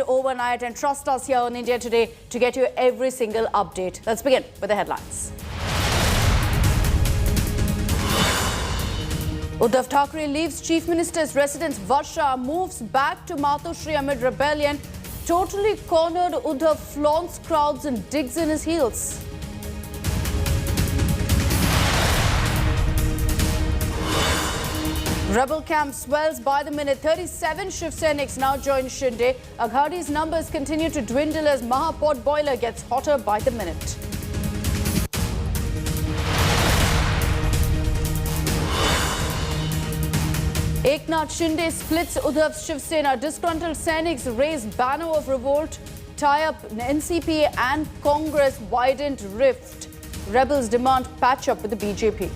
Overnight and trust us here on India Today to get you every single update. Let's begin with the headlines. Uddhav Thackeray leaves Chief Minister's residence. Varsha moves back to Matoshri amid rebellion. Totally cornered, Uddhav flaunts crowds and digs in his heels. Rebel camp swells by the minute. 37 Shiv Seniks now join Shinde. Aghadi's numbers continue to dwindle as Mahapot boiler gets hotter by the minute. Eknath Shinde splits Uddhav's Shiv Sena. Disgruntled Seniks raise banner of revolt. Tie-up NCP and Congress widened rift. Rebels demand patch-up with the BJP.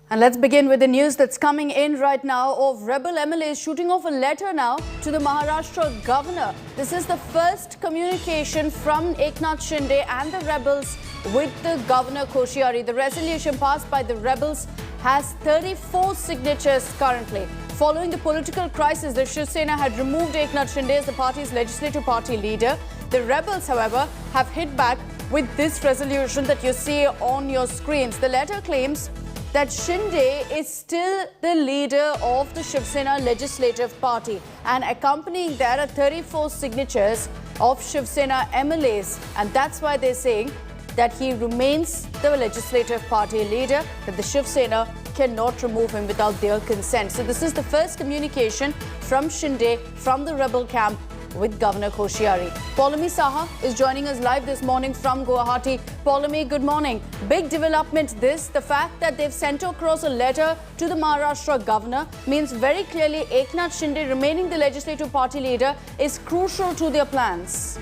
And let's begin with the news that's coming in right now of rebel MLAs shooting off a letter now to the Maharashtra governor. This is the first communication from Eknath Shinde and the rebels with the governor Koshyari. The resolution passed by the rebels has 34 signatures currently. Following the political crisis, the Shiv Sena had removed Eknath Shinde as the party's legislative party leader. The rebels, however, have hit back with this resolution that you see on your screens. The letter claims that Shinde is still the leader of the Shiv Sena Legislative Party, and accompanying that are 34 signatures of Shiv Sena MLAs, and that's why they're saying that he remains the Legislative Party leader, that the Shiv Sena cannot remove him without their consent. So this is the first communication from Shinde, from the rebel camp, with Governor Koshyari. Paulami Saha is joining us live this morning from Guwahati. Paulami, good morning. Big development this. The fact that they've sent across a letter to the Maharashtra governor means very clearly Eknath Shinde remaining the legislative party leader is crucial to their plans.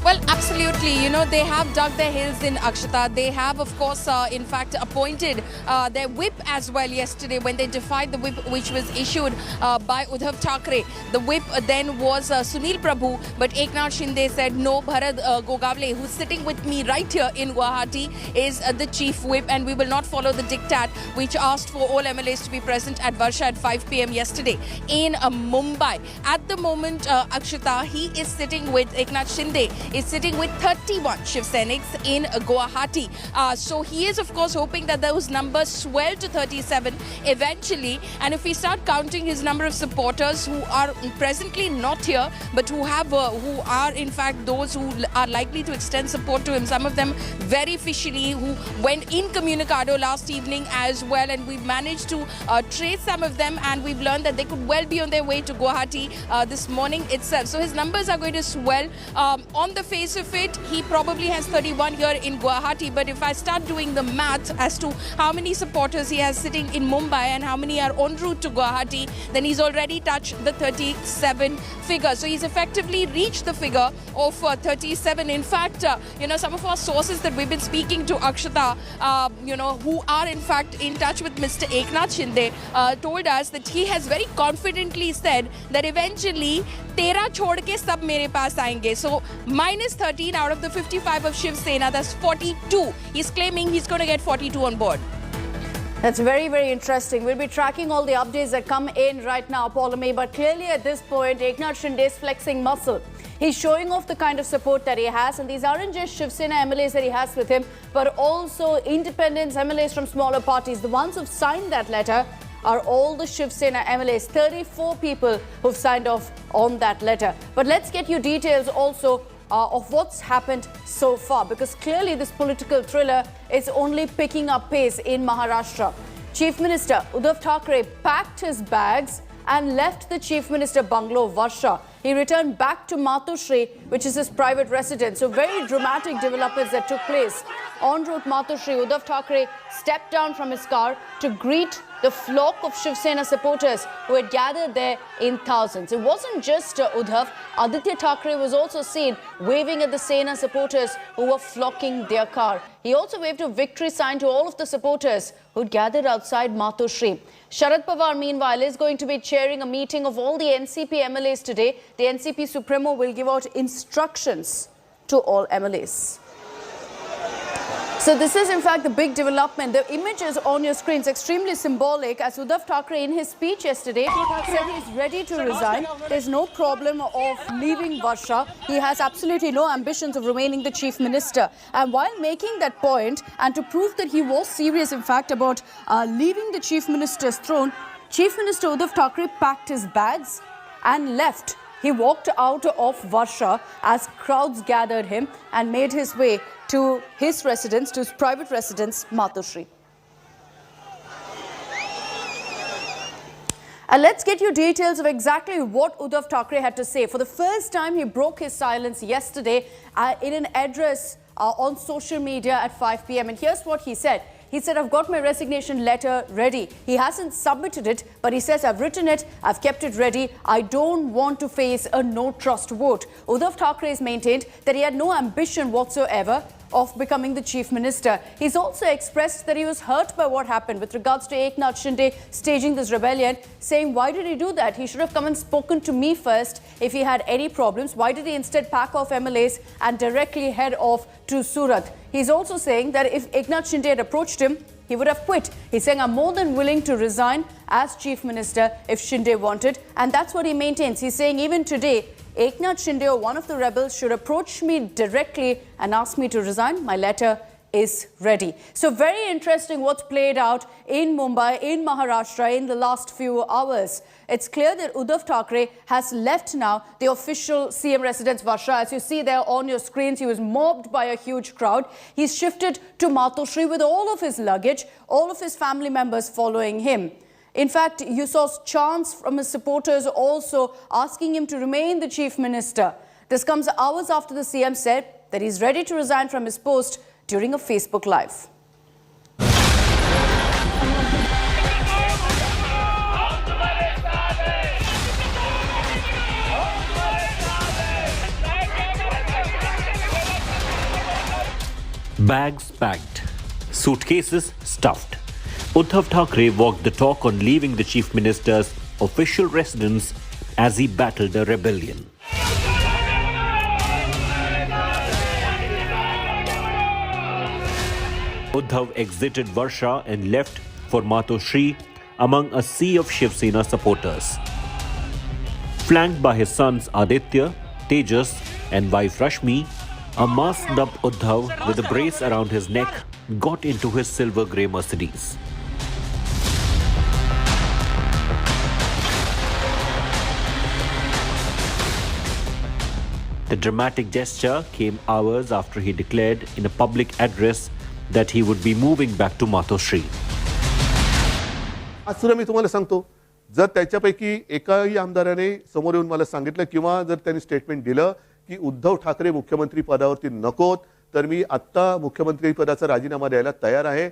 Well, absolutely. You know, they have dug their heels in Akshata. They have, of course, in fact, appointed their whip as well yesterday when they defied the whip which was issued by Uddhav Thackeray. The whip then was Sunil Prabhu, but Eknath Shinde said, no, Bharat Gogavle, who's sitting with me right here in Guwahati, is the chief whip, and we will not follow the diktat which asked for all MLAs to be present at Varsha at 5 p.m. yesterday in Mumbai. At the moment, Akshata, he is sitting with Eknath Shinde, is sitting with 31 Shiv Seniks in Guwahati. So he is, of course, hoping that those numbers swell to 37 eventually. And if we start counting his number of supporters who are presently not here, but who are in fact those who are likely to extend support to him, some of them very officially who went incommunicado last evening as well, and we've managed to trace some of them, and we've learned that they could well be on their way to Guwahati this morning itself. So his numbers are going to swell. On the face of it, he probably has 31 here in Guwahati, but if I start doing the math as to how many supporters he has sitting in Mumbai and how many are en route to Guwahati, then he's already touched the 37 figure. So he's effectively reached the figure of 37. In fact, you know, some of our sources that we've been speaking to, Akshata, you know, who are in fact in touch with Mr. Eknath Shinde, told us that he has very confidently said that eventually 13 chhod ke sab mere paas aayenge. So minus 13 out of the 55 of Shiv Sena, that's 42. He's claiming he's going to get 42 on board. That's very, very interesting. We'll be tracking all the updates that come in right now, Paulami. But clearly at this point, Eknath Shinde is flexing muscle. He's showing off the kind of support that he has. And these aren't just Shiv Sena MLAs that he has with him, but also independents, MLAs from smaller parties. The ones who've signed that letter are all the Shiv Sena MLAs, 34 people who've signed off on that letter. But let's get you details also of what's happened so far, because clearly this political thriller is only picking up pace in Maharashtra. Chief Minister Uddhav Thackeray packed his bags and left the Chief Minister bungalow Varsha. He returned back to Matoshri which is his private residence. So very dramatic developments that took place. En route, Matoshri Uddhav Thackeray stepped down from his car to greet the flock of Shiv Sena supporters who had gathered there in thousands. It wasn't just Uddhav. Aditya Thackeray was also seen waving at the Sena supporters who were flocking their car. He also waved a victory sign to all of the supporters who'd gathered outside Matoshri. Sharad Pawar, meanwhile, is going to be chairing a meeting of all the NCP MLAs today. The NCP Supremo will give out instructions to all MLAs. So this is in fact the big development. The images on your screens extremely symbolic, as Uddhav Thackeray in his speech yesterday said he's ready to resign. There's no problem of leaving Varsha. He has absolutely no ambitions of remaining the chief minister. And while making that point, and to prove that he was serious in fact about leaving the chief minister's throne, Chief Minister Uddhav Thackeray packed his bags and left. He walked out of Varsha as crowds gathered him and made his way to his residence, to his private residence, Matoshri. And let's get you details of exactly what Uddhav Thackeray had to say. For the first time, he broke his silence yesterday in an address on social media at 5 p.m. And here's what he said. He said, I've got my resignation letter ready. He hasn't submitted it, but he says, I've written it, I've kept it ready. I don't want to face a no-trust vote. Uddhav Thackeray has maintained that he had no ambition whatsoever of becoming the chief minister. He's also expressed that he was hurt by what happened with regards to Eknath Shinde staging this rebellion, saying, why did he do that? He should have come and spoken to me first if he had any problems. Why did he instead pack off MLAs and directly head off to Surat? He's also saying that if Eknath Shinde had approached him, he would have quit. He's saying, I'm more than willing to resign as chief minister if Shinde wanted. And that's what he maintains. He's saying even today, Eknath Shinde, or one of the rebels, should approach me directly and ask me to resign. My letter is ready. So very interesting what's played out in Mumbai, in Maharashtra in the last few hours. It's clear that Uddhav Thackeray has left now the official CM residence Varsha. As you see there on your screens, he was mobbed by a huge crowd. He's shifted to Matoshri with all of his luggage, all of his family members following him. In fact, you saw chants from his supporters also asking him to remain the chief minister. This comes hours after the CM said that he's ready to resign from his post during a Facebook Live. Bags packed, suitcases stuffed. Uddhav Thackeray walked the talk on leaving the chief minister's official residence as he battled a rebellion. Uddhav exited Varsha and left for Matoshri among a sea of Shiv Sena supporters. Flanked by his sons Aditya, Tejas and wife Rashmi, a masked-up Uddhav with a brace around his neck got into his silver-grey Mercedes. The dramatic gesture came hours after he declared in a public address that he would be moving back to Matoshri. आज सुद्धा मी तुम्हाला सांगतो, जर त्याच्यापैकी एकाही आमदाराने समोर येऊन मला सांगितलं किंवा जर त्यांनी स्टेटमेंट दिलं की उद्धव ठाकरे मुख्यमंत्री पदावरती नकोत, तर मी आत्ता मुख्यमंत्री पदाचा राजीनामा द्यायला तयार आहे.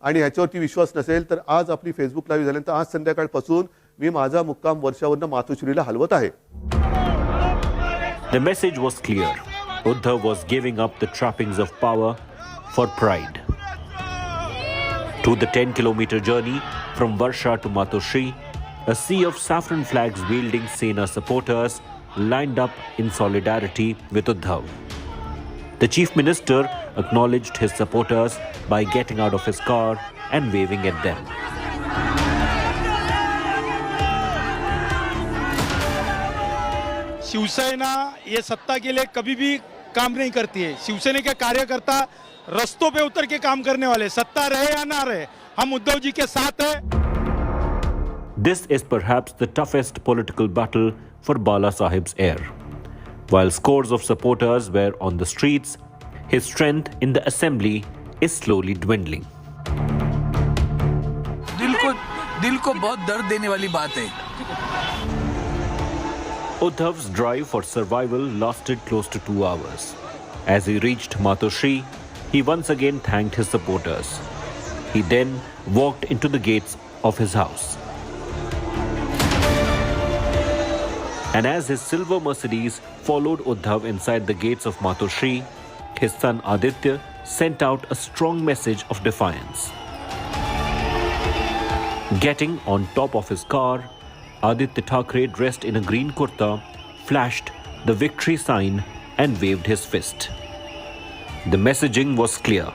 आणि ह्याच्यावरती विश्वास नसेल तर आज आपली फेसबुक लाईव्ह झाल्यानंतर आज संध्याकाळपासून मी माझा मुक्काम वर्षावरून मातोश्रीला हलवत आहे. The message was clear. Uddhav was giving up the trappings of power for pride. To the 10-kilometer journey from Varsha to Matoshri, a sea of saffron flags wielding Sena supporters lined up in solidarity with Uddhav. The chief minister acknowledged his supporters by getting out of his car and waving at them. Shiv Sena ये सत्ता के लिए कभी भी काम नहीं करती है. शिवसेना के कार्यकर्ता रस्तों पे उतर के काम करने वाले, सत्ता रहे या ना रहे, हम उद्धव जी के साथ हैं. This is perhaps the toughest political battle for Bala Sahib's heir. While scores of supporters were on the streets, his strength in the assembly is slowly dwindling. दिल को बहुत दर्द देने वाली बात है. Uddhav's drive for survival lasted close to 2 hours. As he reached Matoshi, he once again thanked his supporters. He then walked into the gates of his house. And as his silver Mercedes followed Uddhav inside the gates of Matoshi, his son Aditya sent out a strong message of defiance. Getting on top of his car, Aditya Thackeray, dressed in a green kurta, flashed the victory sign and waved his fist. The messaging was clear.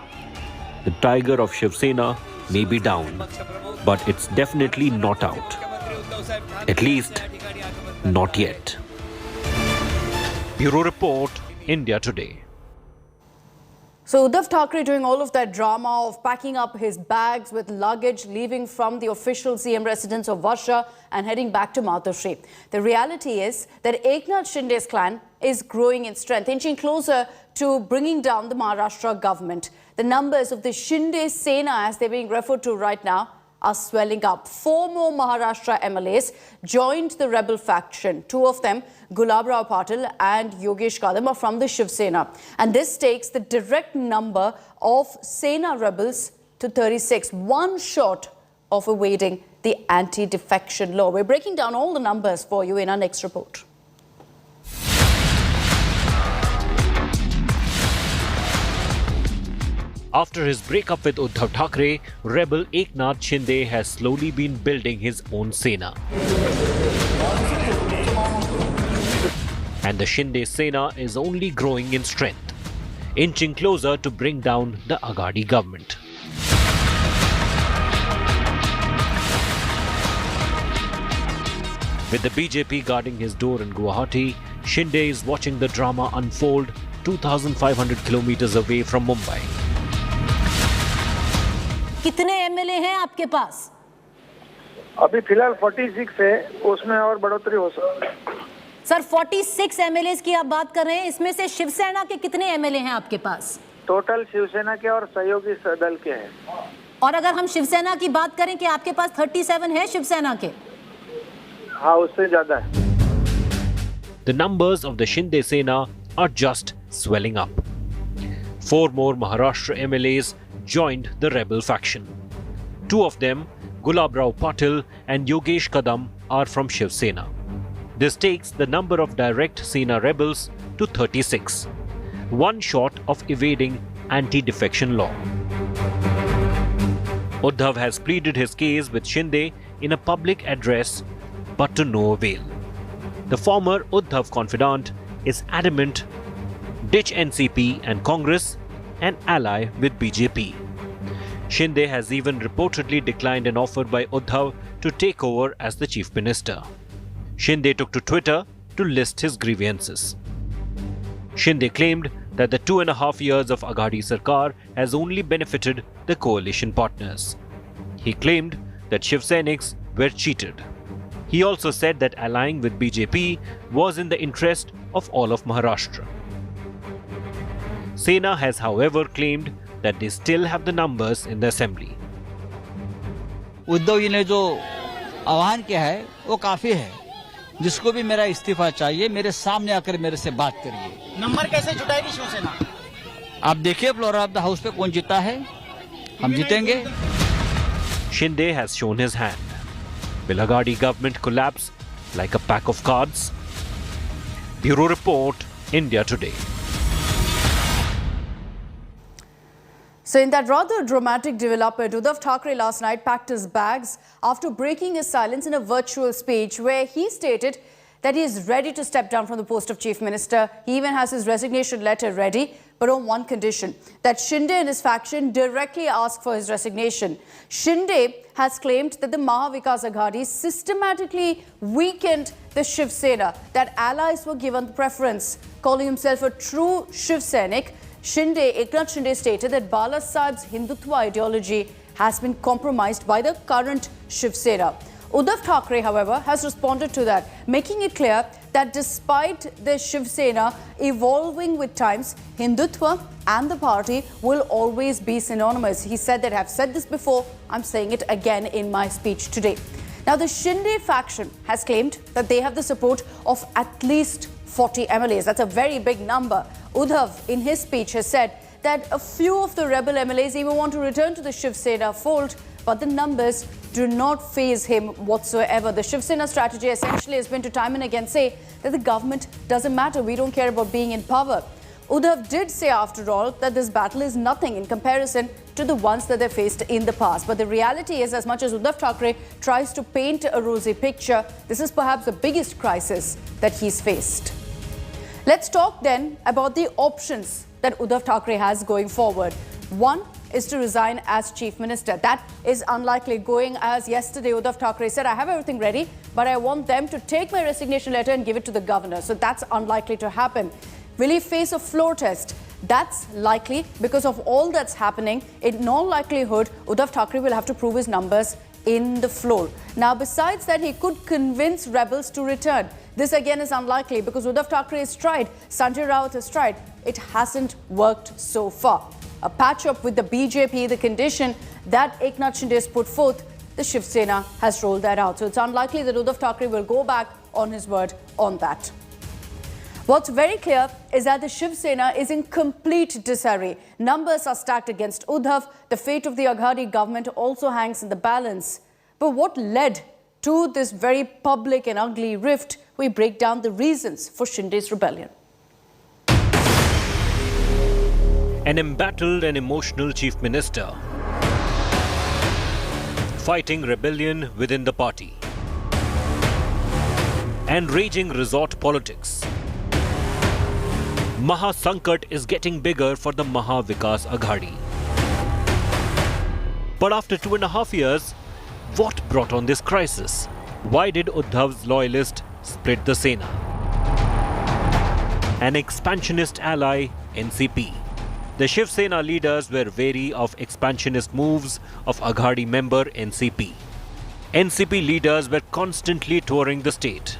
The tiger of Shiv Sena may be down, but it's definitely not out. At least, not yet. Bureau Report, India Today. So Uddhav Thackeray doing all of that drama of packing up his bags with luggage, leaving from the official CM residence of Varsha and heading back to Matoshi. The reality is that Eknath Shinde's clan is growing in strength, inching closer to bringing down the Maharashtra government. The numbers of the Shinde Sena, as they're being referred to right now, are swelling up. 4 more Maharashtra MLAs joined the rebel faction. 2 of them, Gulabrao Patil and Yogesh Kadam, are from the Shiv Sena. And this takes the direct number of Sena rebels to 36, one short of evading the anti-defection law. We're breaking down all the numbers for you in our next report. After his breakup with Uddhav Thackeray, rebel Eknath Shinde has slowly been building his own Sena. And the Shinde Sena is only growing in strength, inching closer to bring down the Aghadi government. With the BJP guarding his door in Guwahati, Shinde is watching the drama unfold 2,500 kilometers away from Mumbai. कितने MLA हैं आपके पास? अभी फिलहाल 46 है, उसमें और बढ़ोतरी हो सकती है। सर 46 एमएलएस की आप बात कर रहे हैं, इसमें से शिवसेना के कितने एमएलए हैं आपके पास? टोटल शिवसेना के और सहयोगी दल के हैं। और अगर हम शिवसेना की बात करें कि आपके पास 37 है शिवसेना के? हाँ, उससे ज्यादा है। The numbers of the Shinde Sena are just swelling up. 4 more Maharashtra MLAs joined the rebel faction. 2 of them, Gulabrao Patil and Yogesh Kadam, are from Shiv Sena. This takes the number of direct Sena rebels to 36, one short of evading anti-defection law. Uddhav has pleaded his case with Shinde in a public address, but to no avail. The former Uddhav confidant is adamant, ditch NCP and Congress and ally with BJP. Shinde has even reportedly declined an offer by Uddhav to take over as the chief minister. Shinde took to Twitter to list his grievances. Shinde claimed that the 2.5 years of Aghadi Sarkar has only benefited the coalition partners. He claimed that Shiv Seniks were cheated. He also said that allying with BJP was in the interest of all of Maharashtra. Sena has, however, claimed that they still have the numbers in the assembly. Uddhav ji ने जो आह्वान किया है वो काफी है, जिसको भी मेरा इस्तीफा चाहिए मेरे सामने आकर मेरे से बात करिए। नंबर कैसे जुटाएगी शिवसेना? आप देखिए फ्लोर ऑफ द हाउस पे कौन जीता है, हम जीतेंगे। Shinde has shown his hand. Will Aghadi government collapse like a pack of cards? Bureau Report, India Today. So in that rather dramatic development, Uddhav Thackeray last night packed his bags after breaking his silence in a virtual speech where he stated that he is ready to step down from the post of chief minister. He even has his resignation letter ready, but on one condition, that Shinde and his faction directly ask for his resignation. Shinde has claimed that the Mahavikas Aghadi systematically weakened the Shiv Sena, that allies were given the preference. Calling himself a true Shiv Sainik, Eknath Shinde stated that Bala Sahib's Hindutva ideology has been compromised by the current Shiv Sena. Uddhav Thackeray, however, has responded to that, making it clear that despite the Shiv Sena evolving with times, Hindutva and the party will always be synonymous. He said that I've said this before, I'm saying it again in my speech today. Now, the Shinde faction has claimed that they have the support of at least 40 MLAs. That's a very big number. Uddhav, in his speech, has said that a few of the rebel MLAs even want to return to the Shiv Sena fold, but the numbers do not faze him whatsoever. The Shiv Sena strategy essentially has been to time and again say that the government doesn't matter. We don't care about being in power. Uddhav did say, after all, that this battle is nothing in comparison to the ones that they faced in the past. But the reality is, as much as Uddhav Thackeray tries to paint a rosy picture, this is perhaps the biggest crisis that he's faced. Let's talk then about the options that Uddhav Thackeray has going forward. One is to resign as Chief Minister. That is unlikely, going as yesterday Uddhav Thackeray said, I have everything ready, but I want them to take my resignation letter and give it to the governor. So that's unlikely to happen. Will he face a floor test? That's likely because of all that's happening. In all likelihood, Uddhav Thackeray will have to prove his numbers in the floor. Now, besides that, he could convince rebels to return. This again is unlikely because Uddhav Thackeray has tried, Sanjay Raut has tried. It hasn't worked so far. A patch-up with the BJP, the condition that Eknath Shinde has put forth, the Shiv Sena has rolled that out. So it's unlikely that Uddhav Thackeray will go back on his word on that. What's very clear is that the Shiv Sena is in complete disarray. Numbers are stacked against Uddhav. The fate of the Aghadi government also hangs in the balance. But what led to this very public and ugly rift? We break down the reasons for Shinde's rebellion. An embattled and emotional chief minister, fighting rebellion within the party, and raging resort politics. Maha Sankat is getting bigger for the Maha Vikas Aghadi. But after 2.5 years, what brought on this crisis? Why did Uddhav's loyalists split the Sena? An expansionist ally, NCP. The Shiv Sena leaders were wary of expansionist moves of Aghadi member NCP. NCP leaders were constantly touring the state.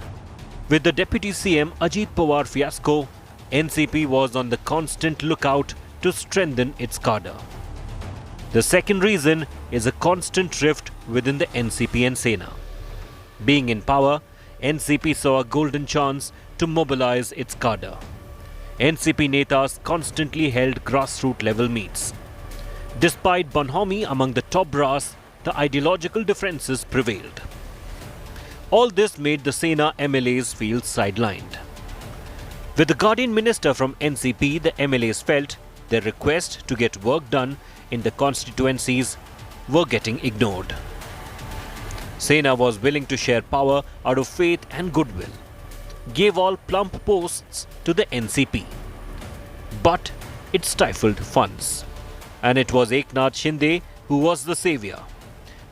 With the Deputy CM Ajit Pawar fiasco, NCP was on the constant lookout to strengthen its cadre. The second reason is a constant rift within the NCP and Sena. Being in power, NCP saw a golden chance to mobilize its cadre. NCP netas constantly held grassroots level meets. Despite bonhomie among the top brass, the ideological differences prevailed. All this made the Sena MLAs feel sidelined. With the Guardian Minister from NCP, the MLAs felt their request to get work done in the constituencies were getting ignored. Sena was willing to share power out of faith and goodwill, gave all plump posts to the NCP. But it stifled funds. And it was Eknath Shinde who was the savior,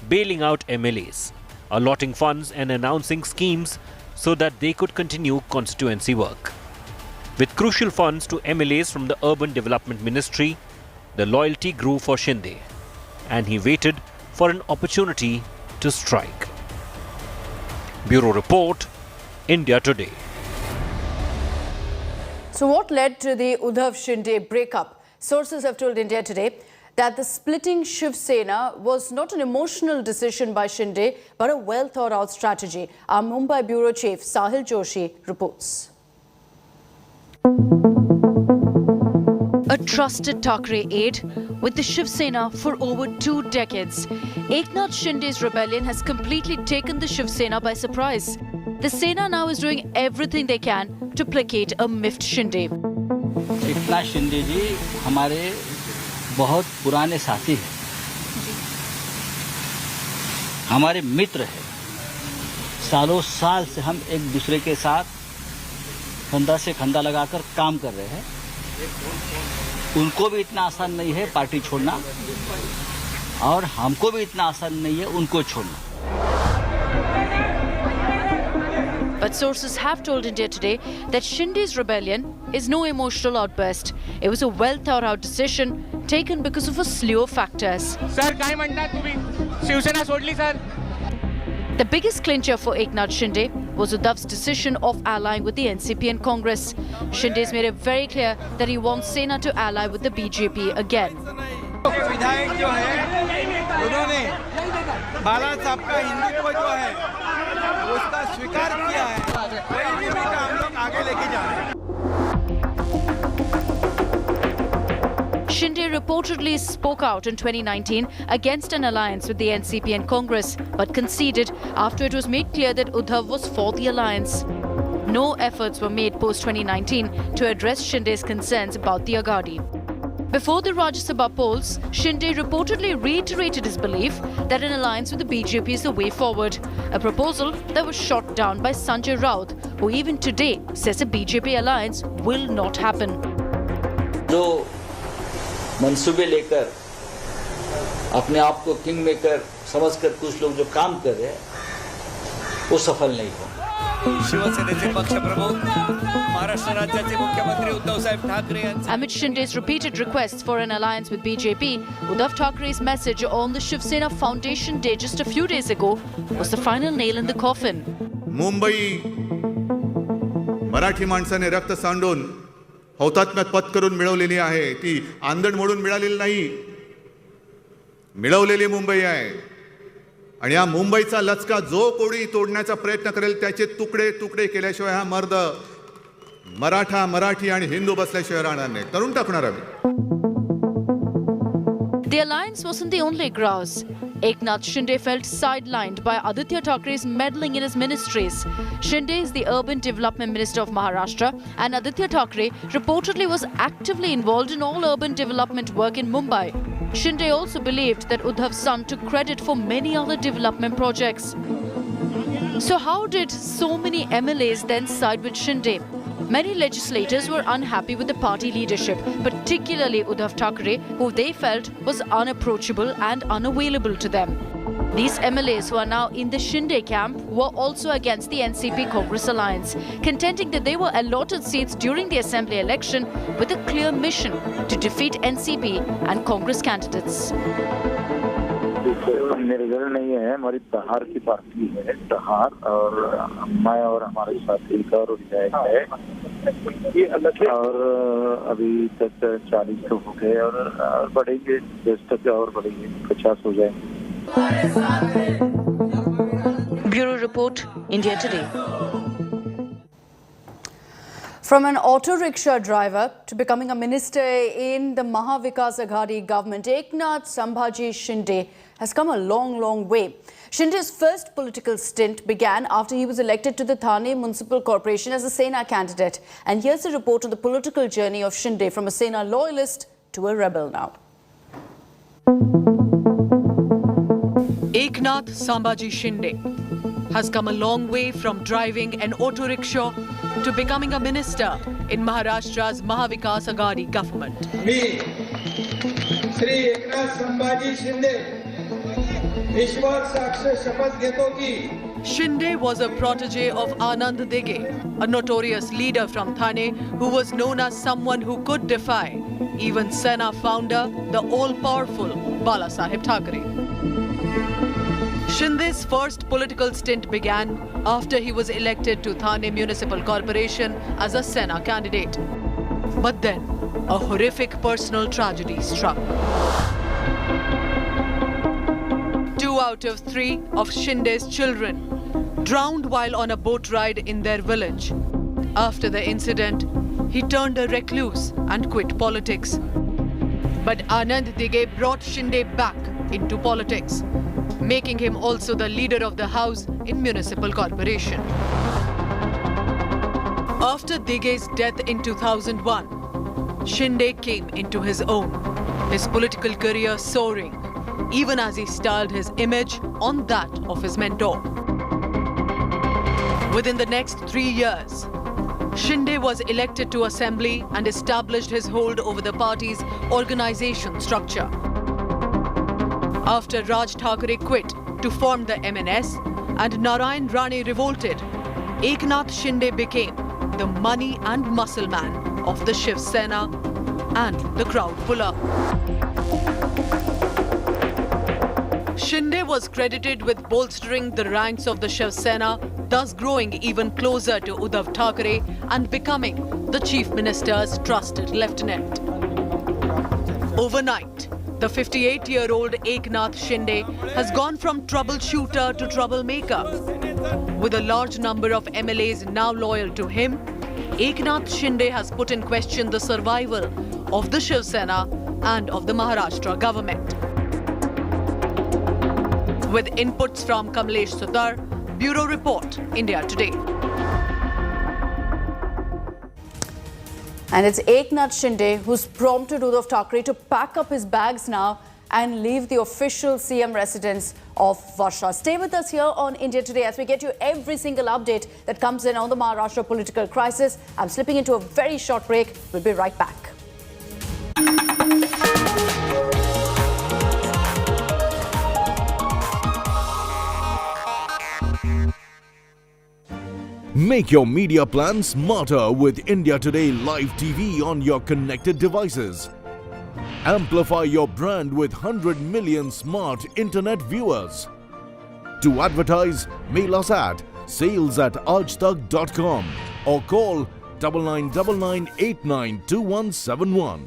bailing out MLAs, allotting funds and announcing schemes so that they could continue constituency work. With crucial funds to MLAs from the Urban Development Ministry, the loyalty grew for Shinde, and he waited for an opportunity to strike. Bureau Report, India Today. So what led to the Uddhav Shinde breakup? Sources have told India Today that the splitting Shiv Sena was not an emotional decision by Shinde, but a well-thought-out strategy. Our Mumbai Bureau Chief Sahil Joshi reports. A trusted Thackeray aide with the Shiv Sena for over 2 decades, Eknath Shinde's rebellion has completely taken the Shiv Sena by surprise. The Sena now is doing everything they can to placate a miffed Shinde. Eknath Shinde जी हमारे बहुत पुराने साथी हैं, हमारे मित्र हैं। सालों साल से हम एक दूसरे के साथ कंधा से कंधा लगाकर काम कर रहे हैं। उनको भी इतना आसान नहीं है पार्टी छोड़ना, और हमको भी इतना आसान नहीं है उनको छोड़ना। But sources have told India Today that Shinde's rebellion is no emotional outburst. It was a well-thought-out decision taken because of a slew of factors. Sir, काय म्हणतात तुम्ही? शिवसेना सोडली sir. The biggest clincher for Eknath Shinde was Uddhav's decision of allying with the NCP and Congress. Shinde's made it very clear that he wants Sena to ally with the BJP again. के विधायक जो है उन्होंने बाला साहब का हिंदुत्व जो है उसका स्वीकार किया है, वही भूमिका हम लोग आगे लेके जा रहे हैं। Shinde reportedly spoke out in 2019 against an alliance with the NCP and Congress, but conceded after it was made clear that Uddhav was for the alliance. No efforts were made post-2019 to address Shinde's concerns about the Agadi. Before the Rajya Sabha polls, Shinde reportedly reiterated his belief that an alliance with the BJP is the way forward, a proposal that was shot down by Sanjay Raut, who even today says a BJP alliance will not happen. जो मंसूबे लेकर अपने आप को king maker समझकर कुछ लोग जो काम कर रहे हैं वो सफल नहीं हो। शिवसेनेचे पक्षप्रमुख महाराष्ट्र राज्याचे मुख्यमंत्री उद्धव साहेब ठाकरे यांचे Amid Shinde's repeated requests for an alliance with BJP, Uddhav Thackeray's message on the Shiv Sena Foundation Day just a few days ago was the final nail in the coffin. Mumbai Marathi माणसाने रक्त सांडून हौतात्म्यात पत्करून मिळवलेली आहे, ती आंदण मोडून मिळालेली नाही, मिळवलेली मुंबई आहे. आणि या मुंबईचा लचका जो कोणी तोडण्याचा प्रयत्न करेल त्याचे तुकडे तुकडे केल्याशिवाय हा मर्द मराठा मराठी आणि हिंदू बसल्याशिवाय राहणार नाही, करून टाकणार आम्ही. The alliance wasn't the only grouse. Eknath Shinde felt sidelined by Aditya Thackeray's meddling in his ministries. Shinde is the Urban Development Minister of Maharashtra, and Aditya Thackeray reportedly was actively involved in all urban development work in Mumbai. Shinde also believed that Uddhav's son took credit for many other development projects. So how did so many MLAs then side with Shinde? Many legislators were unhappy with the party leadership, particularly Uddhav Thackeray, who they felt was unapproachable and unavailable to them. These MLAs who are now in the Shinde camp were also against the NCP-Congress alliance, contending that they were allotted seats during the assembly election with a clear mission to defeat NCP and Congress candidates. निर्दल नहीं है, हमारी दहार की party है, दहार, और मैं और हमारे साथी का और विधायक है, और अभी तक 40 तो हो गए और बढ़ेंगे, 10 तक और बढ़ेंगे, 50 हो जाएंगे. Bureau Report, India Today. From an auto rickshaw driver to becoming a minister in the Mahavikas Aghadi government, Eknath Shinde has come a long, long way. Shinde's first political stint began after he was elected to the Thane Municipal Corporation as a Sena candidate. And here's a report on the political journey of Shinde from a Sena loyalist to a rebel now. Eknath Shinde has come a long way from driving an auto rickshaw to becoming a minister in Maharashtra's Mahavikas Aghadi government. मी श्री एकनाथ शिंदे ईश्वर साक्ष शपथ घेतो की Shinde was a protege of Anand Dege, a notorious leader from Thane who was known as someone who could defy even Sena founder, the all-powerful Bala Saheb Thackeray. Shinde's first political stint began after he was elected to Thane Municipal Corporation as a Sena candidate. But then, a horrific personal tragedy struck. 2 out of 3 of Shinde's children drowned while on a boat ride in their village. After the incident, he turned a recluse and quit politics. But Anand Dege brought Shinde back into politics, making him also the leader of the house in municipal corporation. After Dege's death in 2001, Shinde came into his own, his political career soaring, even as he styled his image on that of his mentor. Within the next 3 years, Shinde was elected to assembly and established his hold over the party's organization structure. After Raj Thackeray quit to form the MNS and Narayan Rane revolted, Eknath Shinde became the money and muscle man of the Shiv Sena and the crowd puller. Shinde was credited with bolstering the ranks of the Shiv Sena, thus growing even closer to Uddhav Thackeray and becoming the Chief Minister's trusted lieutenant. Overnight, The 58-year-old Eknath Shinde has gone from troubleshooter to troublemaker. With a large number of MLAs now loyal to him, Eknath Shinde has put in question the survival of the Shiv Sena and of the Maharashtra government. With inputs from Kamlesh Sudar, Bureau Report, India Today. And it's Eknath Shinde who's prompted Uddhav Thackeray to pack up his bags now and leave the official CM residence of Varsha. Stay with us here on India Today as we get you every single update that comes in on the Maharashtra political crisis. I'm slipping into a very short break. We'll be right back. Make your media plan smarter with India Today Live TV on your connected devices. Amplify your brand with 100 million smart internet viewers. To advertise, mail us at sales@aajtak.com or call 9999892171.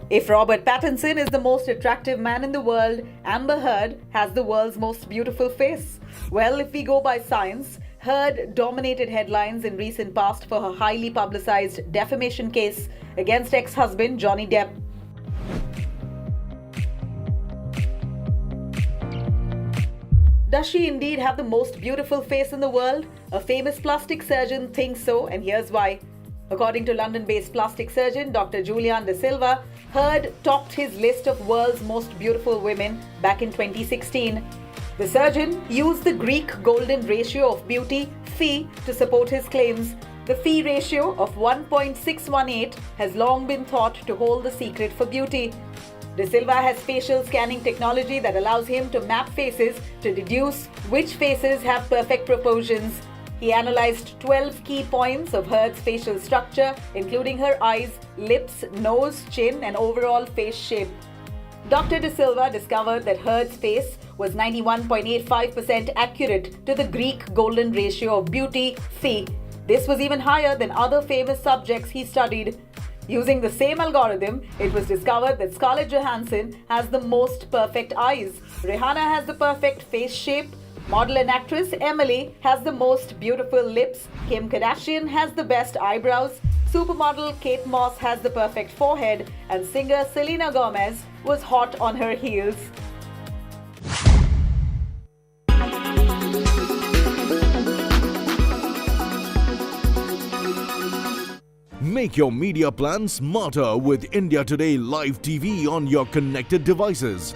If Robert Pattinson is the most attractive man in the world, Amber Heard has the world's most beautiful face. Well, if we go by science, Heard dominated headlines in recent past for her highly publicized defamation case against ex-husband Johnny Depp. Does she indeed have the most beautiful face in the world? A famous plastic surgeon thinks so, and here's why. According to London-based plastic surgeon Dr. Julian De Silva, Heard topped his list of world's most beautiful women back in 2016. The surgeon used the Greek golden ratio of beauty, phi, to support his claims. The phi ratio of 1.618 has long been thought to hold the secret for beauty. De Silva has facial scanning technology that allows him to map faces to deduce which faces have perfect proportions. He analyzed 12 key points of Heard's facial structure, including her eyes, lips, nose, chin, and overall face shape. Dr. De Silva discovered that Heard's face was 91.85% accurate to the Greek golden ratio of beauty, phi. This was even higher than other famous subjects he studied. Using the same algorithm, it was discovered that Scarlett Johansson has the most perfect eyes, Rihanna has the perfect face shape, model and actress Emily has the most beautiful lips, Kim Kardashian has the best eyebrows, supermodel Kate Moss has the perfect forehead, and singer Selena Gomez was hot on her heels. Make your media plan smarter with India Today Live TV on your connected devices.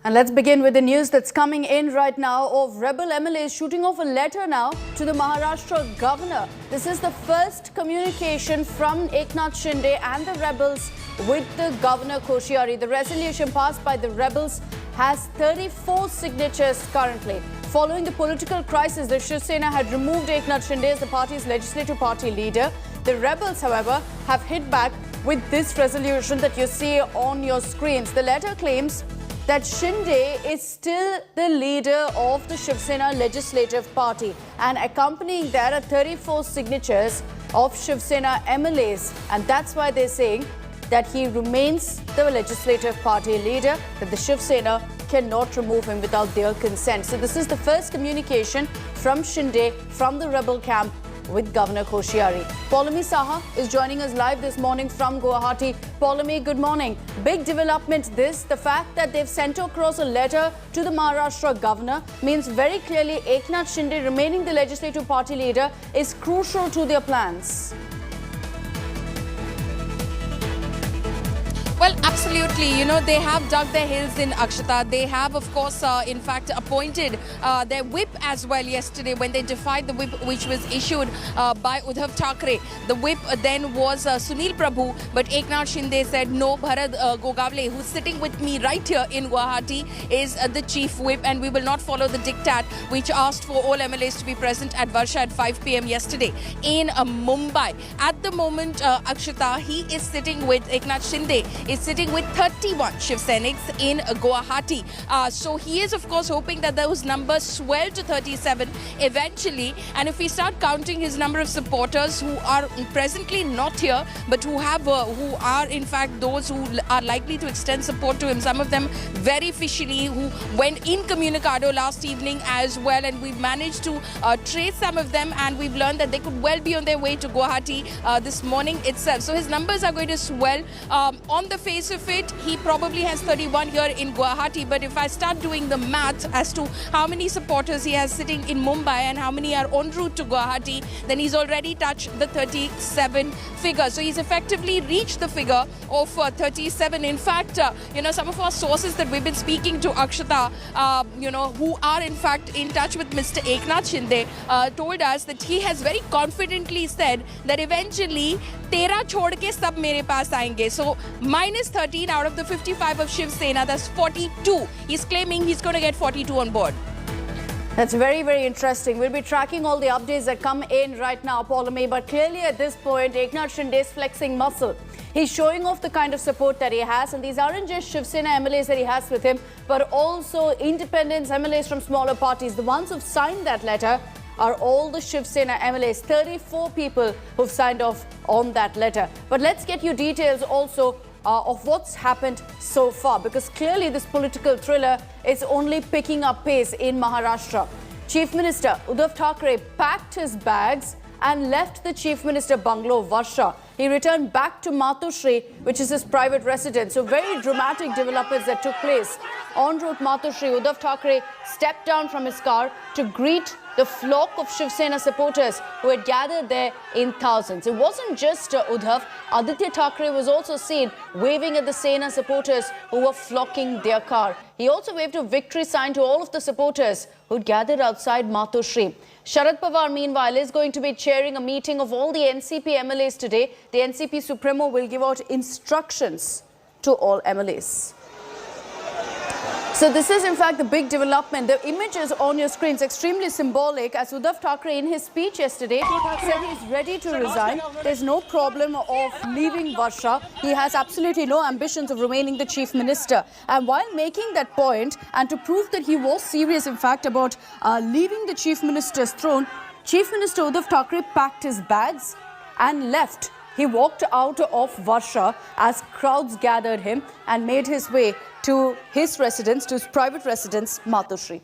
And let's begin with the news that's coming in right now of rebel MLAs shooting off a letter now to the Maharashtra governor. This is the first communication from Eknath Shinde and the rebels with the governor Koshyari. The resolution passed by the rebels has 34 signatures currently. Following the political crisis, the Shiv Sena had removed Eknath Shinde as the party's legislative party leader. The rebels, however, have hit back with this resolution that you see on your screens. The letter claims that Shinde is still the leader of the Shiv Sena Legislative Party, and accompanying that are 34 signatures of Shiv Sena MLAs, and that's why they're saying that he remains the Legislative Party leader, that the Shiv Sena cannot remove him without their consent. So this is the first communication from Shinde from the rebel camp with Governor Koshyari. Paulami Saha is joining us live this morning from Guwahati. Paulami, good morning. Big development this. The fact that they've sent across a letter to the Maharashtra governor means very clearly Eknath Shinde remaining the legislative party leader is crucial to their plans. Well, absolutely. You know, they have dug their heels in Akshata. They have, of course, in fact, appointed their whip as well yesterday when they defied the whip which was issued by Uddhav Thackeray. The whip then was Sunil Prabhu, but Eknath Shinde said, no, Bharat Gogavle, who's sitting with me right here in Guwahati, is the chief whip, and we will not follow the diktat which asked for all MLAs to be present at Varsha at 5 p.m. yesterday in Mumbai. At the moment, Akshata, he is sitting with Eknath Shinde, is sitting with 31 Shiv Senics in Guwahati. So he is, of course, hoping that those numbers swell to 37 eventually. And if we start counting his number of supporters who are presently not here, but who are in fact those who are likely to extend support to him, some of them very officially who went incommunicado last evening as well, and we've managed to trace some of them, and we've learned that they could well be on their way to Guwahati this morning itself. So his numbers are going to swell. On the face of it, he probably has 31 here in Guwahati, but if I start doing the math as to how many supporters he has sitting in Mumbai and how many are en route to Guwahati, then he's already touched the 37 figure. So he's effectively reached the figure of 37. In fact, you know, some of our sources that we've been speaking to, Akshata, you know, who are in fact in touch with Mr. Eknath Shinde, told us that he has very confidently said that eventually 13 chhod ke sab mere paas aayenge. So minus 13 out of the 55 of Shiv Sena, that's 42. He's claiming he's going to get 42 on board. That's very, very interesting. We'll be tracking all the updates that come in right now, Paulami. But clearly at this point, Eknath Shinde is flexing muscle. He's showing off the kind of support that he has. And these aren't just Shiv Sena MLAs that he has with him, but also independents, MLAs from smaller parties. The ones who've signed that letter are all the Shiv Sena MLAs, 34 people who've signed off on that letter. But let's get you details also of what's happened so far, because clearly this political thriller is only picking up pace in Maharashtra. Chief Minister Uddhav Thackeray packed his bags and left the Chief Minister bungalow Varsha. He returned back to Matushri, which is his private residence. So very dramatic developments that took place. En route Matushri, Uddhav Thackeray stepped down from his car to greet the flock of Shiv Sena supporters who had gathered there in thousands. It wasn't just Uddhav. Aditya Thackeray was also seen waving at the Sena supporters who were flocking their car. He also waved a victory sign to all of the supporters who'd gathered outside Matushri. Sharad Pawar, meanwhile, is going to be chairing a meeting of all the NCP MLAs today. The NCP Supremo will give out instructions to all MLAs. So this is in fact the big development. The images on your screens extremely symbolic, as Uddhav Thackeray in his speech yesterday said he's ready to resign. There's no problem of leaving Varsha. He has absolutely no ambitions of remaining the chief minister. And while making that point, and to prove that he was serious in fact about leaving the chief minister's throne, Chief Minister Uddhav Thackeray packed his bags and left he walked out of Varsha as crowds gathered him and made his way to his residence, to his private residence, Matoshri.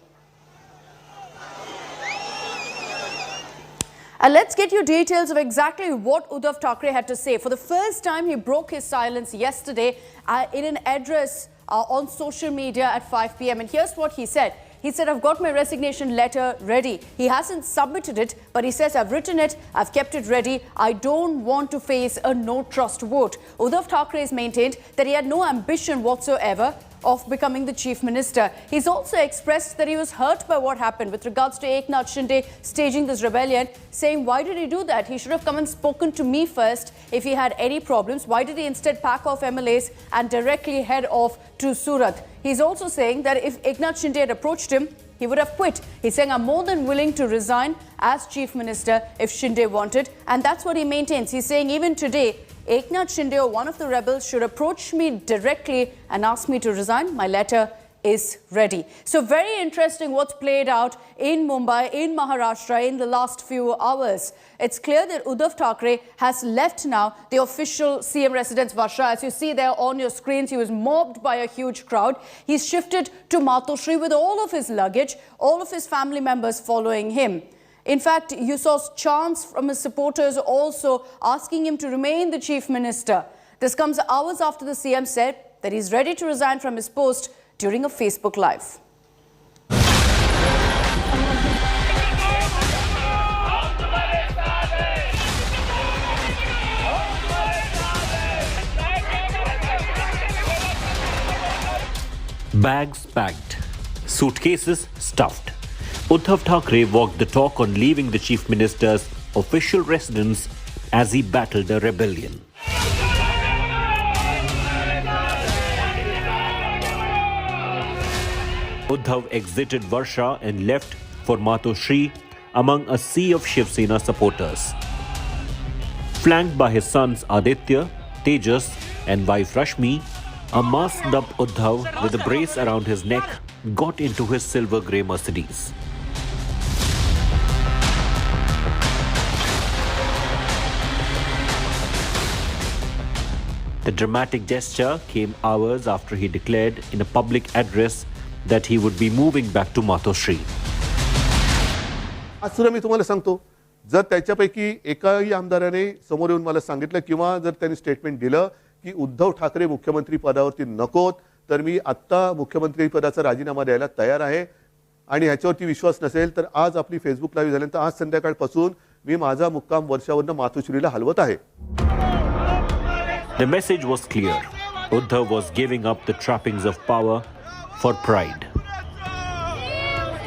And let's get you details of exactly what Uddhav Thackeray had to say. For the first time, he broke his silence yesterday in an address on social media at 5 p.m. And here's what he said. He said, I've got my resignation letter ready. He hasn't submitted it, but he says, I've written it, I've kept it ready. I don't want to face a no-trust vote. Uddhav Thackeray has maintained that he had no ambition whatsoever of becoming the chief minister. He's also expressed that he was hurt by what happened with regards to Eknath Shinde staging this rebellion, saying, why did he do that? He should have come and spoken to me first if he had any problems. Why did he instead pack off MLAs and directly head off to Surat? He's also saying that if Eknath Shinde had approached him, he would have quit. He's saying, I'm more than willing to resign as chief minister if Shinde wanted. And that's what he maintains. He's saying even today, Eknath Shinde, or one of the rebels, should approach me directly and ask me to resign. My letter is ready. So very interesting what's played out in Mumbai, in Maharashtra in the last few hours. It's clear that Uddhav Thackeray has left now the official CM residence Varsha. As you see there on your screens, he was mobbed by a huge crowd. He's shifted to Matoshri with all of his luggage, all of his family members following him. In fact, you saw chants from his supporters also asking him to remain the chief minister. This comes hours after the CM said that he's ready to resign from his post during a Facebook Live. Bags packed, suitcases stuffed. Uddhav Thackeray walked the talk on leaving the chief minister's official residence as he battled a rebellion. Uddhav exited Varsha and left for Matoshri among a sea of Shiv Sena supporters. Flanked by his sons Aditya, Tejas and wife Rashmi, a masked-up Uddhav with a brace around his neck got into his silver-grey Mercedes. The dramatic gesture came hours after he declared in a public address that he would be moving back to Matoshri. आज सुद्धा मी तुम्हाला सांगतो, जर त्याच्यापैकी एकाही आमदाराने समोर येऊन मला सांगितलं किंवा जर त्यांनी स्टेटमेंट दिलं की उद्धव ठाकरे मुख्यमंत्री पदावरती नकोत, तर मी आत्ता मुख्यमंत्री पदाचा राजीनामा द्यायला तयार आहे. आणि ह्याच्यावरती विश्वास नसेल तर आज आपली फेसबुक लाईव्ह झाल्यानंतर आज संध्याकाळपासून मी माझा मुक्काम वर्षावरून मातोश्रीला हलवत आहे. The message was clear. Uddhav was giving up the trappings of power for pride.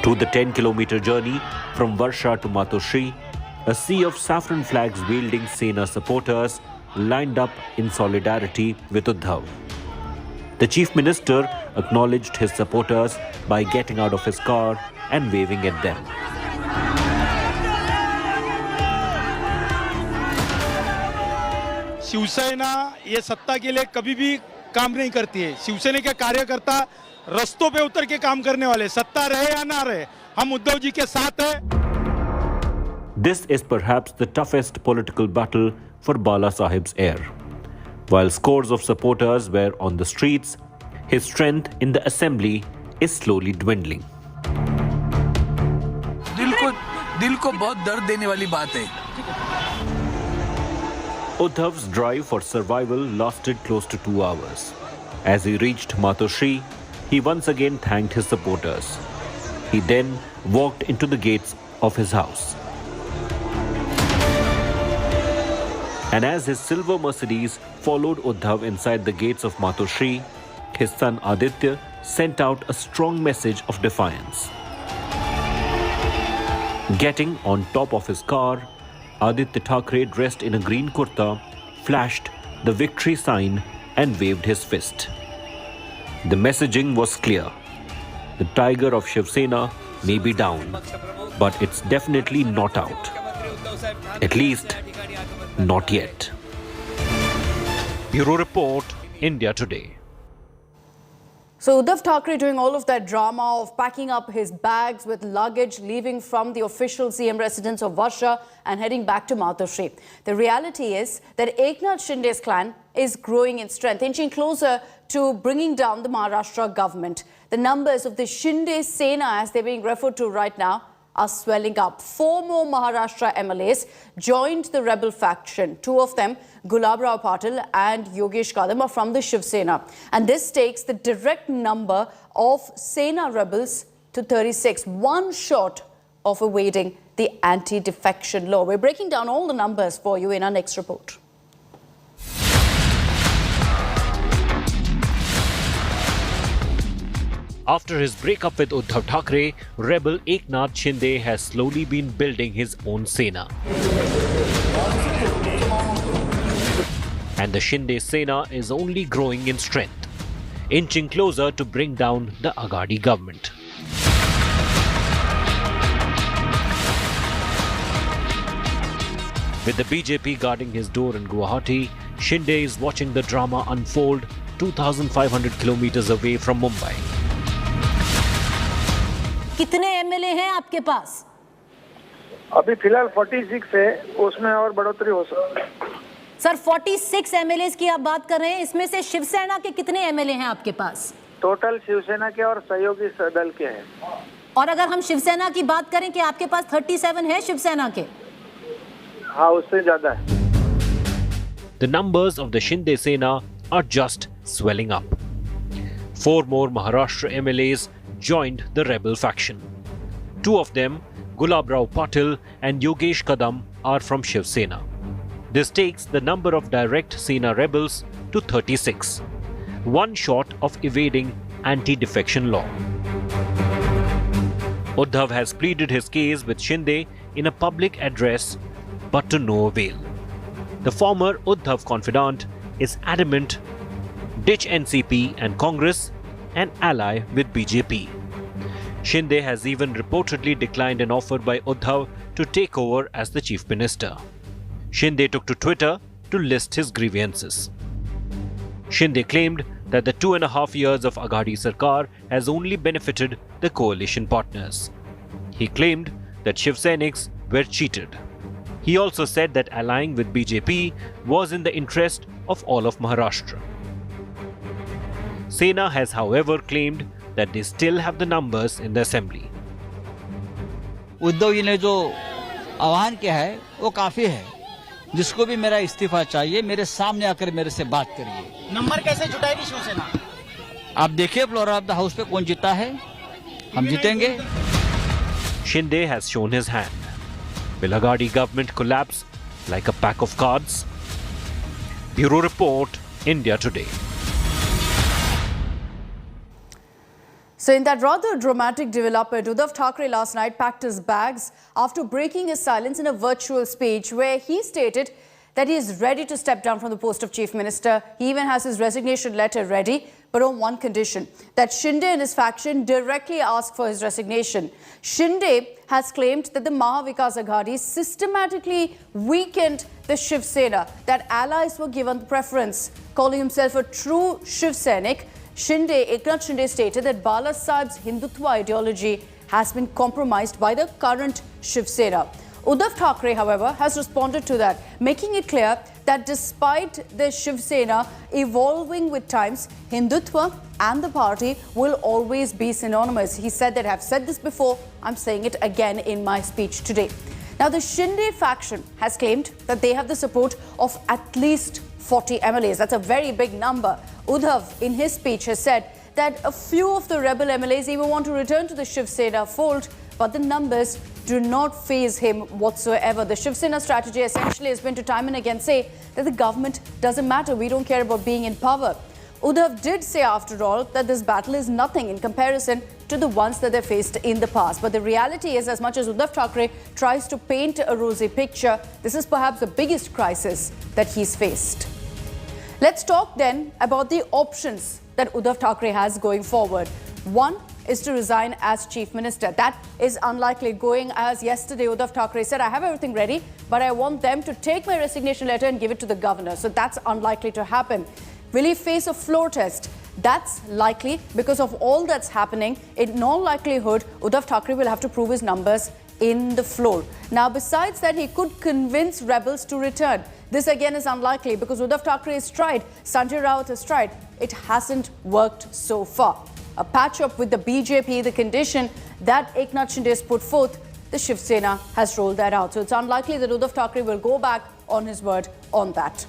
To the 10-kilometer journey from Varsha to Matoshri, a sea of saffron flags wielding Sena supporters lined up in solidarity with Uddhav. The chief minister acknowledged his supporters by getting out of his car and waving at them. Shiv Sena ये सत्ता के लिए कभी भी काम नहीं करती है. शिवसेना के कार्यकर्ता रस्तों पे उतर के काम करने वाले, सत्ता रहे या ना रहे, हम उद्धव जी के साथ हैं. This is perhaps the toughest political battle for Bala Sahib's heir. While scores of supporters were on the streets, his strength in the assembly is slowly dwindling. दिल को बहुत दर्द देने वाली बात है. Uddhav's drive for survival lasted close to 2 hours. As he reached Matoshri, he once again thanked his supporters. He then walked into the gates of his house. And as his silver Mercedes followed Uddhav inside the gates of Matoshri, his son Aditya sent out a strong message of defiance. Getting on top of his car, Aditya Thackeray, dressed in a green kurta, flashed the victory sign and waved his fist. The messaging was clear. The tiger of Shiv Sena may be down, but it's definitely not out. At least, not yet. Bureau Report, India Today. So Uddhav Thackeray doing all of that drama of packing up his bags with luggage, leaving from the official CM residence of Varsha and heading back to Matoshri. The reality is that Eknath Shinde's clan is growing in strength, inching closer to bringing down the Maharashtra government. The numbers of the Shinde Sena, as they're being referred to right now, are swelling up. 4 more Maharashtra MLAs joined the rebel faction. 2 of them, Gulabrao Patil and Yogesh Kadam, are from the Shiv Sena. And this takes the direct number of Sena rebels to 36, one short of evading the anti-defection law. We're breaking down all the numbers for you in our next report. After his breakup with Uddhav Thackeray, rebel Eknath Shinde has slowly been building his own Sena. And the Shinde Sena is only growing in strength, inching closer to bring down the Aghadi government. With the BJP guarding his door in Guwahati, Shinde is watching the drama unfold 2,500 kilometers away from Mumbai. कितने MLA हैं आपके पास? अभी फिलहाल 46 है, उसमें और बढ़ोतरी हो सकती है। सर 46 एमएलएस की आप बात कर रहे हैं, इसमें से शिवसेना के कितने एमएलए हैं आपके पास? टोटल शिवसेना के और सहयोगी दल के हैं। और अगर हम शिवसेना की बात करें कि आपके पास 37 है शिवसेना के? हाँ, उससे ज्यादा है। The numbers of the Shinde Sena are just swelling up. 4 more Maharashtra MLAs joined the rebel faction. 2 of them, Gulabrao Patil and Yogesh Kadam, are from Shiv Sena. This takes the number of direct Sena rebels to 36, one short of evading anti-defection law. Uddhav has pleaded his case with Shinde in a public address, but to no avail. The former Uddhav confidant is adamant, ditch NCP and Congress and ally with BJP. Shinde has even reportedly declined an offer by Uddhav to take over as the chief minister. Shinde took to Twitter to list his grievances. Shinde claimed that the 2.5 years of Aghadi Sarkar has only benefited the coalition partners. He claimed that Shiv Senics were cheated. He also said that allying with BJP was in the interest of all of Maharashtra. Sena has, however, claimed that they still have the numbers in the assembly. Uddhav ji ने जो आह्वान किया है वो काफी है, जिसको भी मेरा इस्तीफा चाहिए मेरे सामने आकर मेरे से बात करिए। नंबर कैसे जुटाएगी शिवसेना? आप देखिए फ्लोर ऑफ द हाउस पे कौन जीता है, हम जीतेंगे। Shinde has shown his hand. Will Aghadi government collapse like a pack of cards? Bureau Report, India Today. So in that rather dramatic development, Uddhav Thackeray last night packed his bags after breaking his silence in a virtual speech where he stated that he is ready to step down from the post of Chief Minister. He even has his resignation letter ready, but on one condition, that Shinde and his faction directly ask for his resignation. Shinde has claimed that the Mahavikas Aghadi systematically weakened the Shiv Sena, that allies were given the preference. Calling himself a true Shiv Sainik, Eknath Shinde stated that Bala Sahib's Hindutva ideology has been compromised by the current Shiv Sena. Uddhav Thackeray, however, has responded to that, making it clear that despite the Shiv Sena evolving with times, Hindutva and the party will always be synonymous. He said that I have said this before, I'm saying it again in my speech today. Now, the Shinde faction has claimed that they have the support of at least 40 MLAs. That's a very big number. Uddhav, in his speech, has said that a few of the rebel MLAs even want to return to the Shiv Sena fold, but the numbers do not faze him whatsoever. The Shiv Sena strategy essentially has been to time and again say that the government doesn't matter. We don't care about being in power. Uddhav did say, after all, that this battle is nothing in comparison to the ones that they faced in the past. But the reality is, as much as Uddhav Thackeray tries to paint a rosy picture, this is perhaps the biggest crisis that he's faced. Let's talk then about the options that Uddhav Thackeray has going forward. One is to resign as Chief Minister. That is unlikely, going as yesterday Uddhav Thackeray said, I have everything ready, but I want them to take my resignation letter and give it to the governor. So that's unlikely to happen. Will he face a floor test? That's likely because of all that's happening. In all likelihood, Uddhav Thackeray will have to prove his numbers in the floor. Now, besides that, he could convince rebels to return. This again is unlikely because Uddhav Thackeray has tried, Sanjay Raut has tried. It hasn't worked so far. A patch-up with the BJP, the condition that Eknath Shinde has put forth, the Shiv Sena has rolled that out. So it's unlikely that Uddhav Thackeray will go back on his word on that.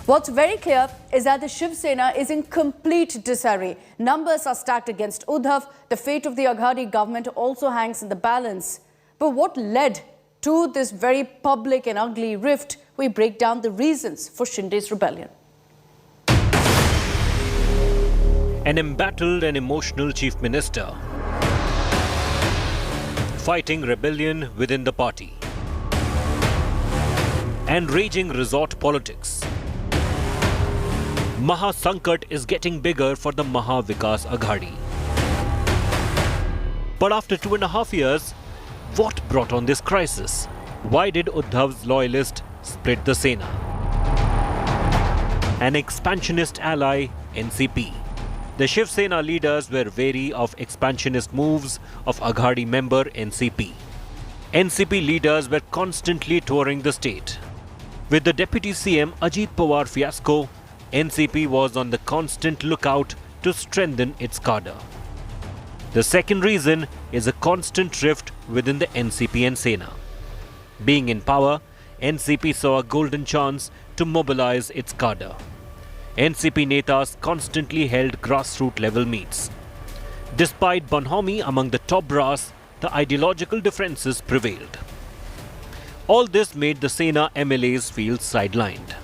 What's very clear is that the Shiv Sena is in complete disarray. Numbers are stacked against Uddhav. The fate of the Aghadi government also hangs in the balance. But what led to this very public and ugly rift? We break down the reasons for Shinde's rebellion. An embattled and emotional chief minister fighting rebellion within the party and raging resort politics. Maha Sankat is getting bigger for the Maha Vikas Aghadi. But after 2.5 years, what brought on this crisis? Why did Uddhav's loyalists split the Sena? An expansionist ally, NCP. The Shiv Sena leaders were wary of expansionist moves of Aghadi member NCP. NCP leaders were constantly touring the state. With the Deputy CM Ajit Pawar fiasco, NCP was on the constant lookout to strengthen its cadre. The second reason is a constant rift within the NCP and Sena. Being in power, NCP saw a golden chance to mobilize its cadre. NCP netas constantly held grassroots level meets. Despite bonhomie among the top brass, the ideological differences prevailed. All this made the Sena MLAs feel sidelined.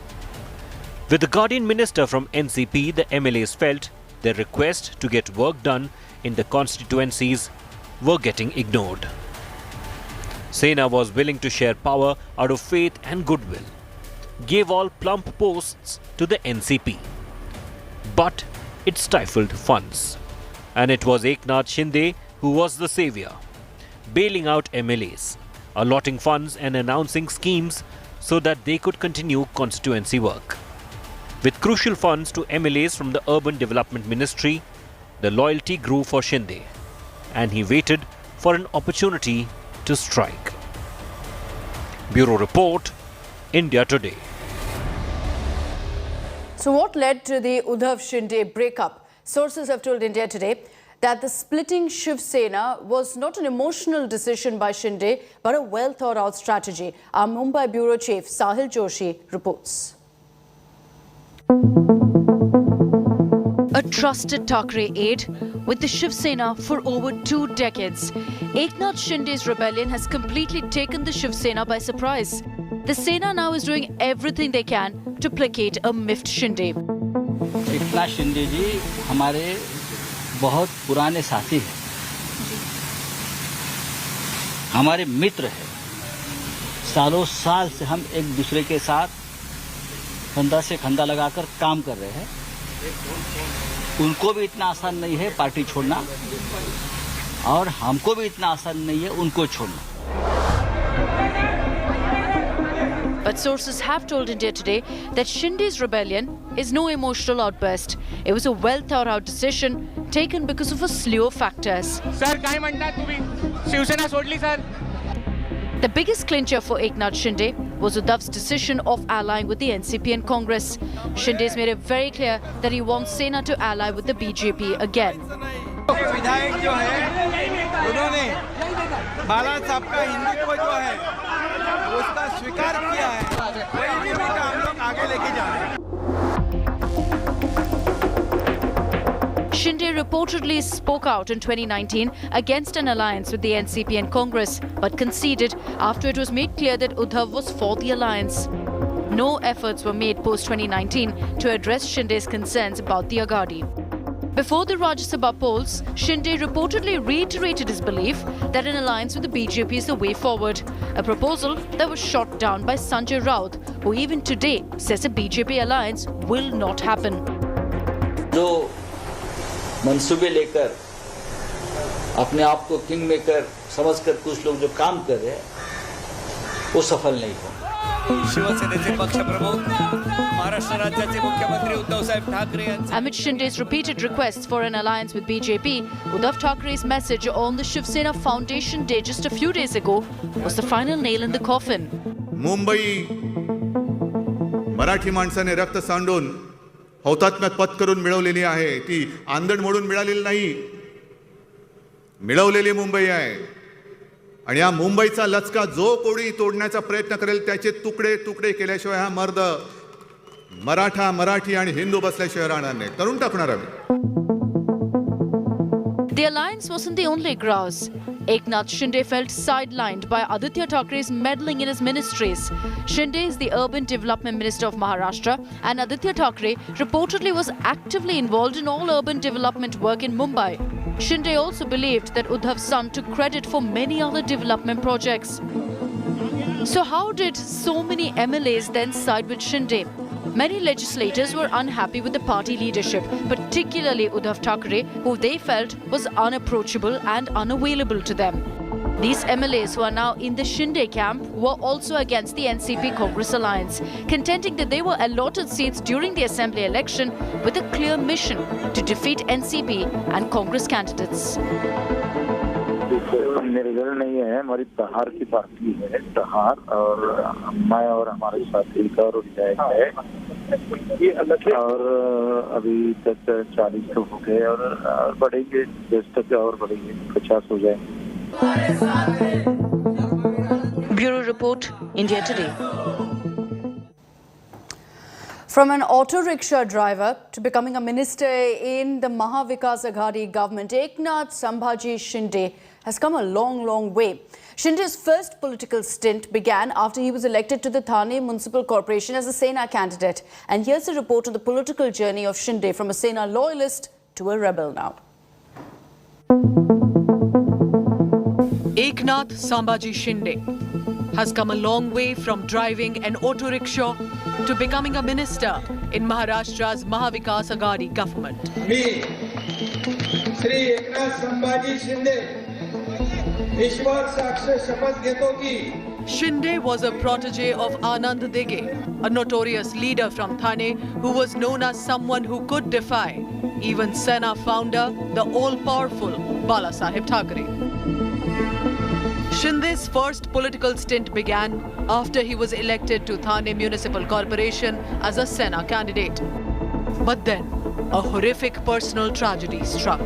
With the guardian minister from NCP, the MLAs felt their request to get work done in the constituencies were getting ignored. Sena was willing to share power out of faith and goodwill, gave all plump posts to the NCP. But it stifled funds. And it was Eknath Shinde who was the savior, bailing out MLAs, allotting funds and announcing schemes so that they could continue constituency work. With crucial funds to MLAs from the Urban Development Ministry, the loyalty grew for Shinde, and he waited for an opportunity to strike. Bureau Report, India Today. So what led to the Uddhav Shinde breakup? Sources have told India Today that the splitting Shiv Sena was not an emotional decision by Shinde, but a well thought out strategy. Our Mumbai bureau chief Sahil Joshi reports. A trusted Thackeray aide with the Shiv Sena for over 2 decades, Eknath Shinde's rebellion has completely taken the Shiv Sena by surprise. The Sena now is doing everything they can to placate a miffed Shinde. Eknath Shinde जी हमारे बहुत पुराने साथी हैं, हमारे मित्र हैं। सालों साल से हम एक दूसरे के साथ खंदा से खंदा लगाकर काम कर रहे हैं। उनको भी इतना आसान नहीं है पार्टी छोड़ना और हमको भी इतना आसान नहीं है उनको छोड़ना। But sources have told India Today that Shinde's rebellion is no emotional outburst. It was a well thought out decision taken because of a slew of factors. Sir काय म्हणता तुम्ही शिवसेना सोडली sir? The biggest clincher for Eknath Shinde was Uddhav's decision of allying with the NCP and Congress. Shinde's made it very clear that he wants Sena to ally with the BJP again. विधायक जो है उन्होंने बाला साहब का हिंदुत्व जो है उसका स्वीकार किया है, वही भूमिका हम लोग आगे लेके जा रहे हैं। Shinde reportedly spoke out in 2019 against an alliance with the NCP and Congress, but conceded after it was made clear that Uddhav was for the alliance. No efforts were made post-2019 to address Shinde's concerns about the Aghadi. Before the Rajya Sabha polls, Shinde reportedly reiterated his belief that an alliance with the BJP is the way forward, a proposal that was shot down by Sanjay Raut, who even today says a BJP alliance will not happen. जो मंसूबे लेकर अपने आप को king maker समझकर कुछ लोग जो काम कर रहे हैं वो सफल नहीं हो। शिवसेनेचे पक्षप्रमुख महाराष्ट्र राज्याचे मुख्यमंत्री उद्धव साहेब ठाकरे यांचे Amid Shinde's repeated requests for an alliance with BJP, Uddhav Thackeray's message on the Shiv Sena Foundation Day just a few days ago was the final nail in the coffin. Mumbai Marathi माणसाने रक्त सांडून हौतात्म्यात पत्करून मिळवलेली आहे. ती आंदण मोडून मिळालेली नाही, मिळवलेली मुंबई आहे. आणि या मुंबईचा लचका जो कोणी तोडण्याचा प्रयत्न करेल त्याचे तुकडे तुकडे केल्याशिवाय हा मर्द मराठा, मराठी आणि हिंदू बसल्याशिवाय राहणार नाही. करून टाकणार आम्ही. The alliance wasn't the only grouse. Eknath Shinde felt sidelined by Aditya Thackeray's meddling in his ministries. Shinde is the Urban Development Minister of Maharashtra, and Aditya Thackeray reportedly was actively involved in all urban development work in Mumbai. Shinde also believed that Uddhav's son took credit for many other development projects. So how did so many MLAs then side with Shinde? Many legislators were unhappy with the party leadership, particularly Uddhav Thackeray, who they felt was unapproachable and unavailable to them. These MLAs who are now in the Shinde camp were also against the NCP-Congress alliance, contending that they were allotted seats during the assembly election with a clear mission to defeat NCP and Congress candidates. निर्दल नहीं है, हमारी दहार की party है. दहार और मैं और हमारे साथी एक और विधायक है. ये अलग है. और अभी तक 40 तो हो गए और बढ़ेंगे, 10 तक और बढ़ेंगे, 50 हो जाएंगे. Bureau Report, India Today. From an auto rickshaw driver to becoming a minister in the Mahavikas Aghadi government, Eknath Shinde has come a long, long way. Shinde's first political stint began after he was elected to the Thane Municipal Corporation as a Sena candidate. And here's a report on the political journey of Shinde from a Sena loyalist to a rebel now. Eknath Shinde has come a long way from driving an auto rickshaw to becoming a minister in Maharashtra's Mahavikas Aghadi government. मी श्री एकनाथ संभाजी शिंदे ईश्वर साक्ष शपथ घेतो की Shinde was a protege of Anand Dege, a notorious leader from Thane who was known as someone who could defy even Sena founder, the all-powerful Balasaheb Thackeray. Shinde's first political stint began after he was elected to Thane Municipal Corporation as a Sena candidate. But then, a horrific personal tragedy struck.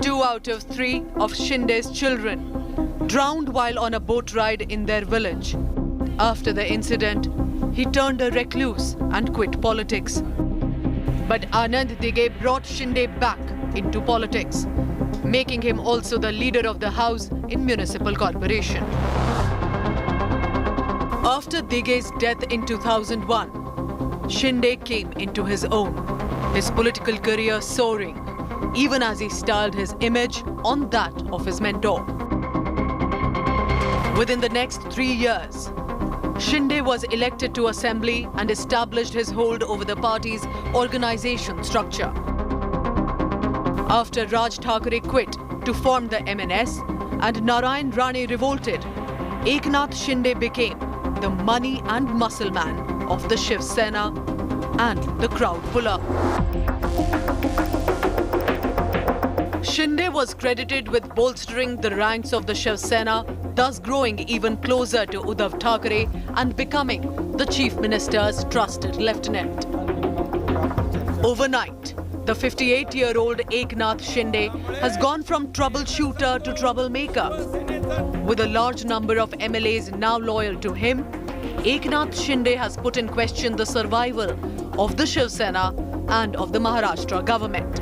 2 out of 3 of Shinde's children drowned while on a boat ride in their village. After the incident, he turned a recluse and quit politics. But Anand Dege brought Shinde back into politics, making him also the leader of the house in municipal corporation. After Dege's death in 2001, Shinde came into his own, his political career soaring, even as he styled his image on that of his mentor. Within the next 3 years, Shinde was elected to assembly and established his hold over the party's organization structure. After Raj Thackeray quit to form the MNS and Narayan Rane revolted, Eknath Shinde became the money and muscle man of the Shiv Sena and the crowd puller. Shinde was credited with bolstering the ranks of the Shiv Sena, thus growing even closer to Uddhav Thackeray and becoming the Chief Minister's trusted lieutenant. Overnight, the 58-year-old Eknath Shinde has gone from troubleshooter to troublemaker. With a large number of MLAs now loyal to him, Eknath Shinde has put in question the survival of the Shiv Sena and of the Maharashtra government.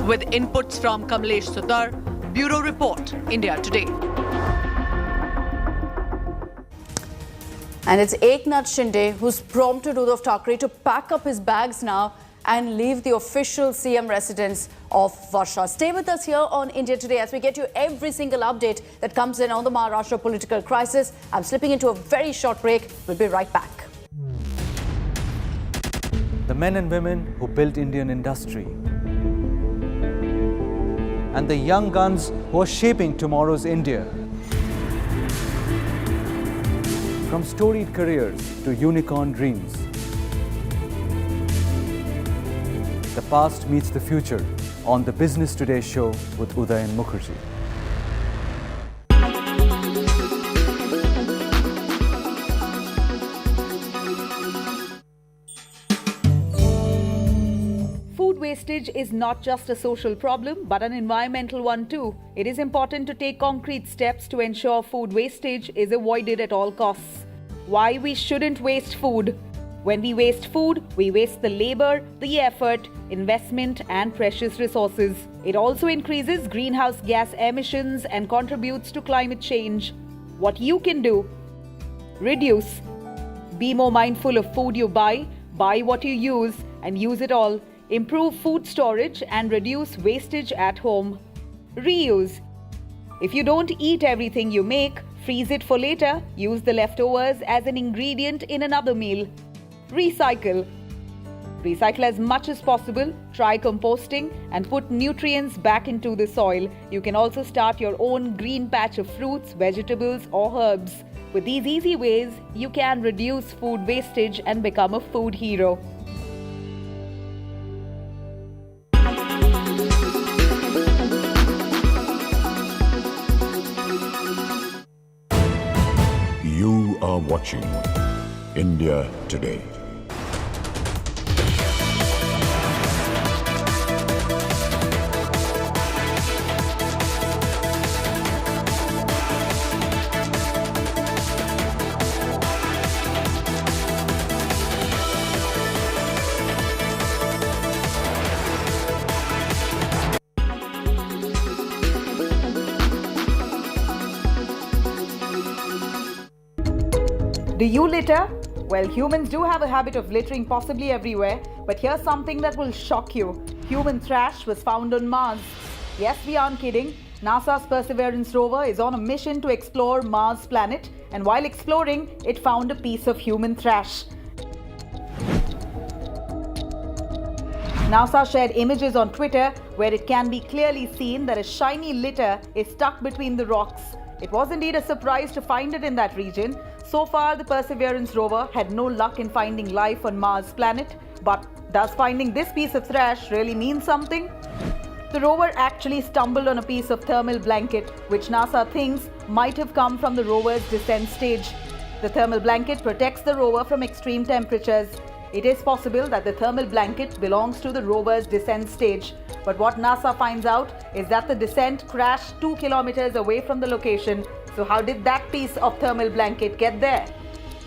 With inputs from Kamlesh Sutar, Bureau Report, India Today. And it's Eknath Shinde who's prompted Uddhav Thackeray to pack up his bags now and leave the official CM residence of Varsha. Stay with us here on India Today as we get you every single update that comes in on the Maharashtra political crisis. I'm slipping into a very short break. We'll be right back. The men and women who built Indian industry and the young guns who are shaping tomorrow's India. From storied careers to unicorn dreams. The past meets the future on the Business Today show with Udayan Mukherjee. Food wastage is not just a social problem, but an environmental one too. It is important to take concrete steps to ensure food wastage is avoided at all costs. Why we shouldn't waste food? When we waste food, we waste the labor, the effort, investment, and precious resources. It also increases greenhouse gas emissions and contributes to climate change. What you can do? Reduce. Be more mindful of food you buy what you use, and use it all. Improve food storage and reduce wastage at home. Reuse. If you don't eat everything you make, freeze it for later. Use the leftovers as an ingredient in another meal. Recycle. Recycle as much as possible. Try composting and put nutrients back into the soil. You can also start your own green patch of fruits, vegetables, or herbs. With these easy ways, you can reduce food wastage and become a food hero. You are watching India Today. Do you litter? Well, humans do have a habit of littering possibly everywhere, but here's something that will shock you. Human trash was found on Mars. Yes, we aren't kidding. NASA's Perseverance rover is on a mission to explore Mars planet, and while exploring, it found a piece of human trash. NASA shared images on Twitter where it can be clearly seen that a shiny litter is stuck between the rocks. It was indeed a surprise to find it in that region. So far, the Perseverance rover had no luck in finding life on Mars planet. But does finding this piece of trash really mean something? The rover actually stumbled on a piece of thermal blanket, which NASA thinks might have come from the rover's descent stage. The thermal blanket protects the rover from extreme temperatures. It is possible that the thermal blanket belongs to the rover's descent stage. But what NASA finds out is that the descent crashed 2 kilometers away from the location. So how did that piece of thermal blanket get there?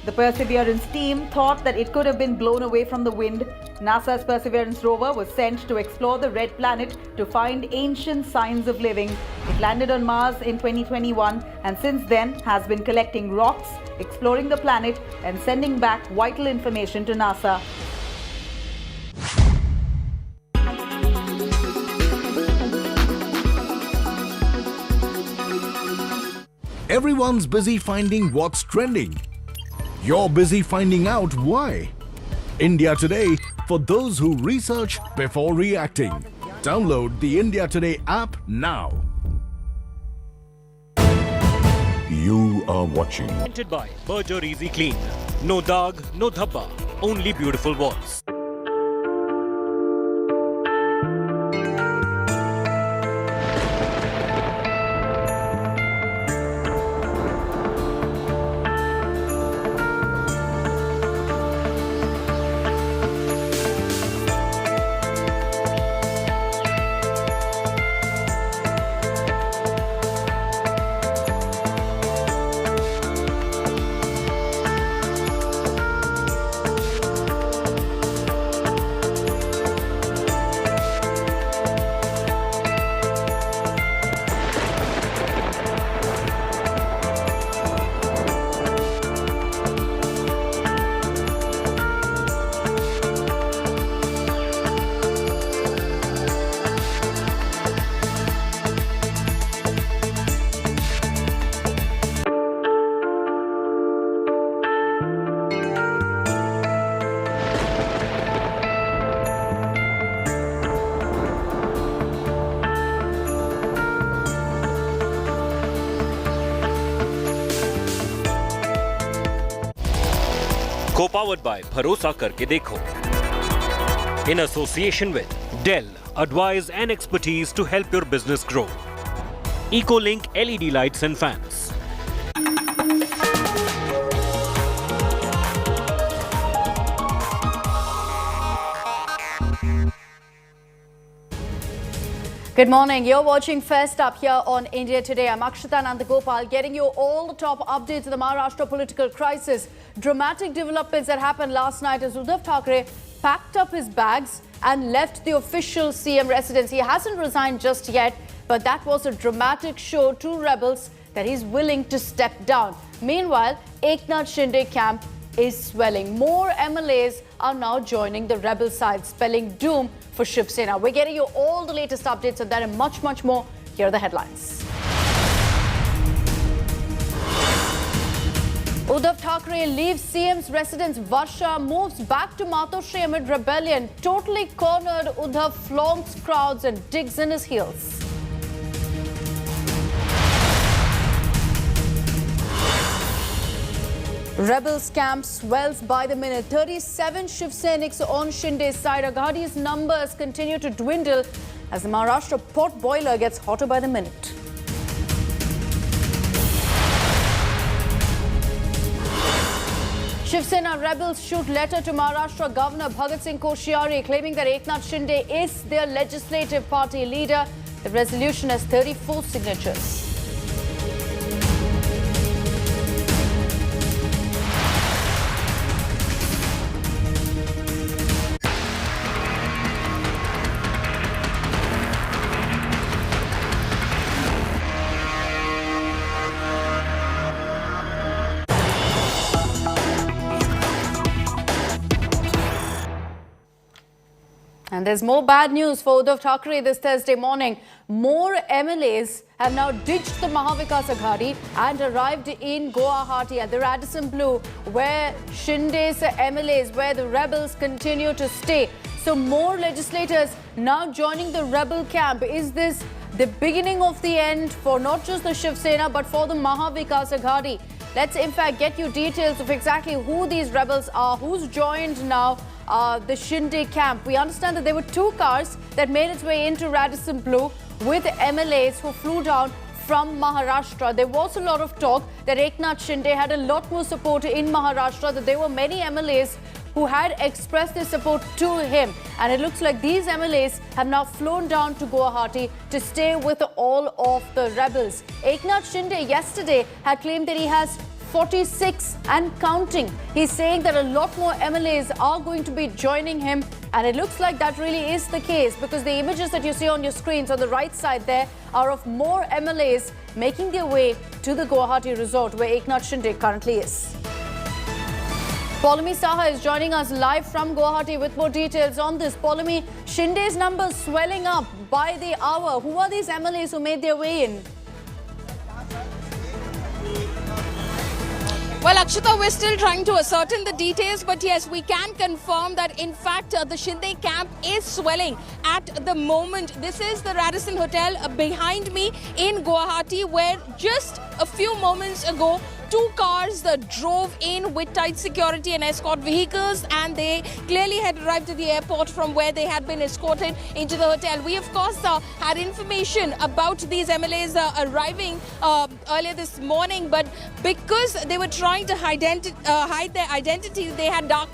The Perseverance team thought that it could have been blown away from the wind. NASA's Perseverance rover was sent to explore the red planet to find ancient signs of living. It landed on Mars in 2021 and since then has been collecting rocks, exploring the planet and sending back vital information to NASA. Everyone's busy finding what's trending. You're busy finding out why. India Today, for those who research before reacting. Download the India Today app now. You are watching. Presented by Berger Easy Clean. No dag, no dhabba, only beautiful walls. powered by Bharosa Karke Dekho. In association with Dell, advice and expertise to help your business grow. EcoLink LED lights and fans. Good morning. You're watching First Up here on India Today. I'm Akshita Nandagopal, getting you all the top updates of the Maharashtra political crisis. Dramatic developments that happened last night as Uddhav Thackeray packed up his bags and left the official CM residence. He hasn't resigned just yet, but that was a dramatic show to rebels that he's willing to step down. Meanwhile, Eknath Shinde camp is swelling. More MLAs are now joining the rebel side, spelling doom for Shiv Sena. We're getting you all the latest updates of that and much, much more. Here are the headlines. Uddhav Thackeray leaves CM's residence. Varsha moves back to Matoshri amid rebellion. Totally cornered, Uddhav flaunts crowds and digs in his heels. Rebels camp swells by the minute. 37 Shiv Senics on Shinde's side. Aghadi's numbers continue to dwindle as the Maharashtra pot boiler gets hotter by the minute. Shiv Sena rebels shoot letter to Maharashtra Governor Bhagat Singh Koshyari claiming that Eknath Shinde is their legislative party leader. The resolution has 34 signatures. And there's more bad news for Uddhav Thackeray this Thursday morning. More MLAs have now ditched the Mahavikas Aghadi and arrived in Guwahati at the Radisson Blu, where Shinde's MLAs, where the rebels continue to stay. So more legislators now joining the rebel camp. Is this the beginning of the end for not just the Shiv Sena but for the Mahavikas Aghadi? Let's in fact get you details of exactly who these rebels are, who's joined now the Shinde camp. We understand that there were 2 cars that made its way into Radisson Blu with MLAs who flew down from Maharashtra. There was a lot of talk that Eknath Shinde had a lot more support in Maharashtra, that there were many MLAs who had expressed their support to him. And it looks like these MLAs have now flown down to Guwahati to stay with all of the rebels. Eknath Shinde yesterday had claimed that he has 46 and counting. He's saying that a lot more MLAs are going to be joining him, and it looks like that really is the case because the images that you see on your screens on the right side there are of more MLAs making their way to the Guwahati resort where Eknath Shinde currently is. Paulami Saha is joining us live from Guwahati with more details on this. Paulami, Shinde's numbers swelling up by the hour. Who are these MLAs who made their way in? Well, Akshita, we're still trying to ascertain the details, but yes, we can confirm that in fact the Shinde camp is swelling at the moment. This is the Radisson Hotel behind me in Guwahati, where just a few moments ago 2 cars drove in with tight security and escort vehicles, and they clearly had arrived at the airport from where they had been escorted into the hotel. We, of course, had information about these MLAs arriving earlier this morning, but because they were trying to hide their identity, they had dark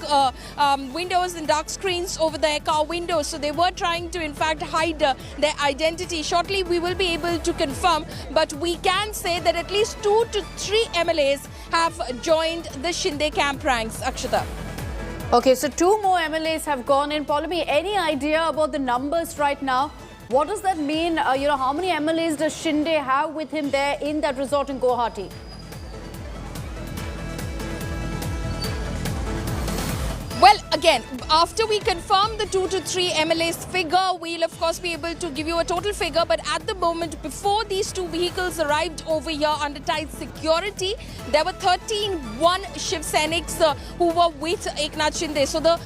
windows and dark screens over their car windows. So they were trying to, in fact, hide their identity. Shortly, we will be able to confirm, but we can say that at least 2 to 3 MLAs have joined the Shinde camp ranks, Akshita. Okay, so 2 more MLAs have gone in. Paulami, any idea about the numbers right now? What does that mean? How many MLAs does Shinde have with him there in that resort in Guwahati? Well, again, again, after we confirm the 2 to 3 MLAs figure, we'll of course be able to give you a total figure. But at the moment, before these 2 vehicles arrived over here under tight security, there were 13 Shiv Senics who were with Eknath Shinde. So the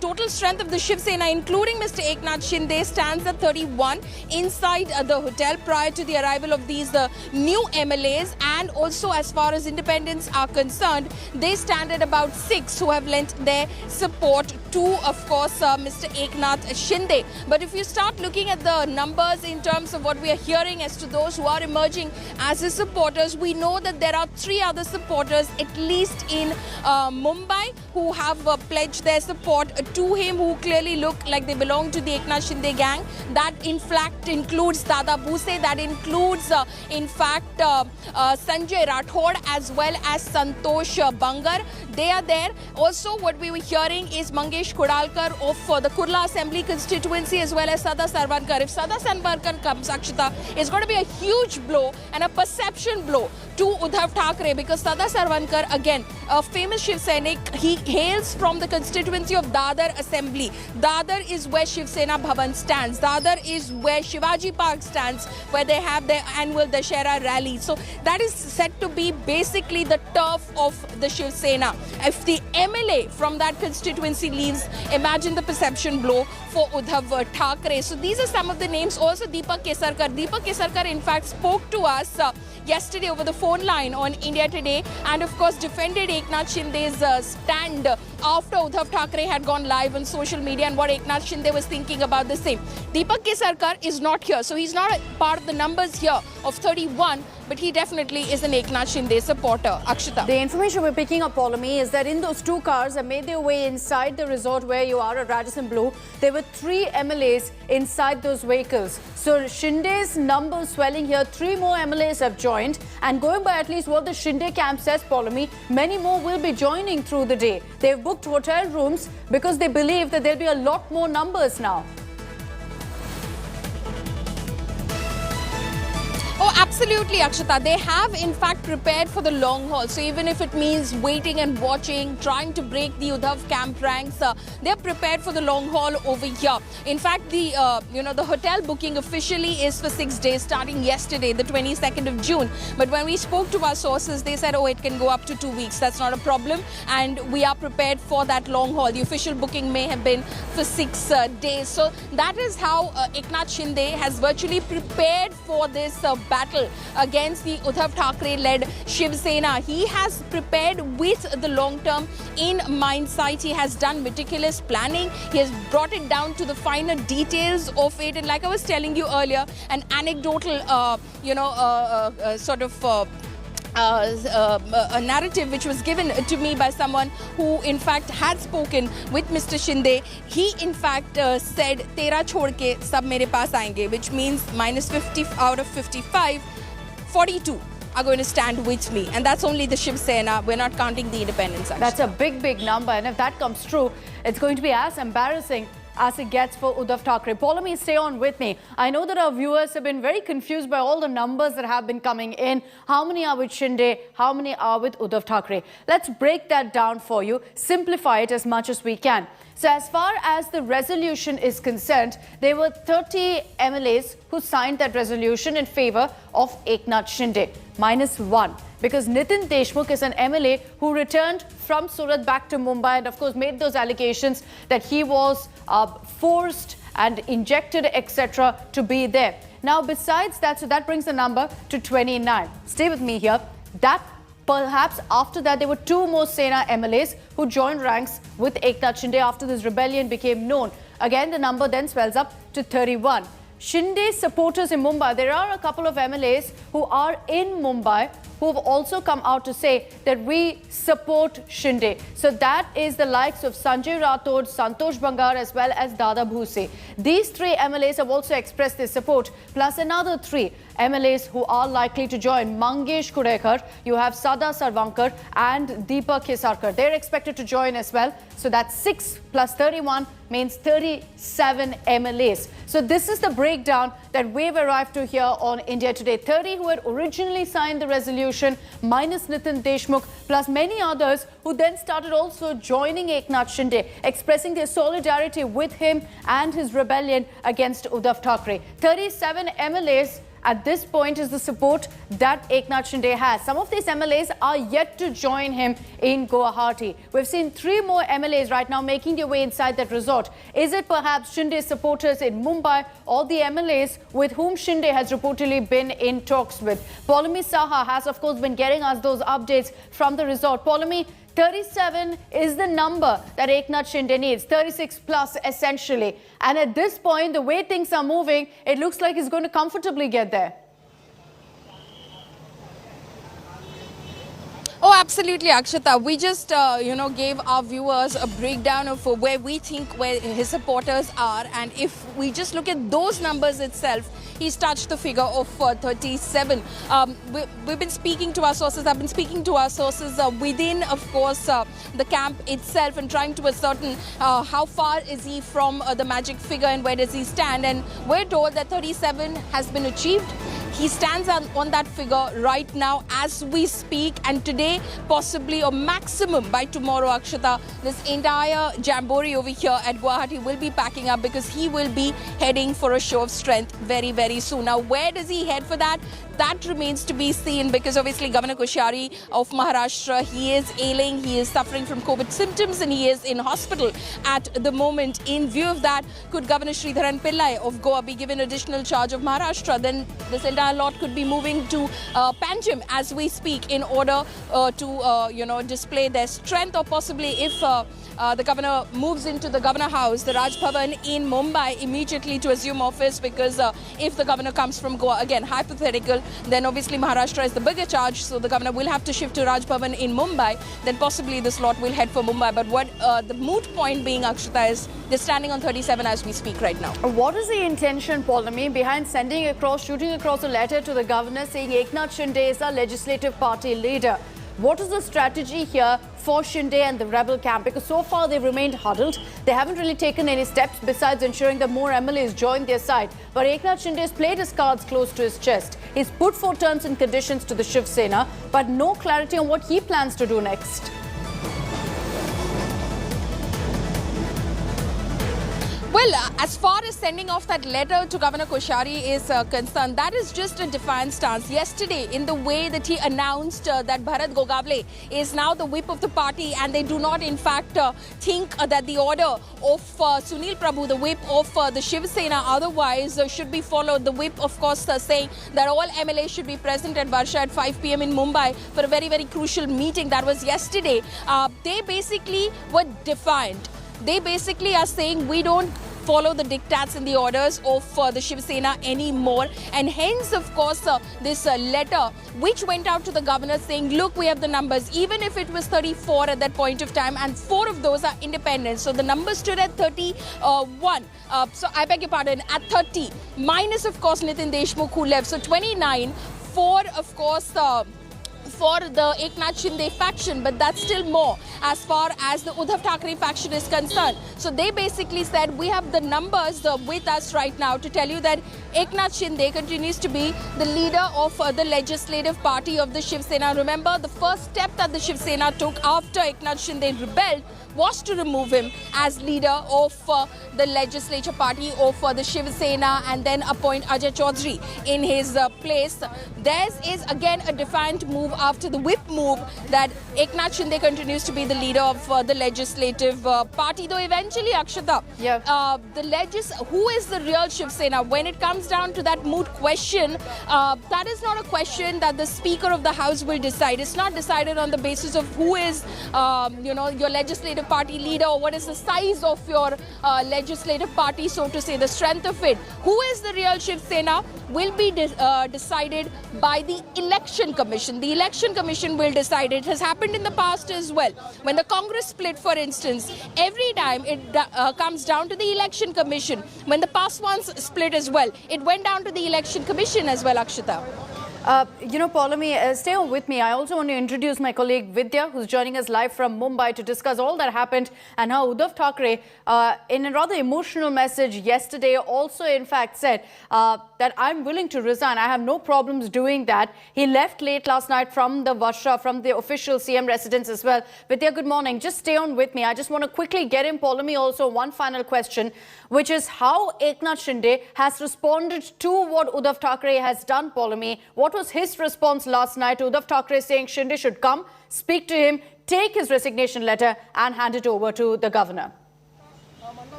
total strength of the Shiv Sena, including Mr. Eknath Shinde, stands at 31 inside the hotel prior to the arrival of these new MLAs. And also, as far as independents are concerned, they stand at about 6 who have lent their support to, of course, Mr. Eknath Shinde. But if you start looking at the numbers in terms of what we are hearing as to those who are emerging as his supporters, we know that there are 3 other supporters, at least in Mumbai, who have pledged their support to him, who clearly look like they belong to the Eknath Shinde gang. That in fact includes Dada Bhuse, that includes in fact Sanjay Rathod as well as Santosh Bangar. They are there. Also, what we were hearing is Mangesh Kudalkar of the Kurla Assembly constituency, as well as Sada Sarvankar. If Sada Sarvankar comes, Akshita, it's going to be a huge blow and a perception blow to Uddhav Thackeray, because Sada Sarvankar, again, a famous Shiv Sainik, he hails from the constituency of Dadar Assembly. Dadar is where Shiv Sena Bhavan stands. Dadar is where Shivaji Park stands, where they have their annual Dashera rally. So that is said to be basically the turf of the Shiv Sena. If the MLA from that constituency leaves, imagine the perception blow for Uddhav Thackeray. So these are some of the names. Also Deepak Kesarkar. Deepak Kesarkar in fact spoke to us yesterday over the phone line on India Today, and of course defended Eknath Shinde's stand after Uddhav Thackeray had gone live on social media and what Eknath Shinde was thinking about the same. Deepak Kesarkar is not here, so he's not a part of the numbers here of 31, but he definitely is an Eknath Shinde supporter. Akshita. The information we're picking up, Polami, is that in those 2 cars that made their way inside the resort where you are at Radisson Blu, there were 3 MLAs inside those vehicles. So Shinde's numbers swelling here, 3 more MLAs have joined, and going by at least what the Shinde camp says, Polami, many more will be joining through the day. They've booked hotel rooms because they believe that there'll be a lot more numbers now. Oh, absolutely, Akshita. They have, in fact, prepared for the long haul. So even if it means waiting and watching, trying to break the Uddhav camp ranks, they're prepared for the long haul over here. In fact, the the hotel booking officially is for 6 days, starting yesterday, the 22nd of June. But when we spoke to our sources, they said, oh, it can go up to 2 weeks. That's not a problem. And we are prepared for that long haul. The official booking may have been for 6 days. So that is how Eknath Shinde has virtually prepared for this battle against the Uddhav Thackeray-led Shiv Sena. He has prepared with the long term in mind sight. He has done meticulous planning. He has brought it down to the finer details of it. And like I was telling you earlier, an anecdotal, a narrative which was given to me by someone who in fact had spoken with Mr. Shinde. He in fact said, "Tera chhod ke sab mere paas aayenge," which means minus 50 out of 55, 42 are going to stand with me. And that's only the Shiv Sena. We're not counting the independents. Actually. That's a big, big number. And if that comes true, it's going to be as embarrassing as it gets for Uddhav Thackeray. Polami, stay on with me. I know that our viewers have been very confused by all the numbers that have been coming in. How many are with Shinde? How many are with Uddhav Thackeray? Let's break that down for you, simplify it as much as we can. So as far as the resolution is concerned, there were 30 MLAs who signed that resolution in favor of Eknath Shinde, -1. Because Nitin Deshmukh is an MLA who returned from Surat back to Mumbai and of course made those allegations that he was forced and injected, etc. to be there. Now besides that, so that brings the number to 29. Stay with me here. That perhaps after that there were 2 more Sena MLAs who joined ranks with Eknath Shinde after this rebellion became known. Again, the number then swells up to 31. Shinde's supporters in Mumbai, there are a couple of MLAs who are in Mumbai who have also come out to say that we support Shinde. So that is the likes of Sanjay Rathod, Santosh Bangar as well as Dada Bhuse. These 3 MLAs have also expressed their support, plus another 3 MLAs who are likely to join. Mangesh Kudalkar, you have Sada Sarvankar and Deepak Kesarkar. They're expected to join as well. So that's 6 plus 31 means 37 MLAs. So this is the breakdown that we've arrived to here on India Today. 30 who had originally signed the resolution contribution, minus Nitin Deshmukh, plus many others who then started also joining Eknath Shinde, expressing their solidarity with him and his rebellion against Uddhav Thackeray. 37 MLAs at this point is the support that Eknath Shinde has. Some of these MLAs are yet to join him in Guwahati. We've seen 3 more MLAs right now making their way inside that resort. Is it perhaps Shinde's supporters in Mumbai or the MLAs with whom Shinde has reportedly been in talks with? Paulami Saha has of course been getting us those updates from the resort. Paulami, 37 is the number that Eknath Shinde needs, 36 plus essentially. And at this point, the way things are moving, it looks like he's going to comfortably get there. Oh, absolutely, Akshata. We just, gave our viewers a breakdown of where we think where his supporters are. And if we just look at those numbers itself, he's touched the figure of 37. We've been speaking to our sources. I've been speaking to our sources within, of course, the camp itself and trying to ascertain how far is he from the magic figure and where does he stand. And we're told that 37 has been achieved. He stands on that figure right now as we speak, and today, possibly or maximum by tomorrow, Akshata, this entire jamboree over here at Guwahati will be packing up because he will be heading for a show of strength very, very soon. Now, where does he head for that? That remains to be seen because obviously Governor Koshari of Maharashtra, he is ailing, he is suffering from COVID symptoms and he is in hospital at the moment. In view of that, could Governor Sridharan Pillai of Goa be given additional charge of Maharashtra? Then this entire lot could be moving to Panjim as we speak in order to display their strength, or possibly if the governor moves into the governor house, the Raj Bhavan in Mumbai, immediately to assume office, because if the governor comes from Goa, again hypothetical, then obviously Maharashtra is the bigger charge, so the governor will have to shift to Raj Bhavan in Mumbai, then possibly this lot will head for Mumbai. But what the moot point being, Akshata, is they're standing on 37 as we speak right now. What is the intention, Paulami, behind shooting across a letter to the governor saying Eknath Shinde is our legislative party leader? What is the strategy here for Shinde and the rebel camp? Because so far they've remained huddled. They haven't really taken any steps besides ensuring that more MLAs join their side. But Eknath Shinde has played his cards close to his chest. He's put 4 terms and conditions to the Shiv Sena, but no clarity on what he plans to do next. Well, as far as sending off that letter to Governor Koshari is concerned, that is just a defiant stance. Yesterday, in the way that he announced that Bharat Gogavle is now the whip of the party, and they do not in fact think that the order of Sunil Prabhu, the whip of the Shiv Sena, otherwise should be followed. The whip, of course, saying that all MLAs should be present at Varsha at 5 p.m. in Mumbai for a very, very crucial meeting. That was yesterday. They basically were defiant. They basically are saying we don't follow the diktats and the orders of the Shiv Sena anymore, and hence of course this letter which went out to the governor saying, look, we have the numbers, even if it was 34 at that point of time, and 4 of those are independent, so the number stood at 31, so I beg your pardon, at 30, minus of course Nitin Deshmukh who left, so 29 for of course for the Eknath Shinde faction, but that's still more as far as the Uddhav Thackeray faction is concerned. So they basically said, we have the numbers with us right now to tell you that Eknath Shinde continues to be the leader of the legislative party of the Shiv Sena. Remember, the first step that the Shiv Sena took after Eknath Shinde rebelled was to remove him as leader of the legislature party of the Shiv Sena and then appoint Ajay Chaudhary in his place. Theirs is again a defiant move after the whip move that Eknath Shinde continues to be the leader of the legislative party. Though eventually, Akshata, who is the real Shiv Sena? When it comes down to that moot question, that is not a question that the Speaker of the House will decide. It's not decided on the basis of who is, your legislative party leader, or what is the size of your legislative party, so to say, the strength of it. Who is the real Shiv Sena will be decided by the Election Commission. The Election Commission will decide. It has happened in the past as well. When the Congress split, for instance, every time it comes down to the Election Commission. When the past ones split as well, it went down to the Election Commission as well, Akshata. Paulami, stay on with me. I also want to introduce my colleague Vidya, who's joining us live from Mumbai to discuss all that happened and how Uddhav Thackeray, in a rather emotional message yesterday, also in fact said that I'm willing to resign. I have no problems doing that. He left late last night from the Varsha, from the official CM residence as well. Vidya, good morning. Just stay on with me. I just want to quickly get in, Paulami, also one final question, which is how Eknath Shinde has responded to what Uddhav Thackeray has done, Paulami. What was his response last night to Uddhav Thackeray saying Shinde should come, speak to him, take his resignation letter and hand it over to the governor?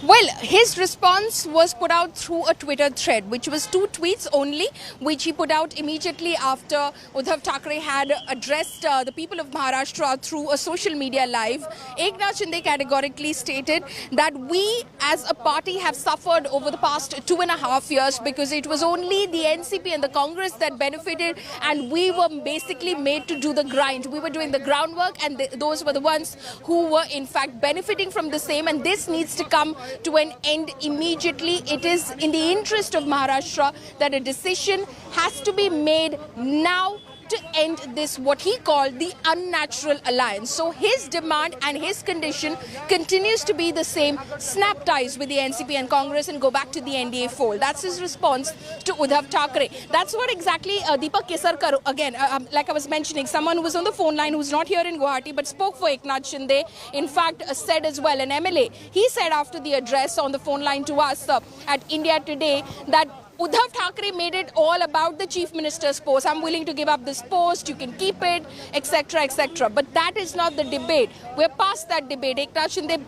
Well, his response was put out through a Twitter thread, which was 2 tweets only, which he put out immediately after Uddhav Thackeray had addressed the people of Maharashtra through a social media live. Eknath Shinde categorically stated that we as a party have suffered over the past 2.5 years because it was only the NCP and the Congress that benefited, and we were basically made to do the grind. We were doing the groundwork, and those were the ones who were in fact benefiting from the same, and this needs to come to an end immediately. It is in the interest of Maharashtra that a decision has to be made now to end this, what he called the unnatural alliance. So his demand and his condition continues to be the same: snap ties with the NCP and Congress and go back to the NDA fold. That's his response to Uddhav Thackeray. That's what exactly Deepak Kesarkar, again, like I was mentioning, someone who was on the phone line who's not here in Guwahati but spoke for Eknath Shinde, in fact said as well, an MLA. He said after the address on the phone line to us at India Today that Uddhav Thackeray made it all about the Chief Minister's post. I'm willing to give up this post, you can keep it, etc., etc. But that is not the debate. We're past that debate. Eknath Shinde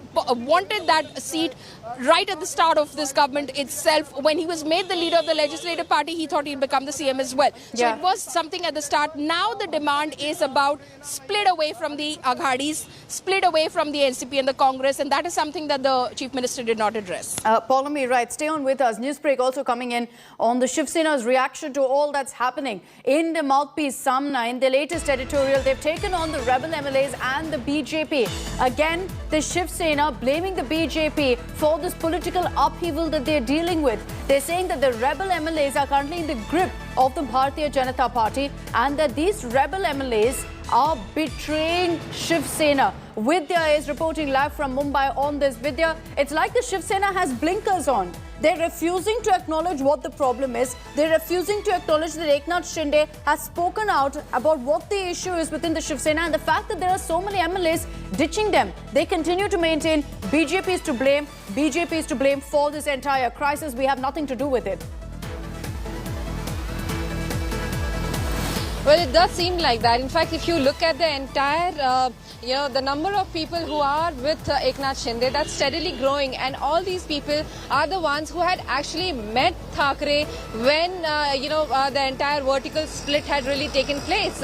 wanted that seat right at the start of this government itself. When he was made the leader of the legislative party, he thought he'd become the CM as well. So it was something at the start. Now the demand is about split away from the Aghadis, split away from the NCP and the Congress, and that is something that the Chief Minister did not address. Paulami, right, stay on with us. Newsbreak also coming in on the Shiv Sena's reaction to all that's happening. In the mouthpiece Samna, in the latest editorial, they've taken on the rebel MLAs and the BJP. Again, the Shiv Sena blaming the BJP for this political upheaval that they're dealing with. They're saying that the rebel MLAs are currently in the grip of the Bharatiya Janata Party and that these rebel MLAs are betraying Shiv Sena. Vidya is reporting live from Mumbai on this. Vidya, it's like the Shiv Sena has blinkers on. They're refusing to acknowledge what the problem is. They're refusing to acknowledge that Eknath Shinde has spoken out about what the issue is within the Shiv Sena and the fact that there are so many MLAs ditching them. They continue to maintain BJP is to blame. BJP is to blame for this entire crisis. We have nothing to do with it. Well, it does seem like that. In fact, if you look at the entire, the number of people who are with Eknath Shinde, that's steadily growing. And all these people are the ones who had actually met Thackeray when, the entire vertical split had really taken place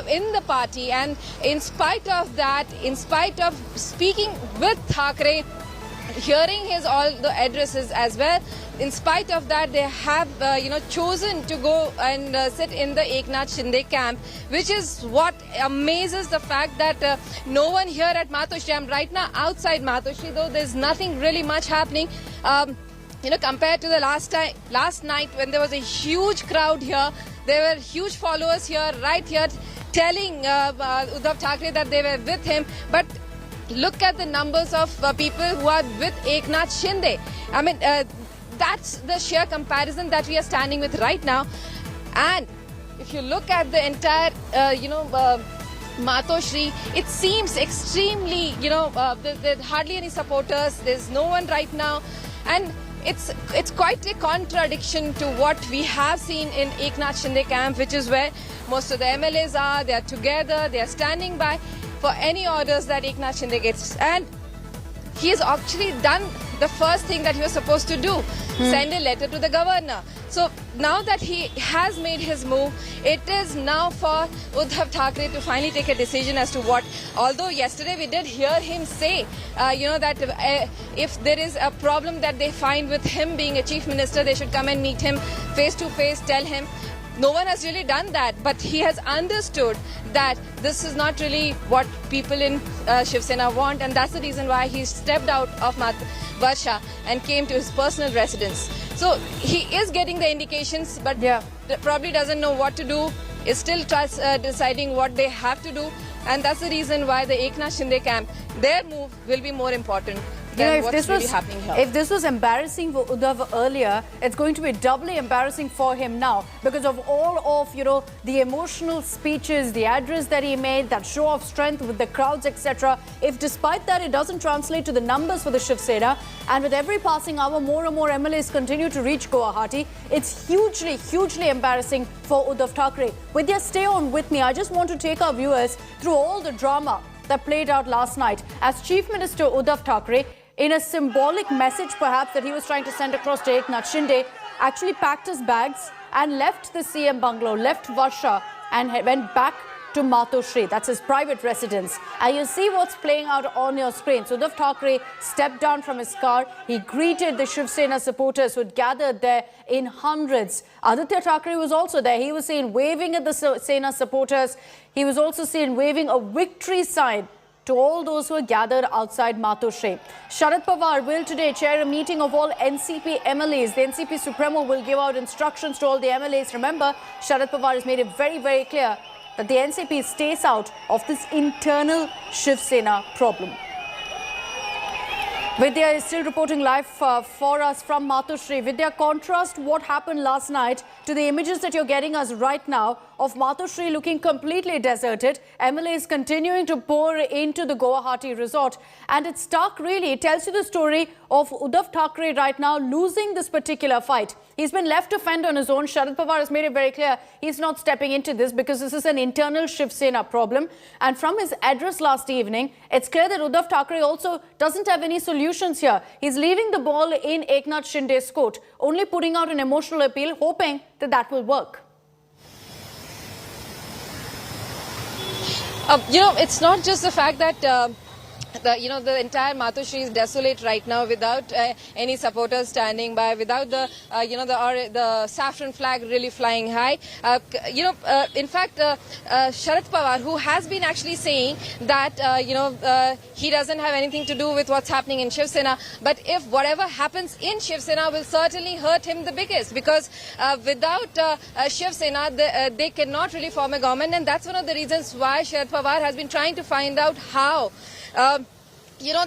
in the party. And in spite of that, in spite of speaking with Thackeray, hearing his all the addresses as well, in spite of that, they have chosen to go and sit in the Eknath Shinde camp, which is what amazes the fact that no one here at Matoshri. I'm right now outside Matoshri, though there's nothing really much happening. Compared to the last night when there was a huge crowd here, there were huge followers here, right here, telling Uddhav Thackeray that they were with him. But look at the numbers of people who are with Eknath Shinde. I mean, that's the sheer comparison that we are standing with right now. And if you look at the entire, Matoshri, it seems extremely, there's hardly any supporters. There's no one right now. And it's quite a contradiction to what we have seen in Eknath Shinde camp, which is where most of the MLAs are. They are together. They are standing by for any orders that Eknath Shinde gets. And he has actually done the first thing that he was supposed to do, send a letter to the governor. So now that he has made his move, it is now for Uddhav Thackeray to finally take a decision as to what. Although yesterday we did hear him say, that if there is a problem that they find with him being a chief minister, they should come and meet him face to face, tell him. No one has really done that, but he has understood that this is not really what people in Shiv Sena want, and that's the reason why he stepped out of Varsha and came to his personal residence. So he is getting the indications, but probably doesn't know what to do, is still deciding what they have to do. And that's the reason why the Eknath Shinde camp, their move will be more important than what's really happening here. If this was embarrassing for Uddhav earlier, it's going to be doubly embarrassing for him now because of all of, the emotional speeches, the address that he made, that show of strength with the crowds, etc. If despite that it doesn't translate to the numbers for the Shiv Sena, and with every passing hour more and more MLAs continue to reach Guwahati, it's hugely, hugely embarrassing for Uddhav Thackeray. Vidya, stay on with me. I just want to take our viewers through all the drama that played out last night as Chief Minister Uddhav Thackeray, in a symbolic message perhaps that he was trying to send across to Eknath Shinde, actually packed his bags and left the CM bungalow, left Varsha and went back to Matoshri. That's his private residence. And you see what's playing out on your screen. So Uddhav Thackeray stepped down from his car. He greeted the Shiv Sena supporters who had gathered there in hundreds. Aditya Thackeray was also there. He was seen waving at the Sena supporters. He was also seen waving a victory sign to all those who are gathered outside Matoshri. Sharad Pawar will today chair a meeting of all NCP MLAs. The NCP Supremo will give out instructions to all the MLAs. Remember, Sharad Pawar has made it very, very clear that the NCP stays out of this internal Shiv Sena problem. Vidya is still reporting live for us from Matoshri. Vidya, contrast what happened last night to the images that you're getting us right now of Matoshri looking completely deserted. MLAs continuing to pour into the Guwahati resort. And it's stark, really. It tells you the story of Uddhav Thackeray right now losing this particular fight. He's been left to fend on his own. Sharad Pawar has made it very clear he's not stepping into this because this is an internal Shiv Sena problem. And from his address last evening, it's clear that Uddhav Thackeray also doesn't have any solutions here. He's leaving the ball in Eknath Shinde's court, only putting out an emotional appeal, hoping that that will work. It's not just the fact that the entire Matoshri is desolate right now without any supporters standing by, without the the saffron flag really flying high. In fact, Sharad Pawar, who has been actually saying that he doesn't have anything to do with what's happening in Shiv Sena, but if whatever happens in Shiv Sena will certainly hurt him the biggest, because without Shiv Sena they cannot really form a government, and that's one of the reasons why Sharad Pawar has been trying to find out how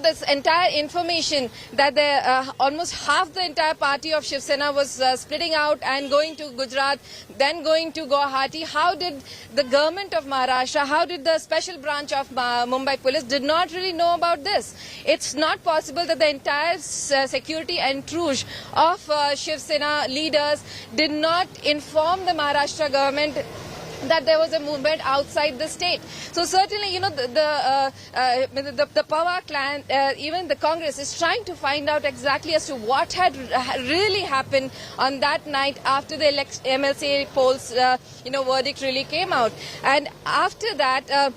this entire information that almost half the entire party of Shiv Sena was splitting out and going to Gujarat, then going to Guwahati. How did the government of Maharashtra, how did the special branch of Mumbai police did not really know about this? It's not possible that the entire security entourage of Shiv Sena leaders did not inform the Maharashtra government that there was a movement outside the state. So certainly, the Pawar clan, even the Congress, is trying to find out exactly as to what had really happened on that night after the MLA polls, verdict really came out. And after that,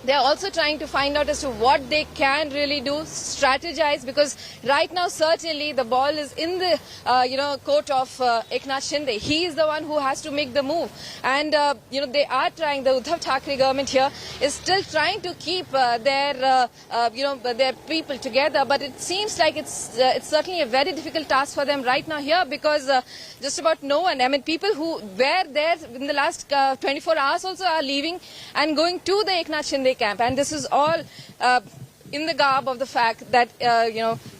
they are also trying to find out as to what they can really do, strategize, because right now certainly the ball is in the court of Eknath Shinde. He is the one who has to make the move, and they are trying. The Uddhav Thackeray government here is still trying to keep their people together, but it seems like it's certainly a very difficult task for them right now here, because just about no one. I mean, people who were there in the last 24 hours also are leaving and going to the Eknath Shinde camp, and this is all in the garb of the fact that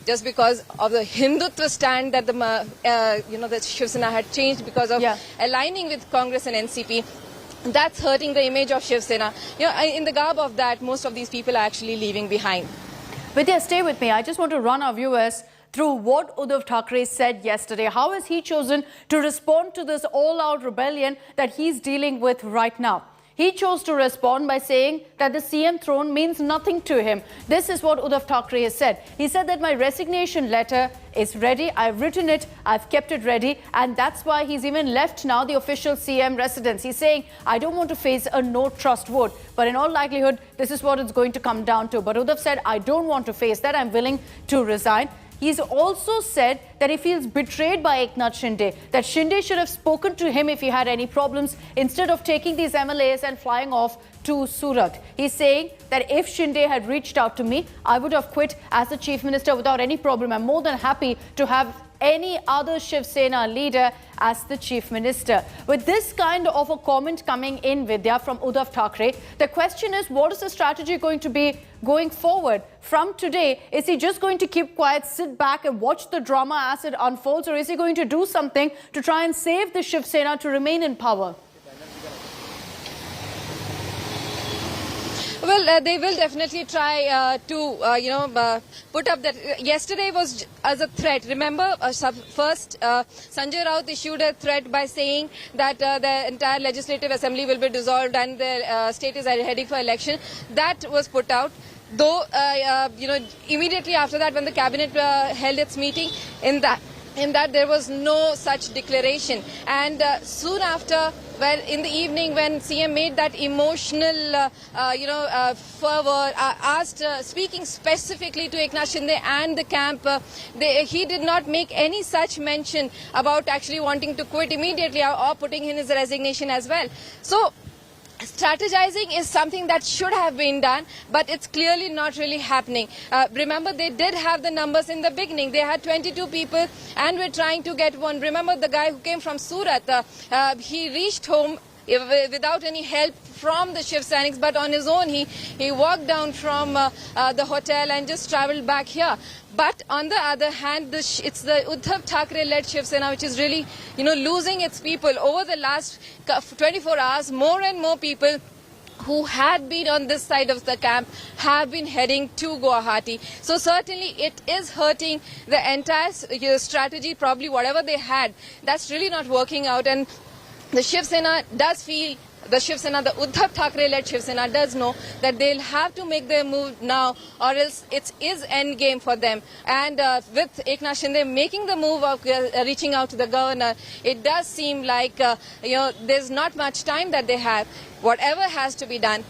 just because of the Hindutva stand that the Shiv Sena had changed because of aligning with Congress and NCP. That's hurting the image of Shiv Sena. In the garb of that, most of these people are actually leaving behind. Vidya, stay with me. I just want to run our viewers through what Uddhav Thackeray said yesterday. How has he chosen to respond to this all-out rebellion that he's dealing with right now? He chose to respond by saying that the CM throne means nothing to him. This is what Uddhav Thackeray has said. He said that my resignation letter is ready. I've written it. I've kept it ready. And that's why he's even left now the official CM residence. He's saying, I don't want to face a no trust vote. But in all likelihood, this is what it's going to come down to. But Uddhav said, I don't want to face that. I'm willing to resign. He's also said that he feels betrayed by Eknath Shinde, that Shinde should have spoken to him if he had any problems instead of taking these MLAs and flying off to Surat. He's saying that if Shinde had reached out to me, I would have quit as the Chief Minister without any problem. I'm more than happy to have any other Shiv Sena leader as the chief minister. With this kind of a comment coming in, Vidya, from Uddhav Thackeray, the question is, what is the strategy going to be going forward from today? Is he just going to keep quiet, sit back and watch the drama as it unfolds, or is he going to do something to try and save the Shiv Sena to remain in power? Well, they will definitely try to, put up that. Yesterday was as a threat. Remember, first Sanjay Raut issued a threat by saying that the entire legislative assembly will be dissolved and the state is heading for election. That was put out. Though, immediately after that, when the cabinet held its meeting, in that there was no such declaration. And soon after, well, in the evening, when CM made that emotional, fervor, speaking specifically to Eknath Shinde and the camp, he did not make any such mention about actually wanting to quit immediately or putting in his resignation as well. So, strategizing is something that should have been done, but it's clearly not really happening. Remember, they did have the numbers in the beginning. They had 22 people and were trying to get one. Remember the guy who came from Surat, he reached home without any help from the Shiv Sainiks, but on his own he walked down from the hotel and just travelled back here. But on the other hand, it's the Uddhav Thackeray-led Shiv Sena which is really, losing its people. Over the last 24 hours, more and more people who had been on this side of the camp have been heading to Guwahati. So certainly it is hurting the entire strategy, probably whatever they had. That's really not working out, and the Shiv Sena does feel, the Uddhav Thackeray-led Shiv Sena does know that they'll have to make their move now, or else it is end game for them. And with Eknath Shinde making the move of reaching out to the governor, it does seem like there's not much time that they have. Whatever has to be done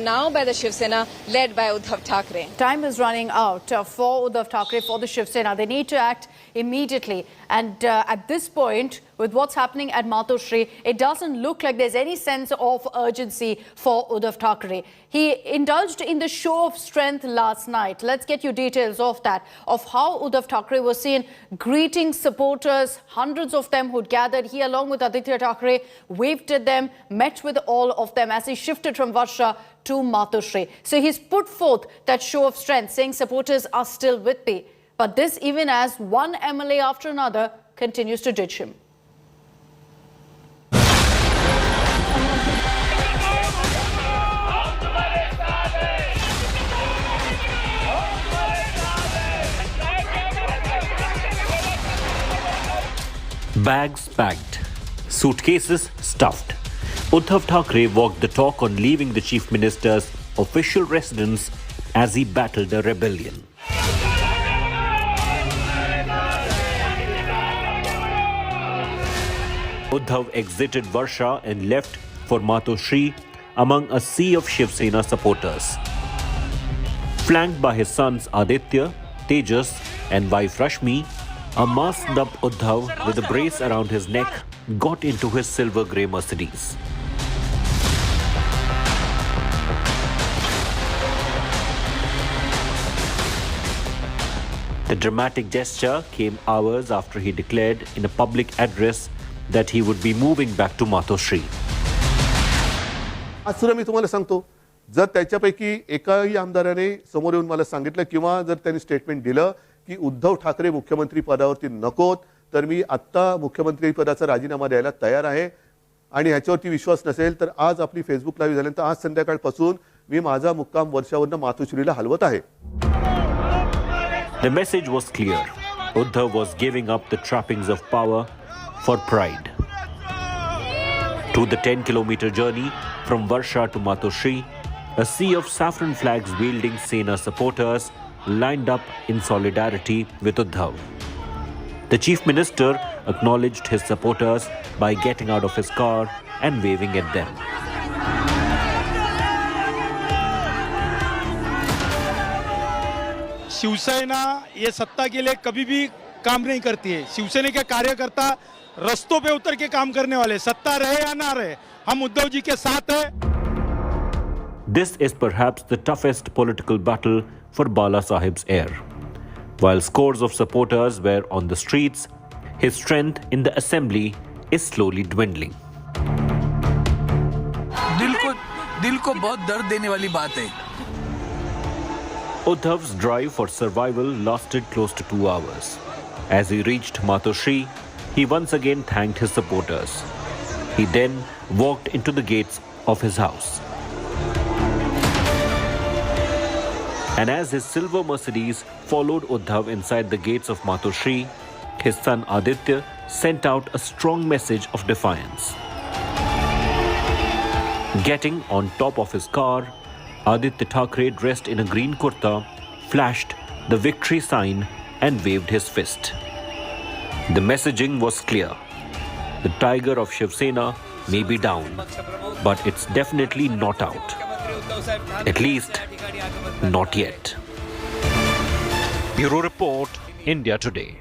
now by the Shiv Sena led by Uddhav Thackeray. Time is running out for Uddhav Thackeray, for the Shiv Sena. They need to act immediately. And at this point, with what's happening at Matoshri, it doesn't look like there's any sense of urgency for Uddhav Thackeray. He indulged in the show of strength last night. Let's get you details of that, of how Uddhav Thackeray was seen greeting supporters, hundreds of them who'd gathered. He, along with Aditya Thackeray, waved at them, met with all of them as he shifted from Varsha to Matoshri. So he's put forth that show of strength, saying supporters are still with me. But this even as one MLA after another continues to ditch him. Bags packed, suitcases stuffed. Uddhav Thackeray walked the talk on leaving the Chief Minister's official residence as he battled a rebellion. Uddhav exited Varsha and left for Matoshri among a sea of Shiv Sena supporters. Flanked by his sons Aditya, Tejas and wife Rashmi, a masked-up Uddhav with a brace around his neck got into his silver-grey Mercedes. The dramatic gesture came hours after he declared in a public address that he would be moving back to Matoshri. आज सुद्धा मी तुम्हाला सांगतो, जर त्याच्यापैकी एकाही आमदाराने समोर येऊन मला सांगितलं किंवा जर त्यांनी स्टेटमेंट दिलं की उद्धव ठाकरे मुख्यमंत्री पदावरती नकोत, तर मी आत्ता मुख्यमंत्री पदाचा राजीनामा द्यायला तयार आहे आणि ह्याच्यावरती विश्वास नसेल तर आज आपली फेसबुक लाईव्ह झाल्यानंतर आज संध्याकाळपासून मी माझा मुक्काम वर्षावरून मातोश्रीला हलवत आहे. The message was clear. Uddhav was giving up the trappings of power for pride. To the 10-kilometer journey from Varsha to Matoshri, a sea of saffron flags wielding Sena supporters lined up in solidarity with Uddhav. The Chief Minister acknowledged his supporters by getting out of his car and waving at them. Shiv Sena ये सत्ता के लिए कभी भी काम नहीं करती है. शिवसेना के कार्यकर्ता रस्तों पे उतर के काम करने वाले, सत्ता रहे या ना रहे, हम उद्धव जी के साथ हैं. This is perhaps the toughest political battle for Bala Sahib's heir. While scores of supporters were on the streets, his strength in the assembly is slowly dwindling. दिल को बहुत दर्द देने वाली बात है. Uddhav's drive for survival lasted close to 2 hours. As he reached Matoshri, he once again thanked his supporters. He then walked into the gates of his house. And as his silver Mercedes followed Uddhav inside the gates of Matoshri, his son Aditya sent out a strong message of defiance. Getting on top of his car, Aditya Thackeray, dressed in a green kurta, flashed the victory sign and waved his fist. The messaging was clear. The tiger of Shiv Sena may be down, but it's definitely not out. At least, not yet. Bureau Report, India Today.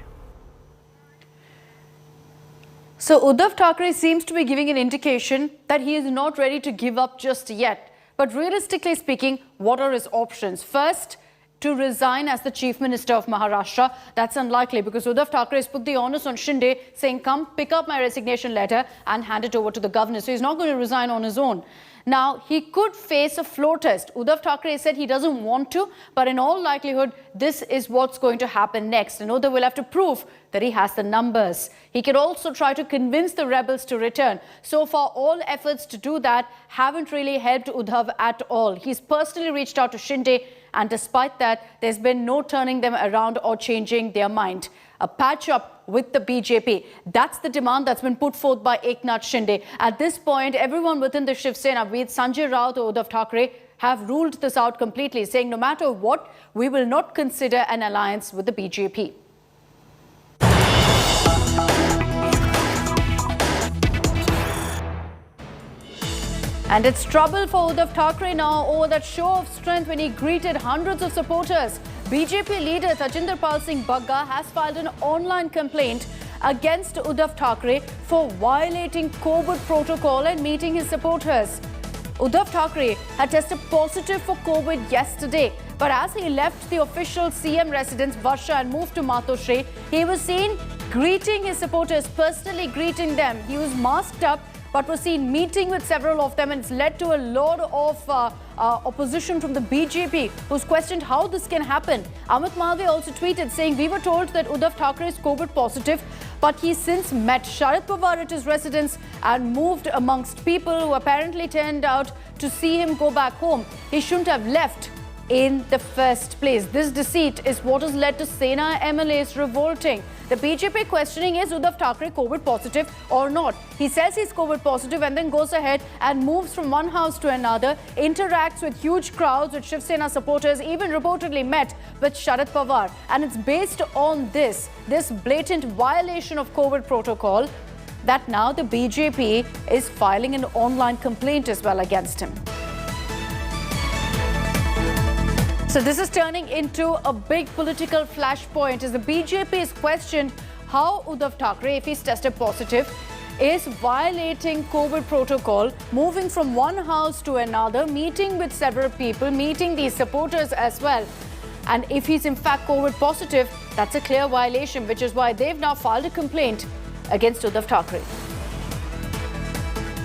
So Uddhav Thackeray seems to be giving an indication that he is not ready to give up just yet. But realistically speaking, what are his options? First, to resign as the Chief Minister of Maharashtra. That's unlikely because Uddhav Thackeray has put the onus on Shinde, saying, come pick up my resignation letter and hand it over to the governor. So he's not going to resign on his own. Now, he could face a floor test. Uddhav Thackeray said he doesn't want to, but in all likelihood, this is what's going to happen next. And Uddhav will have to prove that he has the numbers. He could also try to convince the rebels to return. So far, all efforts to do that haven't really helped Uddhav at all. He's personally reached out to Shinde, and despite that, there's been no turning them around or changing their mind. A patch-up with the BJP. That's the demand that's been put forth by Eknath Shinde. At this point, everyone within the Shiv Sena, be it Sanjay Raut or Uddhav Thackeray, have ruled this out completely, saying no matter what, we will not consider an alliance with the BJP. And it's trouble for Uddhav Thackeray now over that show of strength when he greeted hundreds of supporters. BJP leader Tajinder Pal Singh Bagga has filed an online complaint against Uddhav Thackeray for violating COVID protocol and meeting his supporters. Uddhav Thackeray had tested positive for COVID yesterday, but as he left the official CM residence Varsha and moved to Matoshri, he was seen greeting his supporters, personally greeting them. He was masked up, but was seen meeting with several of them, and it's led to a lot of opposition from the BJP, who's questioned how this can happen. Amit Malviya also tweeted saying, we were told that Uddhav Thackeray is COVID positive, but he since met Sharad Pawar at his residence and moved amongst people who apparently turned out to see him go back home. He shouldn't have left in the first place. This deceit is what has led to Sena MLAs revolting. The BJP questioning, is Uddhav Thackeray COVID positive or not? He says he's COVID positive and then goes ahead and moves from one house to another, interacts with huge crowds with Shiv Sena supporters, even reportedly met with Sharad Pawar. And it's based on this blatant violation of COVID protocol that now the BJP is filing an online complaint as well against him. So this is turning into a big political flashpoint as the BJP is questioned how Uddhav Thackeray, if he's tested positive, is violating COVID protocol, moving from one house to another, meeting with several people, meeting these supporters as well. And if he's in fact COVID positive, that's a clear violation, which is why they've now filed a complaint against Uddhav Thackeray.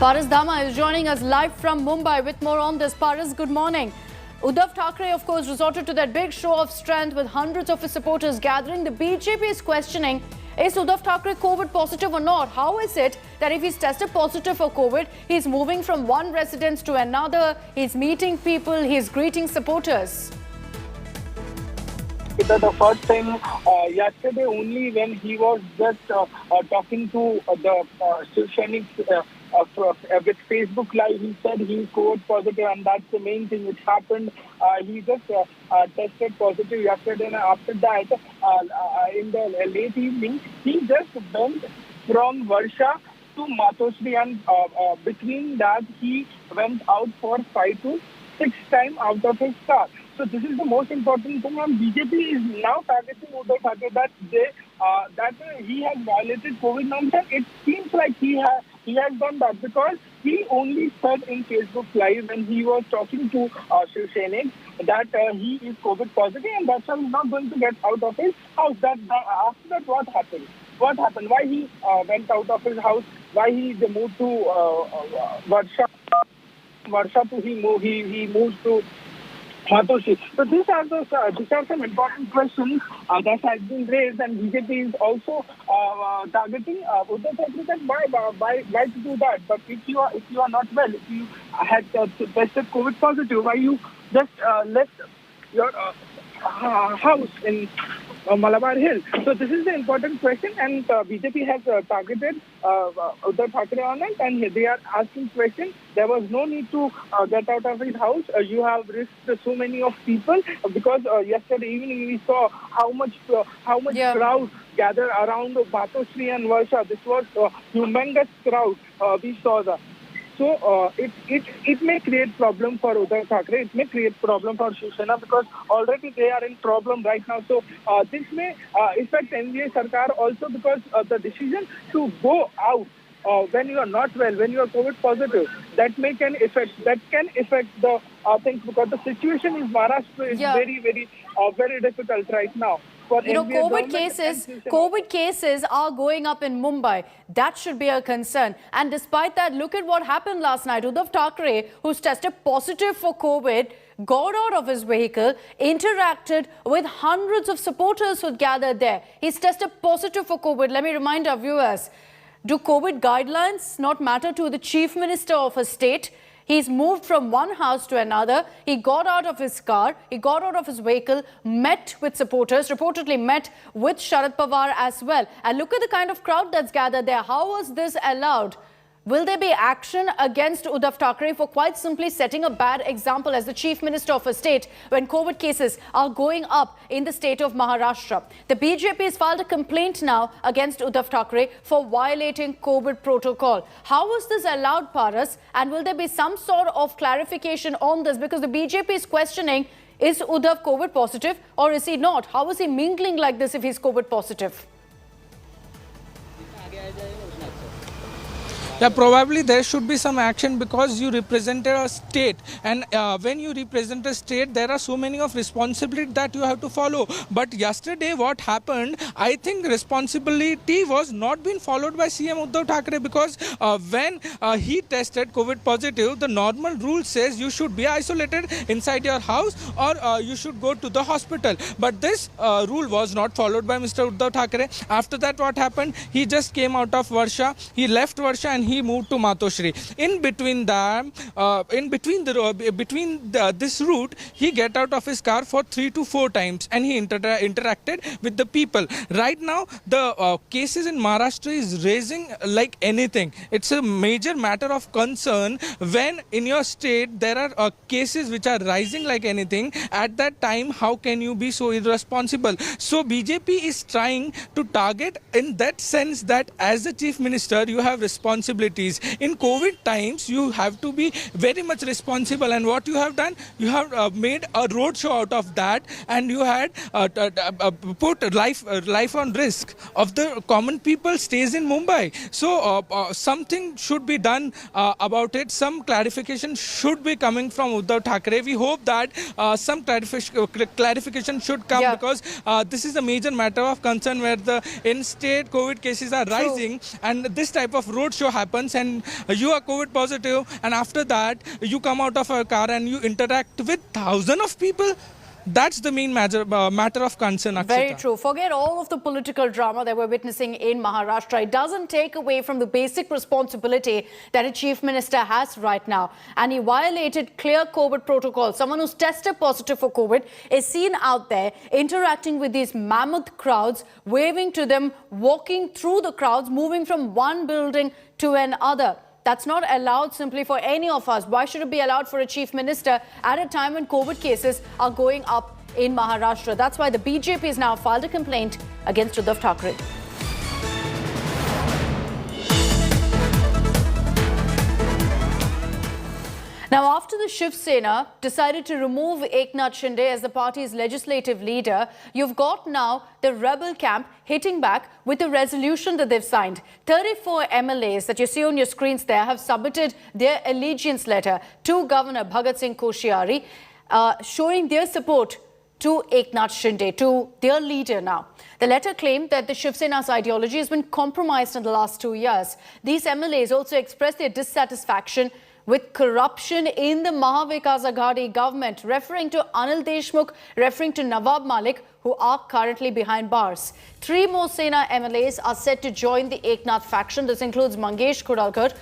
Paras Dama is joining us live from Mumbai with more on this. Paras, good morning. Uddhav Thackeray, of course, resorted to that big show of strength with hundreds of his supporters gathering. The BJP is questioning, is Uddhav Thackeray COVID positive or not? How is it that if he's tested positive for COVID, he's moving from one residence to another, he's meeting people, he's greeting supporters? The first time yesterday only when he was just talking to the Shiv Sena with Facebook Live, he said he's COVID positive, and that's the main thing which happened. He just tested positive yesterday, and after that, in the late evening, he just went from Varsha to Matoshri, and between that, he went out for 5 to 6 times out of his car. So this is the most important thing, and BJP is now targeting Uddhav Thackeray that he has violated COVID norms, and it seems like he He has done that because he only said in Facebook Live when he was talking to Shiv Sena that he is COVID positive and that's why he's not going to get out of his house. After that, what happened? What happened? Why he went out of his house? Why he moved to Varsha? He moved to Matoshi. So these are some important questions that has been raised, and BJP is also targeting Uddhav Thackeray that why to do that? But if you are not well, if you had tested COVID positive, why you just left your house in Malabar Hill? So this is the important question, and BJP has targeted Uddhav Thackeray on it, and they are asking questions. There was no need to get out of his house. You have risked so many of people because yesterday evening we saw how much crowd gathered around Matoshi and Varsha. This was a humongous crowd. We saw that. So it may create problem for Uddhav Thackeray. It may create problem for Shiv Sena because already they are in problem right now. So this may affect NDA Sarkar also because the decision to go out when you are not well, when you are COVID positive, that can affect the things because the situation in Maharashtra is very difficult right now. COVID cases are going up in Mumbai. That should be a concern. And despite that, look at what happened last night. Uddhav Thackeray, who's tested positive for COVID, got out of his vehicle, interacted with hundreds of supporters who gathered there. He's tested positive for COVID. Let me remind our viewers, do COVID guidelines not matter to the Chief Minister of a state? He's moved from one house to another. He got out of his car. He got out of his vehicle, met with supporters, reportedly met with Sharad Pawar as well. And look at the kind of crowd that's gathered there. How was this allowed? Will there be action against Uddhav Thackeray for quite simply setting a bad example as the Chief Minister of a state when COVID cases are going up in the state of Maharashtra? The BJP has filed a complaint now against Uddhav Thackeray for violating COVID protocol. How was this allowed, Paras? And will there be some sort of clarification on this? Because the BJP is questioning, is Uddhav COVID positive or is he not? How is he mingling like this if he's COVID positive? Yeah, probably there should be some action because you represented a state, and when you represent a state, there are so many of responsibility that you have to follow. But yesterday, what happened? I think responsibility was not being followed by CM Uddhav Thackeray because when he tested COVID positive, the normal rule says you should be isolated inside your house or you should go to the hospital. But this rule was not followed by Mr. Uddhav Thackeray. After that, what happened? He just came out of Varsha. He left Varsha and he moved to Matoshri. In between them, this route, he get out of his car for 3 to 4 times and he interacted with the people. Right now, the cases in Maharashtra is raising like anything. It's a major matter of concern when in your state there are cases which are rising like anything. At that time, how can you be so irresponsible? So BJP is trying to target in that sense that as the Chief Minister, you have responsibilities. In COVID times, you have to be very much responsible, and what you have done, you have made a road show out of that, and you had put life on risk of the common people stays in Mumbai. So something should be done about it. Some clarification should be coming from Uddhav Thackeray. We hope that some clarification should come because this is a major matter of concern where the in-state COVID cases are rising, and this type of road show happens and you are COVID positive, and after that you come out of a car and you interact with thousands of people. That's the main matter of concern, Akshita. Very true. Forget all of the political drama that we're witnessing in Maharashtra. It doesn't take away from the basic responsibility that a Chief Minister has right now. And he violated clear COVID protocol. Someone who's tested positive for COVID is seen out there interacting with these mammoth crowds, waving to them, walking through the crowds, moving from one building to another. That's not allowed simply for any of us. Why should it be allowed for a Chief Minister at a time when COVID cases are going up in Maharashtra? That's why the BJP has now filed a complaint against Uddhav Thackeray. Now, after the Shiv Sena decided to remove Eknath Shinde as the party's legislative leader, you've got now the rebel camp hitting back with a resolution that they've signed. 34 MLAs that you see on your screens there have submitted their allegiance letter to Governor Bhagat Singh Koshyari, showing their support to Eknath Shinde, to their leader now. The letter claimed that the Shiv Sena's ideology has been compromised in the last 2 years. These MLAs also expressed their dissatisfaction with corruption in the Mahavikas Aghadi government, referring to Anil Deshmukh, referring to Nawab Malik, who are currently behind bars. 3 more Sena MLAs are set to join the Eknath faction. This includes Mangesh Khudalkar,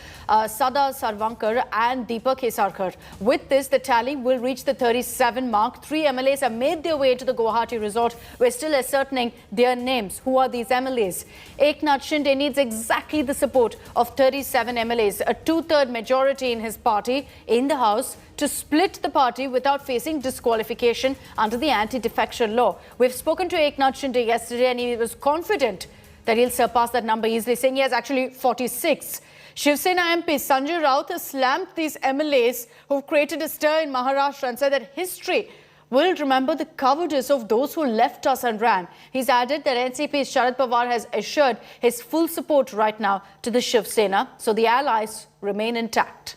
Sada Sarvankar and Deepak Kesarkar. With this, the tally will reach the 37 mark. 3 MLAs have made their way to the Guwahati resort. We're still ascertaining their names. Who are these MLAs? Eknath Shinde needs exactly the support of 37 MLAs, a 2/3 majority in his party in the House, to split the party without facing disqualification under the anti-defection law. We've spoken to Eknath Shinde yesterday and he was confident that he'll surpass that number easily, saying he has actually 46. Shiv Sena MP Sanjay Raut has slammed these MLAs who've created a stir in Maharashtra and said that history will remember the cowardice of those who left us and ran. He's added that NCP's Sharad Pawar has assured his full support right now to the Shiv Sena, so the allies remain intact.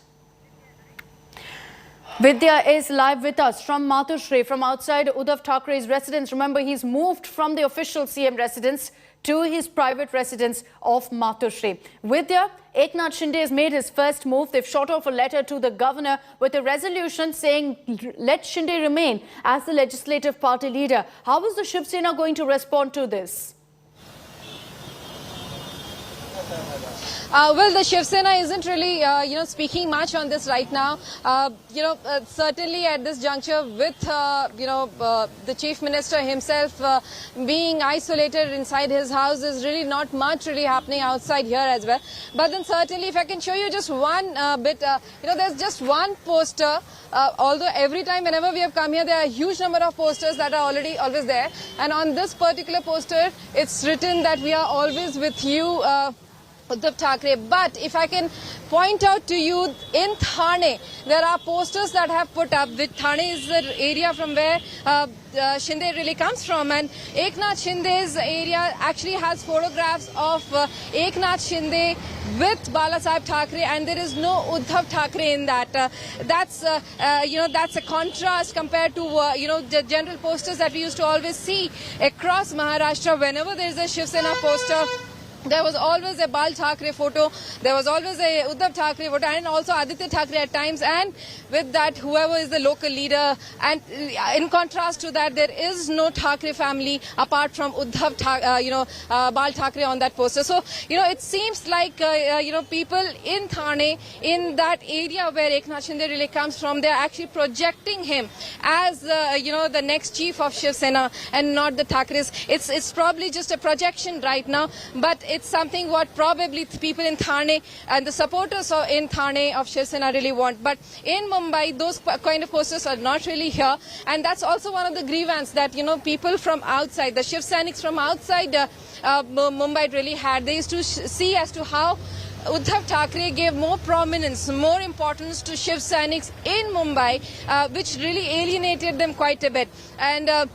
Vidya is live with us from Matushri, from outside Uddhav Thackeray's residence. Remember, he's moved from the official CM residence to his private residence of Matushri. Vidya, Eknath Shinde has made his first move. They've shot off a letter to the governor with a resolution saying, let Shinde remain as the legislative party leader. How is the Shiv Sena going to respond to this? Well, the Shiv Sena isn't really, speaking much on this right now. Certainly at this juncture with, the Chief Minister himself being isolated inside his house, is really not much really happening outside here as well. But then certainly, if I can show you just one bit, there's just one poster. Although every time whenever we have come here, there are a huge number of posters that are always there. And on this particular poster, it's written that we are always with you, Uddhav Thackeray. But if I can point out to you, in Thane, there are posters that have put up, which Thane is the area from where Shinde really comes from, and Eknath Shinde's area actually has photographs of Eknath Shinde with Balasaheb Thackeray, and there is no Uddhav Thackeray in that. That's a contrast compared to the general posters that we used to always see across Maharashtra. Whenever there is a Shiv Sena poster, there was always a Bal Thackeray photo, there was always a Uddhav Thackeray photo, and also Aditya Thackeray at times, and with that, whoever is the local leader. And in contrast to that, there is no Thackeray family apart from Uddhav Bal Thackeray on that poster. So, it seems like, people in Thane, in that area where Eknath Shinde really comes from, they're actually projecting him as, the next chief of Shiv Sena and not the Thackeray's. It's probably just a projection right now, but it's something what probably people in Thane and the supporters in Thane of Shiv Sena really want. But in Mumbai, those kind of posters are not really here. And that's also one of the grievances that, people from outside, the Shiv Sainiks from outside Mumbai really had. They used to see as to how Uddhav Thackeray gave more prominence, more importance to Shiv Sainiks in Mumbai, which really alienated them quite a bit. And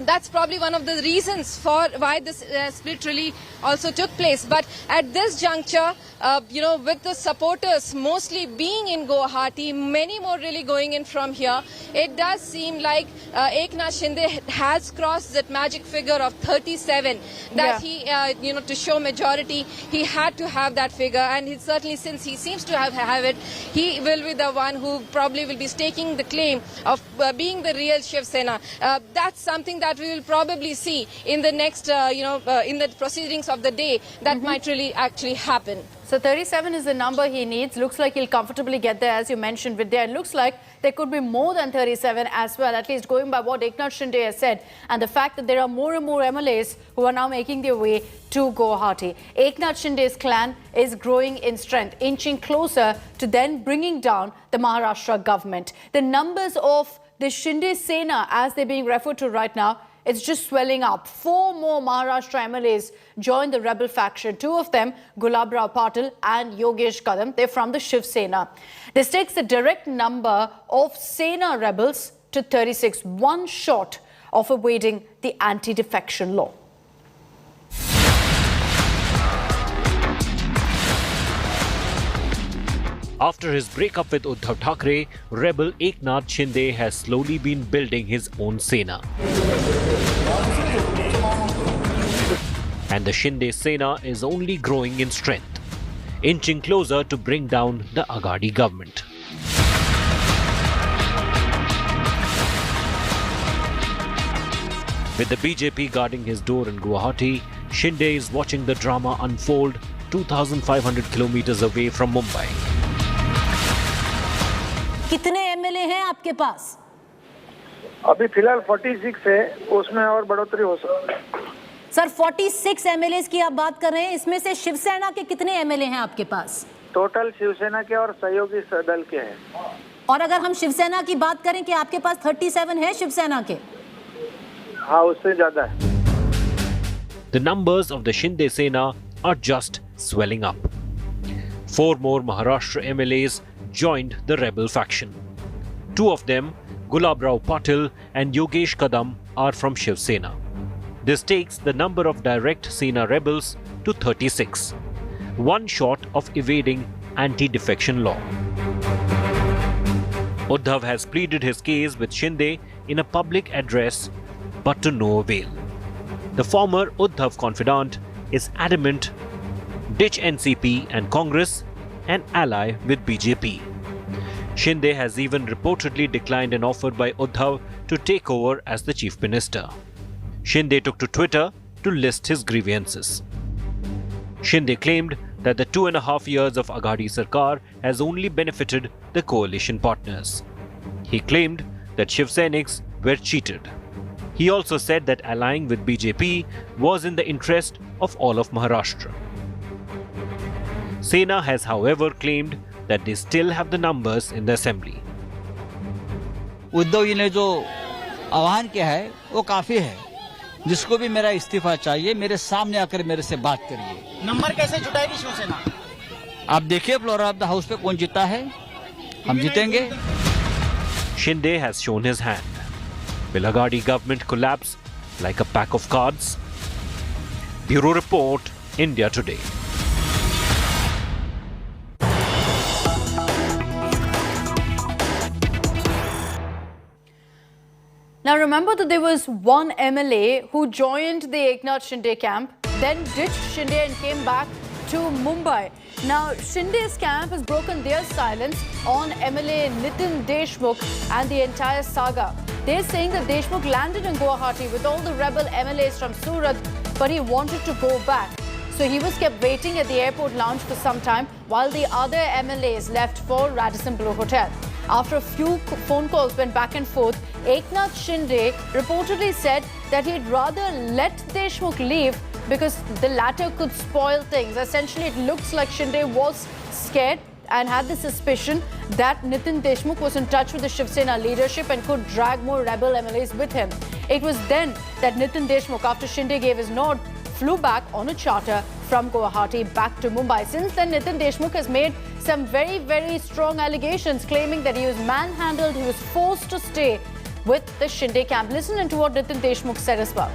that's probably one of the reasons for why this split really also took place. But at this juncture, with the supporters mostly being in Guwahati, many more really going in from here, it does seem like Eknath Shinde has crossed that magic figure of 37. That he, to show majority, he had to have that figure. And he certainly, since he seems to have it, he will be the one who probably will be staking the claim of being the real Shiv Sena. That's something that we will probably see in the next, in the proceedings of the day that might really actually happen. So 37 is the number he needs. Looks like he'll comfortably get there, as you mentioned, Vidya. It looks like there could be more than 37 as well, at least going by what Eknath Shinde has said. And the fact that there are more and more MLAs who are now making their way to Guwahati. Eknath Shinde's clan is growing in strength, inching closer to then bringing down the Maharashtra government. The numbers of the Shinde Sena, as they're being referred to right now, it's just swelling up. 4 more Maharashtra MLAs joined the rebel faction. 2 of them, Gulabrao Patil and Yogesh Kadam, they're from the Shiv Sena. This takes the direct number of Sena rebels to 36, one short of evading the anti-defection law. After his breakup with Uddhav Thackeray, rebel Eknath Shinde has slowly been building his own Sena. And the Shinde Sena is only growing in strength, inching closer to bring down the Aghadi government. With the BJP guarding his door in Guwahati, Shinde is watching the drama unfold 2,500 kilometers away from Mumbai. कितने MLA हैं आपके पास? अभी फिलहाल 46 है, उसमें और बढ़ोतरी हो सकती है। सर 46 एमएलए की आप बात कर रहे हैं, इसमें से शिवसेना के कितने एमएलए हैं आपके पास? टोटल शिवसेना के और सहयोगी दल के हैं। और अगर हम शिवसेना की बात करें कि आपके पास 37 है शिवसेना के? हाँ, उससे ज्यादा है। The numbers of the Shinde Sena are just swelling up. 4 more Maharashtra MLAs joined the rebel faction. 2 of them, Gulabrao Patil and Yogesh Kadam, are from Shiv Sena. This takes the number of direct Sena rebels to 36, one short of evading anti-defection law. Uddhav has pleaded his case with Shinde in a public address, but to no avail. The former Uddhav confidant is adamant, ditch NCP and Congress, an ally with BJP. Shinde has even reportedly declined an offer by Uddhav to take over as the chief minister. Shinde took to Twitter to list his grievances. Shinde claimed that the 2.5 years of Aghadi Sarkar has only benefited the coalition partners. He claimed that Shiv Seniks were cheated. He also said that allying with BJP was in the interest of all of Maharashtra. Sena has, however, claimed that they still have the numbers in the assembly. Uddhav ji ने जो आह्वान किया है वो काफी है, जिसको भी मेरा इस्तीफा चाहिए मेरे सामने आकर मेरे से बात करिए। नंबर कैसे जुटाएगी शिवसेना? आप देखिए फ्लोर ऑफ द हाउस पे कौन जीता है, हम जीतेंगे। Shinde has shown his hand. Will Aghadi government collapse like a pack of cards? Bureau Report, India Today. Now remember that there was one MLA who joined the Eknath Shinde camp, then ditched Shinde and came back to Mumbai. Now Shinde's camp has broken their silence on MLA Nitin Deshmukh and the entire saga. They're saying that Deshmukh landed in Guwahati with all the rebel MLAs from Surat, but he wanted to go back. So he was kept waiting at the airport lounge for some time while the other MLAs left for Radisson Blu Hotel. After a few phone calls went back and forth, Eknath Shinde reportedly said that he'd rather let Deshmukh leave because the latter could spoil things. Essentially, it looks like Shinde was scared and had the suspicion that Nitin Deshmukh was in touch with the Shiv Sena leadership and could drag more rebel MLAs with him. It was then that Nitin Deshmukh, after Shinde gave his nod, flew back on a charter from Guwahati back to Mumbai. Since then, Nitin Deshmukh has made some very, very strong allegations claiming that he was manhandled, he was forced to stay with the Shinde camp. Listen to what Nitin Deshmukh said as well.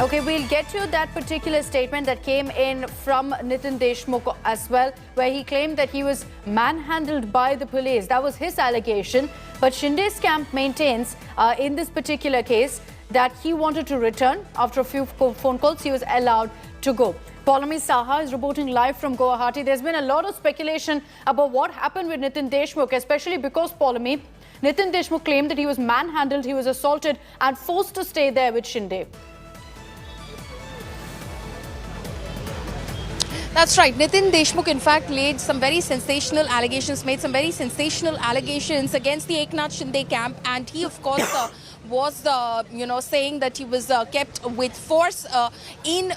Okay, we'll get to that particular statement that came in from Nitin Deshmukh as well, where he claimed that he was manhandled by the police. That was his allegation. But Shinde's camp maintains in this particular case that he wanted to return. After a few phone calls, he was allowed to go. Paulami Saha is reporting live from Guwahati. There's been a lot of speculation about what happened with Nitin Deshmukh, especially because Paulami, Nitin Deshmukh claimed that he was manhandled, he was assaulted and forced to stay there with Shinde. That's right. Nitin Deshmukh, in fact, made some very sensational allegations against the Eknath Shinde camp, and he, of course, was, saying that he was kept with force in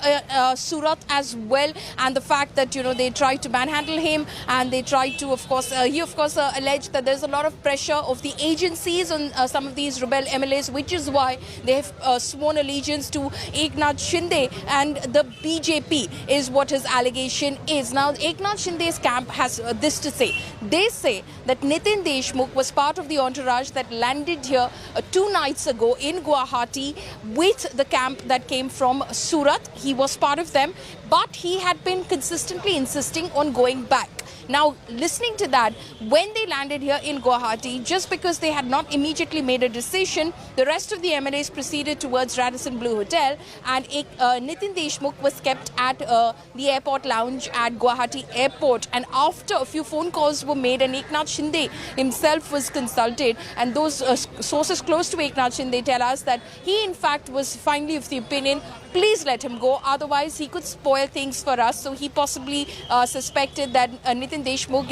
Surat as well, and the fact that, they tried to manhandle him, and they tried to, he alleged that there's a lot of pressure of the agencies on some of these rebel MLAs, which is why they have sworn allegiance to Eknath Shinde and the BJP, is what his allegation is. Now, Eknath Shinde's camp has this to say. They say that Nitin Deshmukh was part of the entourage that landed here 2 nights ago in Guwahati with the camp that came from Surat. He was part of them, but he had been consistently insisting on going back. Now, listening to that, when they landed here in Guwahati, just because they had not immediately made a decision, the rest of the MLAs proceeded towards Radisson Blu Hotel, and Nitin Deshmukh was kept at the airport lounge at Guwahati Airport. And after a few phone calls were made and Eknath Shinde himself was consulted, and those sources close to Eknath Shinde tell us that he, in fact, was finally of the opinion, please let him go, otherwise he could spoil things for us. So he possibly suspected that Nitin Deshmukh,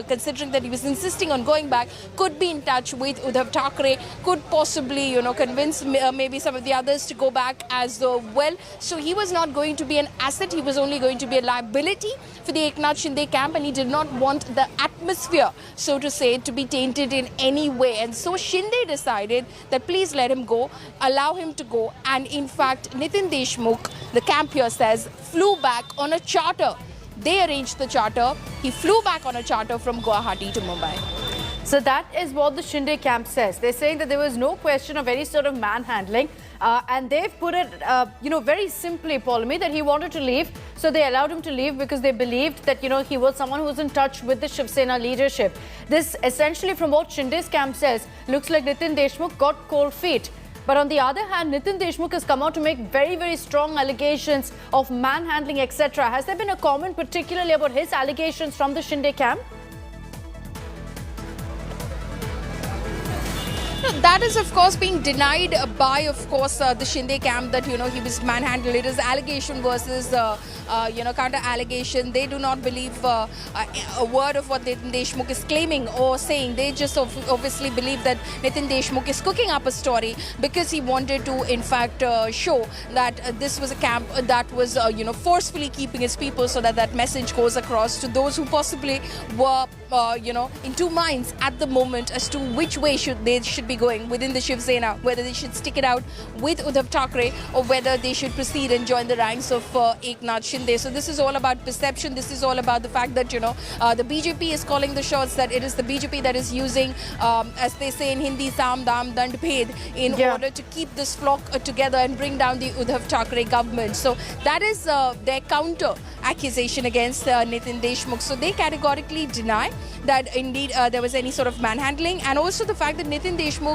considering that he was insisting on going back, could be in touch with Uddhav Thackeray, could possibly, convince maybe some of the others to go back as well. So he was not going to be an asset, he was only going to be a liability for the Eknath Shinde camp, and he did not want the atmosphere, so to say, to be tainted in any way. And so Shinde decided that please let him go, allow him to go, and in fact, Nitin Deshmukh, the camp here says, flew back on a charter. They arranged the charter. He flew back on a charter from Guwahati to Mumbai. So that is what the Shinde camp says. They're saying that there was no question of any sort of manhandling. And they've put it, very simply, Paulamy, that he wanted to leave. So they allowed him to leave because they believed that, he was someone who was in touch with the Shiv Sena leadership. This, essentially, from what Shinde's camp says, looks like Nitin Deshmukh got cold feet. But on the other hand, Nitin Deshmukh has come out to make very, very strong allegations of manhandling, etc. Has there been a comment particularly about his allegations from the Shinde camp? That is, of course, being denied by, the Shinde camp that, he was manhandled. It is allegation versus, counter allegation. They do not believe a word of what Nitin Deshmukh is claiming or saying. They just obviously believe that Nitin Deshmukh is cooking up a story because he wanted to, in fact, show that this was a camp that was, forcefully keeping his people, so that that message goes across to those who possibly were, in two minds at the moment as to which way they should be going within the Shiv Sena, whether they should stick it out with Uddhav Thackeray or whether they should proceed and join the ranks of Eknath Shinde. So this is all about perception. This is all about the fact that, the BJP is calling the shots, that it is the BJP that is using, as they say in Hindi, Sam, Dam, Dand, Bhed, in order to keep this flock together and bring down the Uddhav Thackeray government. So that is their counter accusation against Nitin Deshmukh. So they categorically deny that indeed there was any sort of manhandling, and also the fact that Nitin Deshmukh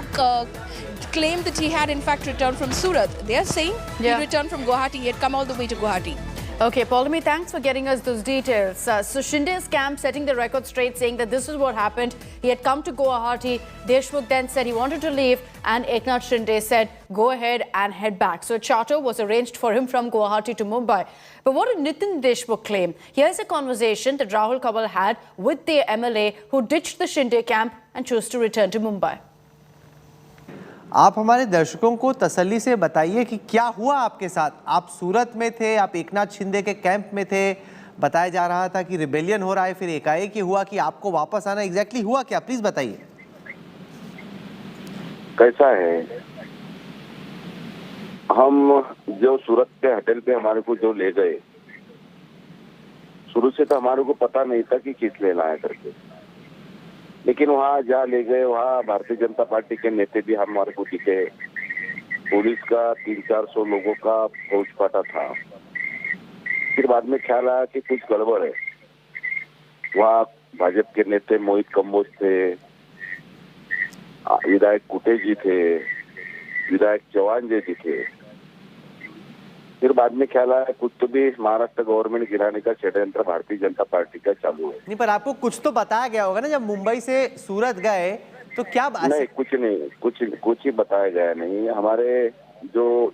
claimed that he had in fact returned from Surat. They are saying he returned from Guwahati, he had come all the way to Guwahati. Okay, Paulamy, thanks for getting us those details. So Shinde's camp setting the record straight, saying that this is what happened. He had come to Guwahati. Deshmukh then said he wanted to leave, and Eknath Shinde said, go ahead and head back. So a charter was arranged for him from Guwahati to Mumbai. But what did Nitin Deshmukh claim? Here's a conversation that Rahul Kabal had with the MLA who ditched the Shinde camp and chose to return to Mumbai. आप हमारे दर्शकों को तसल्ली से बताइए कि क्या हुआ आपके साथ। आप सूरत में थे, आप एकनाथ शिंदे के कैंप में थे, बताया जा रहा था कि रिबेलियन हो रहा है, फिर एकाएक ही हुआ कि आपको वापस आना, एग्जैक्टली हुआ क्या, प्लीज बताइए। कैसा है, हम जो सूरत के होटल पे हमारे को जो ले गए, शुरू से तो हमारे को पता नहीं था कि किस लेना है करके, लेकिन वहाँ जहाँ ले गए वहाँ भारतीय जनता पार्टी के नेता भी हमारे को दिखे। पुलिस का 300-400 लोगों का फौज फाटा था। फिर बाद में ख्याल आया कि कुछ गड़बड़ है। वहाँ भाजपा के नेता मोहित कंबोज थे, विधायक कुटे जी थे, विधायक चौहान जी थे। फिर बाद में ख्याल आया कुछ तो भी महाराष्ट्र गवर्नमेंट गिराने का षड्यंत्र भारतीय जनता पार्टी का चालू है। नहीं, पर आपको कुछ तो बताया गया होगा ना, जब मुंबई से सूरत गए तो क्या नहीं, कुछ नहीं, कुछ ही बताया गया नहीं। हमारे जो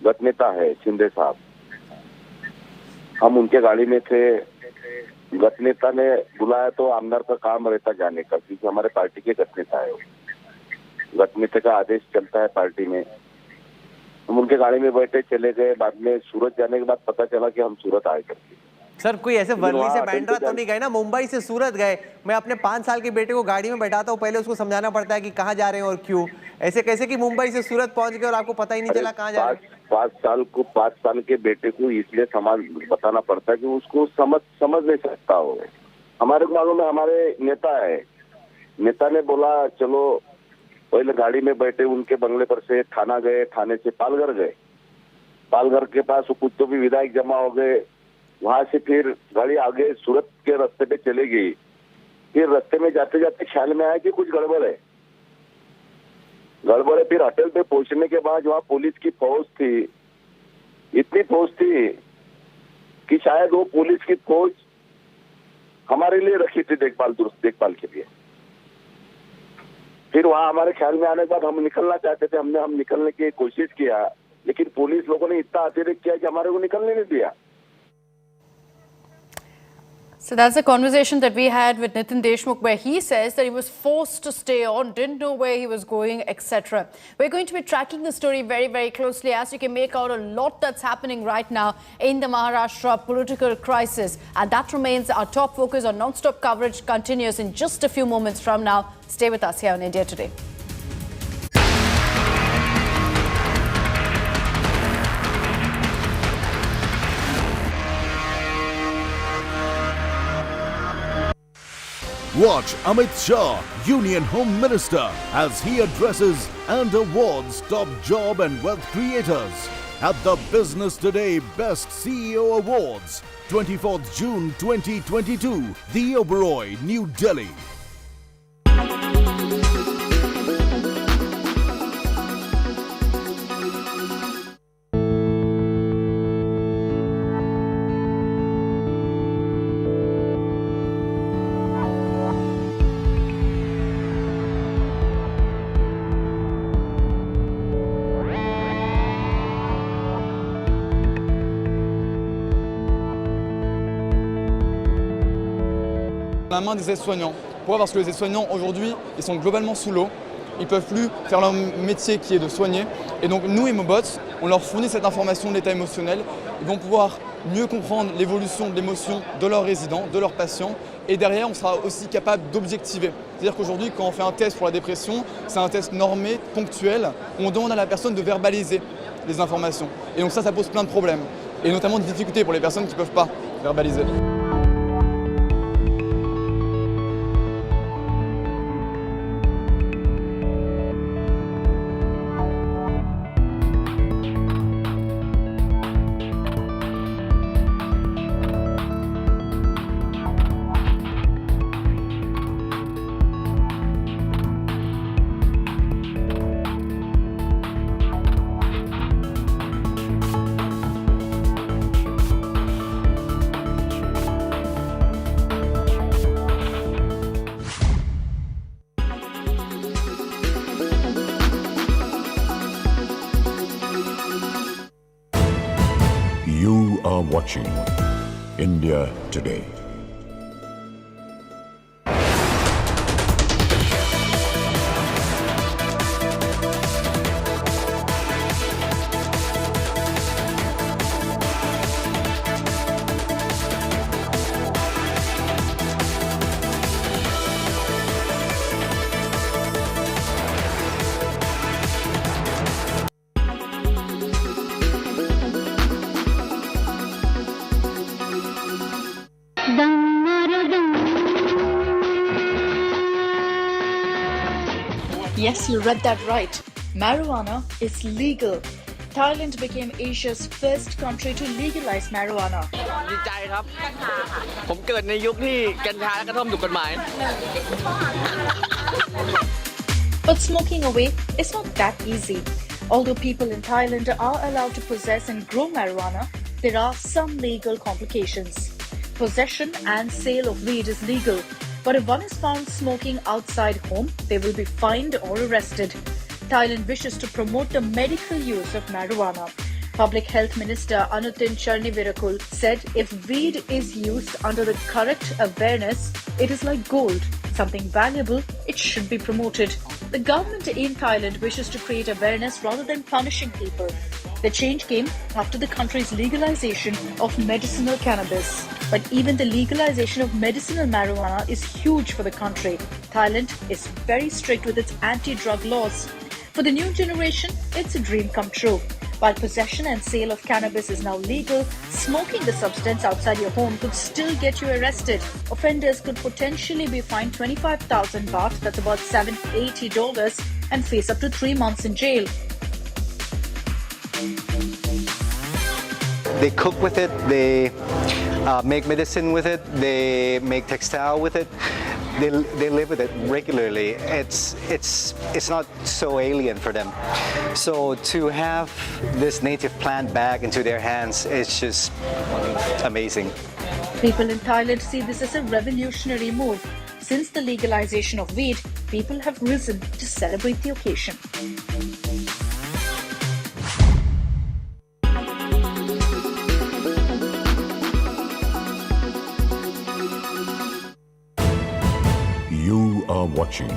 गत नेता है शिंदे साहब, हम उनके गाड़ी में थे, गत नेता ने बुलाया तो आमदार का काम रहता जाने का, क्योंकि हमारे पार्टी के गत नेता है। गत नेता का आदेश चलता है पार्टी में। हम उनके गाड़ी में बैठे चले गए। बाद में सूरत जाने के बाद पता चला कि हम सूरत आए करके। सर कोई ऐसे वर्ली से बैंड्रा तो नहीं गए ना? मुंबई से सूरत गए। मैं अपने 5 साल के बेटे को गाड़ी में बैठाता हूँ, पहले उसको समझाना पड़ता है कि कहाँ जा रहे हैं और क्यों। ऐसे कैसे कि मुंबई से सूरत पहुंच गए और आपको पता ही नहीं चला कहाँ जा रहे हैं? 5 साल के बेटे को इसलिए बताना पड़ता है कि उसको समझ नहीं सकता हो। हमारे को मालूम है, हमारे नेता है, नेता ने बोला चलो, पहले गाड़ी में बैठे उनके बंगले पर से थाना गए, थाने से पालघर गए। पालघर के पास कुछ तो भी विधायक जमा हो गए। वहां से फिर गाड़ी आगे सूरत के रास्ते पे चली गई। फिर रास्ते में जाते जाते ख्याल में आया कि कुछ गड़बड़ है। फिर होटल पे पहुंचने के बाद वहाँ पुलिस की फौज थी, इतनी फौज थी कि शायद वो पुलिस की फौज हमारे लिए रखी थी देखभाल के लिए। फिर वहाँ हमारे ख्याल में आने के बाद हम निकलना चाहते थे, हम निकलने की कोशिश किया, लेकिन पुलिस लोगों ने इतना अतिरेक किया कि हमारे को निकलने नहीं दिया। So that's a conversation that we had with Nitin Deshmukh, where he says that he was forced to stay on, didn't know where he was going, etc. We're going to be tracking the story very, very closely, as you can make out a lot that's happening right now in the Maharashtra political crisis. And that remains our top focus. Our non-stop coverage continues in just a few moments from now. Stay with us here on India Today. Watch Amit Shah, Union Home Minister, as he addresses and awards top job and wealth creators at the Business Today Best CEO Awards, 24th June 2022, The Oberoi, New Delhi. La main des aides-soignants. Pourquoi? Parce que les aides-soignants aujourd'hui, ils sont globalement sous l'eau. Ils ne peuvent plus faire leur métier qui est de soigner. Et donc nous, Emobots, on leur fournit cette information de l'état émotionnel. Ils vont pouvoir mieux comprendre l'évolution de l'émotion de leurs résidents, de leurs patients. Et derrière, on sera aussi capable d'objectiver. C'est-à-dire qu'aujourd'hui, quand on fait un test pour la dépression, c'est un test normé, ponctuel. On demande à la personne de verbaliser les informations. Et donc ça pose plein de problèmes. Et notamment des difficultés pour les personnes qui ne peuvent pas verbaliser. You are watching India Today. Yes, you read that right. Marijuana is legal. Thailand became Asia's first country to legalize marijuana. ดีใจครับ ผมเกิดในยุคที่กัญชาและกระท่อมถูกกฎหมาย But smoking away is not that easy. Although people in Thailand are allowed to possess and grow marijuana, there are some legal complications. Possession and sale of weed is legal, but if one is found smoking outside home, they will be fined or arrested. Thailand wishes to promote the medical use of marijuana. Public Health Minister Anutin Charnivirakul said if weed is used under the correct awareness, it is like gold, something valuable, it should be promoted. The government in Thailand wishes to create awareness rather than punishing people. The change came after the country's legalization of medicinal cannabis. But even the legalization of medicinal marijuana is huge for the country. Thailand is very strict with its anti-drug laws. For the new generation, it's a dream come true. While possession and sale of cannabis is now legal, smoking the substance outside your home could still get you arrested. Offenders could potentially be fined 25,000 baht, that's about $780, and face up to 3 months in jail. They cook with it, they make medicine with it, they make textile with it. They live with it regularly. It's not so alien for them. So to have this native plant back into their hands is just amazing. People in Thailand see this as a revolutionary move. Since the legalization of weed, people have risen to celebrate the occasion. You are watching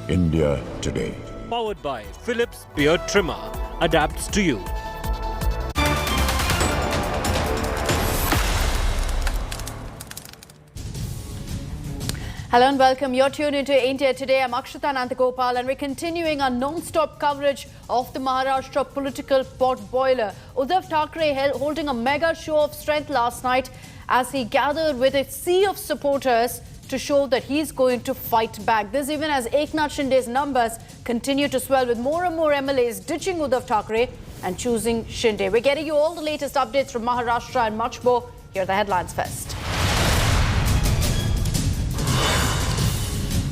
India Today. Powered by Philips Beard Trimmer. Adapts to you. Hello and welcome. You're tuned into India Today. I'm Akshata Nantagopal and we're continuing our non-stop coverage of the Maharashtra political pot boiler. Uddhav Thackeray holding a mega show of strength last night as he gathered with a sea of supporters to show that he's going to fight back. This even as Eknath Shinde's numbers continue to swell with more and more MLAs ditching Uddhav Thackeray and choosing Shinde. We're getting you all the latest updates from Maharashtra and much more. Here are the headlines first.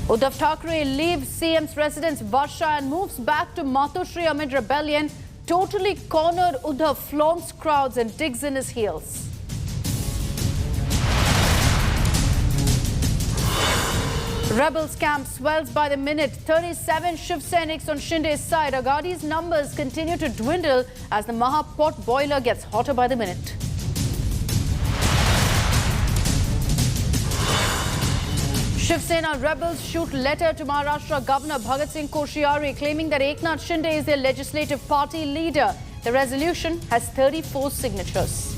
Uddhav Thackeray leaves CM's residence Varsha and moves back to Matoshri amid rebellion. Totally cornered Uddhav flaunts crowds and digs in his heels. Rebels' camp swells by the minute. 37 Shiv Seniks on Shinde's side. Agadi's numbers continue to dwindle as the Maha pot boiler gets hotter by the minute. Shiv Sena rebels shoot letter to Maharashtra Governor Bhagat Singh Koshyari claiming that Eknath Shinde is their legislative party leader. The resolution has 34 signatures.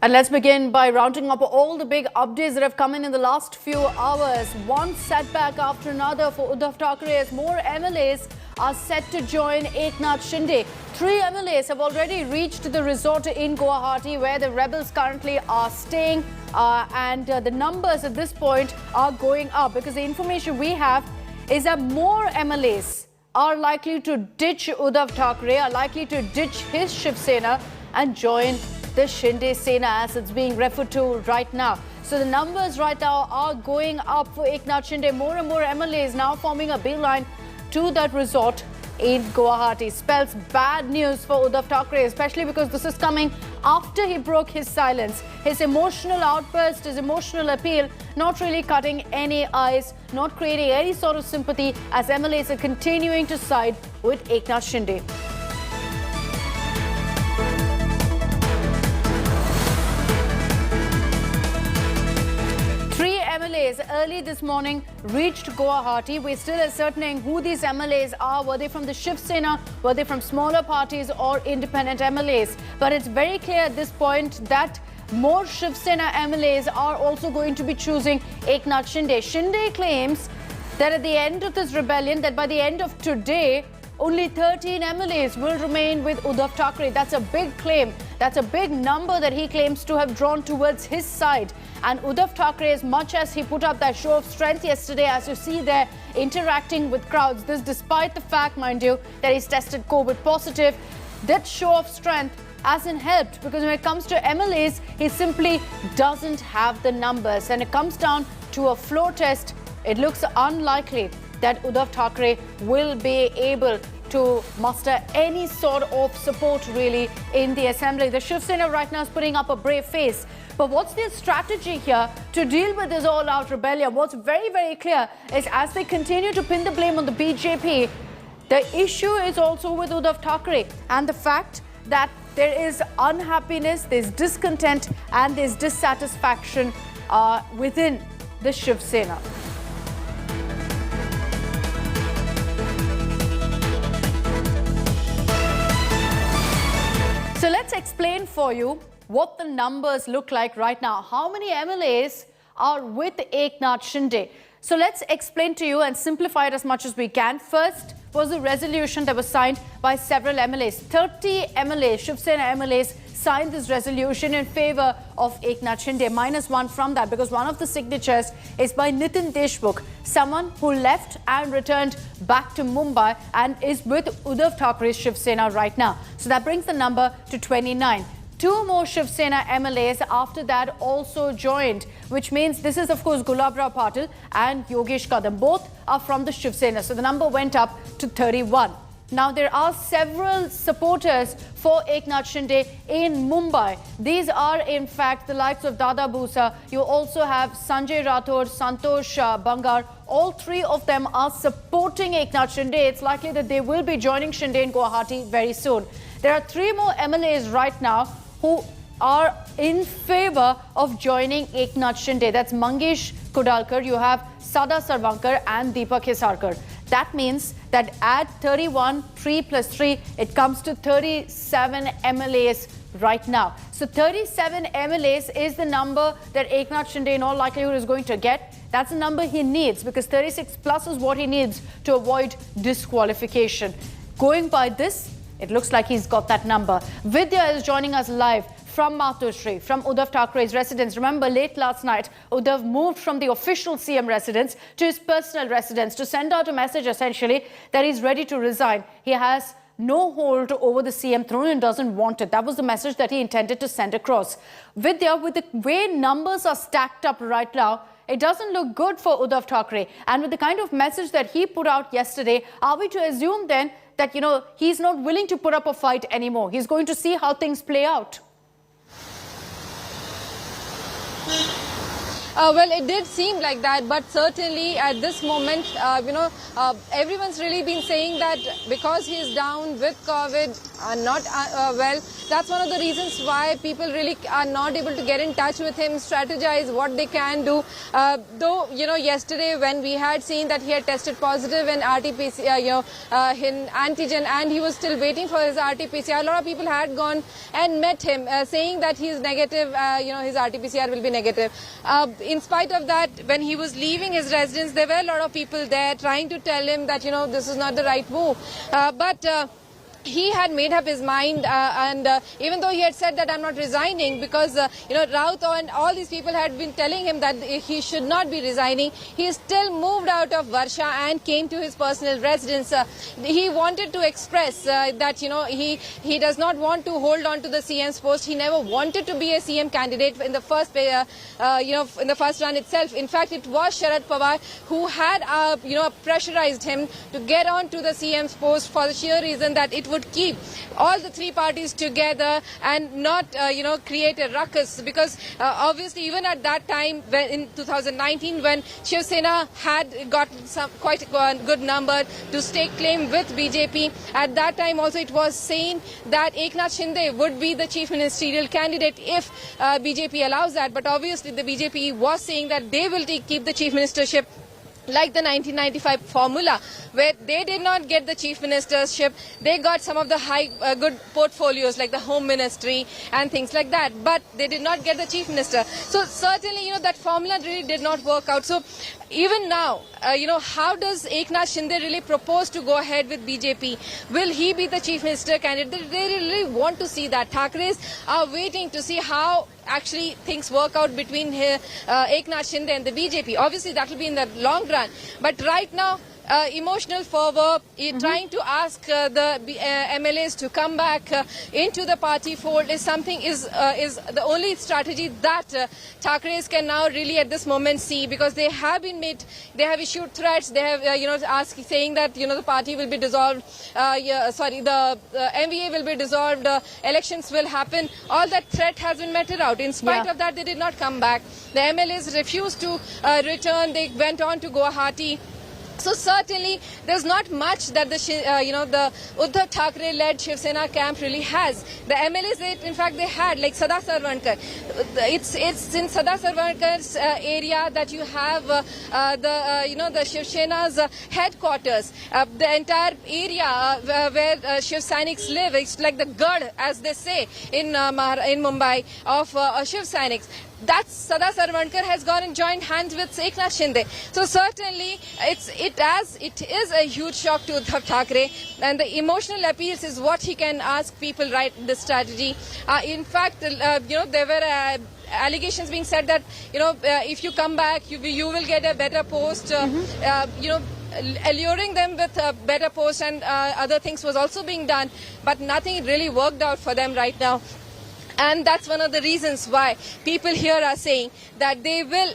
And let's begin by rounding up all the big updates that have come in the last few hours. One setback after another for Uddhav Thackeray as more MLAs are set to join Eknath Shinde. 3 MLAs have already reached the resort in Guwahati where the rebels currently are staying. The numbers at this point are going up because the information we have is that more MLAs are likely to ditch Uddhav Thackeray, are likely to ditch his Shiv Sena and join the Shinde Sena as it's being referred to right now. So the numbers right now are going up for Eknath Shinde. More and more MLAs now forming a beeline to that resort in Guwahati. Spells bad news for Uddhav Thackeray, especially because this is coming after he broke his silence. His emotional outburst, his emotional appeal, not really cutting any ice, not creating any sort of sympathy as MLAs are continuing to side with Eknath Shinde. MLAs early this morning reached Guwahati. We're still ascertaining who these MLAs are. Were they from the Shiv Sena? Were they from smaller parties or independent MLAs? But it's very clear at this point that more Shiv Sena MLAs are also going to be choosing Eknath Shinde. Shinde claims that at the end of this rebellion, that by the end of today, only 13 MLAs will remain with Uddhav Thackeray. That's a big claim. That's a big number that he claims to have drawn towards his side. And Uddhav Thackeray, as much as he put up that show of strength yesterday, as you see there, interacting with crowds, this despite the fact, mind you, that he's tested COVID positive, that show of strength hasn't helped because when it comes to MLAs, he simply doesn't have the numbers. And it comes down to a floor test. It looks unlikely that Uddhav Thackeray will be able to muster any sort of support really in the assembly. The Shiv Sena right now is putting up a brave face. But what's their strategy here to deal with this all-out rebellion? What's very, very clear is as they continue to pin the blame on the BJP, the issue is also with Uddhav Thackeray and the fact that there is unhappiness, there's discontent and there's dissatisfaction within the Shiv Sena. So let's explain for you what the numbers look like right now. How many MLAs are with Eknath Shinde? So let's explain to you and simplify it as much as we can. First was a resolution that was signed by several MLAs. 30 MLAs, Shiv Sena MLAs, signed this resolution in favor of Eknath Shinde. -1 from that because one of the signatures is by Nitin Deshmukh, someone who left and returned back to Mumbai and is with Uddhav Thackeray's Shiv Sena right now. So that brings the number to 29. 2 more Shiv Sena MLAs after that also joined, which means this is of course Gulabrao Patil and Yogesh Kadam. Both are from the Shiv Sena. So the number went up to 31. Now there are several supporters for Eknath Shinde in Mumbai. These are in fact the likes of Dada Busa. You also have Sanjay Rathod, Santosh Bangar. All 3 of them are supporting Eknath Shinde. It's likely that they will be joining Shinde in Guwahati very soon. There are 3 more MLAs right now who are in favor of joining Eknath Shinde. That's Mangesh Kudalkar, you have Sada Sarvankar and Deepak Hisarkar. That means that add 31, 3 plus 3, it comes to 37 MLAs right now. So 37 MLAs is the number that Eknath Shinde in all likelihood is going to get. That's the number he needs because 36 plus is what he needs to avoid disqualification. Going by this, it looks like he's got that number. Vidya is joining us live from Matoshri, from Uddhav Thackeray's residence. Remember, late last night, Uddhav moved from the official CM residence to his personal residence to send out a message, essentially, that he's ready to resign. He has no hold over the CM throne and doesn't want it. That was the message that he intended to send across. Vidya, with the way numbers are stacked up right now, it doesn't look good for Uddhav Thackeray. And with the kind of message that he put out yesterday, are we to assume then that, he's not willing to put up a fight anymore? He's going to see how things play out. Well, it did seem like that, but certainly at this moment, everyone's really been saying that because he's down with COVID and not well, that's one of the reasons why people really are not able to get in touch with him, strategize what they can do. Though, yesterday when we had seen that he had tested positive in RT-PCR, in antigen, and he was still waiting for his RT-PCR, a lot of people had gone and met him, saying that he is negative, his RT-PCR will be negative. In spite of that, when he was leaving his residence, there were a lot of people there trying to tell him that, this is not the right move. But he had made up his mind, and even though he had said that I'm not resigning because, Raut and all these people had been telling him that he should not be resigning, he still moved out of Varsha and came to his personal residence. He wanted to express that, he does not want to hold on to the CM's post. He never wanted to be a CM candidate in the first, in the first run itself. In fact, it was Sharad Pawar who had, pressurized him to get on to the CM's post for the sheer reason that it would keep all the 3 parties together and not, create a ruckus. Because obviously, even at that time, when in 2019, when Shiv Sena had got quite a good number to stake claim with BJP, at that time also it was saying that Eknath Shinde would be the chief ministerial candidate if BJP allows that. But obviously, the BJP was saying that they will keep the chief ministership like the 1995 formula, where they did not get the chief ministership. They got some of the good portfolios like the home ministry and things like that, but they did not get the chief minister. So certainly, that formula really did not work out. So even now, how does Eknath Shinde really propose to go ahead with BJP? Will he be the chief minister candidate? They really want to see that. Thackeray's are waiting to see how actually things work out between Eknath Shinde and the BJP. Obviously, that will be in the long run. But right now, emotional fervor, trying to ask the MLAs to come back into the party fold is the only strategy that Thackeray's can now really at this moment see, because they have issued threats. They have saying that the party will be dissolved. The MVA will be dissolved. Elections will happen. All that threat has been meted out. In spite of that, they did not come back. The MLAs refused to return. They went on to Guwahati. So certainly there's not much that the Uddhav Thackeray-led Shiv Sena camp really has. The MLAs, in fact, they had, like Sada Sarvankar. It's in Sada Sarvankar's area that you have the Shiv Sena's headquarters. The entire area where Shiv Sainiks live, it's like the Gad, as they say in Mumbai, of Shiv Sainiks. That's Sada Sarvankar has gone and joined hands with Eknath Shinde. So certainly it is a huge shock to Uddhav Thackeray, and the emotional appeals is what he can ask people right in this strategy. In fact, there were allegations being said that if you come back, you will get a better post. Alluring them with a better post and other things was also being done, but nothing really worked out for them right now. And that's one of the reasons why people here are saying that they will,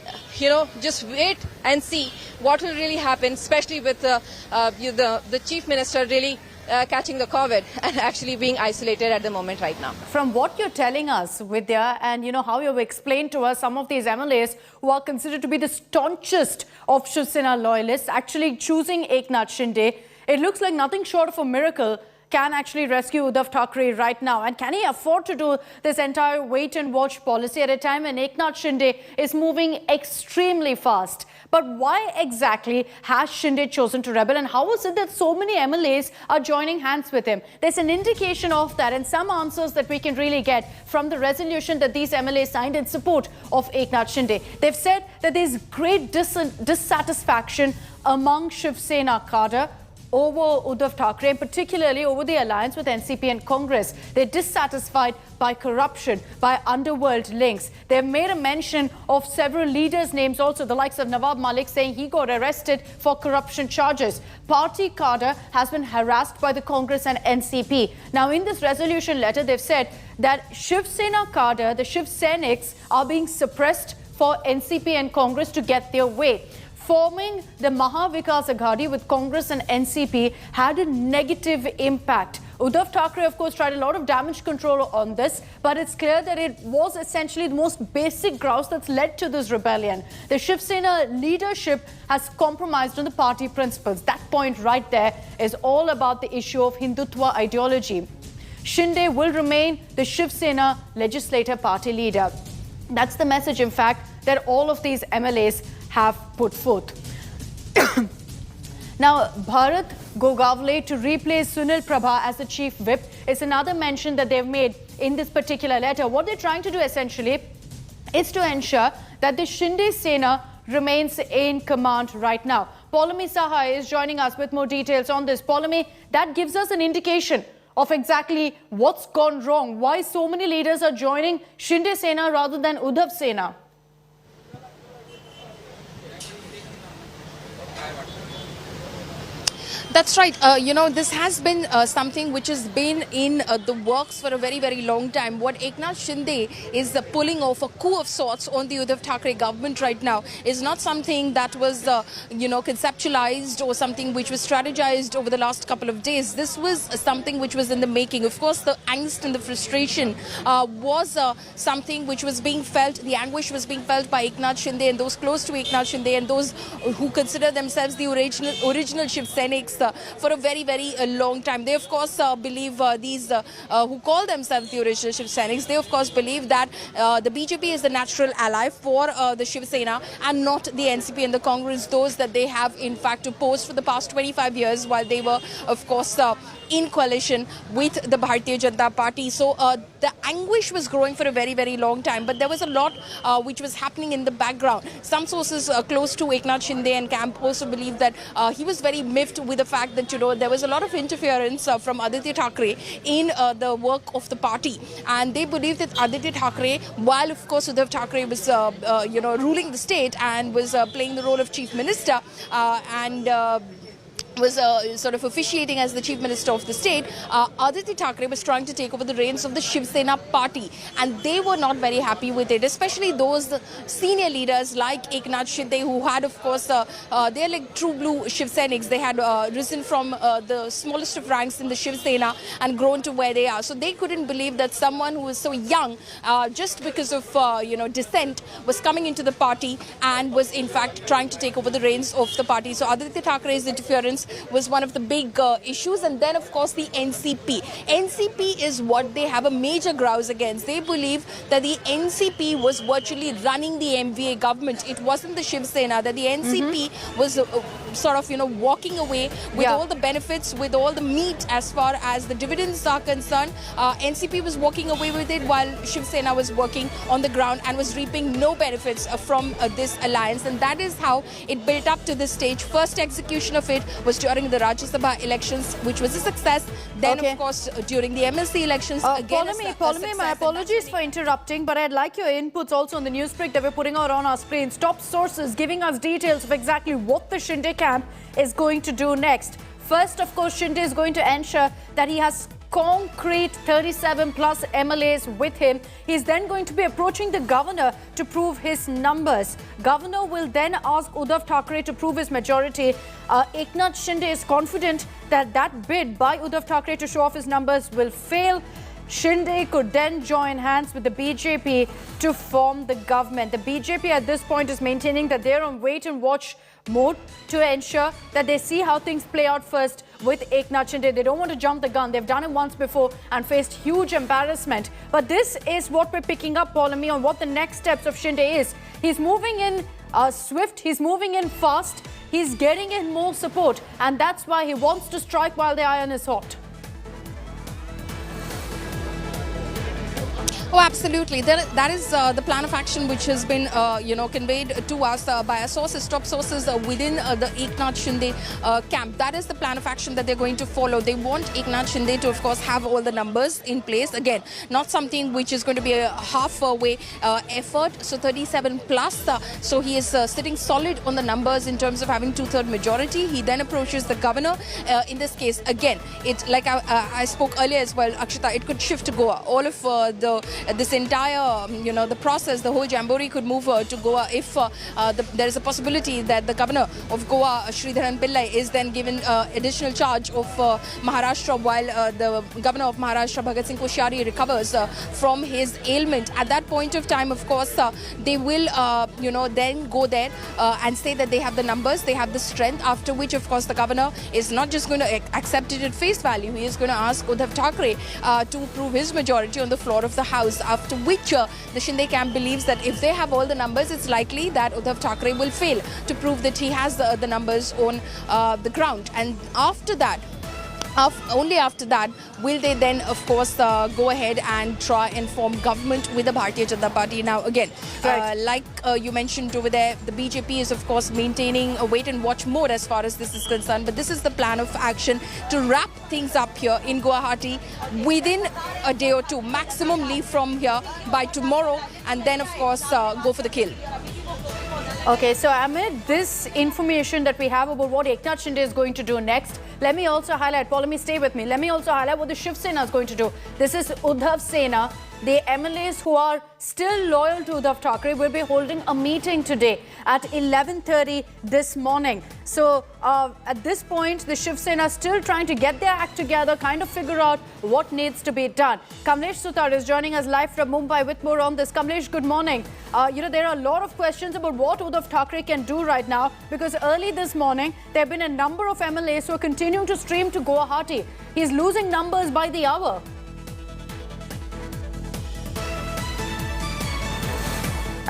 just wait and see what will really happen, especially with the Chief Minister really catching the COVID and actually being isolated at the moment right now. From what you're telling us, Vidya, and how you've explained to us some of these MLAs who are considered to be the staunchest of Shiv Sena loyalists actually choosing Eknath Shinde, it looks like nothing short of a miracle can actually rescue Uddhav Thackeray right now. And can he afford to do this entire wait-and-watch policy at a time when Eknath Shinde is moving extremely fast? But why exactly has Shinde chosen to rebel, and how is it that so many MLAs are joining hands with him? There's an indication of that and some answers that we can really get from the resolution that these MLAs signed in support of Eknath Shinde. They've said that there's great dissatisfaction among Shiv Sena cadre over Uddhav Thackeray, and particularly over the alliance with NCP and Congress. They're dissatisfied by corruption, by underworld links. They've made a mention of several leaders' names also, the likes of Nawab Malik, saying he got arrested for corruption charges. Party cadre has been harassed by the Congress and NCP. Now, in this resolution letter, they've said that Shiv Sena cadre, the Shiv Sainiks, are being suppressed for NCP and Congress to get their way. Forming the Maha Vikas Aghadi with Congress and NCP had a negative impact. Uddhav Thackeray, of course, tried a lot of damage control on this, but it's clear that it was essentially the most basic grouse that's led to this rebellion. The Shiv Sena leadership has compromised on the party principles. That point right there is all about the issue of Hindutva ideology. Shinde will remain the Shiv Sena legislative party leader. That's the message, in fact, that all of these MLAs have put forth. Now, Bharat Gogavle to replace Sunil Prabha as the chief whip is another mention that they've made in this particular letter. What they're trying to do essentially is to ensure that the Shinde Sena remains in command right now. Paulami Saha is joining us with more details on this. Paulami, that gives us an indication of exactly what's gone wrong, why so many leaders are joining Shinde Sena rather than Uddhav Sena. That's right. This has been something which has been in the works for a very, very long time. What Eknath Shinde is pulling off a coup of sorts on the Uddhav Thackeray government right now is not something that was, conceptualized or something which was strategized over the last couple of days. This was something which was in the making. Of course, the angst and the frustration was something which was being felt. The anguish was being felt by Eknath Shinde and those close to Eknath Shinde and those who consider themselves the original Shiv Sainiks for a very, very long time. They, of course, believe these who call themselves the original Shiv Sainiks, they, of course, believe that the BJP is the natural ally for the Shiv Sena and not the NCP and the Congress, those that they have, in fact, opposed for the past 25 years while they were, of course, in coalition with the Bharatiya Janata Party. So the anguish was growing for a very, very long time, but there was a lot which was happening in the background. Some sources close to Eknath Shinde and camp also believe that he was very miffed with the fact that, there was a lot of interference from Aditya Thackeray in the work of the party. And they believe that Aditya Thackeray, while of course Uddhav Thackeray was, ruling the state and was playing the role of chief minister was sort of officiating as the Chief Minister of the state, Aditya Thackeray was trying to take over the reins of the Shiv Sena party, and they were not very happy with it, especially those senior leaders like Eknath Shinde, who had, of course, they're like true blue Shiv Senics. They had risen from the smallest of ranks in the Shiv Sena and grown to where they are. So they couldn't believe that someone who was so young, just because of dissent, was coming into the party and was in fact trying to take over the reins of the party. So Aditya Thackeray's interference was one of the big issues. And then, of course, the NCP. NCP is what they have a major grouse against. They believe that the NCP was virtually running the MVA government. It wasn't the Shiv Sena, that the NCP was sort of, walking away with all the benefits, with all the meat as far as the dividends are concerned. NCP was walking away with it while Shiv Sena was working on the ground and was reaping no benefits from this alliance. And that is how it built up to this stage. First execution of it was during the Rajya Sabha elections, which was a success. Then, of course, during the MLC elections, again Polome, my apologies for interrupting, but I'd like your inputs also on the news break that we're putting out on our screens. Top sources giving us details of exactly what the Shinde camp is going to do next. First, of course, Shinde is going to ensure that he has concrete 37 plus MLAs with him. He's then going to be approaching the governor to prove his numbers. Governor will then ask Uddhav Thackeray to prove his majority. Eknath Shinde is confident that that bid by Uddhav Thackeray to show off his numbers will fail. Shinde could then join hands with the BJP to form the government. The BJP at this point is maintaining that they're on wait and watch mode to ensure that they see how things play out first with Eknath Shinde. They don't want to jump the gun. They've done it once before and faced huge embarrassment. But this is what we're picking up, Polome, on what the next steps of Shinde is. He's moving in swift. He's moving in fast. He's getting in more support. And that's why he wants to strike while the iron is hot. Oh, absolutely. That is the plan of action which has been, conveyed to us by our sources, top sources within the Eknath Shinde camp. That is the plan of action that they're going to follow. They want Eknath Shinde to, of course, have all the numbers in place. Again, not something which is going to be a halfway effort. So 37 plus. So he is sitting solid on the numbers in terms of having 2/3 majority. He then approaches the governor. In this case, again, it like I spoke earlier as well, Akshita, it could shift to Goa. All of this entire, the process, the whole jamboree could move to Goa if there is a possibility that the governor of Goa, Sridharan Pillai, is then given additional charge of Maharashtra while the governor of Maharashtra, Bhagat Singh Koshyari, recovers from his ailment. At that point of time, of course, they will, then go there and say that they have the numbers, they have the strength, after which, of course, the governor is not just going to accept it at face value. He is going to ask Uddhav Thackeray to prove his majority on the floor of the House. After which the Shinde camp believes that if they have all the numbers, it's likely that Uddhav Thackeray will fail to prove that he has the numbers on the ground. And after that, only after that will they then, of course, go ahead and try and form government with the Bharatiya Janata Party. Now, again, like you mentioned over there, the BJP is, of course, maintaining a wait and watch mode as far as this is concerned. But this is the plan of action to wrap things up here in Guwahati within a day or two. Maximum leave from here by tomorrow, and then, of course, go for the kill. Okay, so amid this information that we have about what Eknath Shinde is going to do next, let me also highlight, Polome, stay with me. Let me also highlight what the Shiv Sena is going to do. This is Uddhav Sena. The MLAs who are still loyal to Uddhav Thackeray will be holding a meeting today at 11:30 this morning. So at this point, the Shiv Sena is still trying to get their act together, kind of figure out what needs to be done. Kamlesh Sutar is joining us live from Mumbai with more on this. Kamlesh, good morning. There are a lot of questions about what Uddhav Thackeray can do right now, because early this morning, there have been a number of MLAs who are continuing to stream to Guwahati. He's losing numbers by the hour.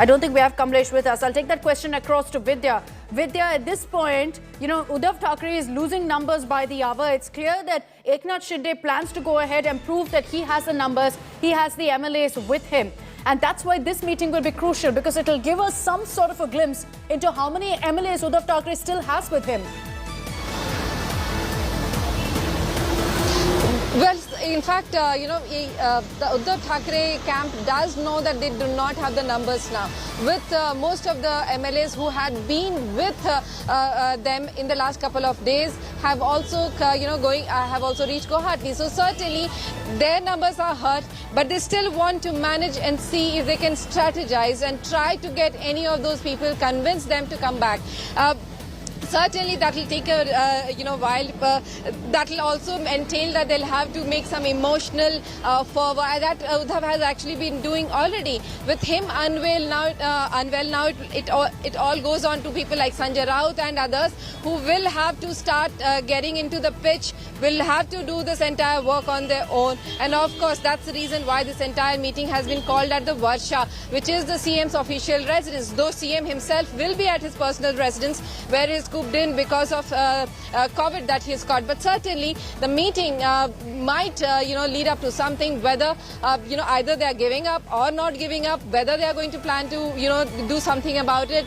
I don't think we have Kamlesh with us. I'll take that question across to Vidya. Vidya, at this point, Uddhav Thackeray is losing numbers by the hour. It's clear that Eknath Shinde plans to go ahead and prove that he has the numbers, he has the MLAs with him. And that's why this meeting will be crucial, because it will give us some sort of a glimpse into how many MLAs Uddhav Thackeray still has with him. Well, in fact, the Uddhav Thackeray camp does know that they do not have the numbers now. With most of the MLAs who had been with them in the last couple of days have also, have also reached Guwahati. So certainly their numbers are hurt, but they still want to manage and see if they can strategize and try to get any of those people, convince them to come back. Certainly that will take a while. That will also entail that they'll have to make some emotional forward. That Uddhav has actually been doing already. With him unwell now, it all goes on to people like Sanjay Raut and others who will have to start getting into the pitch, will have to do this entire work on their own. And of course, that's the reason why this entire meeting has been called at the Varsha, which is the CM's official residence. Though CM himself will be at his personal residence, where he is cooped in because of COVID that he has got. But certainly the meeting might lead up to something, whether either they are giving up or not giving up, whether they are going to plan to do something about it.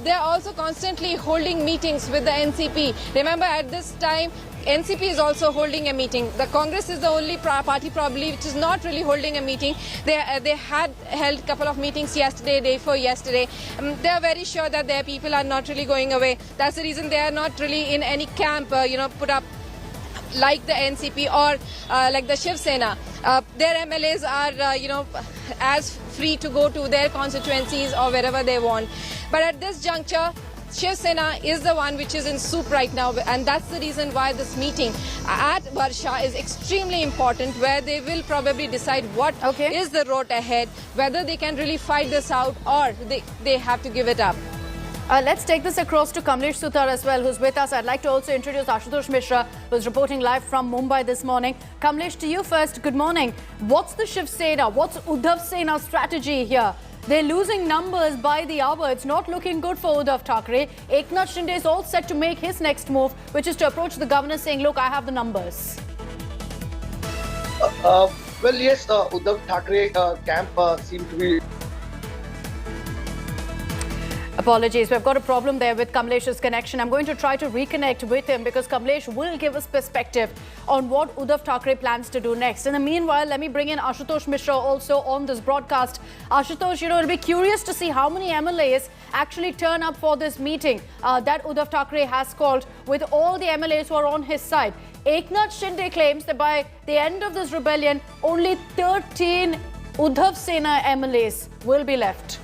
They are also constantly holding meetings with the NCP. Remember, at this time NCP is also holding a meeting. The Congress is the only party probably which is not really holding a meeting. They had held a couple of meetings yesterday, day before yesterday. They are very sure that their people are not really going away. That's the reason they are not really in any camp, put up like the NCP or like the Shiv Sena. Their MLAs are, as free to go to their constituencies or wherever they want. But at this juncture, Shiv Sena is the one which is in soup right now, and that's the reason why this meeting at Varsha is extremely important, where they will probably decide what is the road ahead, whether they can really fight this out or they have to give it up. Let's take this across to Kamlesh Sutar as well, who's with us. I'd like to also introduce Ashutosh Mishra, who's reporting live from Mumbai this morning. Kamlesh, to you first. Good morning. What's the Shiv Sena? What's Uddhav Sena's strategy here? They're losing numbers by the hour. It's not looking good for Uddhav Thackeray. Eknath Shinde is all set to make his next move, which is to approach the governor saying, look, I have the numbers. Well, yes, Uddhav Thackeray camp seemed to be... Apologies, we've got a problem there with Kamlesh's connection. I'm going to try to reconnect with him because Kamlesh will give us perspective on what Uddhav Thackeray plans to do next. In the meanwhile, let me bring in Ashutosh Mishra also on this broadcast. Ashutosh, it'll be curious to see how many MLAs actually turn up for this meeting that Uddhav Thackeray has called with all the MLAs who are on his side. Eknath Shinde claims that by the end of this rebellion, only 13 Uddhav Sena MLAs will be left.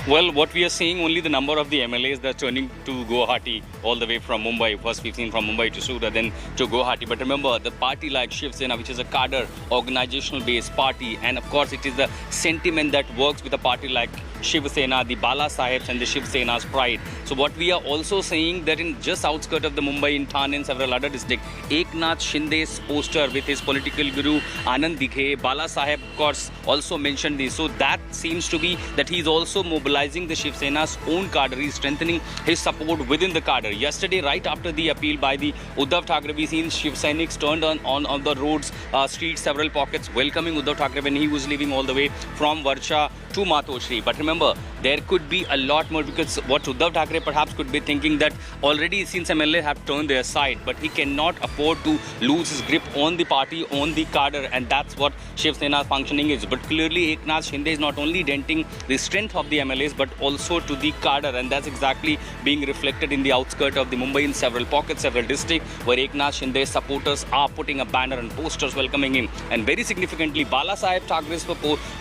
Well, what we are seeing, only the number of the MLAs that are turning to Guwahati all the way from Mumbai. First we've seen from Mumbai to Surat, then to Guwahati. But remember, the party like Shiv Sena, which is a cadre, organizational-based party, and of course it is the sentiment that works with a party like Shiv Sena, the Bala Sahebs and the Shiv Sena's pride. So what we are also saying that in just outskirts of the Mumbai, in Thane and several other districts, Eknath Shinde's poster with his political guru Anand Dikhe, Bala Saheb of course also mentioned this. So that seems to be that he is also mobilizing the Shiv Sena's own cadre, he is strengthening his support within the cadre. Yesterday, right after the appeal by the Uddhav Thackeray, we seen Shiv Sainiks turned on the roads, streets, several pockets, welcoming Uddhav Thackeray when he was leaving all the way from Varsha to Matoshri. But remember, there could be a lot more, because what Uddhav Thackeray perhaps could be thinking that already since MLA have turned their side, but he cannot afford to lose his grip on the party, on the cadre, and that's what Shiv Sena's functioning is. But clearly Eknath Shinde is not only denting the strength of the MLAs but also to the cadre, and that's exactly being reflected in the outskirts of the Mumbai in several pockets, several districts where Eknath Shinde's supporters are putting a banner and posters welcoming him. And very significantly, Bala Saheb Thackre's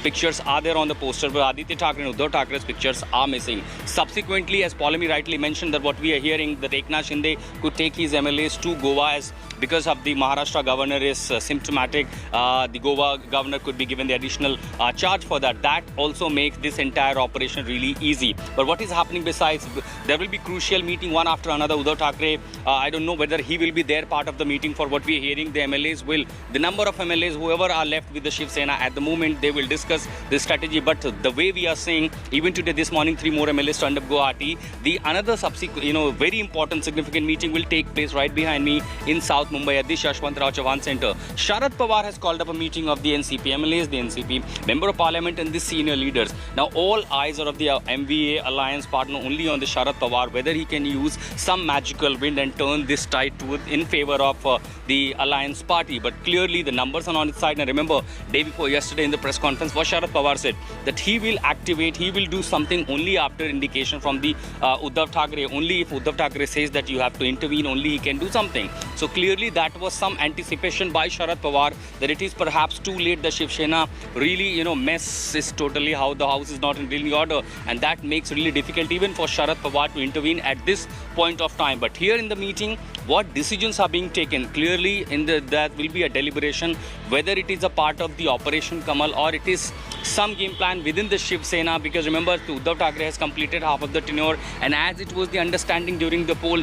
pictures are there on the poster, but Aditya Thackeray and Uddhav Thackeray's pictures are missing. Subsequently, as Paulami rightly mentioned, that what we are hearing that Eknath Shinde could take his MLAs to Goa as because of the Maharashtra governor is symptomatic. The Goa governor could be given the additional charge for that. That also makes this entire operation really easy. But what is happening besides, there will be crucial meeting one after another. Uddhav Thackeray, I don't know whether he will be there part of the meeting. For what we are hearing, the MLAs will, the number of MLAs, whoever are left with the Shiv Sena at the moment, they will discuss the strategy. But the way we are saying, even today, this morning, 3 more MLAs turned up Guwahati. The another subsequent, very important, significant meeting will take place right behind me in South Mumbai at the Yashwantrao Chauhan Center. Sharad Pawar has called up a meeting of the NCP MLAs, the NCP Member of Parliament and the senior leaders. Now, all eyes are of the MVA alliance partner only on the Sharad Pawar, whether he can use some magical wind and turn this tide in favor of the alliance party. But clearly, the numbers are on his side. And remember, day before yesterday in the press conference, what Sharad Pawar said, that he will activate, he will do something only after indication from the Uddhav Thackeray. Only if Uddhav Thackeray says that you have to intervene, only he can do something. So clearly that was some anticipation by Sharad Pawar that it is perhaps too late. The Shiv Sena really, messes totally how the house is not in really order, and that makes it really difficult even for Sharad Pawar to intervene at this point of time. But here in the meeting, what decisions are being taken? Clearly, that will be a deliberation whether it is a part of the Operation Kamal or it is some game plan within the Shiv Sena, because remember, Uddhav Thackeray has completed half of the tenure, and as it was the understanding during the poll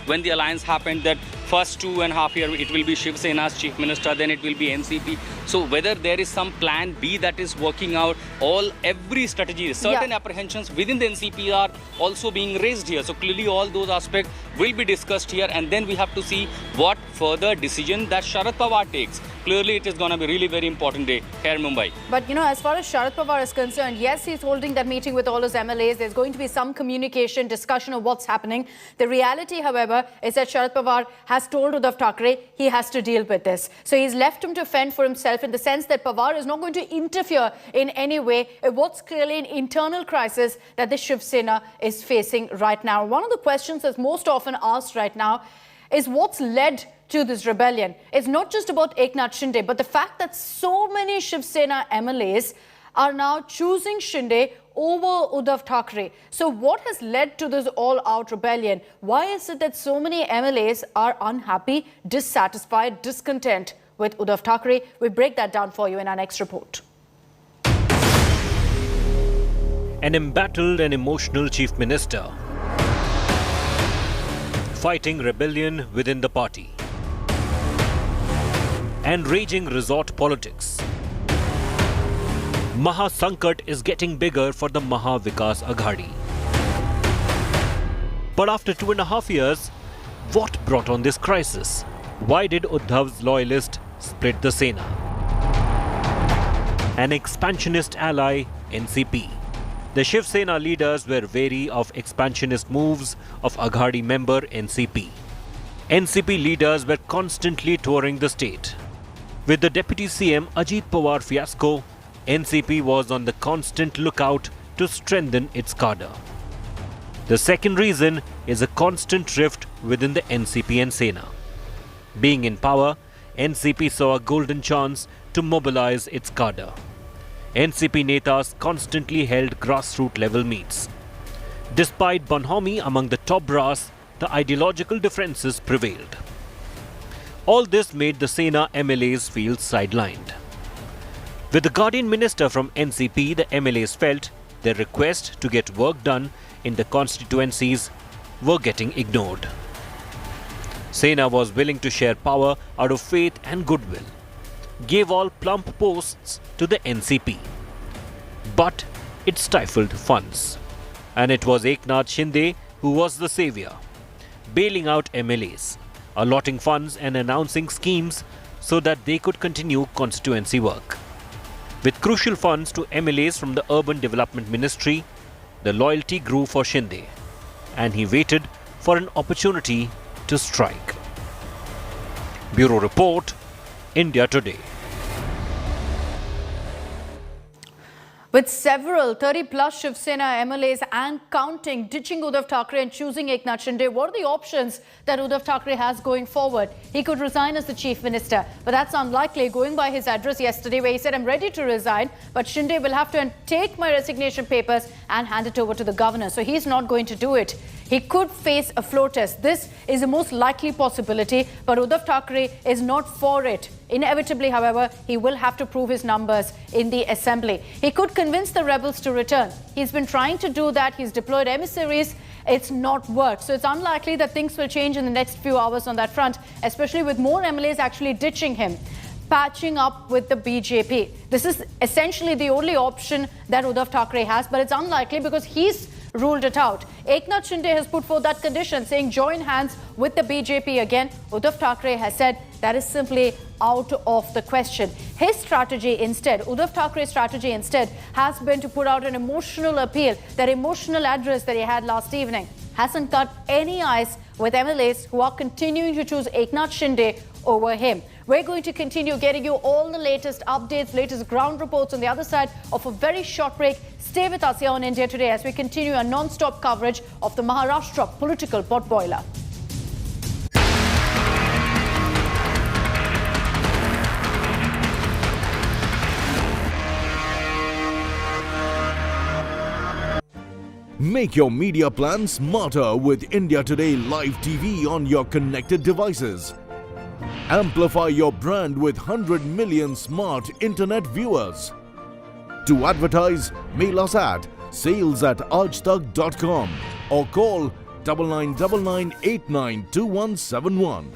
when the alliance happened that first 2.5 years it will be Shiv Sena's chief minister, then it will be NCP. So whether there is some plan B that is working out, every strategy, certain apprehensions within the NCP are also being raised here. So clearly all those aspects will be discussed here, and then we have to see what further decision that Sharad Pawar takes. Clearly it is going to be really very important day here in Mumbai. But as far as Sharad Pawar is concerned, yes, he's holding that meeting with all his MLAs. There's going to be some communication, discussion of what's happening. The reality, however, is that Sharad Pawar has told Uddhav Thackeray he has to deal with this. So he's left him to fend for himself in the sense that Pawar is not going to interfere in any way in what's clearly an internal crisis that the Shiv Sena is facing right now. One of the questions that's most often asked right now is what's led to this rebellion. It's not just about Eknath Shinde, but the fact that so many Shiv Sena MLAs are now choosing Shinde over Uddhav Thackeray. So what has led to this all-out rebellion? Why is it that so many MLAs are unhappy, dissatisfied, discontent with Uddhav Thackeray? We break that down for you in our next report. An embattled and emotional chief minister fighting rebellion within the party and raging resort politics. Maha Sankat is getting bigger for the Maha Vikas Aghadi. But after 2.5 years, what brought on this crisis? Why did Uddhav's loyalists split the Sena? An expansionist ally, NCP. The Shiv Sena leaders were wary of expansionist moves of Aghadi member NCP. NCP leaders were constantly touring the state. With the Deputy CM Ajit Pawar fiasco, NCP was on the constant lookout to strengthen its cadre. The second reason is a constant rift within the NCP and Sena. Being in power, NCP saw a golden chance to mobilize its cadre. NCP netas constantly held grassroots level meets. Despite bonhomie among the top brass, the ideological differences prevailed. All this made the Sena MLAs feel sidelined. With the Guardian Minister from NCP, the MLAs felt their request to get work done in the constituencies were getting ignored. Sena was willing to share power out of faith and goodwill, gave all plump posts to the NCP. But it stifled funds. And it was Eknath Shinde who was the savior, bailing out MLAs, allotting funds and announcing schemes so that they could continue constituency work. With crucial funds to MLAs from the Urban Development Ministry, the loyalty grew for Shinde, and he waited for an opportunity to strike. Bureau Report, India Today. With several 30-plus Shiv Sena MLAs and counting ditching Uddhav Thackeray and choosing Eknath Shinde, what are the options that Uddhav Thackeray has going forward? He could resign as the chief minister, but that's unlikely, going by his address yesterday where he said, I'm ready to resign, but Shinde will have to take my resignation papers and hand it over to the governor. So he's not going to do it. He could face a floor test. This is the most likely possibility, but Uddhav Thackeray is not for it. Inevitably, however, he will have to prove his numbers in the assembly. He could convince the rebels to return. He's been trying to do that. He's deployed emissaries. It's not worked. So it's unlikely that things will change in the next few hours on that front, especially with more MLAs actually ditching him. patching up with the BJP. This is essentially the only option that Uddhav Thackeray has, but it's unlikely because he's ruled it out. Eknath Shinde has put forth that condition, saying join hands with the BJP again. Uddhav Thackeray has said that is simply out of the question. His strategy instead, Uddhav Thackeray's strategy instead, has been to put out an emotional appeal. That emotional address that he had last evening hasn't cut any ice with MLAs who are continuing to choose Eknath Shinde over him. We're going to continue getting you all the latest updates, latest ground reports on the other side of a very short break. Stay with us here on India Today as we continue our non-stop coverage of the Maharashtra political potboiler. Make your media plan smarter with India Today Live TV on your connected devices. Amplify your brand with 100 million smart internet viewers. To advertise, mail us at sales@aajtak.com or call 9999 892171.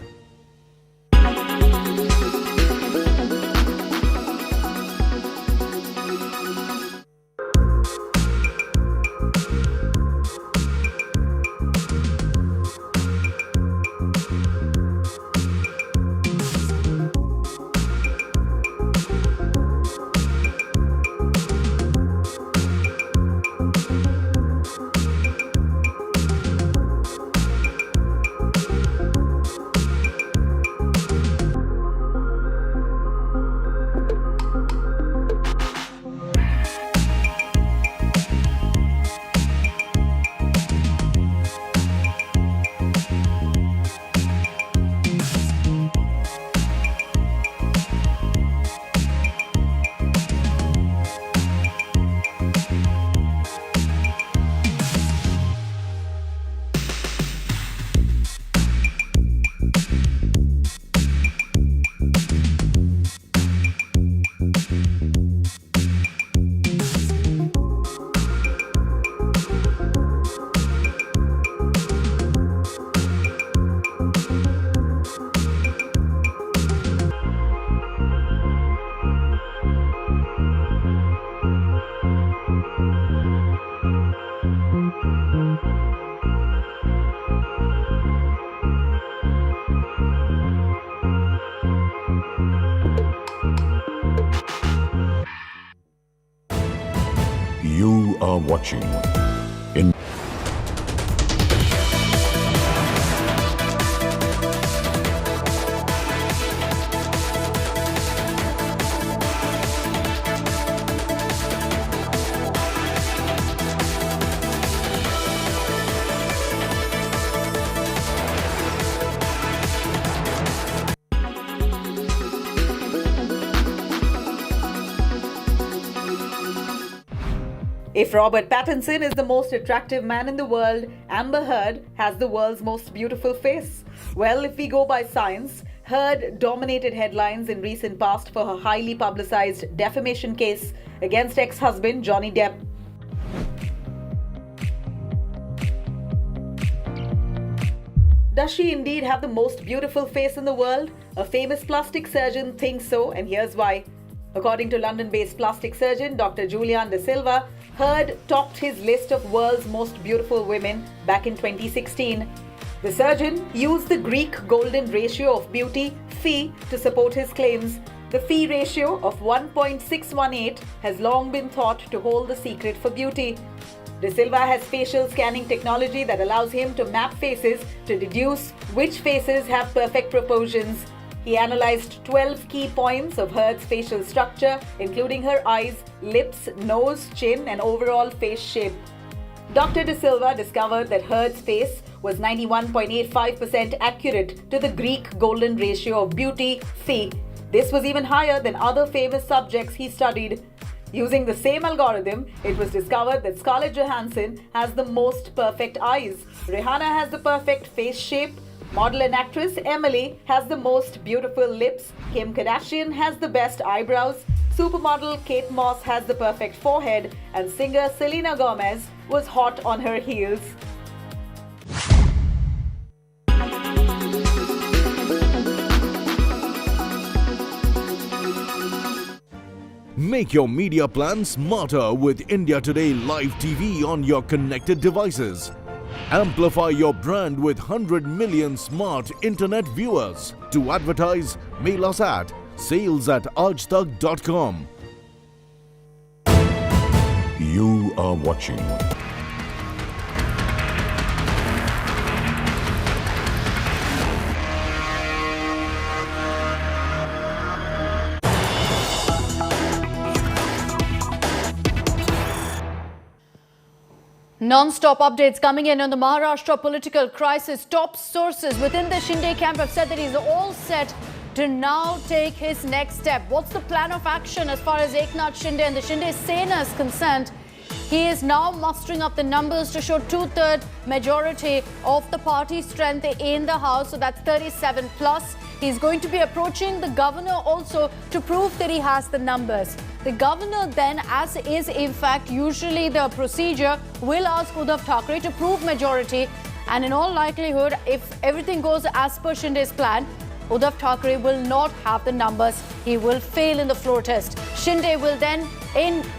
You are watching in If Robert Pattinson is the most attractive man in the world, Amber Heard has the world's most beautiful face. Well, if we go by science, Heard dominated headlines in recent past for her highly publicized defamation case against ex-husband Johnny Depp. Does she indeed have the most beautiful face in the world? A famous plastic surgeon thinks so, and here's why. According to London-based plastic surgeon Dr. Julian De Silva, Heard topped his list of world's most beautiful women back in 2016. The surgeon used the Greek golden ratio of beauty, phi, to support his claims. The phi ratio of 1.618 has long been thought to hold the secret for beauty. De Silva has facial scanning technology that allows him to map faces to deduce which faces have perfect proportions. He analyzed 12 key points of Heard's facial structure, including her eyes, lips, nose, chin, and overall face shape. Dr. De Silva discovered that Heard's face was 91.85% accurate to the Greek golden ratio of beauty, phi. This was even higher than other famous subjects he studied. Using the same algorithm, it was discovered that Scarlett Johansson has the most perfect eyes. Rihanna has the perfect face shape. Model and actress Emily has the most beautiful lips. Kim Kardashian has the best eyebrows. Supermodel Kate Moss has the perfect forehead. And singer Selena Gomez was hot on her heels. Make your media plan smarter with India Today Live TV on your connected devices. Amplify your brand with 100 million smart internet viewers. To advertise, mail us at sales@aajtak.com. You are watching Non-stop updates coming in on the Maharashtra political crisis. Top sources within the Shinde camp have said that he's all set to now take his next step. What's the plan of action as far as Eknath Shinde and the Shiv Sena is concerned? He is now mustering up the numbers to show 2/3 majority of the party strength in the House. So that's 37 plus. He's going to be approaching the governor also to prove that he has the numbers. The governor then, as is in fact usually the procedure, will ask Uddhav Thackeray to prove majority. And in all likelihood, if everything goes as per Shinde's plan, Uddhav Thackeray will not have the numbers. He will fail in the floor test. Shinde will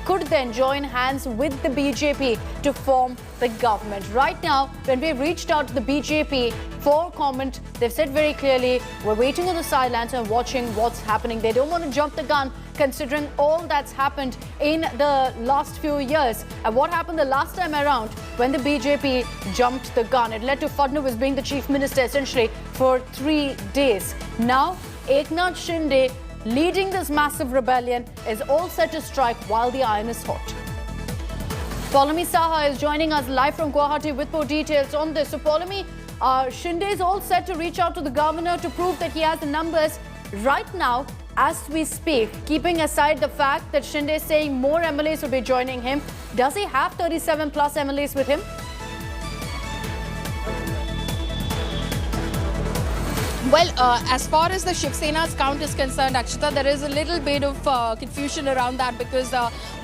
could then join hands with the BJP to form the government. Right now, when we've reached out to the BJP for comment, they've said very clearly, we're waiting on the sidelines and watching what's happening. They don't want to jump the gun considering all that's happened in the last few years. And what happened the last time around when the BJP jumped the gun? It led to Fadnavis being the chief minister essentially for 3 days. Now, Eknath Shinde, leading this massive rebellion, is all set to strike while the iron is hot. Paulami Saha is joining us live from Guwahati with more details on this. So Paulami, Shinde is all set to reach out to the governor to prove that he has the numbers right now as we speak, keeping aside the fact that Shinde is saying more MLAs will be joining him. Does he have 37 plus MLAs with him? Well, as far as the Shiv Sena's count is concerned, Akshita, there is a little bit of confusion around that because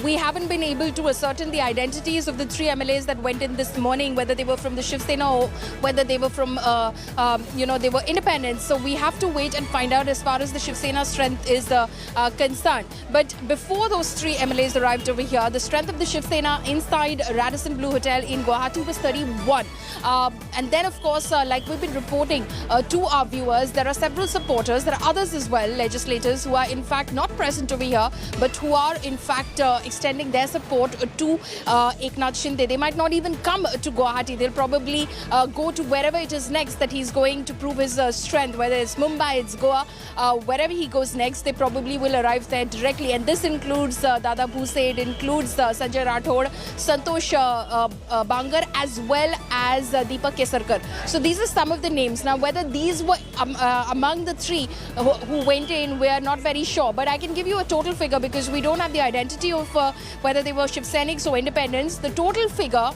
we haven't been able to ascertain the identities of the 3 MLAs that went in this morning, whether they were from the Shiv Sena or whether they were from, they were independents. So we have to wait and find out as far as the Shiv Sena strength is concerned. But before those 3 MLAs arrived over here, the strength of the Shiv Sena inside Radisson Blu Hotel in Guwahati was 31. And then, of course, like we've been reporting to our viewers, there are several supporters. There are others as well, legislators who are in fact not present over here, but who are in fact extending their support to Eknath Shinde. They might not even come to Guwahati. They'll probably go to wherever it is next that he's going to prove his strength, whether it's Mumbai, it's Goa, wherever he goes next, they probably will arrive there directly. And this includes Dada Bhuse, it includes Sanjay Rathod, Santosh Bangar, as well as Deepak Kesarkar. So these are some of the names. Now, whether these were among the 3 who went in, we are not very sure. But I can give you a total figure because we don't have the identity of whether they were Shiv Senics or independents. The total figure,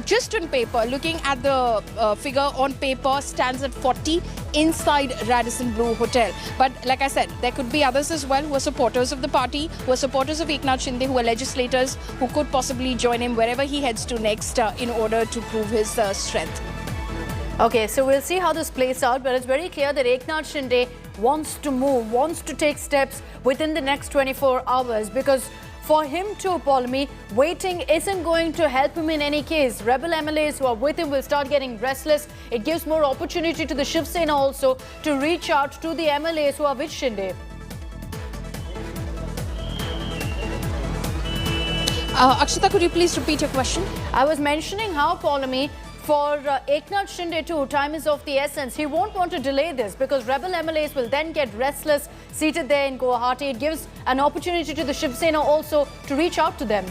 just on paper, looking at the figure on paper, stands at 40 inside Radisson Blu Hotel. But like I said, there could be others as well who are supporters of the party, who are supporters of Eknath Shinde, who are legislators, who could possibly join him wherever he heads to next in order to prove his strength. Okay, so we'll see how this plays out, but it's very clear that Eknath Shinde wants to move, wants to take steps within the next 24 hours because for him to, Paulami, waiting isn't going to help him in any case. Rebel MLAs who are with him will start getting restless. It gives more opportunity to the Shiv Sena also to reach out to the MLAs who are with Shinde. Akshita, could you please repeat your question? I was mentioning how, Paulami, for Eknath Shinde too, time is of the essence. He won't want to delay this because rebel MLAs will then get restless seated there in Guwahati. It gives an opportunity to the Shiv Sena also to reach out to them.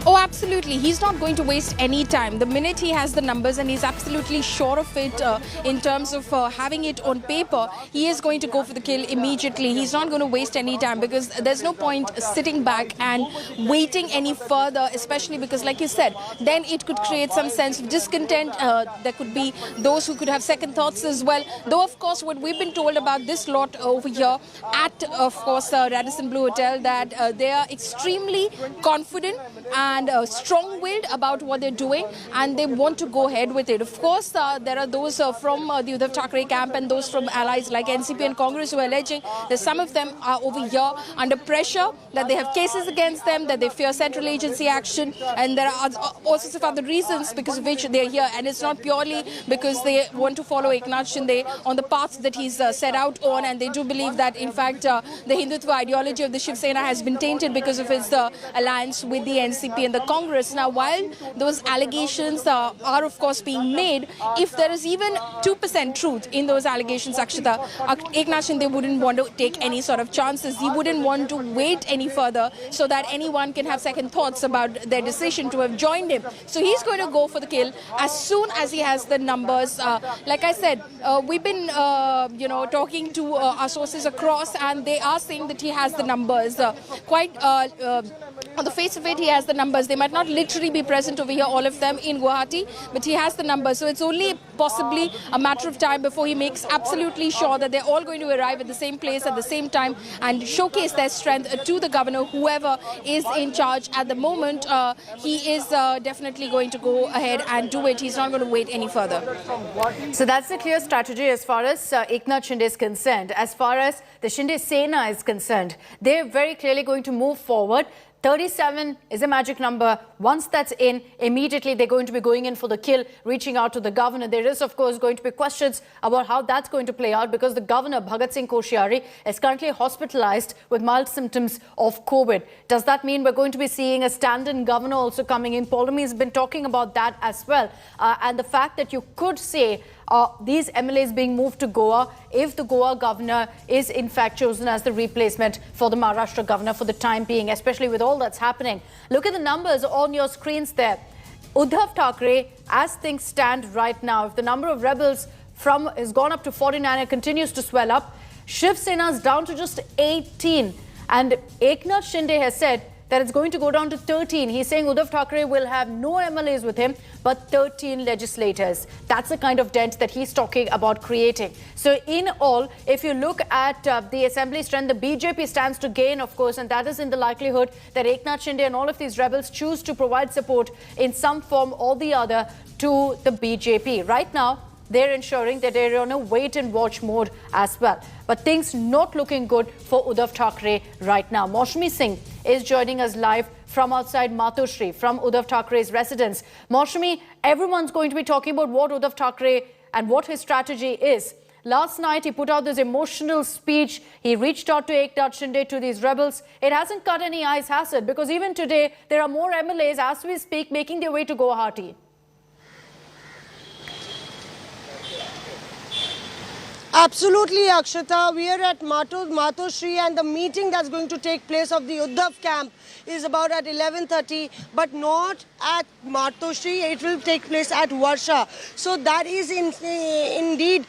Oh, absolutely. He's not going to waste any time. The minute he has the numbers and he's absolutely sure of it in terms of having it on paper, he is going to go for the kill immediately. He's not going to waste any time because there's no point sitting back and waiting any further, especially because, like you said, then it could create some sense of discontent. There could be those who could have second thoughts as well. Though, of course, what we've been told about this lot over here at, of course, Radisson Blu Hotel, that they are extremely confident and strong-willed about what they're doing, and they want to go ahead with it. Of course, there are those from the Uddhav Thackeray camp and those from allies like NCP and Congress who are alleging that some of them are over here under pressure, that they have cases against them, that they fear central agency action, and there are all sorts of other reasons because of which they're here. And it's not purely because they want to follow Eknath Shinde on the path that he's set out on, and they do believe that, in fact, the Hindutva ideology of the Shiv Sena has been tainted because of his alliance with the NCP and the Congress. Now, while those allegations are of course being made, if there is even 2% truth in those allegations, Akshita, Eknath Shinde wouldn't want to take any sort of chances. He wouldn't want to wait any further so that anyone can have second thoughts about their decision to have joined him. So he's going to go for the kill as soon as he has the numbers. Like I said, we've been talking to our sources across, and they are saying that he has the numbers. On the face of it, he has the numbers. They might not literally be present over here, all of them in Guwahati, but he has the numbers. So it's only possibly a matter of time before he makes absolutely sure that they're all going to arrive at the same place at the same time and showcase their strength to the governor, whoever is in charge at the moment. He is definitely going to go ahead and do it. He's not going to wait any further. So that's the clear strategy as far as Eknath Shinde is concerned. As far as the Shinde Sena is concerned, they're very clearly going to move forward. 37 is a magic number. Once that's in, immediately they're going to be going in for the kill, reaching out to the governor. There is, of course, going to be questions about how that's going to play out because the governor, Bhagat Singh Koshyari, is currently hospitalized with mild symptoms of COVID. Does that mean we're going to be seeing a stand-in governor also coming in? Paulamy has been talking about that as well. And the fact that you could say these MLAs being moved to Goa if the Goa governor is in fact chosen as the replacement for the Maharashtra governor for the time being, especially with all that's happening. Look at the numbers on your screens there. Uddhav Thackeray, as things stand right now, if the number of rebels has gone up to 49 and continues to swell up, Shiv Sena is down to just 18. And Eknath Shinde has said that it's going to go down to 13. He's saying Uddhav Thackeray will have no MLAs with him, but 13 legislators. That's the kind of dent that he's talking about creating. So in all, if you look at the assembly strength, the BJP stands to gain, of course, and that is in the likelihood that Eknath Shinde and all of these rebels choose to provide support in some form or the other to the BJP. Right now, they're ensuring that they're on a wait-and-watch mode as well. But things not looking good for Uddhav Thackeray right now. Maushami Singh is joining us live from outside Matoshri, from Uddhav Thackeray's residence. Maushami, everyone's going to be talking about what Uddhav Thackeray and what his strategy is. Last night, he put out this emotional speech. He reached out to Eknath Shinde, to these rebels. It hasn't cut any ice, has it? Because even today, there are more MLAs, as we speak, making their way to Guwahati. Absolutely, Akshata. We are at Matoshri, and the meeting that's going to take place of the Uddhav camp is about at 11:30, but not at Matoshri. It will take place at Varsha. So that is indeed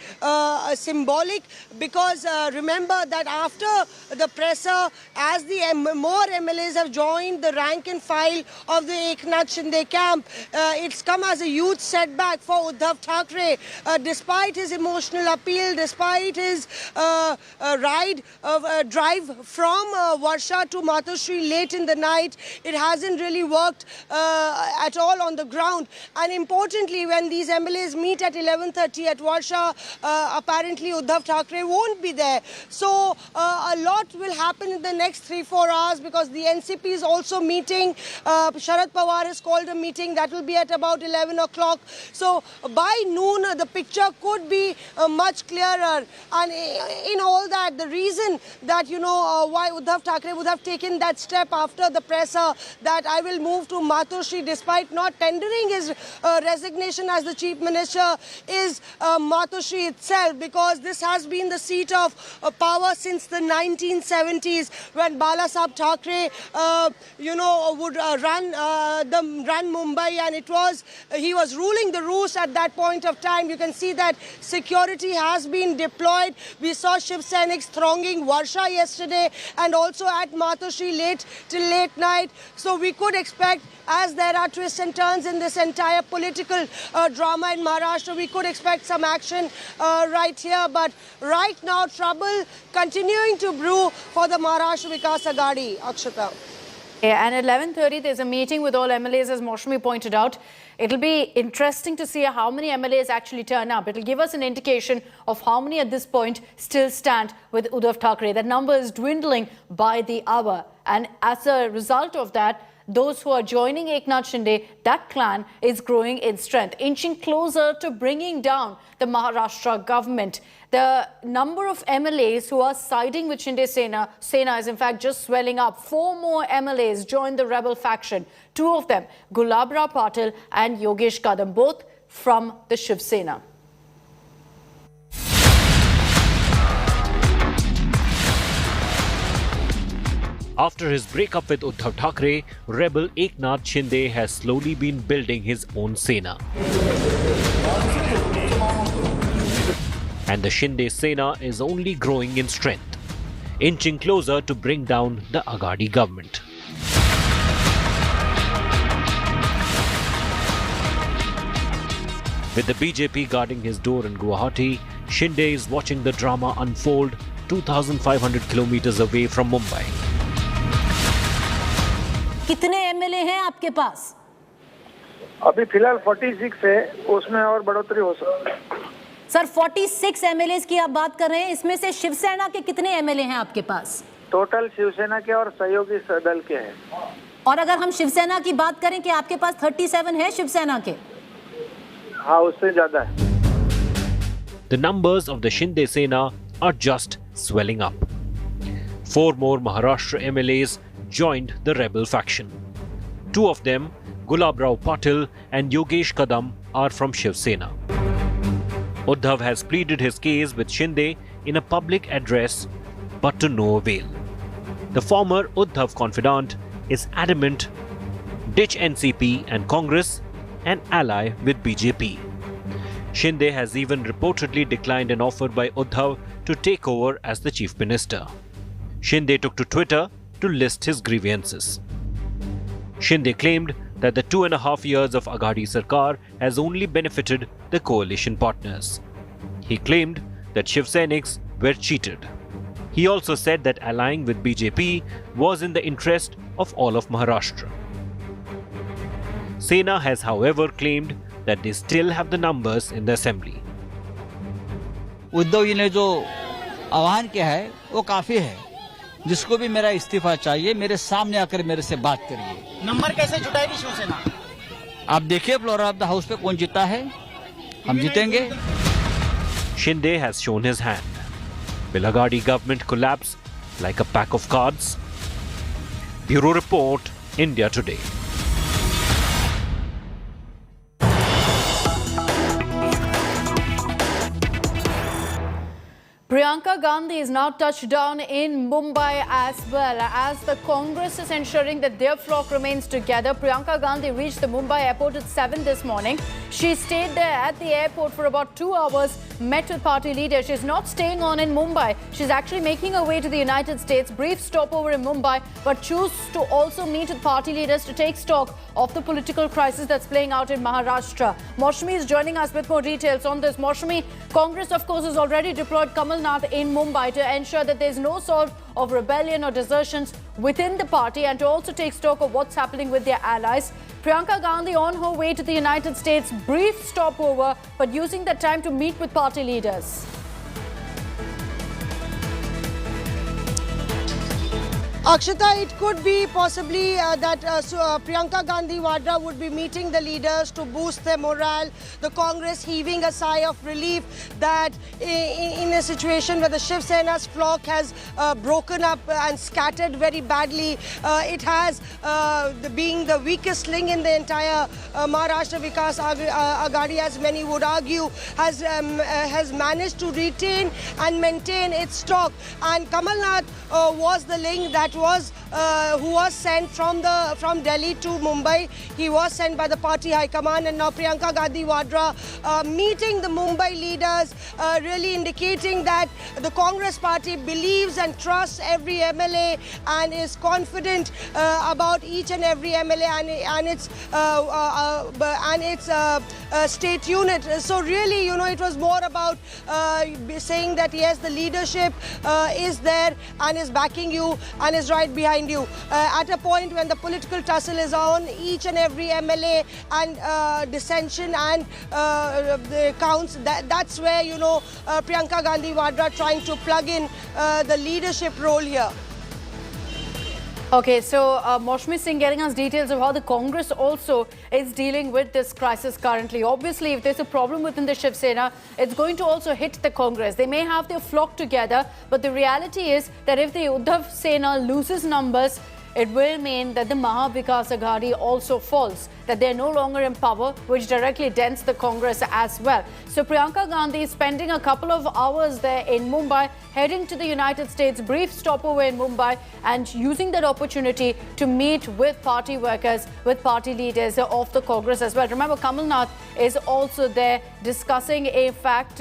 symbolic, because remember that after the presser, as the more MLAs have joined the rank and file of the Eknath Shinde camp, it's come as a huge setback for Uddhav Thackeray. Despite his emotional appeal, despite his drive from Varsha to Matoshri late in the night, it hasn't really worked at all on the ground. And importantly, when these MLAs meet at 11:30 at Varsha, apparently Uddhav Thackeray won't be there. So a lot will happen in the next 3-4 hours, because the NCP is also meeting. Sharad Pawar has called a meeting that will be at about 11 o'clock. So by noon, the picture could be much clearer. And in all that, the reason that, why Uddhav Thackeray would have taken that step after the presser that I will move to Matoshri despite not tendering his resignation as the chief minister is Matoshri itself, because this has been the seat of power since the 1970s, when Bala Saheb Thackeray, would run Mumbai, and he was ruling the roost at that point of time. You can see that security has been deployed. We saw Shiv Sainiks thronging Varsha yesterday and also at Matoshri till late night. So we could expect, as there are twists and turns in this entire political drama in Maharashtra, we could expect some action right here. But right now, trouble continuing to brew for the Maharashtra Vikas Aghadi. Akshata. And at 11:30, there's a meeting with all MLAs, as Maushami pointed out. It'll be interesting to see how many MLAs actually turn up. It'll give us an indication of how many at this point still stand with Uddhav Thackeray. That number is dwindling by the hour. And as a result of that, those who are joining Eknath Shinde, that clan is growing in strength, inching closer to bringing down the Maharashtra government. The number of MLAs who are siding with Shinde Sena is in fact just swelling up. 4 more MLAs joined the rebel faction. 2 of them, Gulabrao Patil and Yogesh Kadam, both from the Shiv Sena. After his breakup with Uddhav Thackeray, rebel Eknath Shinde has slowly been building his own Sena. And the Shinde Sena is only growing in strength, inching closer to bring down the Aghadi government. With the BJP guarding his door in Guwahati, Shinde is watching the drama unfold 2,500 kilometers away from Mumbai. कितने MLA हैं आपके पास? अभी फिलहाल 46 है, उसमें और बढ़ोतरी हो सकती है। सर 46 एमएलएस की आप बात कर रहे हैं, इसमें से शिवसेना के कितने एमएलए हैं आपके पास? टोटल शिवसेना के और सहयोगी दल के हैं। और अगर हम शिवसेना की बात करें कि आपके पास 37 है शिवसेना के? हाँ, उससे ज्यादा है। The numbers of the Shinde Sena are just swelling up. 4 more Maharashtra MLAs joined the rebel faction. 2 of them, Gulabrao Patil and Yogesh Kadam, are from Shiv Sena. Uddhav has pleaded his case with Shinde in a public address, but to no avail. The former Uddhav confidant is adamant, ditch NCP and Congress and ally with BJP. Shinde has even reportedly declined an offer by Uddhav to take over as the chief minister. Shinde took to Twitter to list his grievances. Shinde claimed that the 2.5 years of Aghadi Sarkar has only benefited the coalition partners. He claimed that Shiv Senics were cheated. He also said that allying with BJP was in the interest of all of Maharashtra. Sena has however claimed that they still have the numbers in the assembly. Uddhav ji ने जो आह्वान किया है वो काफी है। जिसको भी मेरा इस्तीफा चाहिए मेरे सामने आकर मेरे से बात करिए। नंबर कैसे जुटाएगी शिवसेना? आप देखिए फ्लोर ऑफ द हाउस पे कौन जीता है, हम जीतेंगे। Shinde has shown his hand. Will Aghadi government collapse like a pack of cards? Bureau Report, India Today. Priyanka Gandhi is now touched down in Mumbai as well. As the Congress is ensuring that their flock remains together, Priyanka Gandhi reached the Mumbai airport at 7 this morning. She stayed there at the airport for about 2 hours, met with party leaders. She's not staying on in Mumbai. She's actually making her way to the United States. Brief stopover in Mumbai, but choose to also meet with party leaders to take stock of the political crisis that's playing out in Maharashtra. Maushami is joining us with more details on this. Maushami, Congress, of course, has already deployed Kamal Nath in Mumbai to ensure that there's no sort of rebellion or desertions within the party and to also take stock of what's happening with their allies. Priyanka Gandhi on her way to the United States, brief stopover, but using that time to meet with party leaders. Akshata, it could be possibly that Priyanka Gandhi Vadra would be meeting the leaders to boost their morale. The Congress heaving a sigh of relief that in a situation where the Shiv Sena's flock has broken up and scattered very badly, it has, being the weakest link in the entire Maharashtra Vikas Aghadi, as many would argue, has managed to retain and maintain its stock. And Kamal Nath was the link that was who was sent from Delhi to Mumbai. He was sent by the party high command, and now Priyanka Gandhi Vadra meeting the Mumbai leaders, really indicating that the Congress party believes and trusts every MLA and is confident about each and every MLA and its state unit. So really, you know, it was more about saying that yes, the leadership is there and is backing you and is is right behind you. At a point when the political tussle is on, each and every MLA and dissension and the counts, that's where, you know, Priyanka Gandhi Vadra trying to plug in the leadership role here. Okay, so Maushami Singh getting us details of how the Congress also is dealing with this crisis currently. Obviously, if there's a problem within the Shiv Sena, it's going to also hit the Congress. They may have their flock together, but the reality is that if the Uddhav Sena loses numbers, it will mean that the Maha Vikas Aghadi also falls, that they're no longer in power, which directly dents the Congress as well. So Priyanka Gandhi is spending a couple of hours there in Mumbai, heading to the United States, brief stopover in Mumbai, and using that opportunity to meet with party workers, with party leaders of the Congress as well. Remember, Kamal Nath is also there discussing, in fact,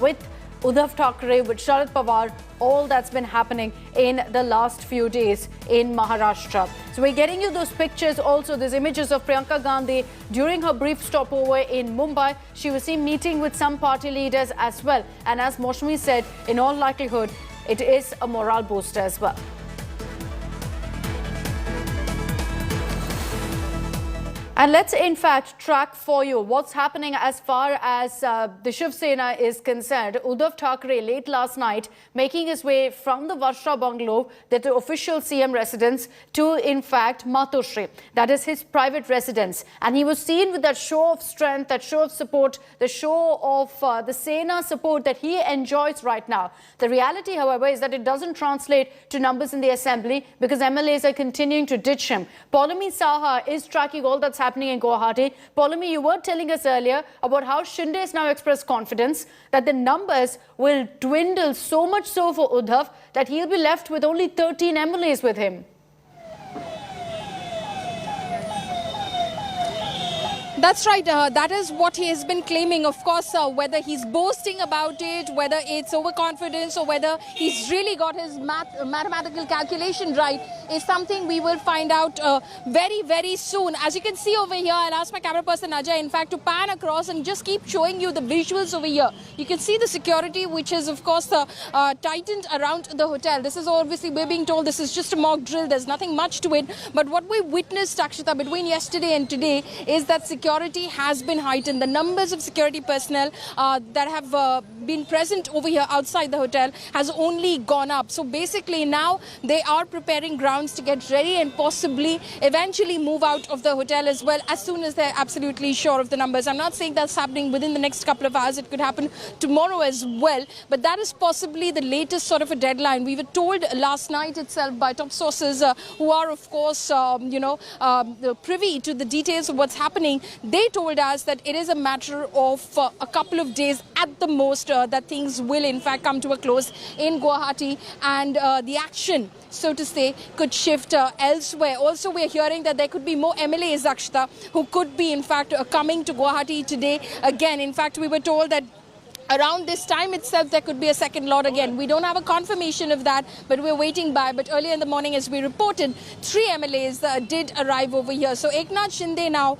with Uddhav Thackeray, with Sharad Pawar, all that's been happening in the last few days in Maharashtra. So we're getting you those pictures also, these images of Priyanka Gandhi during her brief stopover in Mumbai. She was seen meeting with some party leaders as well. And as Maushami said, in all likelihood, it is a morale booster as well. And let's in fact track for you what's happening as far as the Shiv Sena is concerned. Uddhav Thackeray late last night making his way from the Varsha bungalow, the official CM residence, to in fact Matoshri. That is his private residence. And he was seen with that show of strength, that show of support, the show of the Sena support that he enjoys right now. The reality, however, is that it doesn't translate to numbers in the assembly because MLAs are continuing to ditch him. Paulami Saha is tracking all that's happening in Guwahati. Paulami, you were telling us earlier about how Shinde has now expressed confidence that the numbers will dwindle so much so for Uddhav that he'll be left with only 13 MLAs with him. That's right. That is what he has been claiming. Of course, whether he's boasting about it, whether it's overconfidence, or whether he's really got his mathematical calculation right, is something we will find out very, very soon. As you can see over here, I'll ask my camera person Ajay, in fact, to pan across and just keep showing you the visuals over here. You can see the security, which is, of course, tightened around the hotel. This is obviously, we're being told this is just a mock drill. There's nothing much to it. But what we witnessed, Akshita, between yesterday and today is that security has been heightened. The numbers of security personnel that have been present over here outside the hotel has only gone up. So basically now they are preparing grounds to get ready and possibly eventually move out of the hotel as well as soon as they're absolutely sure of the numbers. I'm not saying that's happening within the next couple of hours. It could happen tomorrow as well. But that is possibly the latest sort of a deadline. We were told last night itself by top sources who are, of course, privy to the details of what's happening. They told us that it is a matter of a couple of days at the most that things will in fact come to a close in Guwahati, and the action, so to say, could shift elsewhere. Also, we're hearing that there could be more MLAs, Akshita, who could be in fact coming to Guwahati today again. In fact, we were told that around this time itself, there could be a second lot again. We don't have a confirmation of that, but we're waiting by. But earlier in the morning, as we reported, 3 MLAs did arrive over here. So Eknath Shinde now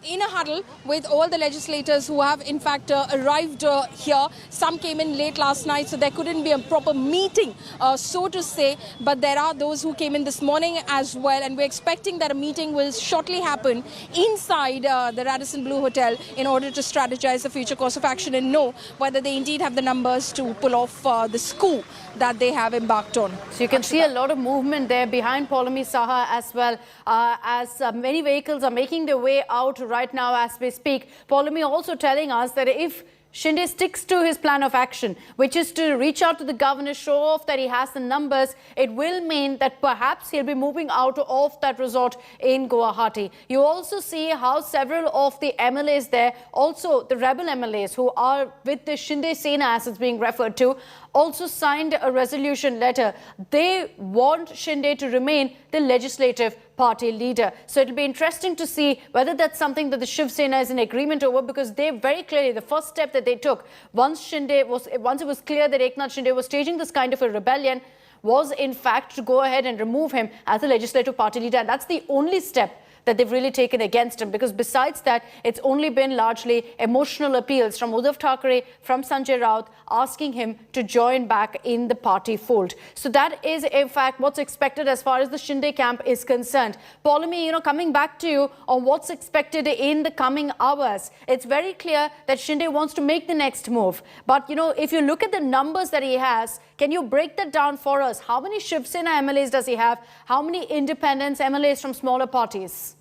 in a huddle with all the legislators who have in fact arrived here. Some came in late last night, so there couldn't be a proper meeting, so to say. But there are those who came in this morning as well. And we're expecting that a meeting will shortly happen inside the Radisson Blu Hotel in order to strategize the future course of action and know whether they indeed have the numbers to pull off this coup that they have embarked on. So you can see a lot of movement there behind Paulami Saha as well, as many vehicles are making their way out right now as we speak. Paulami also telling us that if Shinde sticks to his plan of action, which is to reach out to the governor, show off that he has the numbers, it will mean that perhaps he'll be moving out of that resort in Guwahati. You also see how several of the MLAs there, also the rebel MLAs who are with the Shinde Sena, as it's being referred to, also signed a resolution letter. They want Shinde to remain the legislative party leader. So it'll be interesting to see whether that's something that the Shiv Sena is in agreement over, because they very clearly, the first step that they took, once it was clear that Eknath Shinde was staging this kind of a rebellion, was in fact to go ahead and remove him as the legislative party leader. And that's the only step that they've really taken against him, because besides that, it's only been largely emotional appeals from Uddhav Thackeray, from Sanjay Raut, asking him to join back in the party fold. So that is, in fact, what's expected as far as the Shinde camp is concerned. Paulamy, coming back to you on what's expected in the coming hours, it's very clear that Shinde wants to make the next move. But, if you look at the numbers that he has, can you break that down for us? How many Shiv Sena MLAs does he have? How many independents, MLAs from smaller parties?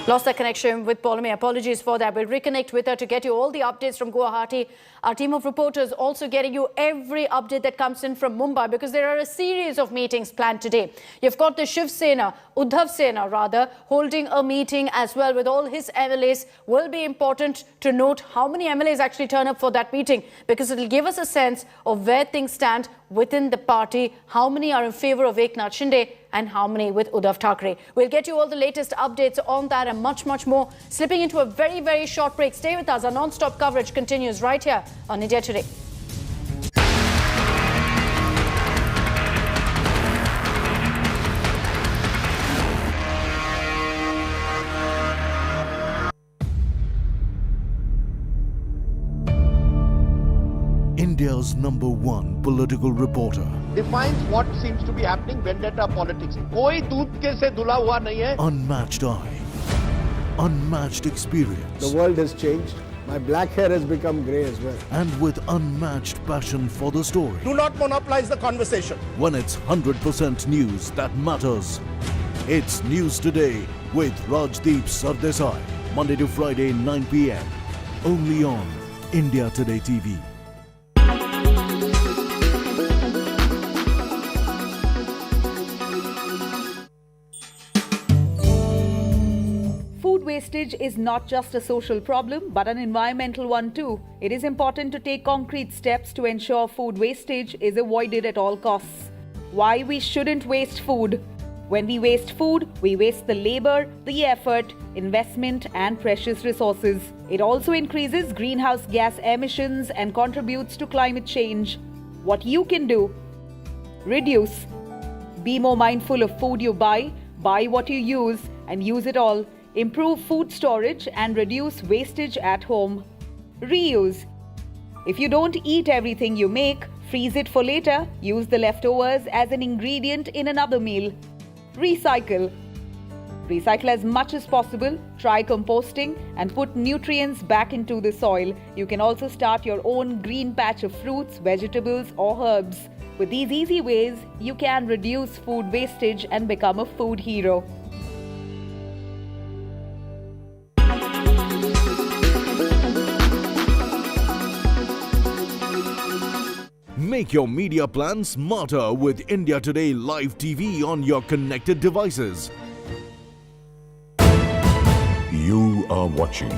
Lost that connection with Paulamy. Apologies for that. We'll reconnect with her to get you all the updates from Guwahati. Our team of reporters also getting you every update that comes in from Mumbai, because there are a series of meetings planned today. You've got the Shiv Sena, Uddhav Sena rather, holding a meeting as well with all his MLAs. Will be important to note how many MLAs actually turn up for that meeting, because it will give us a sense of where things stand within the party, how many are in favour of Eknath Shinde and how many with Uddhav Thackeray. We'll get you all the latest updates on that and much, much more. Slipping into a very, very short break. Stay with us. Our non-stop coverage continues right here on India Today. India's #1 political reporter. Defines what seems to be happening, vendetta politics. कोई दूध के से धुला हुआ नहीं है. Unmatched eye, unmatched experience. The world has changed. My black hair has become grey as well. And with unmatched passion for the story. Do not monopolize the conversation. When it's 100% news that matters. It's News Today with Rajdeep Sardesai. Monday to Friday, 9 p.m. Only on India Today TV. Food wastage is not just a social problem, but an environmental one too. It is important to take concrete steps to ensure food wastage is avoided at all costs. Why we shouldn't waste food? When we waste food, we waste the labor, the effort, investment, and precious resources. It also increases greenhouse gas emissions and contributes to climate change. What you can do? Reduce. Be more mindful of food you buy what you use, and use it all. Improve food storage and reduce wastage at home. Reuse. If you don't eat everything you make, freeze it for later. Use the leftovers as an ingredient in another meal. Recycle. Recycle as much as possible. Try composting and put nutrients back into the soil. You can also start your own green patch of fruits, vegetables, or herbs. With these easy ways, you can reduce food wastage and become a food hero. Make your media plan smarter with India Today Live TV on your connected devices. You are watching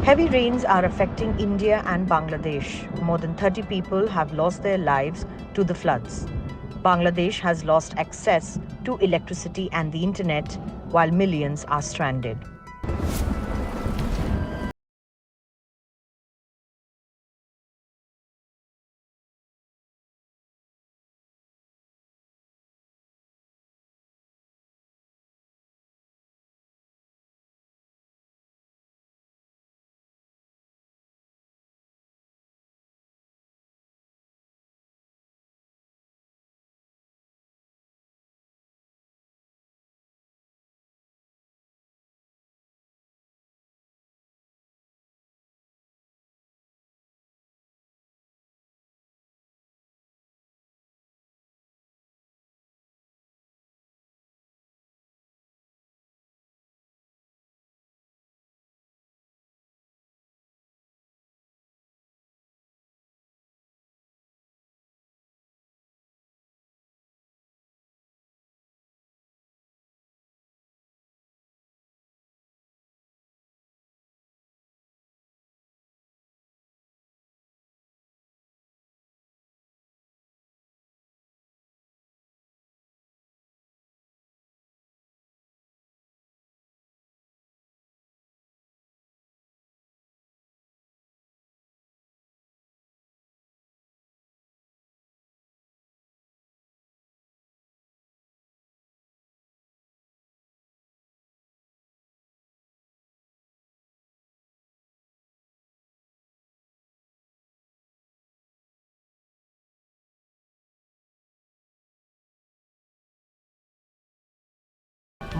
Heavy rains are affecting India and Bangladesh. More than 30 people have lost their lives to the floods. Bangladesh has lost access to electricity and the internet, while millions are stranded.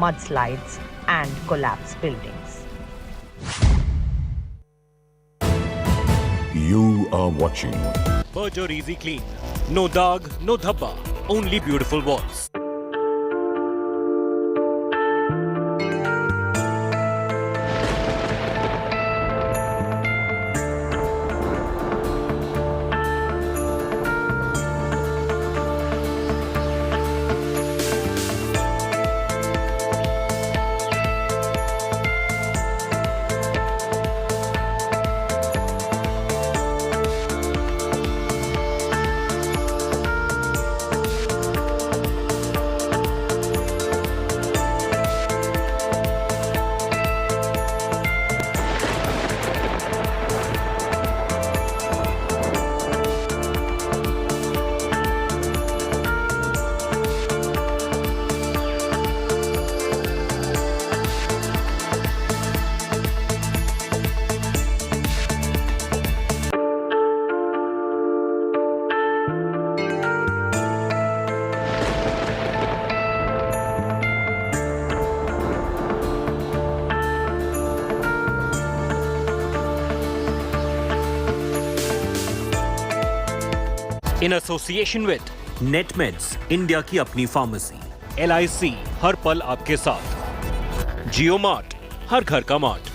mudslides, and collapsed buildings. You are watching. Berger Easy Clean. No dag, no dhabba. Only beautiful walls. In association with NetMeds, India की अपनी pharmacy, LIC हर पल आपके साथ, जियो mart हर घर का mart.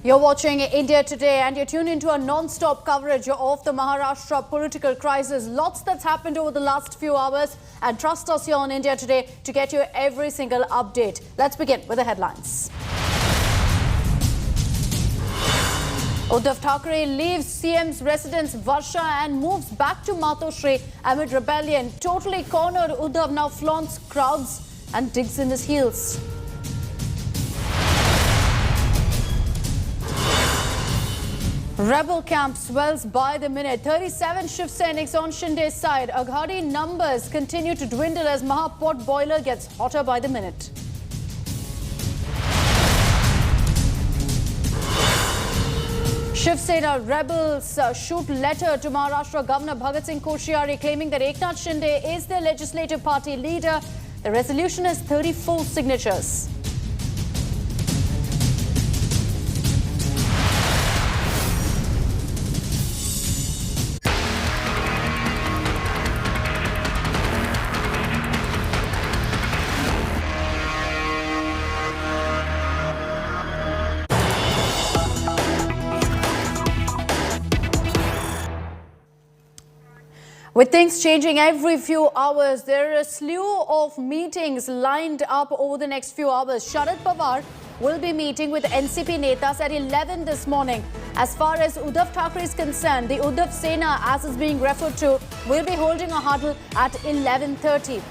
You're watching India Today and you're tuned into a non-stop coverage of the Maharashtra political crisis. Lots that's happened over the last few hours, and trust us here on India Today to get you every single update. Let's begin with the headlines. Uddhav Thackeray leaves CM's residence Varsha and moves back to Matoshri amid rebellion. Totally cornered, Uddhav now flaunts crowds and digs in his heels. Rebel camp swells by the minute. 37 Shiv Seniks on Shinde's side. Aghadi numbers continue to dwindle as Mahapot boiler gets hotter by the minute. Shiv Sena rebels shoot letter to Maharashtra Governor Bhagat Singh Koshyari claiming that Eknath Shinde is their legislative party leader. The resolution has 34 signatures. With things changing every few hours, there are a slew of meetings lined up over the next few hours. Sharad Pawar will be meeting with NCP Netas at 11 this morning. As far as Uddhav Thackeray is concerned, the Shiv Sena, as is being referred to, will be holding a huddle at 11:30.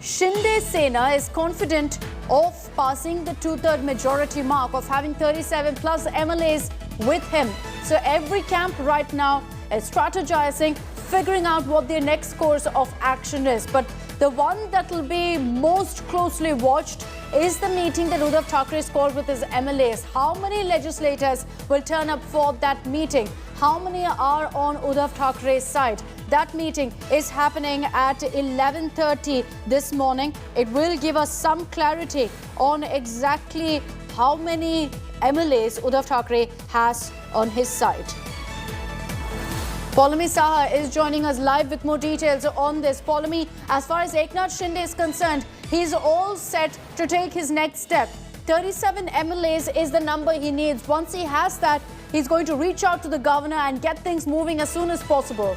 Shinde Sena is confident of passing the two-third majority mark of having 37 plus MLAs with him. So every camp right now is strategizing, figuring out what their next course of action is. But the one that will be most closely watched is the meeting that Uddhav Thackeray has called with his MLAs. How many legislators will turn up for that meeting? How many are on Uddhav Thackeray's side? That meeting is happening at 11:30 this morning. It will give us some clarity on exactly how many MLAs Uddhav Thackeray has on his side. Paulami Saha is joining us live with more details on this. Paulami, as far as Eknath Shinde is concerned, he's all set to take his next step. 37 MLAs is the number he needs. Once he has that, he's going to reach out to the governor and get things moving as soon as possible.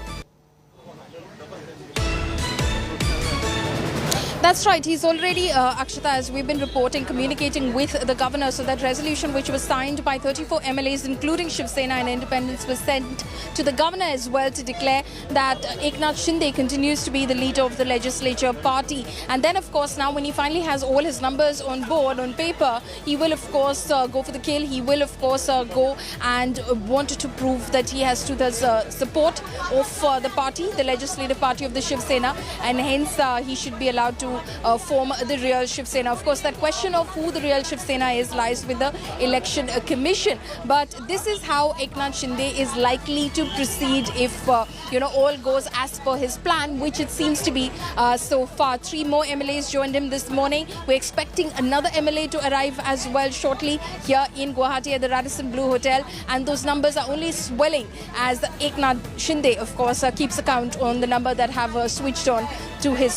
That's right. He's already, Akshata, as we've been reporting, communicating with the governor. So that resolution, which was signed by 34 MLAs, including Shiv Sena and Independents, was sent to the governor as well to declare that Eknath Shinde continues to be the leader of the legislature party. And then, of course, now when he finally has all his numbers on board, on paper, he will, of course, go for the kill. He will, of course, go and want to prove that he has two-thirds support of the party, the legislative party of the Shiv Sena, and hence he should be allowed to form the real Shiv Sena. Of course, that question of who the real Shiv Sena is lies with the Election Commission. But this is how Eknath Shinde is likely to proceed if, all goes as per his plan, which it seems to be so far. 3 more MLAs joined him this morning. We're expecting another MLA to arrive as well shortly here in Guwahati at the Radisson Blu Hotel. And those numbers are only swelling as Eknath Shinde, of course, keeps account on the number that have switched over to his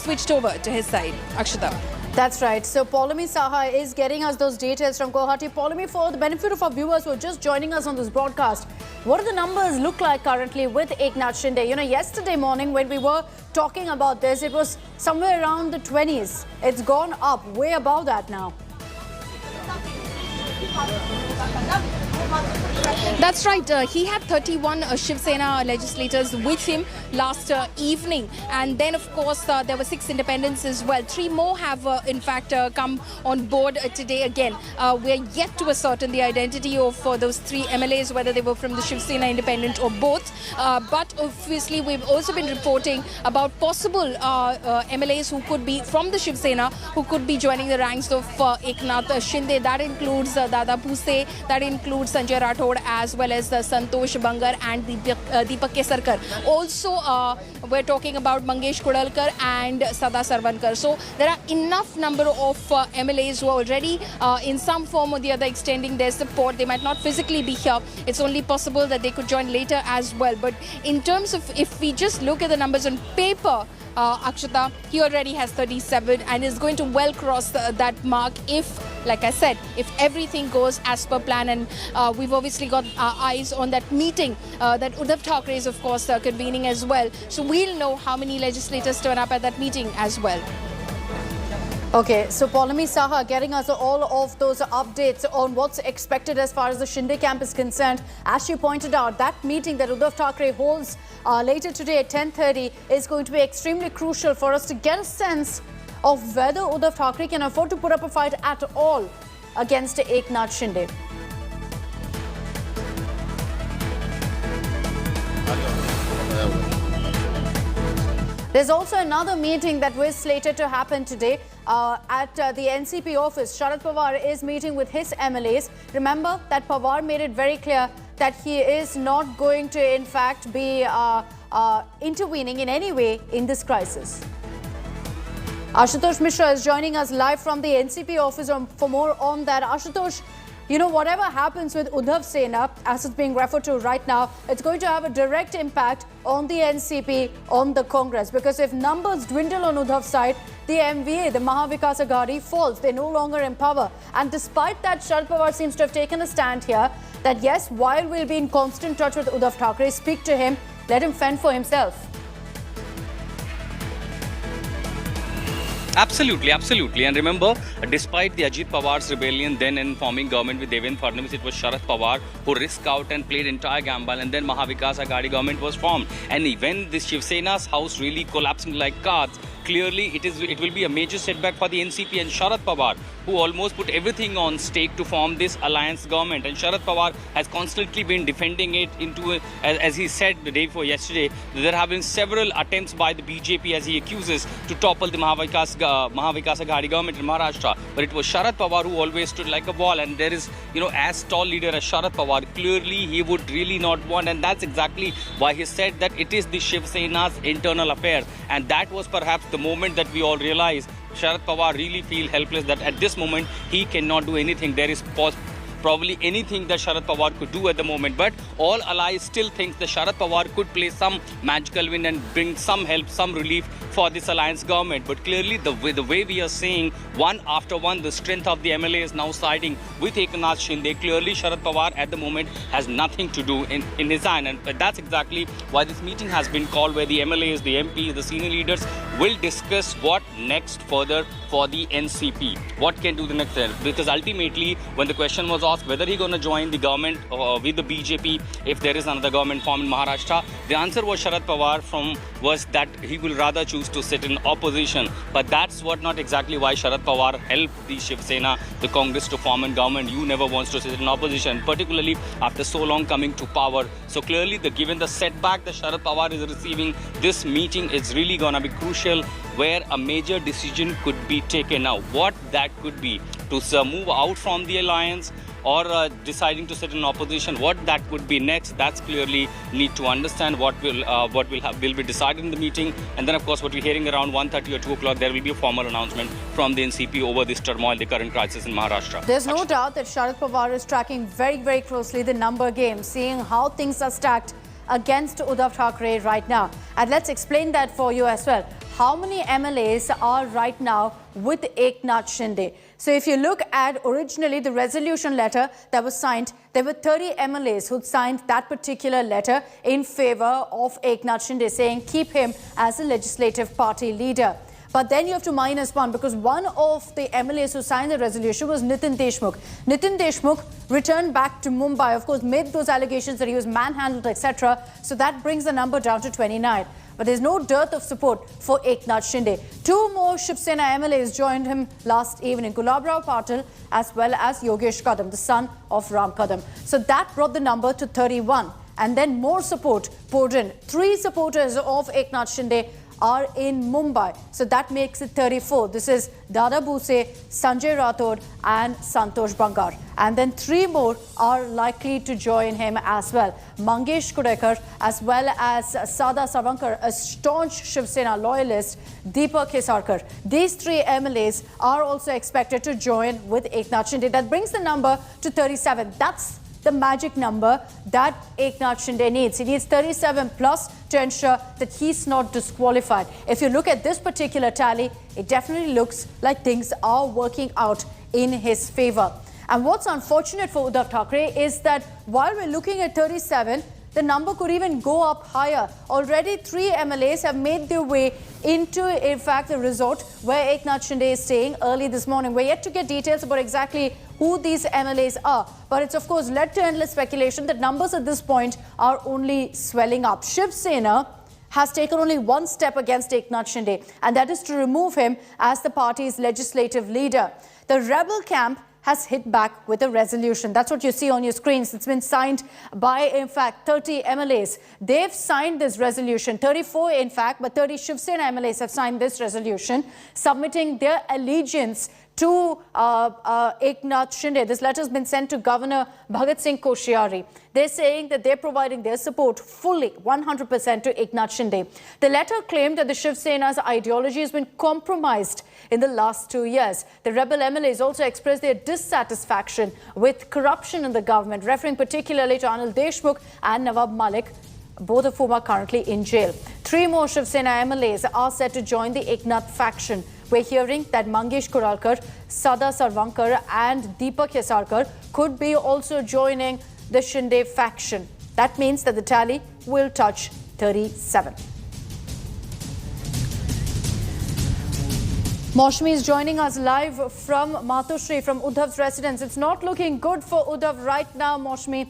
side. Akshata. That's right. So Paulami Saha is getting us those details from Guwahati. Paulami, for the benefit of our viewers who are just joining us on this broadcast, what do the numbers look like currently with Eknath Shinde? Yesterday morning when we were talking about this, it was somewhere around the 20s. It's gone up, way above that now. That's right. He had 31 Shiv Sena legislators with him last evening. And then, of course, there were 6 independents as well. 3 more have, in fact, come on board today again. We're yet to ascertain the identity of those 3 MLAs, whether they were from the Shiv Sena independent or both. But obviously, we've also been reporting about possible MLAs who could be from the Shiv Sena, who could be joining the ranks of Eknath Shinde. That includes Dada Bhuse, that includes Sanjay Rathod, as well as Santosh Bangar and Deepak Kesarkar. Also, we're talking about Mangesh Kudalkar and Sada Sarvankar. So there are enough number of MLAs who are already in some form or the other extending their support. They might not physically be here. It's only possible that they could join later as well. But in terms of, if we just look at the numbers on paper, Akshata, he already has 37 and is going to well cross that mark if, like I said, if everything goes as per plan. And we've obviously got our eyes on that meeting that Uddhav Thackeray is, of course, convening as well. So we'll know how many legislators turn up at that meeting as well. Okay, so Paulami Saha getting us all of those updates on what's expected as far as the Shinde camp is concerned. As she pointed out, that meeting that Uddhav Thackeray holds later today at 10:30 is going to be extremely crucial for us to get a sense of whether Uddhav Thackeray can afford to put up a fight at all against Eknath Shinde. There's also another meeting that was slated to happen today at the NCP office. Sharad Pawar is meeting with his MLAs. Remember that Pawar made it very clear that he is not going to, in fact, be intervening in any way in this crisis. Ashutosh Mishra is joining us live from the NCP office for more on that. Ashutosh, whatever happens with Uddhav Sena, as it's being referred to right now, it's going to have a direct impact on the NCP, on the Congress. Because if numbers dwindle on Uddhav's side, the MVA, the Maha Vikas Aghadi, falls. They're no longer in power. And despite that, Sharad Pawar seems to have taken a stand here that yes, while we'll be in constant touch with Uddhav Thackeray, speak to him, let him fend for himself. Absolutely, absolutely. And remember, despite the Ajit Pawar's rebellion then in forming government with Devendra Fadnavis, it was Sharad Pawar who risked out and played entire gamble, and then Maha Vikas Aghadi government was formed. And when this Shiv Sena's house really collapsing like cards, clearly it will be a major setback for the NCP and Sharad Pawar, who almost put everything on stake to form this alliance government. And Sharad Pawar has constantly been defending it as he said the day before yesterday, there have been several attempts by the BJP, as he accuses, to topple the Maha Vikas Aghadi government in Maharashtra. But it was Sharad Pawar who always stood like a wall. And there is, as tall leader as Sharad Pawar, clearly he would really not want. And that's exactly why he said that it is the Shiv Sena's internal affair. And that was perhaps the moment that we all realized Sharad Pawar really feel helpless, that at this moment he cannot do anything. There is probably anything that Sharad Pawar could do at the moment, but all allies still think that Sharad Pawar could play some magical win and bring some help, some relief for this alliance government. But clearly the way we are seeing one after one, the strength of the MLA is now siding with Eknath Shinde. Clearly Sharad Pawar at the moment has nothing to do in his hand, and that's exactly why this meeting has been called, where the MLAs, the MPs, the senior leaders will discuss what next further for the NCP. What can do the next step? Because ultimately, when the question was asked whether he's going to join the government with the BJP if there is another government formed in Maharashtra, the answer was Sharad Pawar was that he will rather choose to sit in opposition. But that's not exactly why Sharad Pawar helped the Shiv Sena, the Congress, to form a government. You never wants to sit in opposition, particularly after so long coming to power. So clearly, given the setback that Sharad Pawar is receiving, this meeting is really going to be crucial, where a major decision could be taken. Now, what that could be, to move out from the alliance or deciding to sit in opposition, what that could be next, that's clearly need to understand what will be decided in the meeting. And then, of course, what we're hearing around 1:30 or 2 o'clock, there will be a formal announcement from the NCP over this turmoil, the current crisis in Maharashtra. There's no doubt that Sharad Pawar is tracking very, very closely the number game, seeing how things are stacked against Uddhav Thackeray right now. And let's explain that for you as well. How many MLAs are right now with Eknath Shinde? So if you look at originally the resolution letter that was signed, there were 30 MLAs who signed that particular letter in favor of Eknath Shinde, saying keep him as a legislative party leader. But then you have to minus one, because one of the MLAs who signed the resolution was Nitin Deshmukh. Nitin Deshmukh returned back to Mumbai, of course, made those allegations that he was manhandled, etc. So that brings the number down to 29. But there's no dearth of support for Eknath Shinde. Two more Shiv Sena MLAs joined him last evening, Gulabrao Patil as well as Yogesh Kadam, the son of Ram Kadam. So that brought the number to 31. And then more support poured in. 3 supporters of Eknath Shinde are in Mumbai. So that makes it 34. This is Dada Bhuse, Sanjay Rathod and Santosh Bangar. And then 3 more are likely to join him as well. Mangesh Kudekar as well as Sada Sarvankar, a staunch Shiv Sena loyalist, Deepak Kesarkar. These 3 MLAs are also expected to join with Eknath Shinde. That brings the number to 37. That's the magic number that Eknath Shinde needs. He needs 37 plus to ensure that he's not disqualified. If you look at this particular tally, it definitely looks like things are working out in his favor. And what's unfortunate for Uddhav Thackeray is that while we're looking at 37, the number could even go up higher. Already 3 MLAs have made their way into, in fact, the resort where Eknath Shinde is staying early this morning. We're yet to get details about exactly who these MLAs are. But it's, of course, led to endless speculation that numbers at this point are only swelling up. Shiv Sena has taken only one step against Eknath Shinde, and that is to remove him as the party's legislative leader. The rebel camp has hit back with a resolution. That's what you see on your screens. It's been signed by, in fact, 30 MLAs. They've signed this resolution, 34 in fact, but 30 Shiv Sena MLAs have signed this resolution, submitting their allegiance to Eknath Shinde. This letter has been sent to Governor Bhagat Singh Koshyari. They're saying that they're providing their support fully, 100% to Eknath Shinde. The letter claimed that the Shiv Sena's ideology has been compromised in the last 2 years. The rebel MLAs also expressed their dissatisfaction with corruption in the government, referring particularly to Anil Deshmukh and Nawab Malik, both of whom are currently in jail. 3 more Shiv Sena MLAs are set to join the Eknath faction. We're hearing that Mangesh Kuralkar, Sada Sarvankar and Deepak Kesarkar could be also joining the Shinde faction. That means that the tally will touch 37. Maushmi is joining us live from Matoshri, from Uddhav's residence. It's not looking good for Uddhav right now, Maushmi.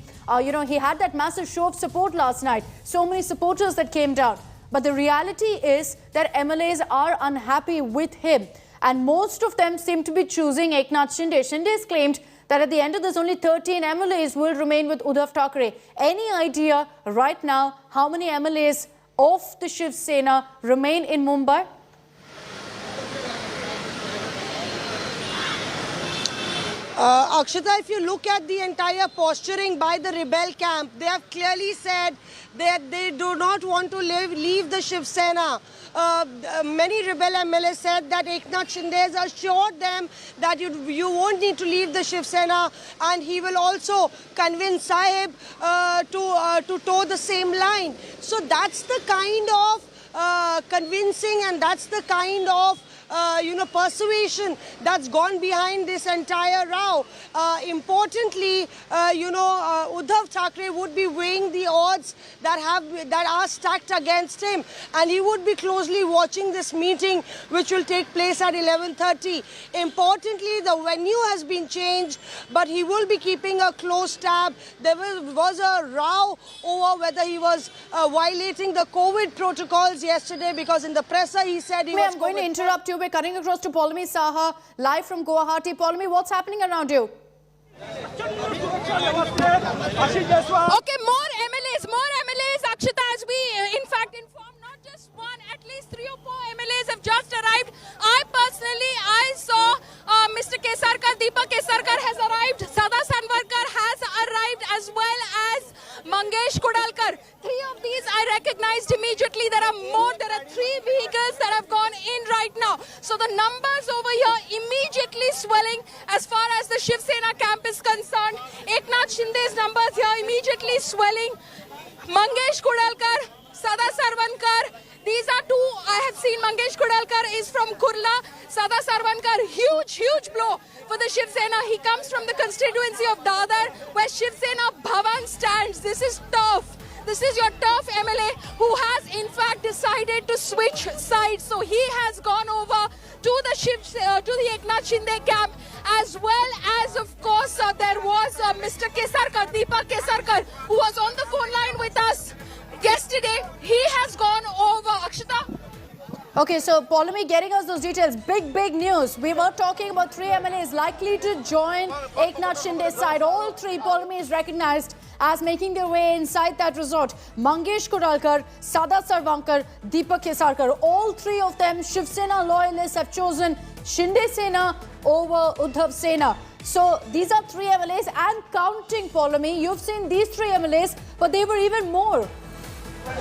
He had that massive show of support last night. So many supporters that came down. But the reality is that MLAs are unhappy with him. And most of them seem to be choosing Eknath Shinde. Shinde has claimed that at the end of this, only 13 MLAs will remain with Uddhav Thackeray. Any idea right now how many MLAs of the Shiv Sena remain in Mumbai? Akshata, if you look at the entire posturing by the rebel camp, they have clearly said that they do not want to leave the Shiv Sena. Many rebel MLAs said that Eknath Shinde has assured them that you won't need to leave the Shiv Sena, and he will also convince Sahib to toe the same line. So that's the kind of convincing, and that's the kind of persuasion that's gone behind this entire row. Importantly, Uddhav Thackeray would be weighing the odds that are stacked against him, and he would be closely watching this meeting, which will take place at 11:30. Importantly, the venue has been changed, but he will be keeping a close tab. There was a row over whether he was violating the COVID protocols yesterday, because in the presser he said he was. I'm going to interrupt you. We're cutting across to Paulami Saha, live from Guwahati. Paulami, what's happening around you? Okay, more MLAs, Akshita, as we in fact informed, not just one, at least 3 or 4 MLAs have just arrived. I saw Mr. Kesarkar, Deepak Kesarkar has arrived, Sada Sanvarkar has arrived, as well as Mangesh Kudalkar. 3 of these I recognized immediately. There are more, there are 3 vehicles that have gone in right now. So the numbers over here immediately swelling as far as the Shiv Sena camp is concerned. Eknath Shinde's numbers here immediately swelling. Mangesh Kudalkar, Sada Sarvankar, these are 2 I have seen. Mangesh Kudalkar is from Kurla. Sada Sarvankar, huge blow for the Shiv Sena. He comes from the constituency of Dadar, where Shiv Sena Bhavan stands. This is tough. This is your tough MLA who has in fact decided to switch sides. So he has gone over to the Eknath Shinde camp, as well as, of course, there was Mr. Kesarkar, Deepak Kesarkar, who was on the phone line with us yesterday. He has gone over. Akshita? Okay, so Paulami getting us those details. Big news. We were talking about 3 MLAs likely to join Eknath Shinde's side. All 3 Paulami is recognized as making their way inside that resort. Mangesh Kudalkar, Sada Sarvankar, Deepak Kesarkar. All 3 of them Shiv Sena loyalists have chosen Shinde Sena over Uddhav Sena. So these are 3 MLAs and counting, Paulami. You've seen these 3 MLAs, but they were even more. There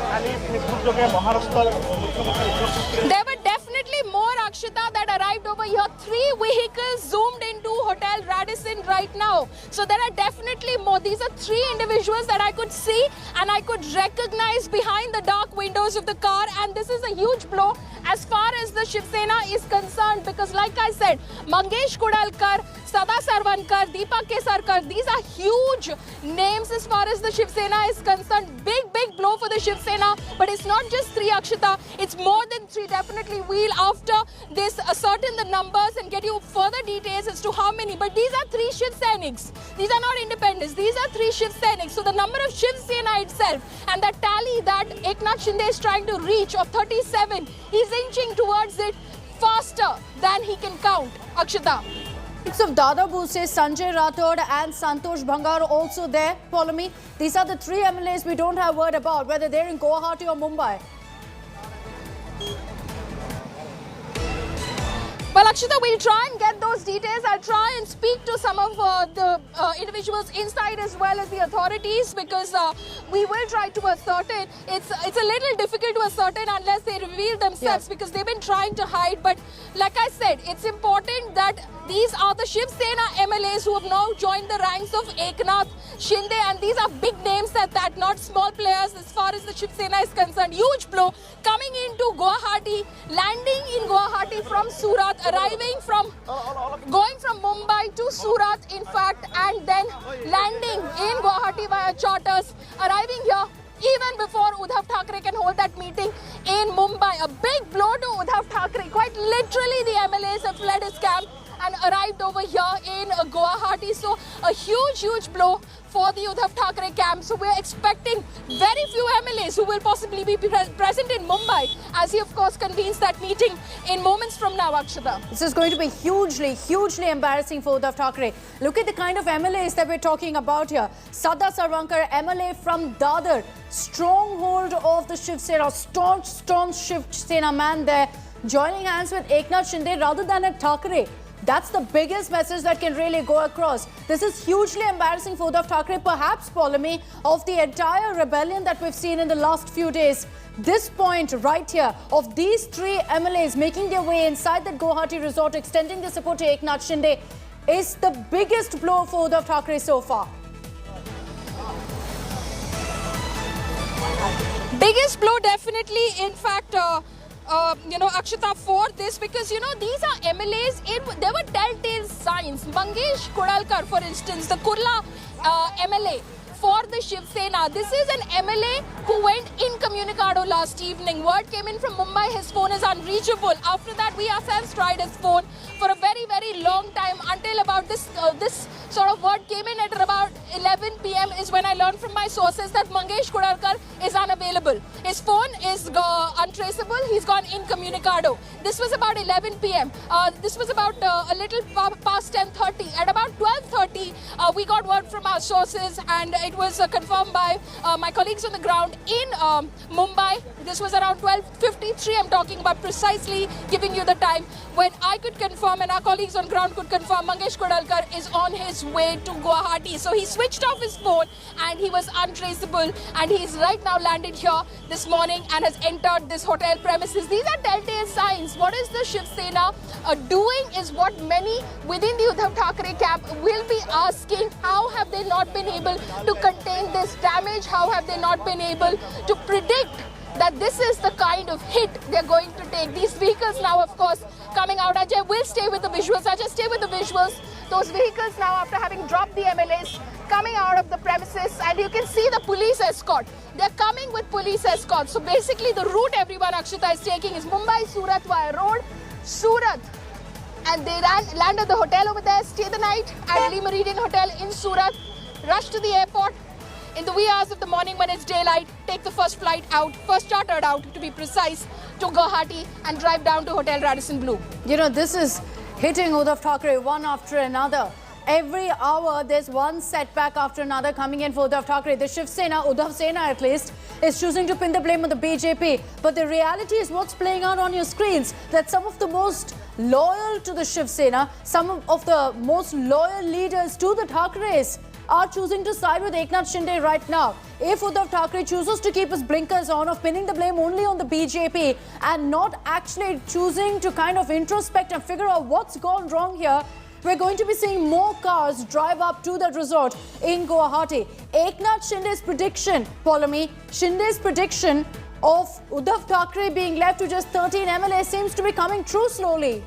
were definitely more, Akshita, that arrived over here. 3 vehicles zoomed into Hotel Radisson right now. So there are definitely more. These are 3 individuals that I could see and I could recognize behind the dark windows of the car. And this is a huge blow as far as the Shiv Sena is concerned, because like I said, Mangesh Kudalkar, Sada Sarvankar, Deepak Kesarkar, these are huge names as far as the Shiv Sena is concerned. Big blow for the Shiv Sena, but it's not just 3, Akshita, it's more than 3. Definitely we'll after this ascertain the numbers and get you further details as to how many, but these are 3 Shiv Senics. These are not independents, these are 3 Shiv Senics. So the number of Shiv Sena itself and the tally that Eknath Shinde is trying to reach of 37, he's inching towards it faster than he can count. Akshita. Of Dada Bose, Sanjay Rathod and Santosh Bhangar also there, Paulami. These are the 3 MLAs we don't have word about, whether they're in Guwahati or Mumbai. Well, Akshita, we'll try and get those details. I'll try and speak to some of the individuals inside as well as the authorities, because we will try to ascertain. It's a little difficult to ascertain unless they reveal themselves, because they've been trying to hide. But like I said, it's important that these are the Shiv Sena MLAs who have now joined the ranks of Eknath Shinde, and these are big names at that, not small players as far as the Shiv Sena is concerned. Huge blow coming into Guwahati, landing in Guwahati from Surat, going from Mumbai to Surat, in fact, and then landing in Guwahati via charters, arriving here even before Uddhav Thackeray can hold that meeting in Mumbai. A big blow to Uddhav Thackeray. Quite literally, the MLAs have fled his camp and arrived over here in Guwahati. So a huge blow for the Uddhav Thackeray camp. So we're expecting very few MLAs who will possibly be present in Mumbai, as he of course convenes that meeting in moments from now, Akshata. This is going to be hugely embarrassing for Uddhav Thackeray. Look at the kind of MLAs that we're talking about here. Sada Sarvankar, MLA from Dadar, stronghold of the Shiv Sena, staunch Shiv Sena man there, joining hands with Eknath Shinde rather than a Thackeray. That's the biggest message that can really go across. This is hugely embarrassing for Uddhav Thackeray, perhaps, Paulami, of the entire rebellion that we've seen in the last few days. This point right here of these 3 MLAs making their way inside that Guwahati resort, extending their support to Eknath Shinde, is the biggest blow for Uddhav Thackeray so far. Biggest blow, definitely. In fact, Akshita, for this, because, these are MLAs. There were telltale signs. Mangesh Kudalkar, for instance, the Kurla MLA for the Shiv Sena. This is an MLA who went incommunicado last evening. Word came in from Mumbai, his phone is unreachable. After that, we ourselves tried his phone for a very, very long time until about this sort of word came in at about 11 p.m. is when I learned from my sources that Mangesh Kudalkar is unavailable. His phone is untraceable. He's gone incommunicado. This was about 11 p.m. This was about a little past 10:30. At about 12:30, we got word from our sources, and it was confirmed by my colleagues on the ground in Mumbai. This was around 12:53. I'm talking about precisely, giving you the time when I could confirm and our colleagues on ground could confirm Mangesh Kudalkar is on his way to Guwahati. So he switched off his phone and he was untraceable, and he's right now landed here this morning and has entered this hotel premises. These are telltale signs. What is the Shiv Sena doing is what many within the Uddhav Thackeray camp will be asking. How have they not been able to contain this damage? How have they not been able to predict that this is the kind of hit they're going to take? These vehicles now, of course, coming out. Ajay will stay with the visuals. Ajay, stay with the visuals. Those vehicles now, after having dropped the MLAs, coming out of the premises, and you can see the police escort. They're coming with police escort. So basically the route everyone, Akshita, is taking is Mumbai-Surat via road, Surat. And they land at the hotel over there, stay the night at Lee Meridian Hotel in Surat, rush to the airport in the wee hours of the morning when it's daylight, take the first flight out, first chartered out to be precise, to Guwahati and drive down to Hotel Radisson Blu. This is hitting Uddhav Thackeray one after another. Every hour, there's one setback after another coming in for Uddhav Thackeray. The Shiv Sena, Uddhav Sena at least, is choosing to pin the blame on the BJP. But the reality is what's playing out on your screens, that some of the most loyal to the Shiv Sena, some of the most loyal leaders to the Thackeray's are choosing to side with Eknath Shinde right now. If Uddhav Thackeray chooses to keep his blinkers on of pinning the blame only on the BJP and not actually choosing to kind of introspect and figure out what's gone wrong here, we're going to be seeing more cars drive up to that resort in Guwahati. Eknath Shinde's prediction, Polami, Shinde's prediction of Uddhav Thackeray being left to just 13 MLAs seems to be coming true slowly.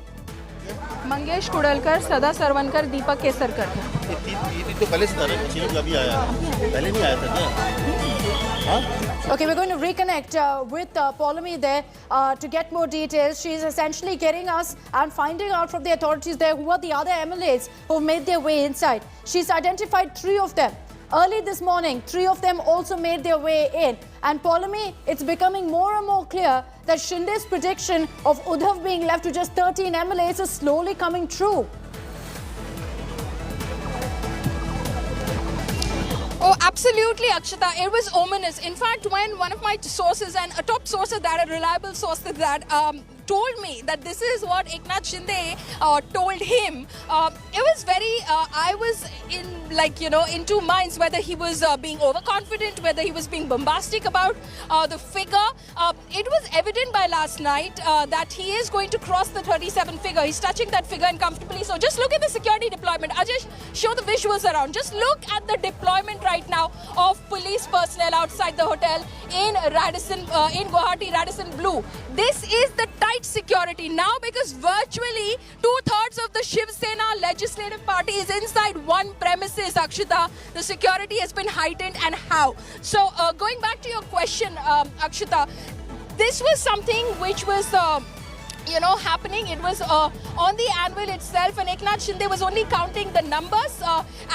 Mangesh Kudalkar, Sada Sarvankar, Deepak Kesarkar. ये तो पहले से था ना, अभी आया, पहले नहीं आया था क्या? Okay, we're going to reconnect with Polami there to get more details. She's essentially getting us and finding out from the authorities there who are the other MLAs who made their way inside. She's identified 3 of them. Early this morning, 3 of them also made their way in. And Polami, it's becoming more and more clear that Shinde's prediction of Uddhav being left to just 13 MLAs is slowly coming true. Oh, absolutely, Akshita. It was ominous. In fact, when one of my sources, and a top source that, a reliable source that told me that this is what Eknath Shinde told him, it was very, I was in 2 minds whether he was being overconfident, whether he was being bombastic about the figure. It was evident by last night that he is going to cross the 37 figure. He's touching that figure uncomfortably. So just look at the security deployment. Ajay, show the visuals around. Just look at the deployment right now of police personnel outside the hotel in Guwahati Radisson Blu. This is the tight security now, because virtually 2/3 of the Shiv Sena legislative party is inside one premises, Akshita. The security has been heightened, and how? So going back to your question, Akshita, this was something which was happening. It was on the anvil itself, and Eknath Shinde was only counting the numbers,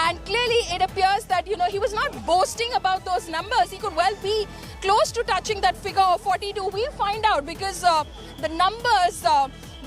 and clearly it appears that he was not boasting about those numbers. He could well be close to touching that figure of 42. We'll find out, because the numbers,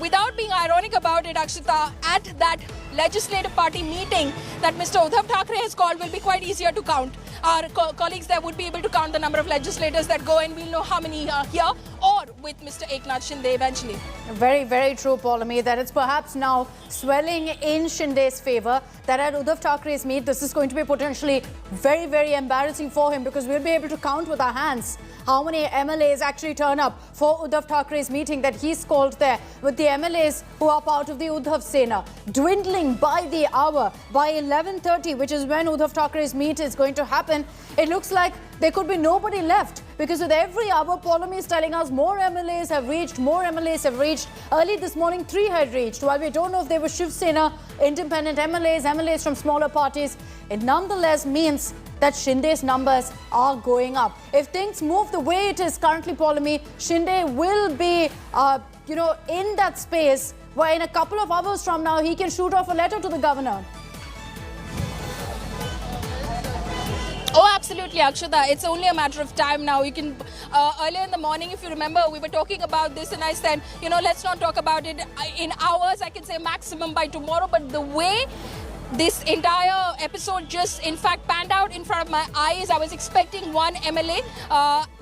without being ironic about it, Akshita, at that legislative party meeting that Mr. Uddhav Thackeray has called will be quite easier to count. Our colleagues there would be able to count the number of legislators that go, and we'll know how many are here, or with Mr. Eknath Shinde eventually. Very, very true, Polami, that it's perhaps now swelling in Shinde's favour, that at Uddhav Thackeray's meet, this is going to be potentially very, very embarrassing for him, because we'll be able to count with our hands how many MLAs actually turn up for Uddhav Thackeray's meeting that he's called there, with the MLAs who are part of the Uddhav Sena dwindling by the hour. By 11:30, which is when Uddhav Thackeray's meet is going to happen, happen, it looks like there could be nobody left, because with every hour, Paulomi is telling us more MLAs have reached, more MLAs have reached. Early this morning, 3 had reached. While we don't know if they were Shiv Sena, independent MLAs, MLAs from smaller parties, it nonetheless means that Shinde's numbers are going up. If things move the way it is currently, Paulomi, Shinde will be, in that space where in a couple of hours from now, he can shoot off a letter to the governor. Oh, absolutely, Akshata. It's only a matter of time now. You can, earlier in the morning, if you remember, we were talking about this and I said, let's not talk about it in hours. I can say maximum by tomorrow. But the way this entire episode just, in fact, panned out in front of my eyes, I was expecting one MLA,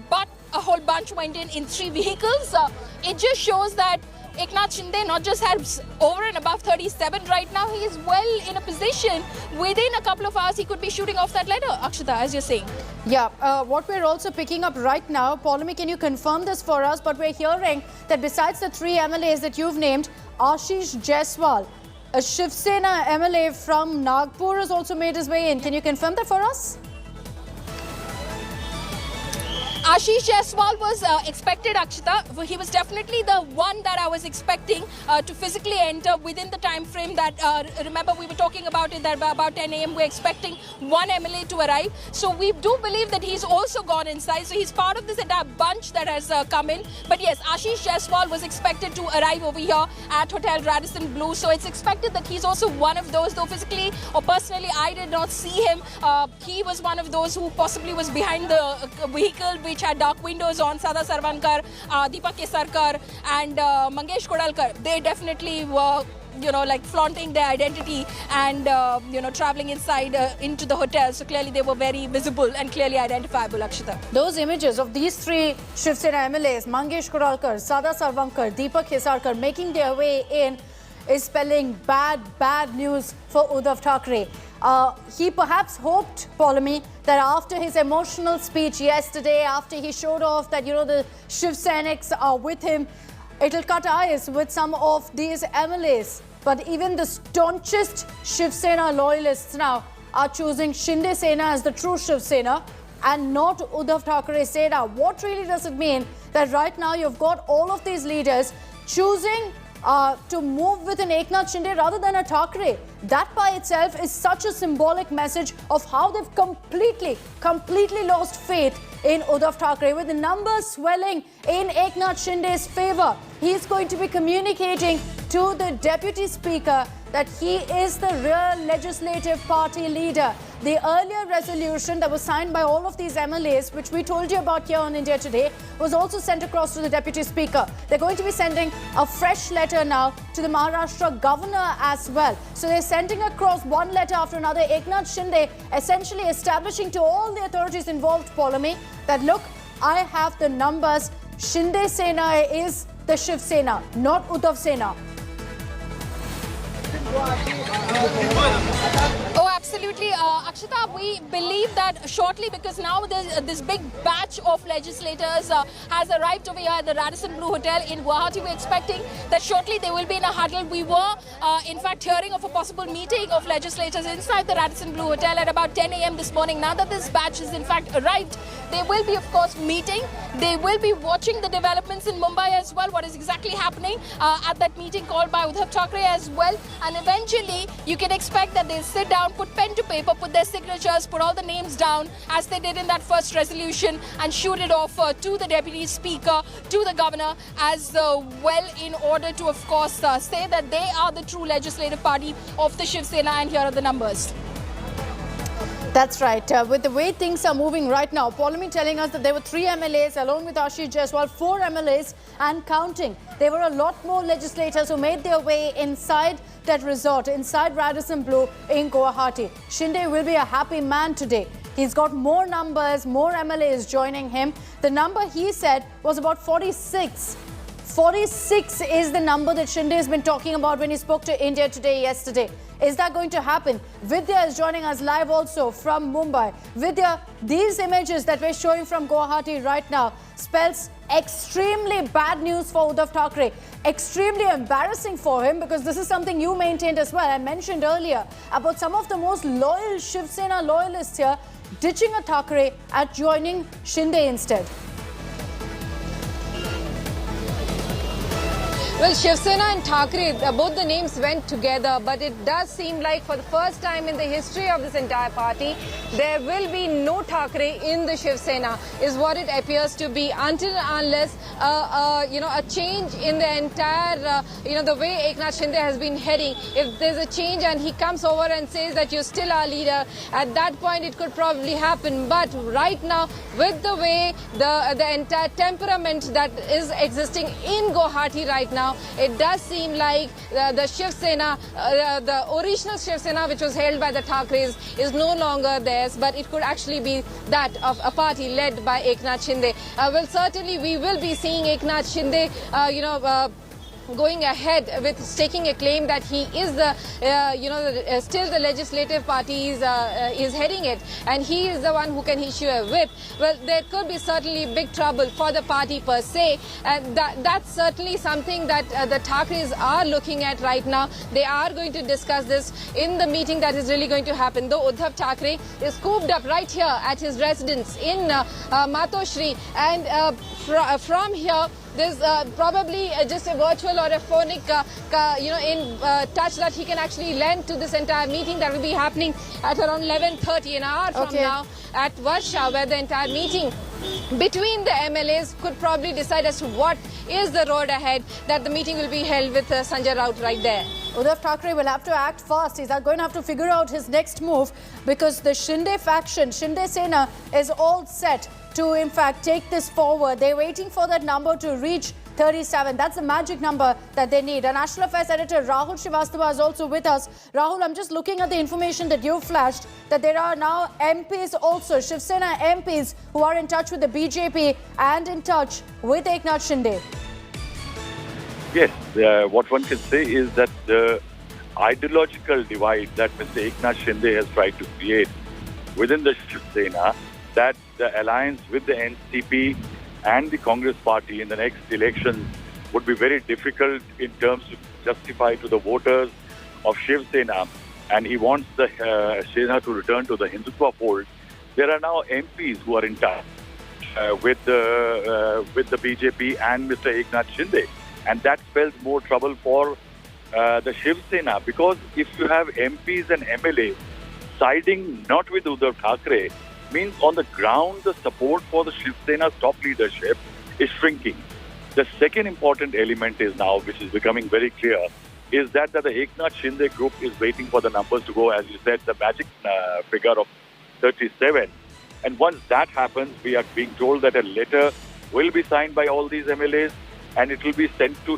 but a whole bunch went in 3 vehicles. It just shows that Eknath Shinde not just has over and above 37 right now, he is well in a position. Within a couple of hours, he could be shooting off that letter, Akshata, as you're saying. Yeah, what we're also picking up right now, Paulomi, can you confirm this for us? But we're hearing that besides the 3 MLAs that you've named, Ashish Jaiswal, a Shiv Sena MLA from Nagpur, has also made his way in. Can you confirm that for us? Ashish Jaiswal was expected, Akshita. He was definitely the one that I was expecting to physically enter within the time frame that, remember we were talking about it, that about 10 a.m. we're expecting one MLA to arrive. So we do believe that he's also gone inside. So he's part of this entire bunch that has come in. But yes, Ashish Jaiswal was expected to arrive over here at Hotel Radisson Blu. So it's expected that he's also one of those, though physically or personally I did not see him. He was one of those who possibly was behind the vehicle which had dark windows on. Sada Sarvankar, Deepak Kesarkar and Mangesh Kodalkar, they definitely were flaunting their identity and traveling inside into the hotel. So clearly they were very visible and clearly identifiable, Akshita. Those images of these 3 Shiv Sena MLAs, Mangesh Kodalkar, Sada Sarvankar, Deepak Kesarkar, making their way in is spelling bad news for Uddhav Thackeray. He perhaps hoped, Paulomi, that after his emotional speech yesterday, after he showed off that, the Shiv Senics are with him, it'll cut eyes with some of these MLAs. But even the staunchest Shiv Sena loyalists now are choosing Shinde Sena as the true Shiv Sena and not Uddhav Thackeray Sena. What really does it mean that right now you've got all of these leaders choosing to move with an Eknath Shinde rather than a Thackeray? That by itself is such a symbolic message of how they've completely lost faith in Uddhav Thackeray. With the numbers swelling in Eknath Shinde's favor, he is going to be communicating to the Deputy Speaker that he is the real legislative party leader. The earlier resolution that was signed by all of these MLAs, which we told you about here on India Today, was also sent across to the Deputy Speaker. They're going to be sending a fresh letter now to the Maharashtra governor as well. So they're sending across one letter after another. Eknath Shinde essentially establishing to all the authorities involved, Paulomi, that look, I have the numbers. Shinde Sena is the Shiv Sena, not Uddhav Sena. Oh, absolutely. Akshita, we believe that shortly, because now this big batch of legislators has arrived over here at the Radisson Blu Hotel in Guwahati. We're expecting that shortly they will be in a huddle. We were, in fact, hearing of a possible meeting of legislators inside the Radisson Blu Hotel at about 10 a.m. this morning. Now that this batch has, in fact, arrived, they will be, of course, meeting. They will be watching the developments in Mumbai as well, what is exactly happening at that meeting called by Uddhav Thackeray as well. And eventually, you can expect that they'll sit down, put pen to paper, put their signatures, put all the names down as they did in that first resolution and shoot it off to the Deputy Speaker, to the Governor as well, in order to, of course, say that they are the true legislative party of the Shiv Sena, and here are the numbers. That's right. With the way things are moving right now, Paulomi telling us that there were 3 MLAs along with Ashish Jaiswal, 4 MLAs and counting. There were a lot more legislators who made their way inside that resort, inside Radisson Blu in Guwahati. Shinde will be a happy man today. He's got more numbers, more MLAs joining him. The number he said was about 46 46 is the number that Shinde has been talking about when he spoke to India Today yesterday. Is that going to happen? Vidya is joining us live also from Mumbai. Vidya, these images that we're showing from Guwahati right now spells extremely bad news for Uddhav Thackeray. Extremely embarrassing for him, because this is something you maintained as well. I mentioned earlier about some of the most loyal Shiv Sena loyalists here ditching a Thackeray and joining Shinde instead. Well, Shiv Sena and Thackeray, both the names went together, but it does seem like for the first time in the history of this entire party, there will be no Thackeray in the Shiv Sena, is what it appears to be, until and unless a change in the entire, the way Eknath Shinde has been heading. If there's a change and he comes over and says that you're still our leader, at that point it could probably happen. But right now, with the way the entire temperament that is existing in Guwahati right now, it does seem like the Shiv Sena, the original Shiv Sena, which was held by the Thackeray's, is no longer theirs, but it could actually be that of a party led by Eknath Shinde. Well, certainly we will be seeing Eknath Shinde, going ahead with staking a claim that he is the, still the legislative party is heading it, and he is the one who can issue a whip. Well, there could be certainly big trouble for the party per se, and that's certainly something that the Thackeray's are looking at right now. They are going to discuss this in the meeting that is really going to happen. Though Uddhav Thackeray is cooped up right here at his residence in Matoshri, and from here, there's probably just a virtual or a phonic, touch that he can actually lend to this entire meeting that will be happening at around 11:30, an hour from now, at Varsha, where the entire meeting between the MLAs could probably decide as to what is the road ahead. That the meeting will be held with Sanjay Raut right there. Uddhav Thackeray will have to act fast. He's going to have to figure out his next move, because the Shinde faction, Shinde Sena, is all set to, in fact, take this forward. They're waiting for that number to reach 37. That's the magic number that they need. Our National Affairs Editor Rahul Srivastava is also with us. Rahul, I'm just looking at the information that you flashed, that there are now MPs also, Shiv Sena MPs, who are in touch with the BJP and in touch with Eknath Shinde. Yes, what one can say is that the ideological divide that Mr. Eknath Shinde has tried to create within the Shiv Sena, that the alliance with the NCP and the Congress party in the next elections would be very difficult in terms to justify to the voters of Shiv Sena, and he wants the Sena to return to the Hindutva fold. There are now MPs who are in touch with the BJP and Mr. Eknath Shinde, and that spells more trouble for the Shiv Sena, because if you have MPs and MLAs siding not with Uddhav Thackeray, means on the ground the support for the Shiv Sena's top leadership is shrinking. The second important element is now, which is becoming very clear, is that the Eknath Shinde group is waiting for the numbers to go, as you said, the magic figure of 37. And once that happens, we are being told that a letter will be signed by all these MLAs, and it will be sent to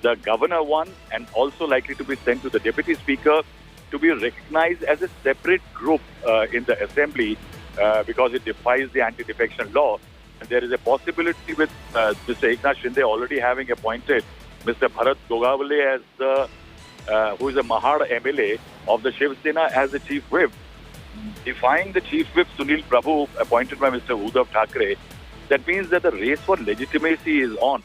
the governor one, and also likely to be sent to the deputy speaker, to be recognized as a separate group in the assembly, because it defies the anti-defection law. And there is a possibility with Mr. Eknath Shinde already having appointed Mr. Bharat Gogawale as who is a Mahad MLA of the Shiv Sena as the chief whip. Defying the chief whip Sunil Prabhu, appointed by Mr. Uddhav Thackeray, that means that the race for legitimacy is on.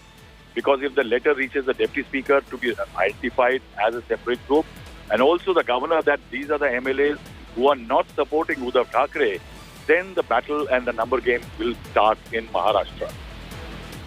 Because if the letter reaches the deputy speaker to be identified as a separate group, and also the governor that these are the MLAs who are not supporting Uddhav Thackeray, then the battle and the number game will start in Maharashtra.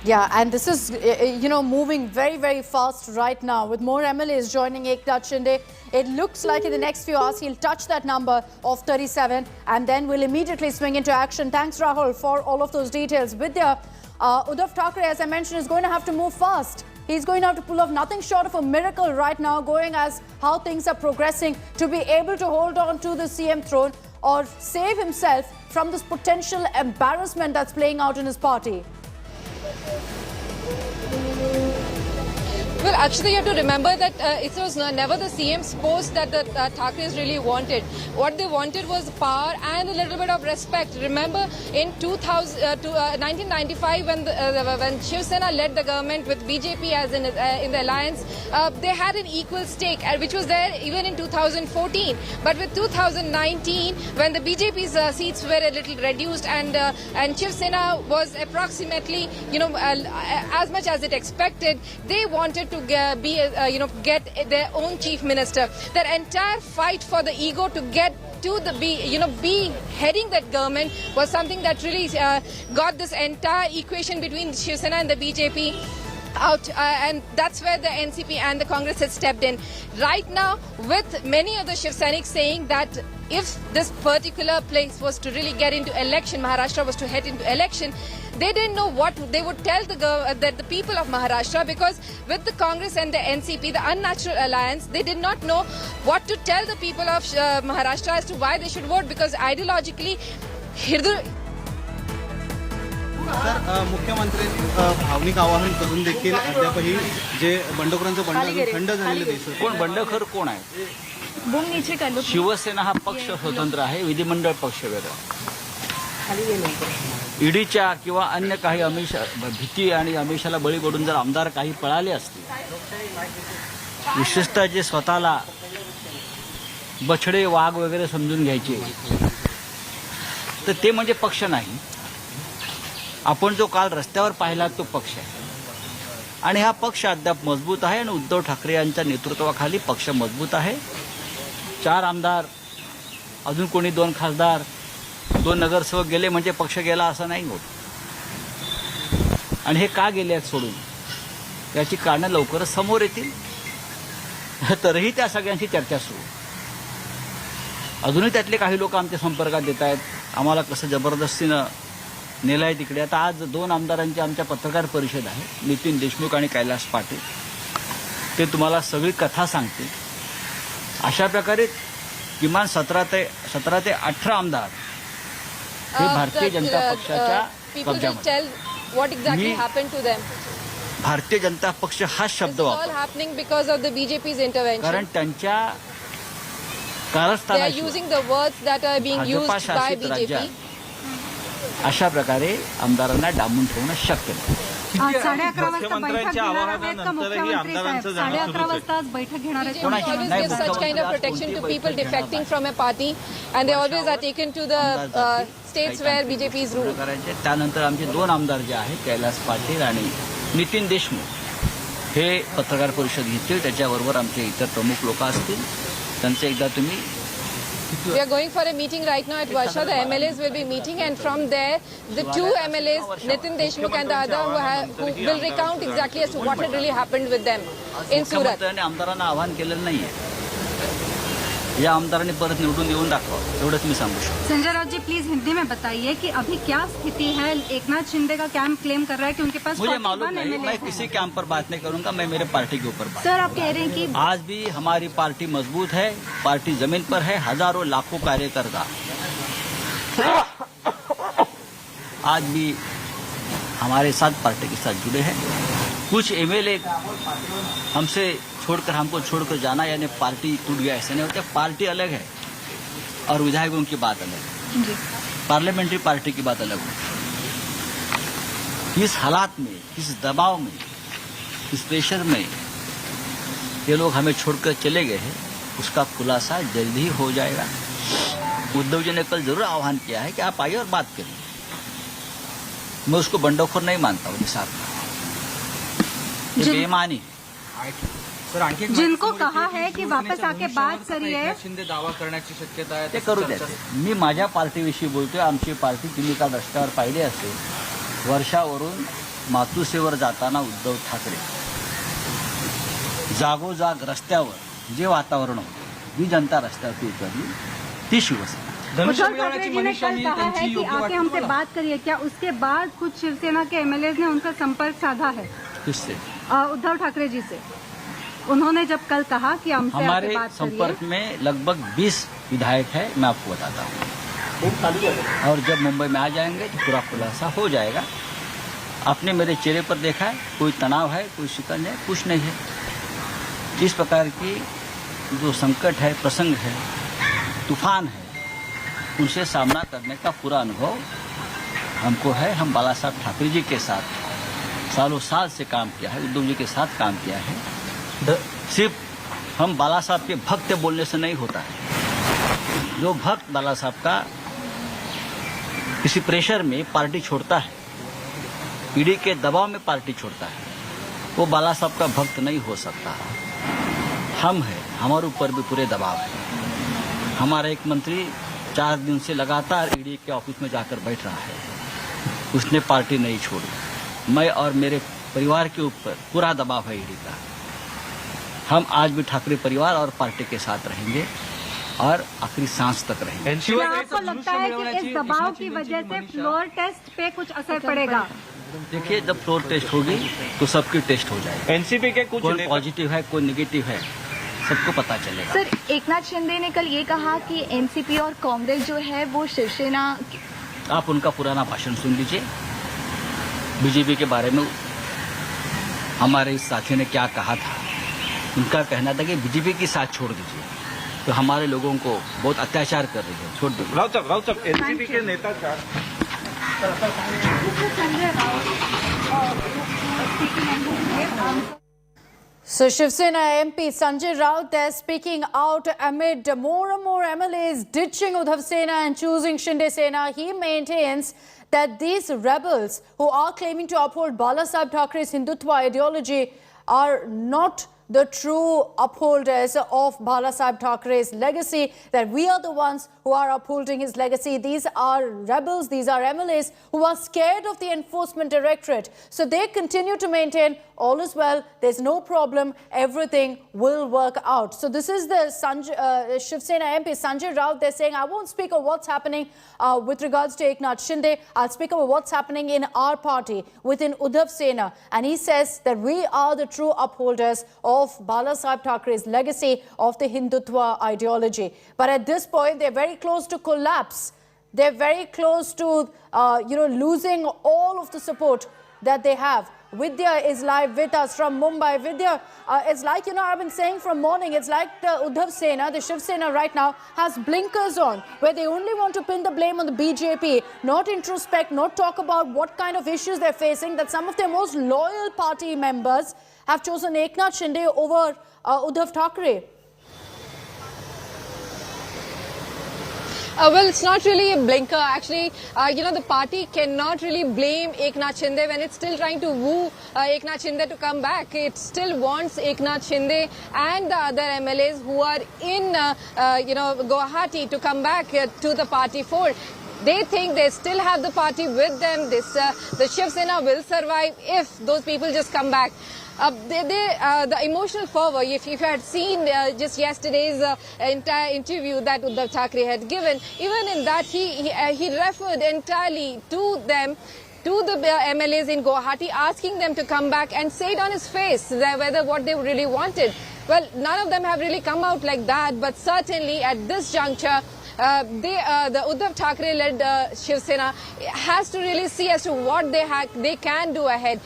Yeah, and this is, moving very, very fast right now, with more MLAs joining Eknath Shinde. It looks like in the next few hours he'll touch that number of 37 and then will immediately swing into action. Thanks, Rahul, for all of those details. Vidya, Uddhav Thackeray, as I mentioned, is going to have to move fast. He's going to have to pull off nothing short of a miracle right now, going as how things are progressing, to be able to hold on to the CM throne or save himself from this potential embarrassment that's playing out in his party. Well, actually, you have to remember that it was never the CM's post that the Thakres really wanted. What they wanted was power and a little bit of respect. Remember, in 1995, when Shiv Sena led the government with BJP as in the alliance, they had an equal stake, which was there even in 2014. But with 2019, when the BJP's seats were a little reduced and Shiv Sena was approximately, as much as it expected, they wanted to get their own chief minister. Their entire fight for the ego to get to the be heading that government was something that really got this entire equation between Shiv Sena and the BJP out, and that's where the NCP and the Congress had stepped in. Right now, with many of the Shiv Sainiks saying that if this particular place was to really get into election, Maharashtra was to head into election, they didn't know what they would tell the people of Maharashtra, because with the Congress and the NCP, the unnatural alliance, they did not know what to tell the people of Maharashtra as to why they should vote, because ideologically, sir मुख्यमंत्र्यांनी भावनिक आवाहन करून देखील अद्यापही जे बंडखोरांचं बंड थंड झालेलं दिसत. कोण बंडखोर कोण आहे? शिवसेना हा पक्ष स्वतंत्र आहे, विधिमंडळ पक्ष वेगळा. ईडीच्या किंवा अन्य काही भीती आणि आमिषाला बळी पडून जर आमदार काही पळाले असतील, विशेषतः जे स्वतःला बछडे वाघ वगैरे समजून घ्यायचे, तर ते म्हणजे पक्ष नाही. आपण जो काल रस्त्यावर पाहिला तो पक्ष आहे, आणि हा पक्ष अद्याप मजबूत आहे आणि उद्धव ठाकरे यांच्या नेतृत्वाखाली पक्ष मजबूत आहे. 4 आमदार, अजून कोणी 2 खासदार, 2 नगरसेवक गेले म्हणजे पक्ष गेला असं नाही होत. आणि हे का गेले आहेत सोडून, याची कारणं लवकरच समोर येतील. तरीही त्या सगळ्यांची चर्चा सुरू. अजूनही त्यातले काही लोक आमच्या संपर्कात येत आहेत, आम्हाला कसं जबरदस्तीनं नेलाय तिकडे. आता आज 2 आमदारांची आमच्या पत्रकार परिषद आहे, नितीन देशमुख आणि कैलास पाटील. ते तुम्हाला सगळी कथा सांगतील. अशा प्रकारे किमान 17 ते 18 आमदार हे भारतीय जनता पक्षाच्या कब्जामध्ये. भारतीय जनता पक्ष हा शब्द वापरतो कारण त्यांच्या कारस्थानात भाजपाशासित राज्यात अशा प्रकारे आमदारांना डांबून ठेवणं शक्य नाही. 11:30 वाजता बैठक घेणार आहेत का मुख्यमंत्री साहेब? 11:30 वाजता बैठक घेणार आहेत. such kind of protection to people defecting from a party, and they always are taken to the states where BJP is ruled. त्यानंतर आमचे 2 आमदार जे आहेत, कैलास पाटील आणि नितीन देशमुख, हे पत्रकार परिषद घेतील. त्याच्याबरोबर आमचे इतर प्रमुख लोक असतील. त्यांचे एकदा तुम्ही. We are going for a meeting right now at Varsha. The MLAs will be meeting, and from there, the 2 MLAs, Nitin Deshmukh and the other, who will recount exactly as to what had really happened with them in Surat. आमदारांना आवाहन केलेलं नाहीये. या आमदारांनी परत निवडून येऊन दाखवा, एवढंच मी सांगू शकतो. संजय राउत जी, प्लीज हिंदी में बताइए कि अभी क्या स्थिति है. एकनाथ शिंदे का कैंप क्लेम कर रहा है कि उनके पास मुझे मालूम नहीं, मैं किसी कैंप पर बात नहीं करूंगा. मैं मेरे पार्टी के ऊपर बात. सर, आप कह रहे हैं कि आज भी हमारी पार्टी मजबूत है, पार्टी जमीन पर है. हजारों लाखों कार्यकर्ता आज भी हमारे साथ पार्टी के साथ जुड़े हैं. कुछ MLA हमको छोड़कर जाना, यानी पार्टी टूट गया ऐसे नहीं होता. पार्टी अलग है और विधायकों की बात अलग है, पार्लियामेंट्री पार्टी की बात अलग है. इस हालात में, इस दबाव में, इस प्रेशर में ये लोग हमें छोड़कर चले गए हैं, उसका खुलासा जल्द ही हो जाएगा. उद्धव जी ने कल जरूर आह्वान किया है कि आप आइए और बात करिए. मैं उसको बंडखोर नहीं मानता हूँ. साथ बेईमानी. जिनको कहा है की वापस आके बात करिए, शिंदे दावा करण्याची शक्यता आहे. ते करू द्या. मी माझ्या पार्टीविषयी बोलतोय. आमची पार्टी तुम्ही काल रस्त्यावर पाहिली असेल, वर्षावरून मातुसेवर जाताना उद्धव ठाकरे जागोजाग रस्त्यावर जे वातावरण होतं, जी जनता रस्त्यावरती उतरली, ती शिवसेना. उद्धव ठाकरे जी ने कल कहा है कि आके हमसे बात करिए. क्या उसके बाद कुछ शिवसेना के MLAs ने उनका संपर्क साधा है? किससे? उद्धव ठाकरे जी से. उन्होंने जब कल कहा कि हमसे हमारे बात संपर्क में लगभग 20 विधायक है, मैं आपको बताता हूँ. और जब मुंबई में आ जाएंगे तो पूरा खुलासा हो जाएगा. आपने मेरे चेहरे पर देखा है, कोई तनाव है, कोई शिकन है, कुछ नहीं है. इस प्रकार की जो संकट है, प्रसंग है, तूफान है, उनसे सामना करने का पूरा अनुभव हमको है। हम बाला साहब ठाकरे जी के साथ सालों साल से काम किया है, उद्धव जी के साथ काम किया है। सिर्फ हम बाला साहब के भक्त बोलने से नहीं होता है। जो भक्त बाला साहब का किसी प्रेशर में पार्टी छोड़ता है, ईडी के दबाव में पार्टी छोड़ता है, वो बाला साहब का भक्त नहीं हो सकता। हम हैं, हमारे ऊपर भी पूरे दबाव है। हमारा एक मंत्री 4 दिन से लगातार ईडी के ऑफिस में जाकर बैठ रहा है, उसने पार्टी नहीं छोड़ी। मैं और मेरे परिवार के ऊपर पूरा दबाव है ईडी का। हम आज भी ठाकरे परिवार और पार्टी के साथ रहेंगे और आखिरी सांस तक रहेंगे। क्या आपको लगता है कि इस दबाव की वजह से फ्लोर टेस्ट पे कुछ असर पड़ेगा? देखिए, जब फ्लोर टेस्ट होगी तो सबकी टेस्ट हो जाएगी। एनसीपी के कुछ कोई पॉजिटिव है, कोई नेगेटिव है, सबको पता चलेगा। सर, एकनाथ शिंदे ने कल ये कहा कि एनसीपी और कांग्रेस जो है वो शिवसेना। आप उनका पुराना भाषण सुन लीजिए। बीजेपी के बारे में हमारे इस साथी ने क्या कहा था। उनका कहना था कि बीजेपी की साथ छोड़ दीजिए, तो हमारे लोगों को बहुत अत्याचार कर रही है, छोड़ दीजिए। राव साहब, एनसीपी के नेता So Shiv Sena MP Sanjay Raut there speaking out amid more and more MLAs ditching Uddhav Sena and choosing Shinde Sena. He maintains that these rebels who are claiming to uphold Bala Saheb Thackeray's Hindutva ideology are not the true upholders of Bala Saheb Thackeray's legacy, that we are the ones who are upholding his legacy. These are rebels, these are MLAs who are scared of the Enforcement Directorate. So they continue to maintain all is well, there's no problem, everything will work out. So this is the Shiv Sena MP Sanjay Raut. They're saying, I won't speak of what's happening with regards to Eknath Shinde. I'll speak of what's happening in our party within Uddhav Sena. And he says that we are the true upholders of Bala Saheb Thackeray's legacy of the Hindutva ideology. But at this point, they're very close to collapse. They're very close to, losing all of the support that they have. Vidya is live with us from Mumbai. Vidya, it's like, I've been saying from morning, it's like Uddhav Sena, the Shiv Sena right now, has blinkers on, where they only want to pin the blame on the BJP, not introspect, not talk about what kind of issues they're facing, that some of their most loyal party members have chosen Eknath Shinde over Uddhav Thackeray. Well, it's not really a blinker. Actually, the party cannot really blame Eknath Shinde when it's still trying to woo Eknath Shinde to come back. It still wants Eknath Shinde and the other MLAs who are in, Guwahati to come back to the party fold. They think they still have the party with them. The Shiv Sena will survive if those people just come back. The emotional fervor, if you had seen just yesterday's entire interview that Uddhav Thackeray had given, even in that he referred entirely to them, to the MLAs in Guwahati, asking them to come back and say it on his face whether what they really wanted. Well, none of them have really come out like that, but certainly at this juncture, the Uddhav Thackeray-led Shiv Sena has to really see as to what they can do ahead.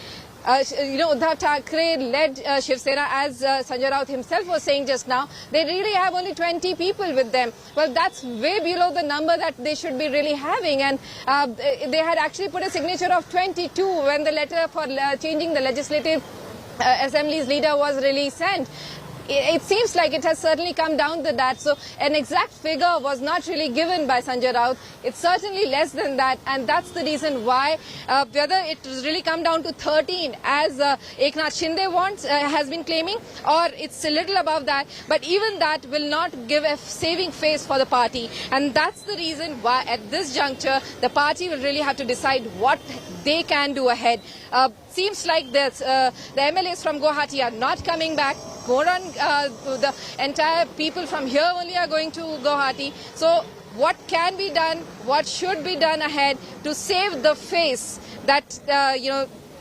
Uddhav Thackeray-led Shiv Sena, as Sanjay Raut himself was saying just now, they really have only 20 people with them. Well, that's way below the number that they should be really having. And they had actually put a signature of 22 when the letter for changing the Legislative Assembly's leader was really sent. It seems like it has certainly come down to that. So an exact figure was not really given by Sanjay Raut. It's certainly less than that, and that's the reason why whether it has really come down to 13 as Eknath Shinde has been claiming, or it's a little above that, but even that will not give a saving face for the party. And that's the reason why at this juncture the party will really have to decide what they can do ahead. Seems like the MLAs from Guwahati are not coming back. More on the entire people from here only are going to Guwahati. So what can be done, what should be done ahead to save the face that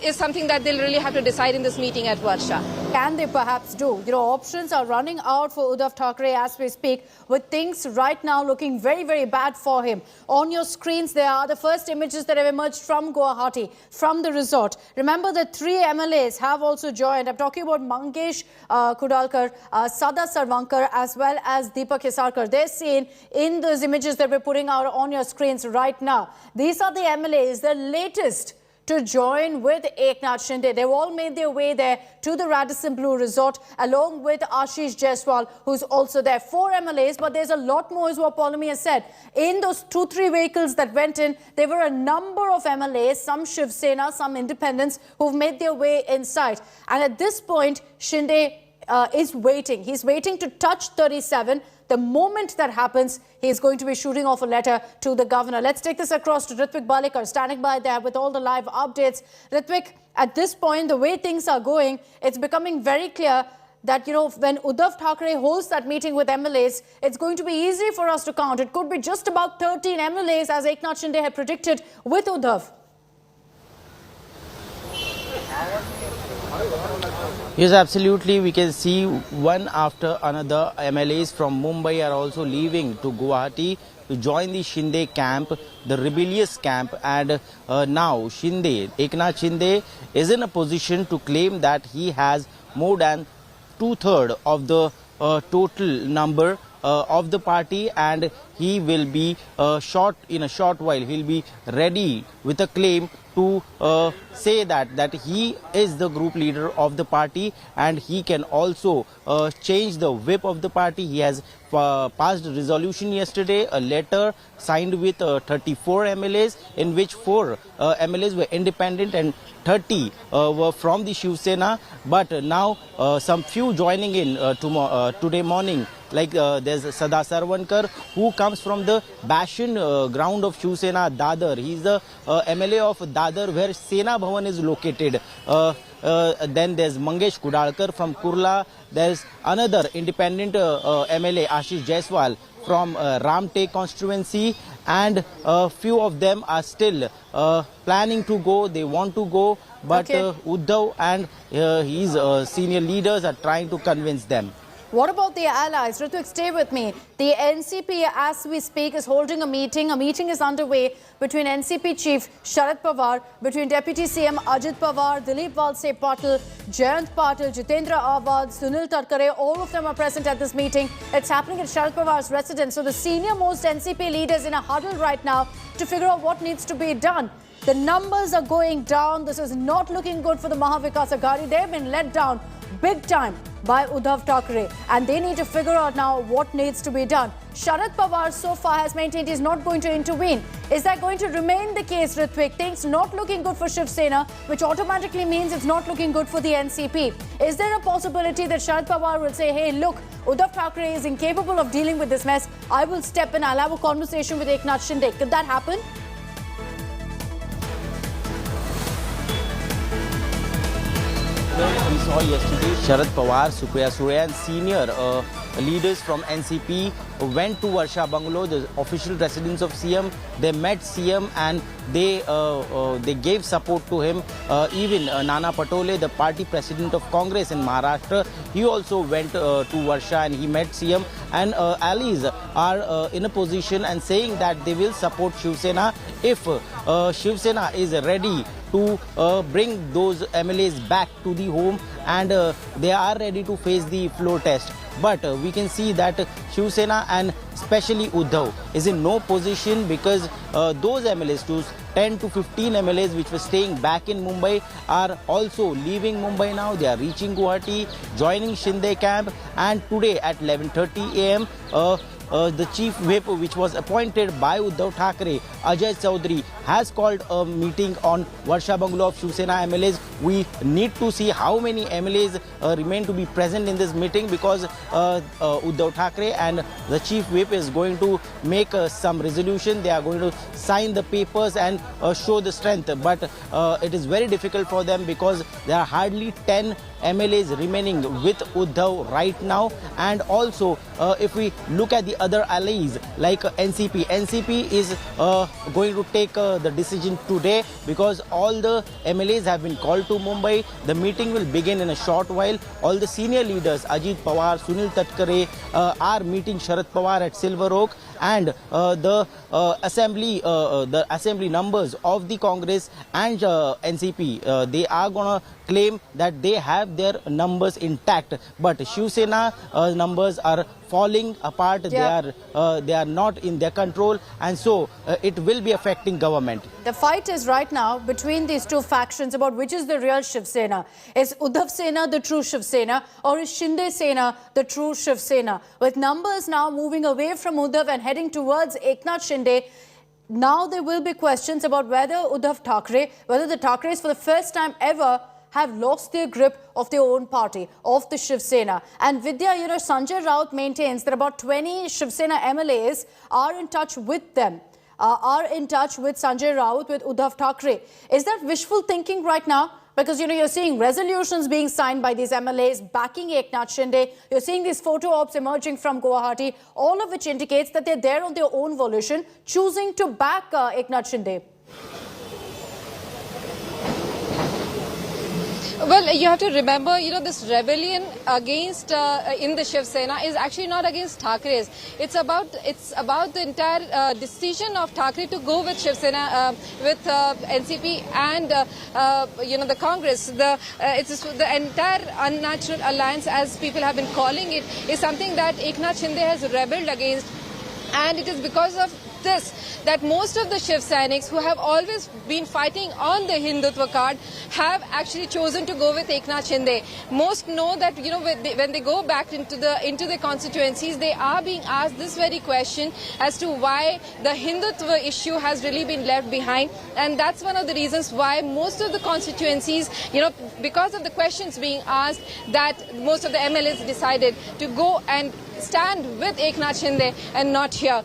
is something that they'll really have to decide in this meeting at Varsha. Can they perhaps do? You know, options are running out for Uddhav Thackeray as we speak, with things right now looking very, very bad for him. On your screens, there are the first images that have emerged from Guwahati, from the resort. Remember that 3 MLAs have also joined. I'm talking about Mangesh Kudalkar, Sada Sarvankar, as well as Deepak Hisarkar. They're seen in those images that we're putting out on your screens right now. These are the MLAs, the latest to join with Eknath Shinde. They've all made their way there to the Radisson Blu Resort, along with Ashish Jaiswal, who's also there. 4 MLAs, but there's a lot more, as what Paulami has said. In those 2-3 vehicles that went in, there were a number of MLAs, some Shiv Sena, some independents, who've made their way inside. And at this point, Shinde is waiting. He's waiting to touch 37. The moment that happens, he is going to be shooting off a letter to the governor. Let's take this across to Ritvik Balekar, standing by there with all the live updates. Ritvik, at this point, the way things are going, it's becoming very clear that, you know, when Uddhav Thackeray holds that meeting with MLAs, it's going to be easy for us to count. It could be just about 13 MLAs, as Eknath Shinde had predicted with Uddhav. Yes, absolutely. We can see one after another MLAs from Mumbai are also leaving to Guwahati to join the Shinde camp, the rebellious camp. And now Eknath Shinde is in a position to claim that he has more than 2/3 of the total number of the party, and he will be in a short while he'll be ready with a claim to say that he is the group leader of the party, and he can also change the whip of the party. He has passed a resolution yesterday, a letter signed with 34 MLAs, in which 4 MLAs were independent and 30 were from the Shiv Sena. But now some few joining in today morning, like there's Sada Sarvankar, who comes from the Bashan ground of Shiv Sena, Dadar. He's the MLA of Dadar, where Sena Bhavan is located. Then there's Mangesh Kudalkar from Kurla. There's another independent MLA, Ashish Jaiswal, from Ramte constituency, and a few of them are still planning to go. They want to go, but Uddhav and his senior leaders are trying to convince them. What about the allies? Ritvik, stay with me. The NCP, as we speak, is holding a meeting. A meeting is underway between NCP Chief Sharad Pawar, between Deputy CM Ajit Pawar, Dilip Valse Patil, Jayant Patil, Jitendra Awad, Sunil Tarkare. All of them are present at this meeting. It's happening at Sharad Pawar's residence. So the senior most NCP leaders in a huddle right now to figure out what needs to be done. The numbers are going down. This is not looking good for the Mahavikas Aghadi. They've been let down big time by Uddhav Thackeray, and they need to figure out now what needs to be done. Sharad Pawar so far has maintained he's not going to intervene. Is that going to remain the case, Ritvik? Things not looking good for Shiv Sena, which automatically means it's not looking good for the NCP. Is there a possibility that Sharad Pawar will say, hey, look, Uddhav Thackeray is incapable of dealing with this mess. I will step in. I'll have a conversation with Eknath Shinde. Could that happen? We saw yesterday Sharad Pawar, Supriya Sure and senior leaders from NCP went to Varsha Bungalow, the official residence of CM. They met CM and they gave support to him. Even Nana Patole, the party president of Congress in Maharashtra, he also went to Varsha and he met CM. And allies are in a position and saying that they will support Shiv Sena if Shiv Sena is ready to bring those MLAs back to the home, and they are ready to face the floor test. But we can see that Shiv Sena and especially Uddhav is in no position, because those MLAs, 10 to 15 MLAs which were staying back in Mumbai, are also leaving Mumbai now. They are reaching Guwahati, joining Shinde camp, and today at 11:30 AM, the chief whip, which was appointed by Uddhav Thackeray, Ajay Chaudhary, has called a meeting on Varsha Bungalow of Shiv Sena MLAs. We need to see how many MLAs remain to be present in this meeting, because Uddhav Thackeray and the chief whip is going to make some resolution. They are going to sign the papers and show the strength. But it is very difficult for them, because there are hardly 10 MLAs remaining with Uddhav right now. And also, if we look at the other allies like NCP is going to take the decision today, because all the MLAs have been called to Mumbai. The meeting will begin in a short while. All the senior leaders, Ajit Pawar, Sunil Tatkare, are meeting Sharad Pawar at Silver Oak, and the assembly numbers of the Congress and NCP, they are gonna claim that they have their numbers intact, but Shiv Sena numbers are falling apart. Yeah. They are not in their control, and so it will be affecting government. The fight is right now between these two factions about which is the real Shiv Sena. Is Uddhav Sena the true Shiv Sena, or is Shinde Sena the true Shiv Sena? With numbers now moving away from Uddhav and heading towards Eknath Shinde, now there will be questions about whether whether the Thakres for the first time ever have lost their grip of their own party, of the Shiv Sena. And Vidya, Sanjay Raut maintains that about 20 Shiv Sena MLAs are in touch with them, are in touch with Sanjay Raut, with Uddhav Thackeray. Is that wishful thinking right now? Because, you're seeing resolutions being signed by these MLAs backing Eknath Shinde. You're seeing these photo ops emerging from Guwahati, all of which indicates that they're there on their own volition, choosing to back Eknath Shinde. Well, you have to remember, this rebellion against in the Shiv Sena is actually not against Thakres. It's about the entire decision of Thakre to go with Shiv Sena, with NCP and the Congress. It's the entire unnatural alliance, as people have been calling it, is something that Eknath Shinde has rebelled against, and it is because of this that most of the Shiv Sainiks who have always been fighting on the Hindutva card have actually chosen to go with Eknath Shinde. Most know that when they go back into their constituencies, they are being asked this very question as to why the Hindutva issue has really been left behind, and that's one of the reasons why most of the constituencies, because of the questions being asked, that most of the MLAs decided to go and stand with Eknath Shinde and not here.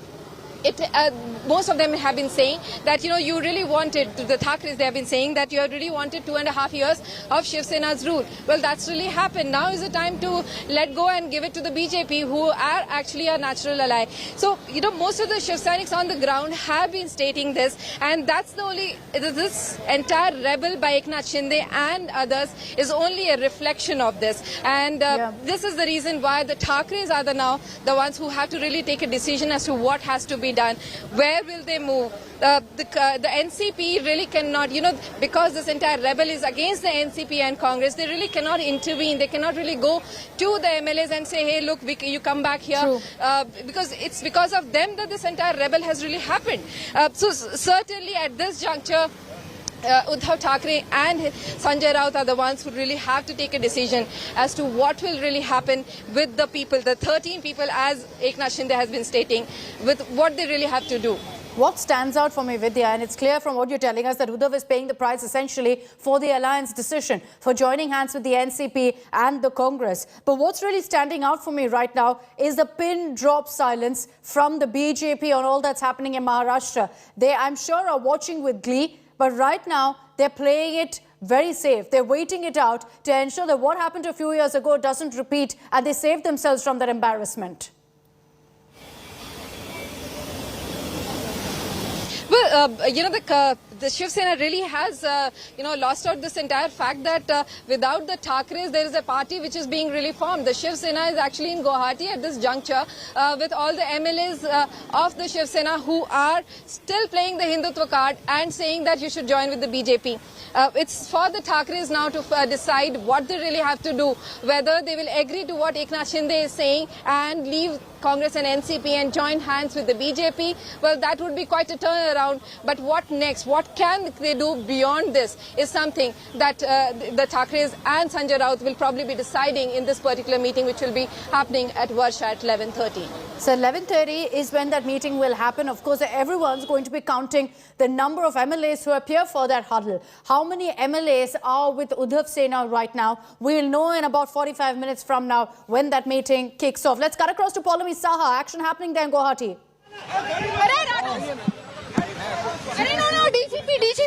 Most of them have been saying that, you really wanted, the Thakres, they have been saying that you have really wanted 2.5 years of Shiv Sena's rule. Well, that's really happened. Now is the time to let go and give it to the BJP, who are actually a natural ally. So, most of the Shiv Sainiks on the ground have been stating this, and that's the only, this entire rebel by Eknath Shinde and others is only a reflection of this. And this is the reason why the Thakres are now the ones who have to really take a decision as to what has to be done. Where will they move? The NCP really cannot, because this entire rebel is against the NCP and Congress, they really cannot intervene. They cannot really go to the MLAs and say, hey, look, you come back here. Because it's because of them that this entire rebel has really happened. So certainly at this juncture, Uddhav Thackeray and Sanjay Raut are the ones who really have to take a decision as to what will really happen with the people, the 13 people, as Eknath Shinde has been stating, with what they really have to do. What stands out for me, Vidya, and it's clear from what you're telling us that Uddhav is paying the price essentially for the alliance decision, for joining hands with the NCP and the Congress. But what's really standing out for me right now is the pin drop silence from the BJP on all that's happening in Maharashtra. They, I'm sure, are watching with glee, but right now they're playing it very safe. They're waiting it out to ensure that what happened a few years ago doesn't repeat, and they save themselves from that embarrassment. Well, the Shiv Sena really has, lost out this entire fact that without the Thakres, there is a party which is being really formed. The Shiv Sena is actually in Guwahati at this juncture with all the MLAs of the Shiv Sena who are still playing the Hindutva card and saying that you should join with the BJP. It's for the Thakres now to decide what they really have to do, whether they will agree to what Eknath Shinde is saying and leave Congress and NCP and join hands with the BJP. Well, that would be quite a turnaround. But what next? What can they do beyond this is something that the Thakres and Sanjay Raut will probably be deciding in this particular meeting, which will be happening at Varsha at 11:30. So 11:30 is when that meeting will happen. Of course, everyone's going to be counting the number of MLAs who appear for that huddle. How many MLAs are with Uddhav Sena right now? We'll know in about 45 minutes from now when that meeting kicks off. Let's cut across to Polami Saha. Action happening there in Guwahati. No, DGP.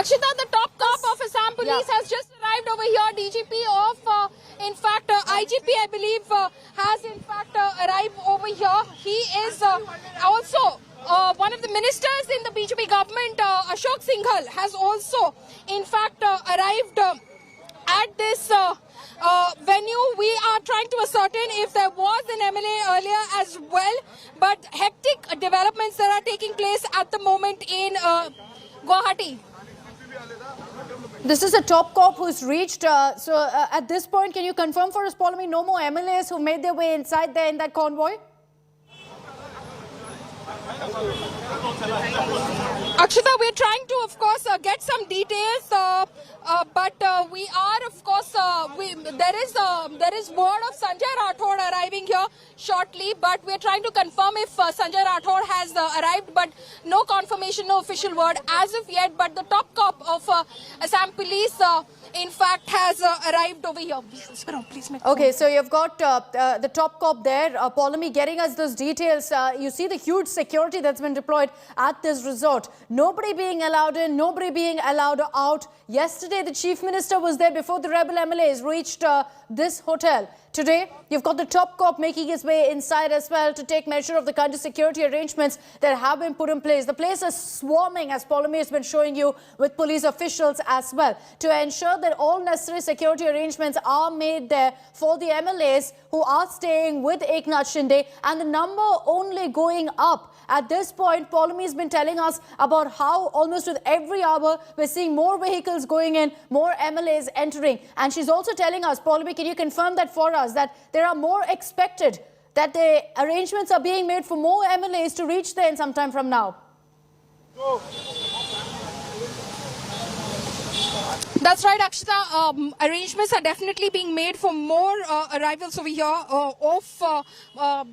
Akshita, the top cop of Assam Police has just arrived over here. DGP of, IGP, I believe, has in fact arrived over here. He is also one of the ministers in the BJP government, Ashok Singhal, has also in fact arrived at this venue. We are trying to ascertain if there was an MLA earlier as well, but hectic developments that are taking place at the moment in Guwahati. This is a top cop who's reached. At this point, can you confirm for us, Paulami, no more MLAs who made their way inside there in that convoy? Akshita, we're trying to, of course, get some details, but we are, of course, there is word of Sanjay Rathod arriving here shortly, but we're trying to confirm if Sanjay Rathod has arrived, but no confirmation, no official word as of yet. But the top cop of Assam Police, in fact, has arrived over here. Please make okay, so you've got the top cop there, Paulami, getting us those details. You see the huge security that's been deployed at this resort. Nobody being allowed in, nobody being allowed out. Yesterday, the Chief Minister was there before the rebel MLAs reached this hotel. Today, you've got the top cop making his way inside as well to take measure of the kind of security arrangements that have been put in place. The place is swarming, as Paulami has been showing you, with police officials as well, to ensure that all necessary security arrangements are made there for the MLAs who are staying with Eknath Shinde, and the number only going up. At this point, Paulami has been telling us about how almost with every hour we're seeing more vehicles going in, more MLAs entering. And she's also telling us, Paulami, can you confirm that for us, that there are more expected, that the arrangements are being made for more MLAs to reach there in some time from now? That's right, Akshita. Arrangements are definitely being made for more arrivals over here of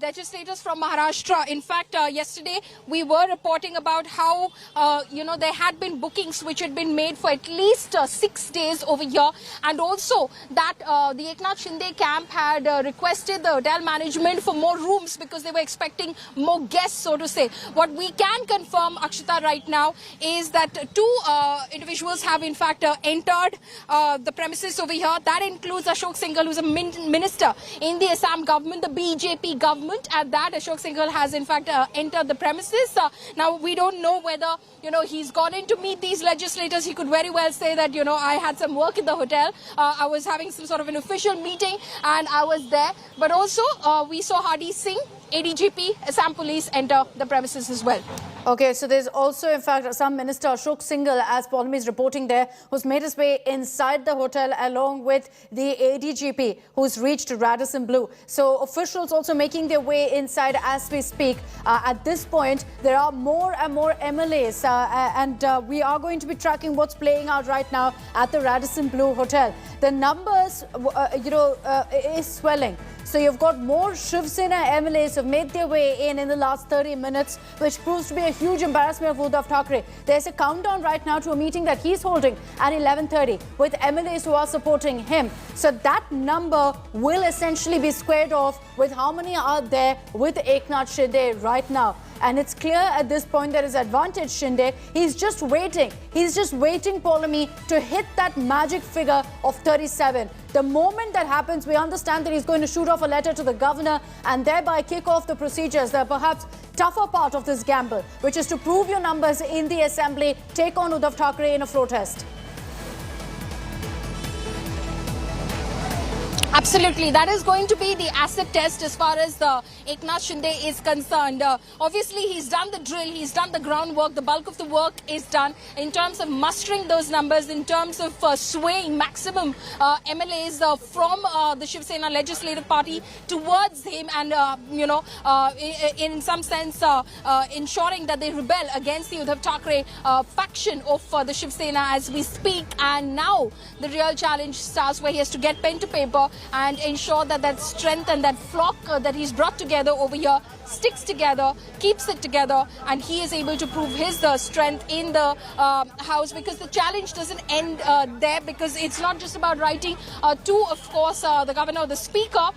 legislators from Maharashtra. In fact, yesterday we were reporting about how, there had been bookings which had been made for at least 6 days over here. And also that the Eknath Shinde camp had requested the hotel management for more rooms because they were expecting more guests, so to say. What we can confirm, Akshita, right now is that two individuals have in fact entered the premises over here. That includes Ashok Singhal, who's a minister in the Assam government, the BJP government. At that, Ashok Singhal has in fact entered the premises. Now, we don't know whether, he's gone in to meet these legislators. He could very well say that, I had some work in the hotel. I was having some sort of an official meeting and I was there. But also, we saw Hardeep Singh, ADGP, Assam Police enter the premises as well. Okay, so there's also, in fact, Assam Minister Ashok Singhal, as Paulami is reporting there, who's made his way inside the hotel along with the ADGP, who's reached Radisson Blu. So officials also making their way inside as we speak. At this point, there are more and more MLAs, and we are going to be tracking what's playing out right now at the Radisson Blu hotel. The numbers, is swelling. So you've got more Shiv Sena MLAs have made their way in the last 30 minutes, which proves to be a huge embarrassment of Uddhav Thackeray. There's a countdown right now to a meeting that he's holding at 11:30 with MLAs who are supporting him. So that number will essentially be squared off with how many are there with Eknath Shinde right now. And it's clear at this point there is advantage Shinde. He's just waiting. He's just waiting, Paulami, to hit that magic figure of 37. The moment that happens, we understand that he's going to shoot off a letter to the governor and thereby kick off the procedures, the perhaps tougher part of this gamble, which is to prove your numbers in the assembly, take on Uddhav Thackeray in a floor test. Absolutely. That is going to be the acid test as far as Eknath Shinde is concerned. Obviously, he's done the drill, he's done the groundwork, the bulk of the work is done in terms of mustering those numbers, in terms of swaying maximum MLAs from the Shiv Sena Legislative Party towards him and, in some sense, ensuring that they rebel against the Uddhav Thackeray faction of the Shiv Sena as we speak. And now the real challenge starts where he has to get pen to paper and ensure that that strength and that flock that he's brought together over here sticks together, keeps it together, and he is able to prove his strength in the house, because the challenge doesn't end there, because it's not just about writing to, of course, the governor or the speaker.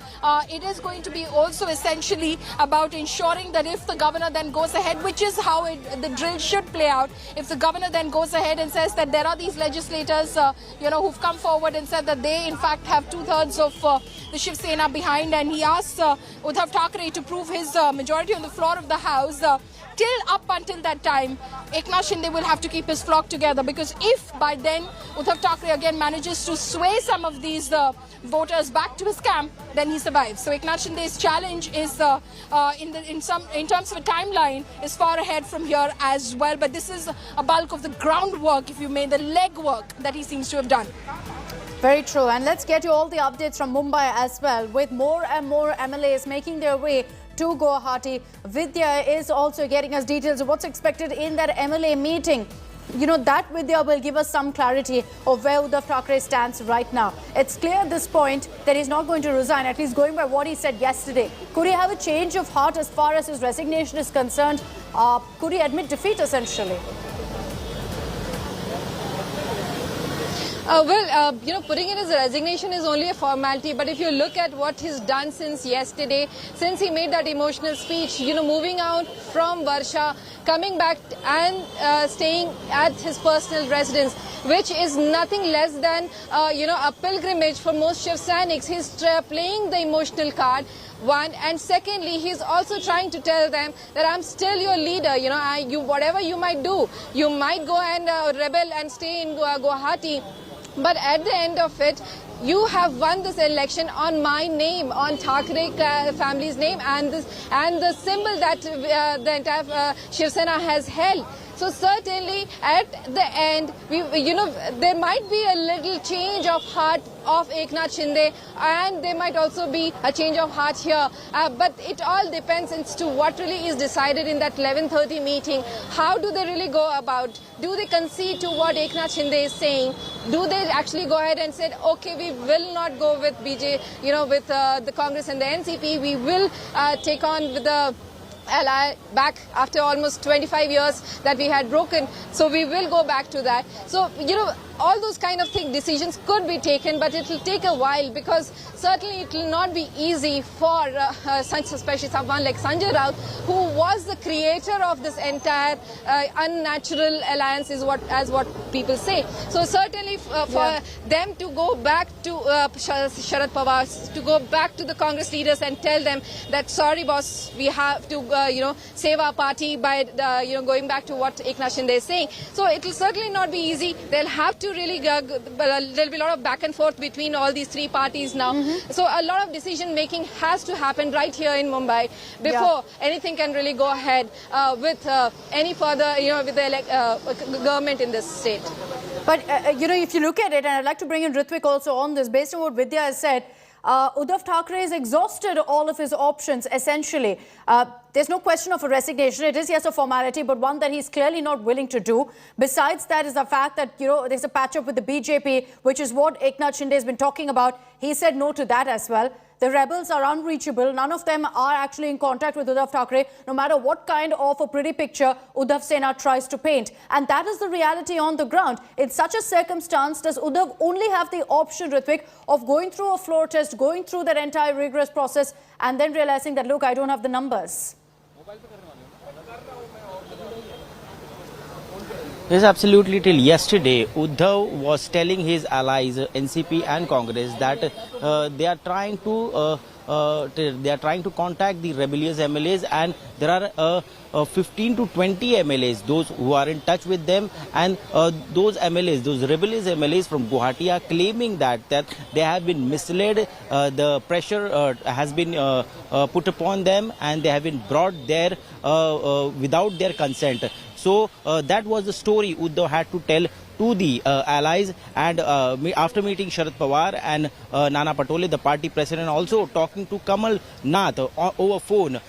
It is going to be also essentially about ensuring that if the governor then goes ahead, which is how the drill should play out, if the governor then goes ahead and says that there are these legislators, who've come forward and said that they in fact have 2/3 of the Shiv Sena behind, and he asks Uddhav Thackeray to prove his majority on the floor of the house. Till up until that time, Eknath Shinde will have to keep his flock together, because if by then Uddhav Thackeray again manages to sway some of these voters back to his camp, then he survives. So Eknath Shinde's challenge is, in terms of a timeline, is far ahead from here as well. But this is a bulk of the groundwork, if you may, the legwork that he seems to have done. Very true. And let's get you all the updates from Mumbai as well, with more and more MLAs making their way to Guwahati. Vidya is also getting us details of what's expected in that MLA meeting. That Vidya will give us some clarity of where Uddhav Thackeray stands right now. It's clear at this point that he's not going to resign, at least going by what he said yesterday. Could he have a change of heart as far as his resignation is concerned? Could he admit defeat essentially? Putting in his resignation is only a formality. But if you look at what he's done since yesterday, since he made that emotional speech, moving out from Varsha, coming back and staying at his personal residence, which is nothing less than, a pilgrimage for most Shiv Sainiks. He's playing the emotional card. One, and secondly, he's also trying to tell them that I'm still your leader. Whatever you might do, you might go and rebel and stay in Guwahati, but at the end of it, you have won this election on my name, on Thackeray family's name, and the symbol that the entire Shiv Sena has held. So certainly at the end, there might be a little change of heart of Eknath Shinde, and there might also be a change of heart here. But it all depends as to what really is decided in that 11:30 meeting. How do they really go about? Do they concede to what Eknath Shinde is saying? Do they actually go ahead and say, okay, we will not go with with the Congress and the NCP. We will take on with the ally back after almost 25 years that we had broken. So we will go back to that. So, all those kind of decisions could be taken, but it will take a while, because certainly it will not be easy for especially someone like Sanjay Raut, who was the creator of this entire unnatural alliance, is what people say. So certainly for them to go back to Sharad Pawar, to go back to the Congress leaders and tell them that, sorry boss, we have to save our party by going back to what Eknath Shinde is saying. So it will certainly not be easy. They'll have to really there'll be a lot of back and forth between all these three parties now. So a lot of decision making has to happen right here in Mumbai before anything can really go ahead with any further, with the government in this state. But, if you look at it, and I'd like to bring in Ritwik also on this, based on what Vidya has said, Uddhav Thackeray has exhausted all of his options, essentially. There's no question of a resignation. It is, yes, a formality, but one that he's clearly not willing to do. Besides that is the fact that, there's a patch-up with the BJP, which is what Eknath Shinde has been talking about. He said no to that as well. The rebels are unreachable. None of them are actually in contact with Uddhav Thackeray, no matter what kind of a pretty picture Uddhav Sena tries to paint. And that is the reality on the ground. In such a circumstance, does Uddhav only have the option, Ritwik, of going through a floor test, going through that entire rigorous process, and then realizing that, look, I don't have the numbers? Yes, absolutely. Till yesterday, Uddhav was telling his allies, NCP and Congress, that they are trying to contact the rebellious MLAs, and there are 15 to 20 MLAs, those who are in touch with them, and those MLAs, those rebellious MLAs from Guwahati are claiming that they have been misled, the pressure has been put upon them, and they have been brought there without their consent. So that was the story Uddhav had to tell to the allies. And after meeting Sharad Pawar and Nana Patole, the party president, also talking to Kamal Nath over phone,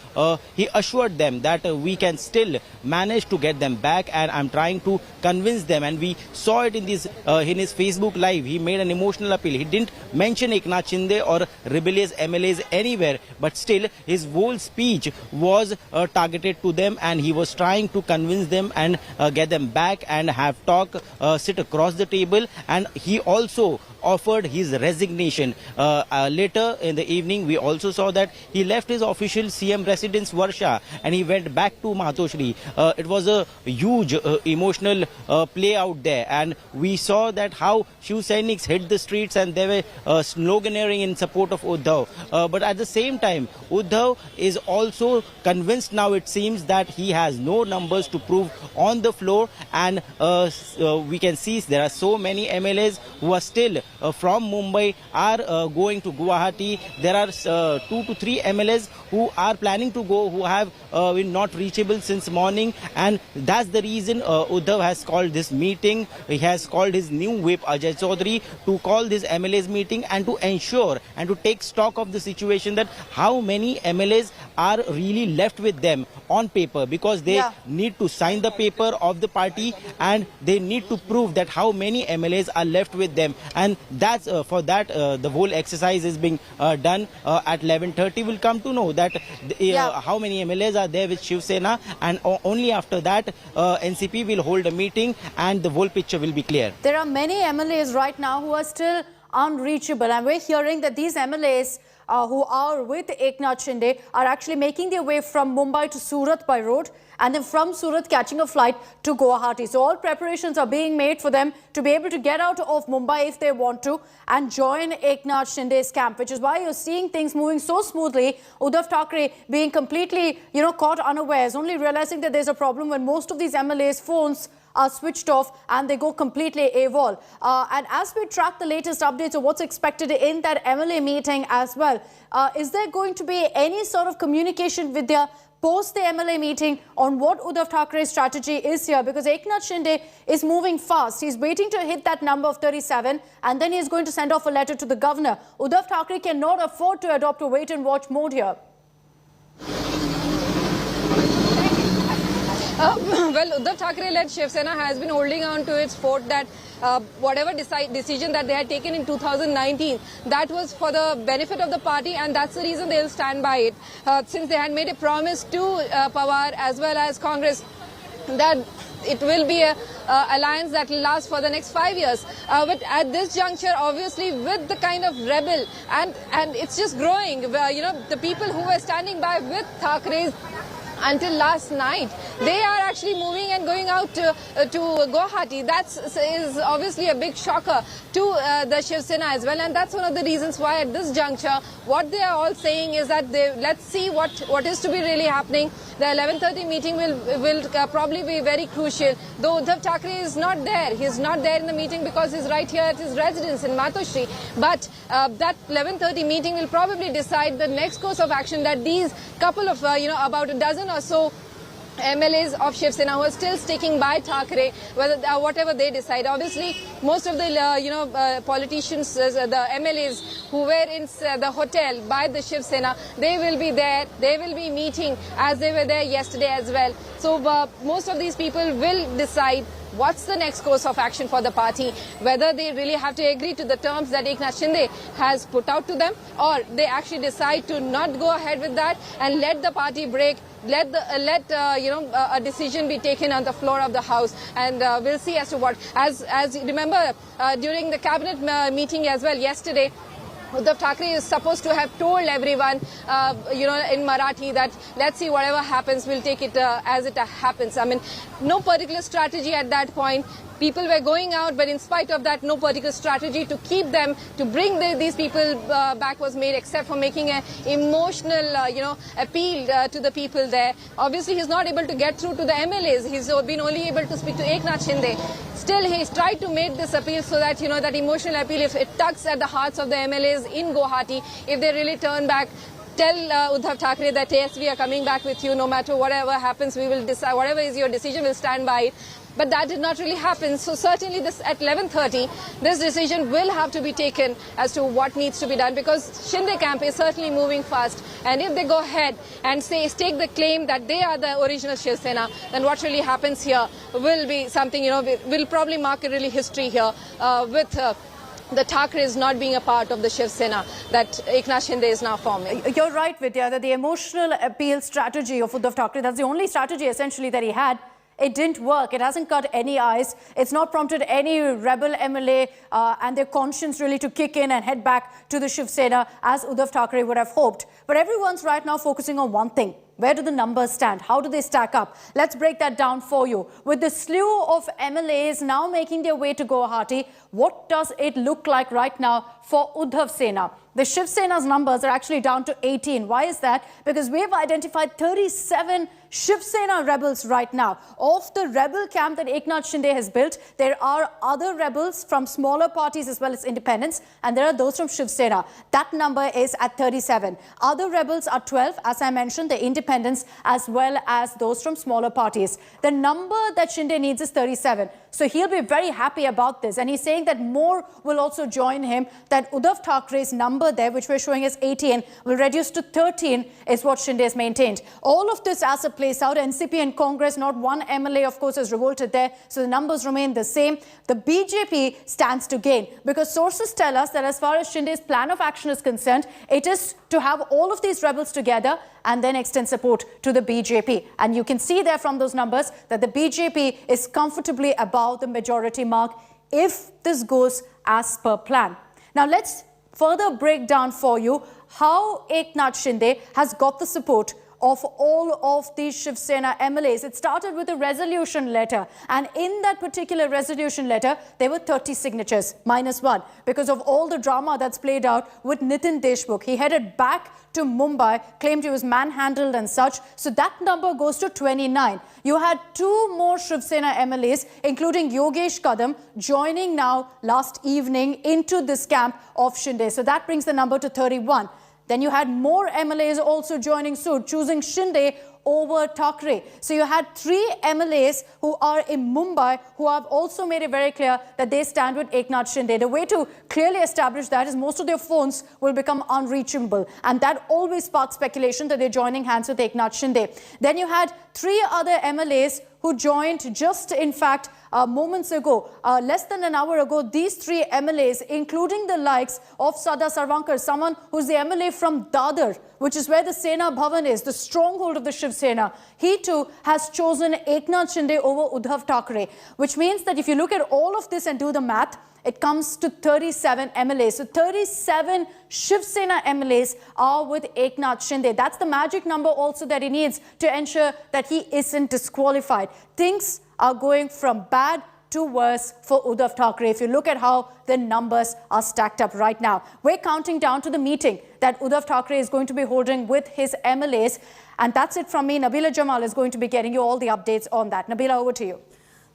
he assured them that we can still manage to get them back, and I'm trying to convince them. And we saw it in his Facebook live. He made an emotional appeal. He didn't mention Eknath Shinde or rebellious MLAs anywhere, but still his whole speech was targeted to them, and he was trying to convince them and get them back and have talk, sit across the table. And he also offered his resignation. Later in the evening, we also saw that he left his official CM residence Varsha and he went back to Matoshri. It was a huge emotional play out there, and we saw that how Shiv Seniks hit the streets and they were sloganeering in support of Uddhav. But at the same time, Uddhav is also convinced now, it seems, that he has no numbers to prove on the floor, and we can see there are so many MLAs who are still from Mumbai are going to Guwahati. There are 2 to 3 MLAs who are planning to go, who have been not reachable since morning, and that's the reason Uddhav has called this meeting. He has called his new whip Ajay Chaudhary to call this MLAs meeting and to ensure and to take stock of the situation, that how many MLAs are really left with them on paper, because they need to sign the paper of the party and they need to prove that how many MLAs are left with them. And that's for that the whole exercise is being done. At 11:30 we'll come to know that how many MLAs are there with Shiv Sena, and only after that NCP will hold a meeting and the whole picture will be clear. There are many MLAs right now who are still unreachable, and we're hearing that these MLAs who are with Eknath Shinde are actually making their way from Mumbai to Surat by road, and then from Surat catching a flight to Guwahati. So all preparations are being made for them to be able to get out of Mumbai if they want to and join Eknath Shinde's camp, which is why you're seeing things moving so smoothly. Uddhav Thackeray being completely, caught unawares, only realizing that there's a problem when most of these MLAs' phones are switched off and they go completely AWOL. And as we track the latest updates of what's expected in that MLA meeting as well, is there going to be any sort of communication with their post the MLA meeting on what Uddhav Thackeray's strategy is here? Because Eknath Shinde is moving fast. He's waiting to hit that number of 37 and then he's going to send off a letter to the governor. Uddhav Thackeray cannot afford to adopt a wait and watch mode here. Well, Uddhav Thackeray-led Shiv Sena has been holding on to its fort that whatever decision that they had taken in 2019, that was for the benefit of the party, and that's the reason they'll stand by it. Since they had made a promise to Pawar as well as Congress that it will be an alliance that will last for the next 5 years. But at this juncture, obviously, with the kind of rebel, and it's just growing, the people who were standing by with Thackeray's until last night, they are actually moving and going out to Guwahati. That is obviously a big shocker to the Shiv Sena as well, and that's one of the reasons why at this juncture what they are all saying is that let's see what is to be really happening. The 11:30 meeting will probably be very crucial. Though Uddhav Thackeray is not there, he is not there in the meeting because he's right here at his residence in Matoshri. But that 11:30 meeting will probably decide the next course of action that these couple of about a dozen or so MLAs of Shiv Sena who are still sticking by Thackeray, whatever they decide. Obviously, most of the politicians, the MLAs who were in the hotel by the Shiv Sena, they will be there. They will be meeting as they were there yesterday as well. So most of these people will decide what's the next course of action for the party, whether they really have to agree to the terms that Eknath Shinde has put out to them, or they actually decide to not go ahead with that and let the party break, let a decision be taken on the floor of the house, and we'll see as to what. As you remember, during the cabinet meeting as well yesterday, Uddhav Thackeray is supposed to have told everyone, in Marathi that let's see whatever happens, we'll take it as it happens. I mean, no particular strategy at that point. People were going out, but in spite of that, no particular strategy to keep them, to bring these people back was made, except for making an emotional, appeal to the people there. Obviously, he's not able to get through to the MLAs. He's been only able to speak to Eknath Shinde. Still, he's tried to make this appeal so that, that emotional appeal, if it tugs at the hearts of the MLAs in Guwahati, if they really turn back, tell Uddhav Thackeray that yes, we are coming back with you, no matter whatever happens, we will decide, whatever is your decision, we'll stand by it. But that did not really happen. So certainly this at 11:30, this decision will have to be taken as to what needs to be done, because Shinde camp is certainly moving fast. And if they go ahead and stake the claim that they are the original Shiv Sena, then what really happens here will be something, will probably mark a really history here with the Thackeray's not being a part of the Shiv Sena that Eknath Shinde is now forming. You're right, Vidya, that the emotional appeal strategy of Uddhav Thackeray, that's the only strategy essentially that he had. It didn't work. It hasn't cut any eyes. It's not prompted any rebel MLA and their conscience really to kick in and head back to the Shiv Sena as Uddhav Thackeray would have hoped. But everyone's right now focusing on one thing. Where do the numbers stand? How do they stack up? Let's break that down for you. With the slew of MLAs now making their way to Guwahati, what does it look like right now for Uddhav Sena? The Shiv Sena's numbers are actually down to 18. Why is that? Because we've identified 37 Shiv Sena rebels right now. Of the rebel camp that Eknath Shinde has built, there are other rebels from smaller parties as well as independents, and there are those from Shiv Sena. That number is at 37. Other rebels are 12, as I mentioned, the independents as well as those from smaller parties. The number that Shinde needs is 37. So he'll be very happy about this. And he's saying that more will also join him, that Uddhav Thackeray's number there, which we're showing as 18, will reduce to 13 is what Shinde has maintained. All of this as it plays out, NCP and Congress, not one MLA, of course, has revolted there. So the numbers remain the same. The BJP stands to gain because sources tell us that as far as Shinde's plan of action is concerned, it is to have all of these rebels together and then extend support to the BJP. And you can see there from those numbers that the BJP is comfortably above the majority mark if this goes as per plan. Now let's further break down for you how Eknath Shinde has got the support of all of these Shiv Sena MLAs. It started with a resolution letter, and in that particular resolution letter, there were 30 signatures, -1, because of all the drama that's played out with Nitin Deshmukh. He headed back to Mumbai, claimed he was manhandled and such, so that number goes to 29. You had 2 more Shiv Sena MLAs, including Yogesh Kadam, joining now last evening into this camp of Shinde. So that brings the number to 31. Then you had more MLAs also joining suit, choosing Shinde over Thackeray. So you had 3 MLAs who are in Mumbai who have also made it very clear that they stand with Eknath Shinde. The way to clearly establish that is most of their phones will become unreachable. And that always sparks speculation that they're joining hands with Eknath Shinde. Then you had 3 other MLAs who joined just, in fact, moments ago, less than an hour ago. These 3 MLAs, including the likes of Sada Sarvankar, someone who's the MLA from Dadar, which is where the Sena Bhavan is, the stronghold of the Shiv Sena. He too has chosen Eknath Shinde over Uddhav Thackeray, which means that if you look at all of this and do the math, it comes to 37 MLAs. So 37 Shiv Sena MLAs are with Eknath Shinde. That's the magic number also that he needs to ensure that he isn't disqualified. Things are going from bad to worse for Uddhav Thackeray if you look at how the numbers are stacked up right now. We're counting down to the meeting that Uddhav Thackeray is going to be holding with his MLAs. And that's it from me. Nabila Jamal is going to be getting you all the updates on that. Nabila, over to you.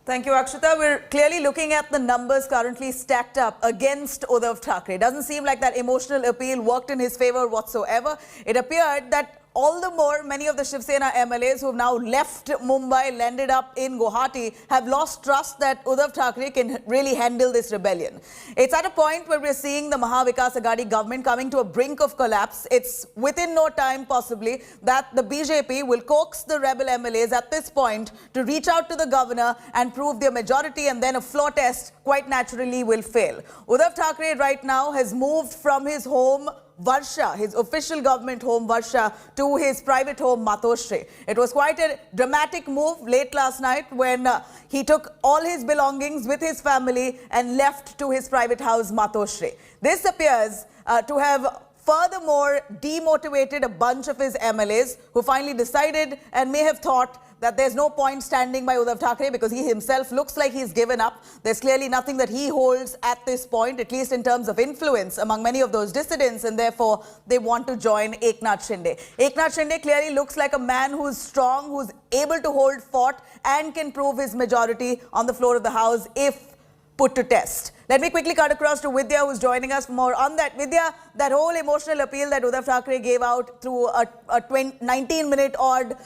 Thank you, Akshita. We're clearly looking at the numbers currently stacked up against Uddhav Thackeray. Doesn't seem like that emotional appeal worked in his favor whatsoever. It appeared that all the more, many of the Shiv Sena MLAs who have now left Mumbai, landed up in Guwahati, have lost trust that Uddhav Thackeray can really handle this rebellion. It's at a point where we're seeing the Maha Vikas Aghadi government coming to a brink of collapse. It's within no time, possibly, that the BJP will coax the rebel MLAs at this point to reach out to the governor and prove their majority, and then a floor test quite naturally will fail. Uddhav Thackeray right now has moved from his home Varsha, his official government home Varsha, to his private home Matoshri. It was quite a dramatic move late last night when he took all his belongings with his family and left to his private house Matoshri. This appears to have furthermore demotivated a bunch of his MLAs who finally decided and may have thought that there's no point standing by Uddhav Thackeray because he himself looks like he's given up. There's clearly nothing that he holds at this point, at least in terms of influence among many of those dissidents, and therefore they want to join Eknath Shinde. Eknath Shinde clearly looks like a man who's strong, who's able to hold fort and can prove his majority on the floor of the house if put to test. Let me quickly cut across to Vidya, who's joining us for more on that. Vidya, that whole emotional appeal that Uddhav Thackeray gave out through a 19-minute odd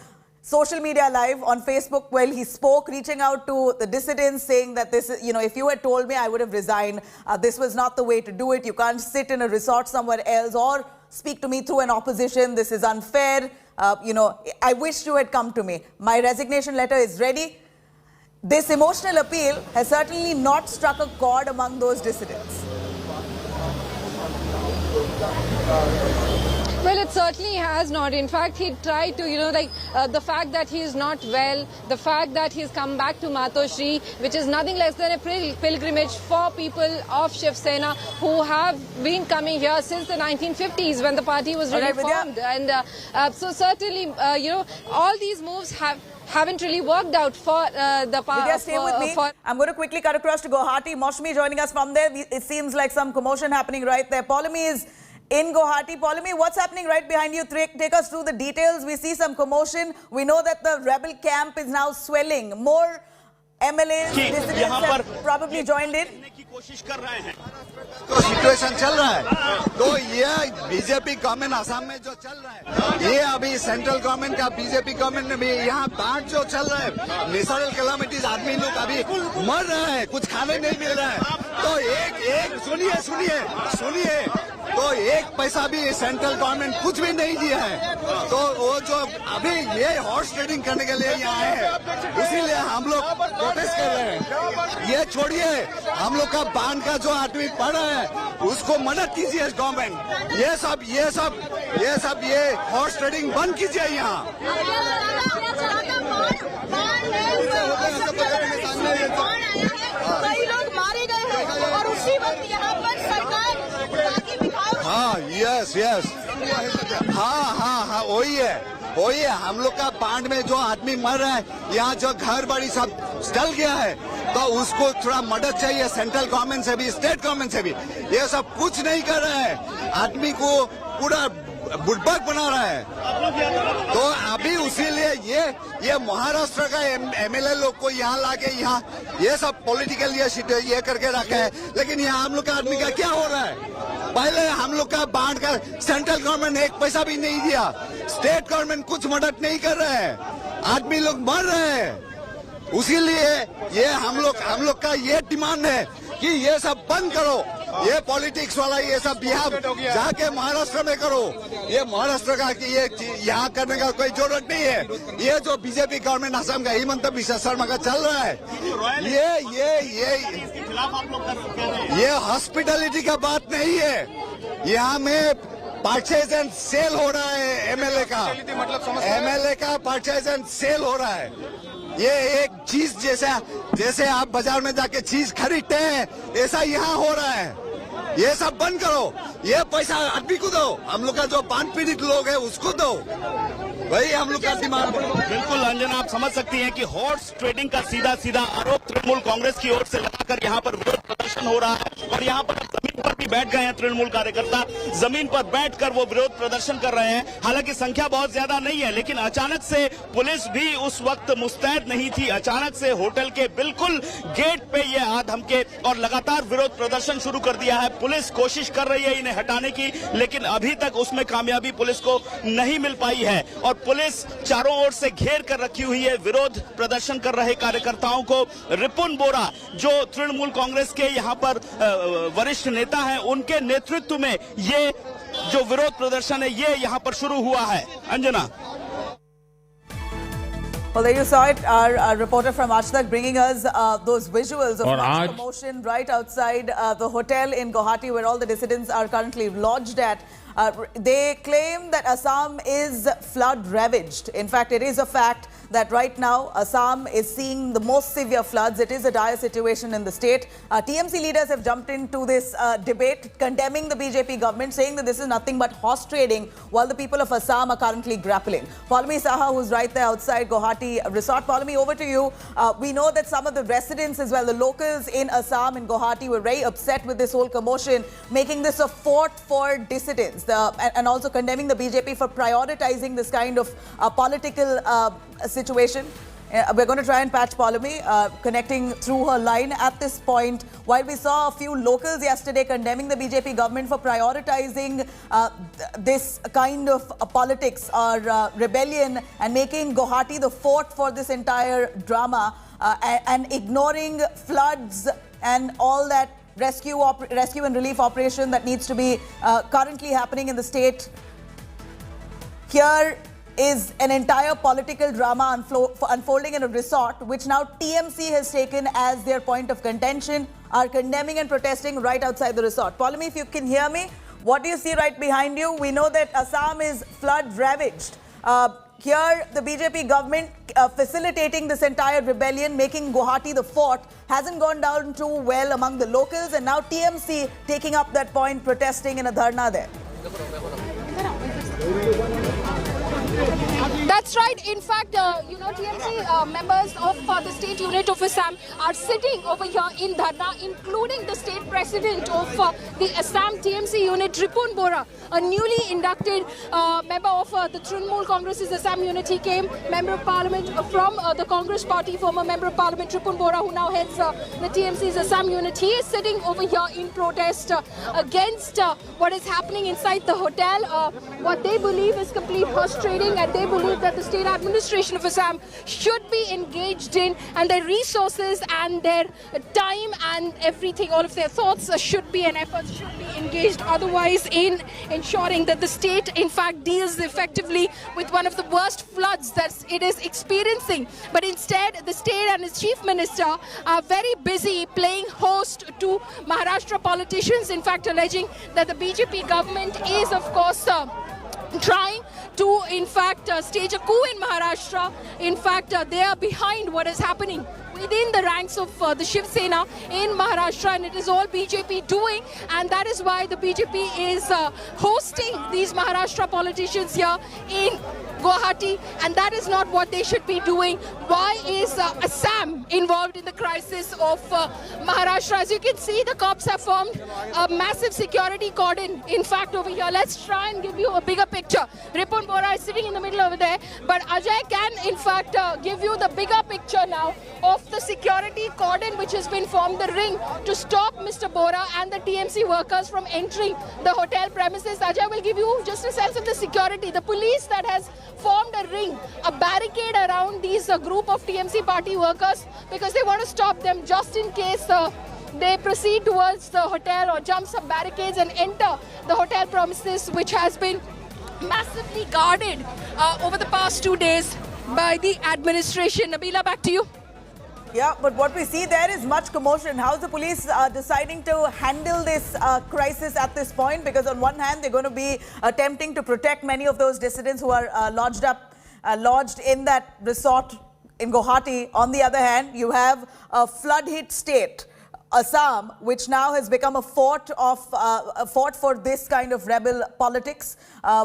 social media live on Facebook, while he spoke, reaching out to the dissidents, saying that this is, if you had told me, I would have resigned. This was not the way to do it. You can't sit in a resort somewhere else or speak to me through an opposition. This is unfair. I wish you had come to me. My resignation letter is ready. This emotional appeal has certainly not struck a chord among those dissidents. Well, it certainly has not. In fact, he tried to, the fact that he is not well, the fact that he's come back to Matoshri, which is nothing less than a pilgrimage for people of Shiv Sena who have been coming here since the 1950s when the party was really formed. And so certainly, all these moves haven't really worked out for the party. Vidya, stay with me. I'm going to quickly cut across to Guwahati. Moshmi joining us from there. It seems like some commotion happening right there. Polami is in Guwahati. Polami, what's happening right behind you? Take us through the details. We see some commotion. We know that the rebel camp is now swelling. More MLAs, dissidents have probably joined in. तो situation चल रहा है, तो ये BJP government Assam में जो चल रहा है, ये अभी सेंट्रल गवर्नमेंट का बीजेपी गवर्नमेंट में भी यहाँ बाढ़ जो चल रहा है, नेचुरल कैलामिटीज, आदमी लोग अभी मर रहा है, कुछ खाने नहीं मिल रहा है, तो एक सुनिए तो एक पैसा भी सेंट्रल गवर्नमेंट कुछ भी नहीं दिया है, तो वो जो अभी ये हॉर्स ट्रेडिंग करने के लिए यहाँ आए हैं, इसीलिए हम लोग प्रोटेस्ट कर रहे हैं। ये छोड़िए, हम लोग का बांध का जो आदमी पड़ा है उसको मदद कीजिए गवर्नमेंट। ये हॉर्स ट्रेडिंग बंद कीजिए यहाँ। कई लोग मारे गए हैं और उसी वक्त यहाँ पर सरकार यस हाँ वही है हम लोग का बांध में जो आदमी मर रहा है, यहाँ जो घर बाड़ी सब डल गया है, तो उसको थोड़ा मदद चाहिए सेंट्रल गवर्नमेंट से भी, स्टेट गवर्नमेंट से भी। ये सब कुछ नहीं कर रहा है, आदमी को पूरा बुड़बक बना रहा है, तो अभी उसीलिए ये महाराष्ट्र का एमएलए लोग को यहाँ लाके यहाँ ये सब पॉलिटिकल ये करके रखा है, लेकिन यहाँ हम लोग का आदमी का क्या हो रहा है? पहले हम लोग का बांध का सेंट्रल गवर्नमेंट एक पैसा भी नहीं दिया, स्टेट गवर्नमेंट कुछ मदद नहीं कर रहा है, आदमी लोग मर रहे हैं। उसीलिए ये हम लोग का ये डिमांड है कि ये सब बंद करो, ये पॉलिटिक्स वाला ये सब बिहार जाके महाराष्ट्र में करो। ये महाराष्ट्र का कि ये यहाँ करने का कोई जरूरत नहीं है। ये जो बीजेपी गवर्नमेंट असम का हिमंत बिश्वा शर्मा का चल रहा है, ये हॉस्पिटैलिटी का बात नहीं है। यहाँ में परचेज एंड सेल हो रहा है, एमएलए का परचेज एंड सेल हो रहा है। ये एक चीज जैसे आप बाजार में जाके चीज खरीदते हैं, ऐसा यहाँ हो रहा है। ये सब बंद करो, ये पैसा आदमी को दो, हम लोग का जो बांध पीड़ित लोग है उसको दो, वही हम लोग का डिमांड। बिल्कुल अंजना, आप समझ सकती हैं कि हॉर्स ट्रेडिंग का सीधा आरोप तृणमूल कांग्रेस की ओर से लगाकर यहाँ पर विरोध प्रदर्शन हो रहा है, और यहाँ पर जमीन पर भी बैठ गए हैं तृणमूल कार्यकर्ता, जमीन पर बैठकर वो विरोध प्रदर्शन कर रहे हैं। हालांकि संख्या बहुत ज्यादा नहीं है, लेकिन अचानक से पुलिस भी उस वक्त मुस्तैद नहीं थी। अचानक से होटल के बिल्कुल गेट पे ये आ धमके और लगातार विरोध प्रदर्शन शुरू कर दिया है। पुलिस कोशिश कर रही है इन्हें हटाने की, लेकिन अभी तक उसमें कामयाबी पुलिस को नहीं मिल पाई है, और पुलिस चारों ओर से घेर कर रखी हुई है विरोध प्रदर्शन कर रहे कार्यकर्ताओं को। रिपुन बोरा जो तृणमूल कांग्रेस के यहाँ पर वरिष्ठ नेता हैं, उनके नेतृत्व में ये जो विरोध प्रदर्शन है ये यहाँ पर शुरू हुआ है। Anjana. Well, there you saw it. Our reporter from Aaj Tak bringing us those visuals of much commotion right outside the hotel in Guwahati, where all the dissidents are currently lodged at. They claim that Assam is flood ravaged. In fact, it is a fact that right now Assam is seeing the most severe floods. It is a dire situation in the state. TMC leaders have jumped into this debate, condemning the BJP government, saying that this is nothing but horse trading, while the people of Assam are currently grappling. Polami Saha, who's right there outside Guwahati Resort. Polami, over to you. We know that some of the residents as well, the locals in Assam and Guwahati, were very upset with this whole commotion, making this a fort for dissidents, and also condemning the BJP for prioritizing this kind of political situation. We're going to try and patch Polemy, connecting through her line at this point. While we saw a few locals yesterday condemning the BJP government for prioritizing this kind of politics or rebellion and making Guwahati the fort for this entire drama and ignoring floods and all that rescue and relief operation that needs to be currently happening in the state. Here is an entire political drama unfolding in a resort, which now TMC has taken as their point of contention, are condemning and protesting right outside the resort. Polemy, if you can hear me, what do you see right behind you? We know that Assam is flood ravaged. Here, the BJP government facilitating this entire rebellion, making Guwahati the fort, hasn't gone down too well among the locals, and now TMC taking up that point, protesting in a dharna there. That's right. In fact, TMC members of the state unit of Assam are sitting over here in Dharna, including the state president of the Assam TMC unit, Ripun Bora, a newly inducted member of the Trinamool Congress's Assam unit. He came member of parliament from the Congress party, former member of parliament Ripun Bora, who now heads the TMC's Assam unit. He is sitting over here in protest against what is happening inside the hotel, what they believe is complete horse trading, and they believe that the state administration of Assam should be engaged in, and their resources and their time and everything, all of their thoughts should be and efforts should be engaged otherwise in ensuring that the state in fact deals effectively with one of the worst floods that it is experiencing. But instead, the state and its chief minister are very busy playing host to Maharashtra politicians, in fact alleging that the BJP government is of course trying to, in fact, stage a coup in Maharashtra. In fact, they are behind what is happening within the ranks of the Shiv Sena in Maharashtra, and it is all BJP doing, and that is why the BJP is hosting these Maharashtra politicians here in Guwahati, and that is not what they should be doing. Why is Assam involved in the crisis of Maharashtra? As you can see, the cops have formed a massive security cordon. In fact, over here, let's try and give you a bigger picture. Ripun Bora is sitting in the middle over there, but Ajay can, in fact, give you the bigger picture now of the security cordon which has been formed, the ring, to stop Mr. Bora and the TMC workers from entering the hotel premises. Ajay will give you just a sense of the security. The police that has formed a ring, a barricade around these group of TMC party workers, because they want to stop them just in case they proceed towards the hotel or jump some barricades and enter the hotel premises, which has been massively guarded over the past 2 days by the administration. Nabila, back to you. Yeah, but what we see there is much commotion. How's the police deciding to handle this crisis at this point? Because on one hand, they're going to be attempting to protect many of those dissidents who are lodged in that resort in Guwahati. On the other hand, you have a flood-hit state, Assam, which now has become a fort for this kind of rebel politics,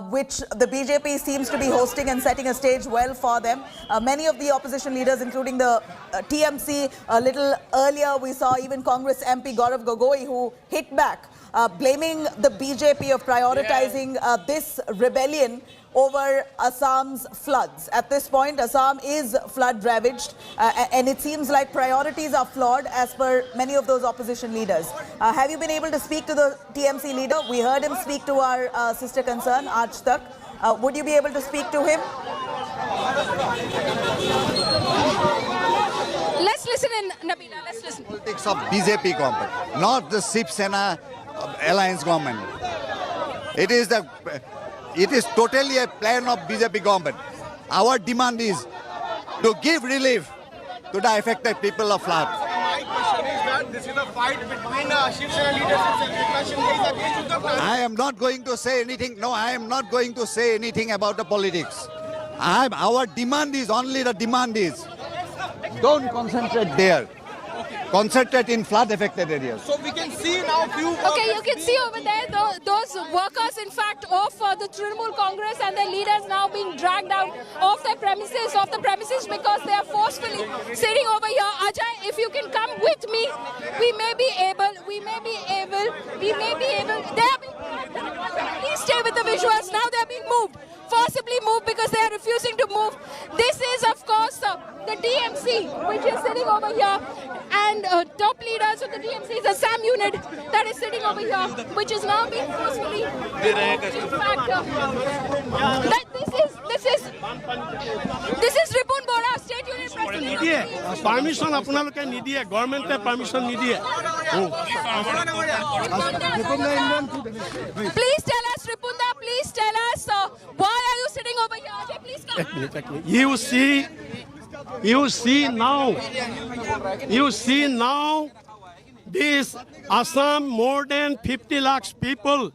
which the BJP seems to be hosting and setting a stage well for them. Many of the opposition leaders, including the TMC, a little earlier we saw even Congress MP Gaurav Gogoi, who hit back, blaming the BJP of prioritizing this rebellion over Assam's floods. At this point, Assam is flood ravaged, and it seems like priorities are flawed as per many of those opposition leaders. Have you been able to speak to the TMC leader? We heard him speak to our sister concern, Aaj Tak. Would you be able to speak to him? Let's listen in, Nabila, let's listen. Politics of BJP government, not the Shiv Sena alliance government. It is totally a plan of BJP government. Our demand is to give relief to the affected people of flood. My question is that this is a fight between Shiv Sena leadership and Eknath Shinde against the plan. I am not going to say anything. No, I am not going to say anything about the politics. Our demand is only the demand is. Don't concentrate there. Concentrate in flood-affected areas. So we can see now few workers. Okay, you can see over there those workers, in fact, of the Trinamool Congress and their leaders now being dragged out of the premises because they are forcefully sitting over here. Ajay, if you can come with me, we may be able. They are being, please stay with the visuals. Now they are being moved, forcibly moved because they are refusing to move. This is, of course, the over here, and top leaders of the TMC's Assam unit that is sitting over here, which is now being forcefully. In fact, this is Ripun Bora, State Unit President. Permission apnaloke nidiye, government permission nidiye. Please tell us, Ripunda, please tell us, why are you sitting over here? Ajay, please come. You see now, this Assam, more than 50 lakhs people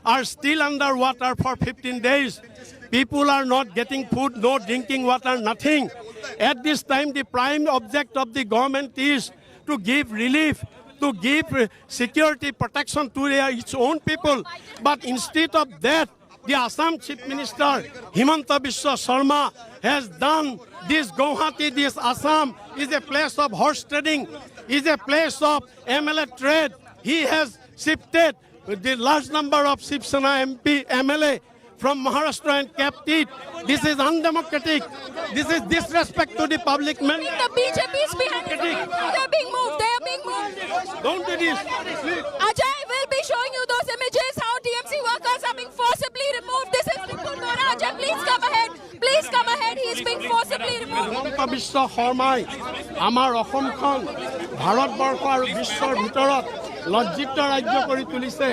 are still underwater for 15 days. People are not getting food, no drinking water, nothing. At this time, the prime object of the government is to give relief, to give security protection to its own people. But instead of that, the Assam Chief Minister, Himanta Biswa Sharma, has done this Guwahati, this Assam, is a place of horse trading, is a place of MLA trade. He has shifted the large number of Shiv Sena MP, MLA from Maharashtra and kept it. This is undemocratic. This is disrespect to the public man. The BJP is behind it. They are being moved. They are being moved. Don't do this. Ajay will be showing you those images, how TMC workers are being forcibly removed. This is Ripun Bora. Ajay, please come ahead. Please come ahead. He is being forcibly removed. Himanta Biswa Sharmai, আমাৰ অসমখন ভাৰতবৰ্ষ আৰু বিশ্বৰ ভিতৰত লজ্জিত ৰাজ্য কৰি তুলিছে।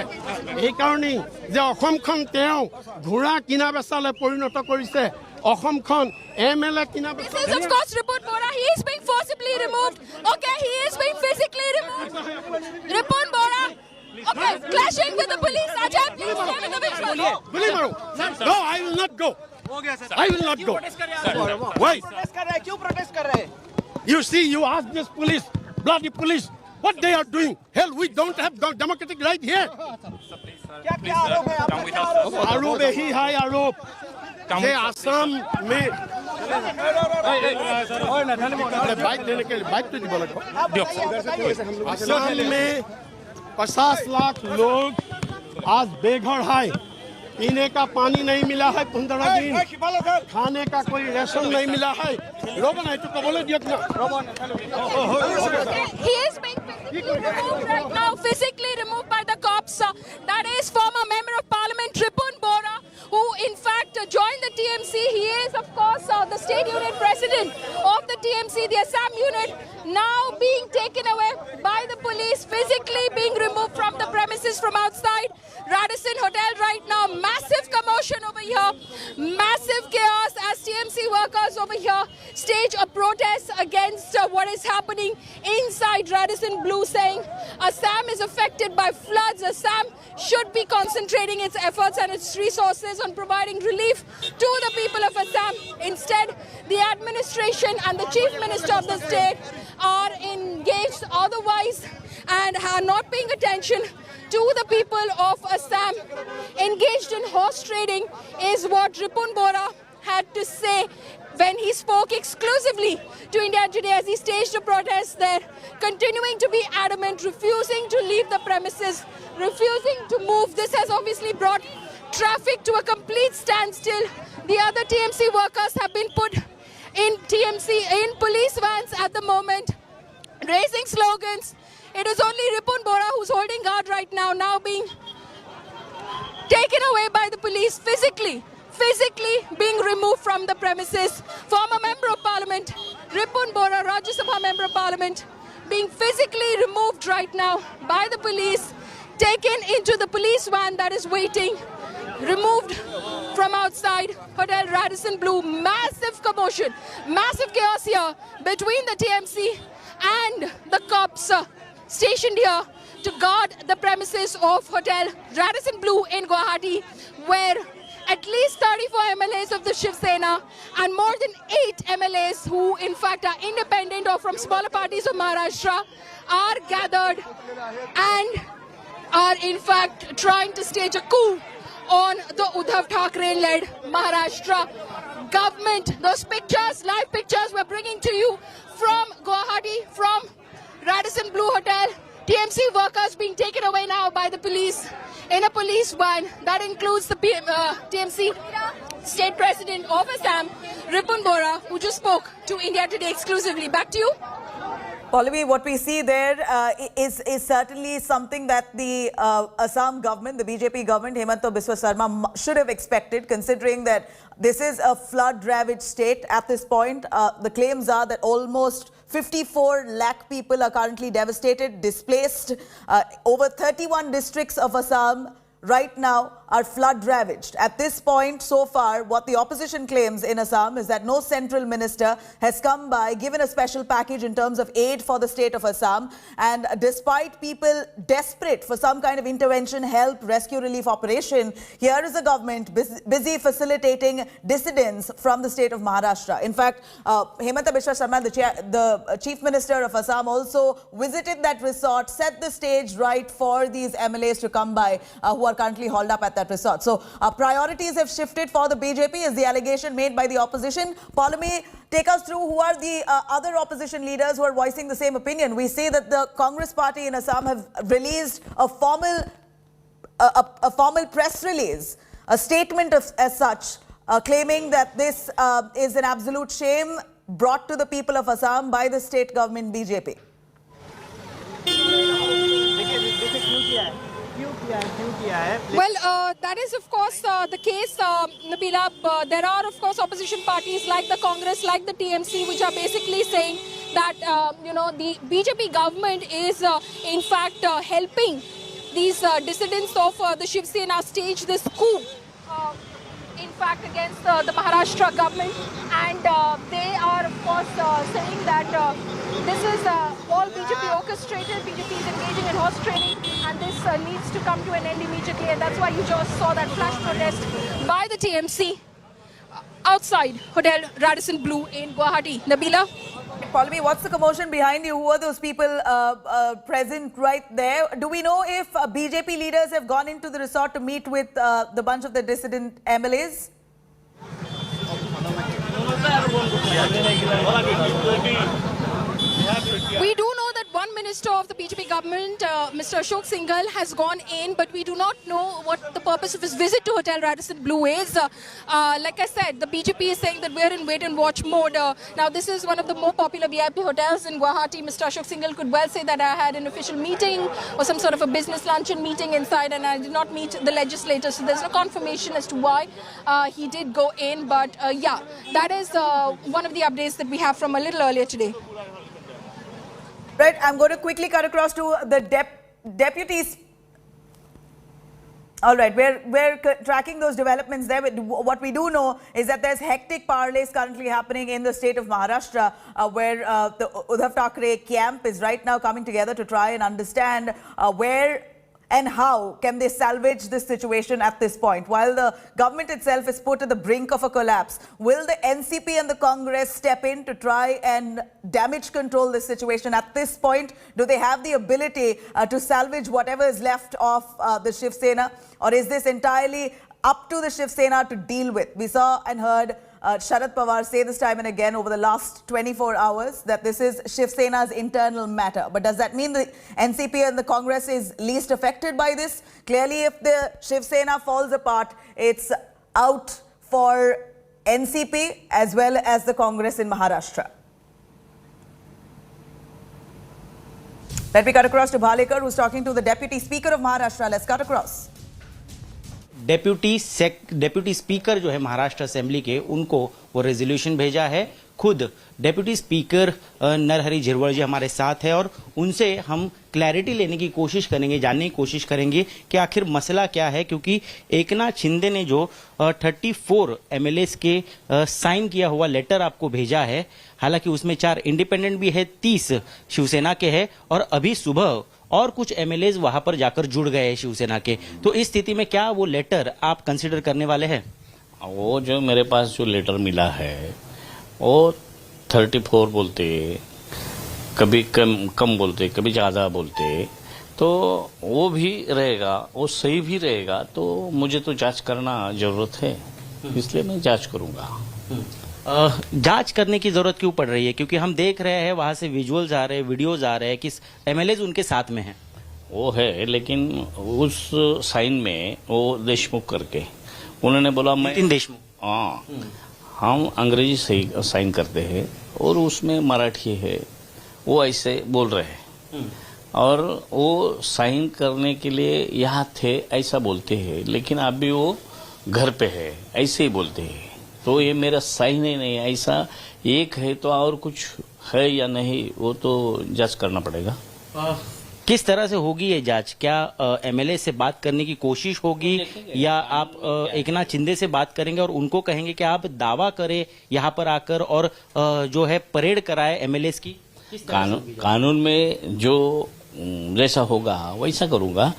এই কাৰণেই যে অসমখন তেওঁ ঘোঁৰা কিনা বেচালে পৰিণত কৰিছে। অসমখন MLA কিনা বেচা। This is of course Ripun Bora. He is being forcibly removed. Okay, he is being physically removed. Ripun Bora. Okay, clashing with the police. Ajay, please stay with the visual. No, I will not go. I will not go. Why? You see, you ask this police, bloody police, what they are doing. Hell, we don't have democratic right here. आरोप यही है आरोप जे असम में bike लेने के लिए bike तो दी बोला असम में 50 लाख लोग आज बेघर है। पीने का पानी नहीं मिला है 15 दिन, खाने का कोई रेशन नहीं मिला है। रोबन है तो बोले दिया ना। He is being physically removed right now, physically removed by the cops. That is former member of parliament Ripun Bora, who in fact joined the TMC. He is of course the state unit president of the TMC, the Assam unit, now being taken away by the police, physically being removed from the premises from outside Radisson Hotel right now. Massive commotion over here, massive chaos as TMC workers over here stage a protest against what is happening inside Radisson Blu, saying Assam is affected by floods. Assam should be concentrating its efforts and its resources on providing relief to the people of Assam. Instead, the administration and the chief minister of the state are engaged otherwise and are not paying attention to the people of Assam. Engaged in horse trading is what Ripun Bora had to say when he spoke exclusively to India Today as he staged a protest there, continuing to be adamant, refusing to leave the premises, refusing to move. This has obviously brought traffic to a complete standstill. The other TMC workers have been put in police vans at the moment, raising slogans. It is only Ripun Bora who's holding guard right now being taken away by the police, physically being removed from the premises. Former member of parliament Ripun Bora, Rajya Sabha member of parliament, being physically removed right now by the police, taken into the police van that is waiting, removed from outside Hotel Radisson Blu. Massive commotion, massive chaos here between the TMC and the cops stationed here to guard the premises of Hotel Radisson Blu in Guwahati, where at least 34 MLAs of the Shiv Sena and more than 8 MLAs who in fact are independent or from smaller parties of Maharashtra are gathered and are in fact trying to stage a coup on the Uddhav Thackeray-led Maharashtra government. Those pictures, live pictures we're bringing to you from Guwahati, from Radisson Blu Hotel. TMC workers being taken away now by the police in a police van. That includes the TMC state president of Assam, Ripun Bora, who just spoke to India Today exclusively. Back to you. Pallavi, what we see there is certainly something that the Assam government, the BJP government, Hemanta Biswa Sarma, should have expected, considering that this is a flood-ravaged state at this point. The claims are that almost 54 lakh people are currently devastated, displaced. Over 31 districts of Assam right now are flood-ravaged. At this point, so far, what the opposition claims in Assam is that no central minister has come by, given a special package in terms of aid for the state of Assam. And despite people desperate for some kind of intervention, help, rescue relief operation, here is the government busy facilitating dissidents from the state of Maharashtra. In fact, Hemanta Biswa Sarma, the chief minister of Assam, also visited that resort, set the stage right for these MLAs to come by who are currently hauled up at that resort. So priorities have shifted for the BJP, is the allegation made by the opposition. Pallavi, take us through who are the other opposition leaders who are voicing the same opinion. We see that the Congress party in Assam have released a formal press release, a statement as such, claiming that this is an absolute shame brought to the people of Assam by the state government BJP. Well, that is of course the case, Nabila. There are of course opposition parties like the Congress, like the TMC, which are basically saying that the BJP government is in fact helping these dissidents of the Shiv Sena stage this coup, in fact against the Maharashtra government, and they are of course saying that this is all BJP orchestrated. BJP is engaging in horse trading, and this needs to come to an end immediately. And that's why you just saw that flash protest by the TMC outside Hotel Radisson Blu in Guwahati. Nabila? Pallavi, what's the commotion behind you? Who are those people present right there? Do we know if BJP leaders have gone into the resort to meet with the bunch of the dissident MLAs? We do know that one minister of the BJP government, Mr. Ashok Singhal, has gone in, but we do not know what the purpose of his visit to Hotel Radisson Blu is. Like I said, the BJP is saying that we're in wait-and-watch mode. Now, this is one of the more popular VIP hotels in Guwahati. Mr. Ashok Singhal could well say that I had an official meeting or some sort of a business luncheon meeting inside, and I did not meet the legislators. So there's no confirmation as to why he did go in. But yeah, that is one of the updates that we have from a little earlier today. Right, I'm going to quickly cut across to the deputies. All right, we're tracking those developments there. What we do know is that there's hectic parlays currently happening in the state of Maharashtra, where the Uddhav Thackeray camp is right now coming together to try and understand where and how can they salvage this situation at this point. While the government itself is put at the brink of a collapse, will the NCP and the Congress step in to try and damage control this situation at this point? Do they have the ability to salvage whatever is left of the Shiv Sena? Or is this entirely up to the Shiv Sena to deal with? We saw and heard Sharad Pawar say this time and again over the last 24 hours that this is Shiv Sena's internal matter. But does that mean the NCP and the Congress is least affected by this? Clearly, if the Shiv Sena falls apart, it's out for NCP as well as the Congress in Maharashtra. Let me cut across to Bhalekar, who's talking to the Deputy Speaker of Maharashtra. Let's cut across. Deputy speaker जो है Maharashtra assembly के, उनको वो resolution भेजा है। खुद deputy speaker Narhari Zirwal जी हमारे साथ है और उनसे हम क्लैरिटी लेने की कोशिश करेंगे, जानने की कोशिश करेंगे कि आखिर मसला क्या है, क्योंकि एकनाथ शिंदे ने जो 34 MLAs के साइन किया हुआ लेटर आपको भेजा है, हालांकि उसमें 4 इंडिपेंडेंट भी है, 30 शिवसेना के हैं और अभी सुबह और कुछ MLAs वहां पर जाकर जुड़ गए हैं शिवसेना के। तो इस स्थिति में क्या वो लेटर आप कंसिडर करने वाले हैं? वो जो मेरे पास जो लेटर मिला है वो 34 बोलते, कभी कम बोलते, कभी ज़्यादा बोलते, तो वो भी रहेगा, वो सही भी रहेगा, तो मुझे तो जांच करना जरूरत है, इसलिए मैं जांच करूंगा। जांच करने की जरूरत क्यों पड़ रही है? क्योंकि हम देख रहे हैं वहां से विजुअल्स आ रहे हैं, वीडियोज आ रहे हैं कि MLAs उनके साथ में हैं। वो है, लेकिन उस साइन में वो देशमुख करके उन्होंने बोला मैं देशमुख, हाँ, हम अंग्रेजी सही साइन करते हैं और उसमें मराठी है, वो ऐसे बोल रहे हैं और वो साइन करने के लिए यहाँ थे ऐसा बोलते हैं, लेकिन अभी वो घर पे है ऐसे ही बोलते हैं। तो ये मेरा साइन ही नहीं, ऐसा एक है तो और कुछ है या नहीं वो तो जांच करना पड़ेगा। किस तरह से होगी ये जांच? क्या एमएलए से बात करने की कोशिश होगी या आप एकनाथ शिंदे से बात करेंगे और उनको कहेंगे कि आप दावा करें यहाँ पर आकर और जो है परेड कराए एमएलएस की? कानून में जो जैसा होगा वैसा करूंगा।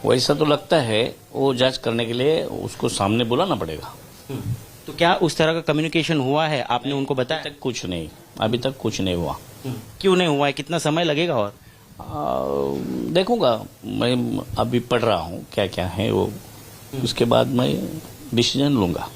वैसा तो लगता है वो जांच करने के लिए उसको सामने बुलाना पड़ेगा। तो क्या उस तरह का कम्युनिकेशन हुआ है? आपने उनको बताया? अभी तक कुछ नहीं, अभी तक कुछ नहीं हुआ। क्यों नहीं हुआ है? कितना समय लगेगा? और देखूंगा, मैं अभी पढ़ रहा हूँ क्या क्या है वो, उसके बाद मैं डिसीजन लूंगा।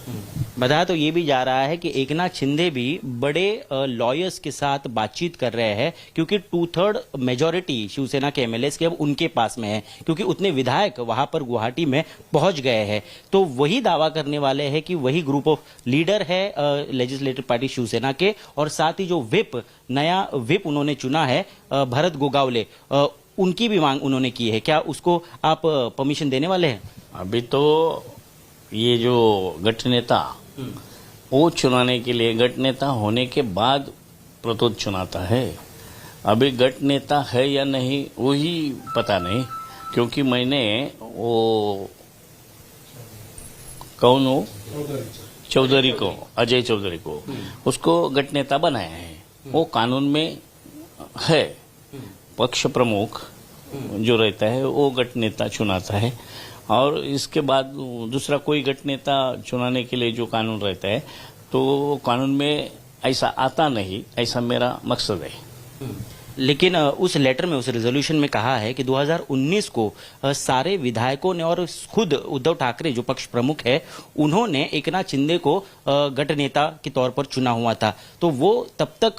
बताया तो ये भी जा रहा है कि एकनाथ शिंदे भी बड़े लॉयर्स के साथ बातचीत कर रहे हैं, क्योंकि 2/3 मेजोरिटी शिवसेना के एमएलएस के अब उनके पास में है, क्योंकि उतने विधायक वहां पर गुवाहाटी में पहुंच गए हैं। तो वही दावा करने वाले हैं कि वही ग्रुप ऑफ लीडर है लेजिस्लेटिव पार्टी शिवसेना के, और साथ ही जो नया विप उन्होंने चुना है भरत गोगावले, उनकी भी मांग उन्होंने की है। क्या उसको आप परमिशन देने वाले हैं? अभी तो ये जो गठ नेता वो चुनाने के लिए, गठ नेता होने के बाद प्रतोद चुनाता है। अभी गठ नेता है या नहीं वही पता नहीं, क्योंकि मैंने वो कौन हो चौधरी को, अजय चौधरी को, उसको गठ नेता बनाया है। वो कानून में है, पक्ष प्रमुख जो रहता है वो गठ नेता चुनाता है, और इसके बाद दूसरा कोई गठ नेता चुनाने के लिए जो कानून रहता है तो कानून में ऐसा आता नहीं, ऐसा मेरा मकसद है। लेकिन उस लेटर में, उस रेजोल्यूशन में कहा है कि 2019 को सारे विधायकों ने और खुद उद्धव ठाकरे जो पक्ष प्रमुख है उन्होंने एकनाथ शिंदे को गठ नेता के तौर पर चुना हुआ था। तो वो तब तक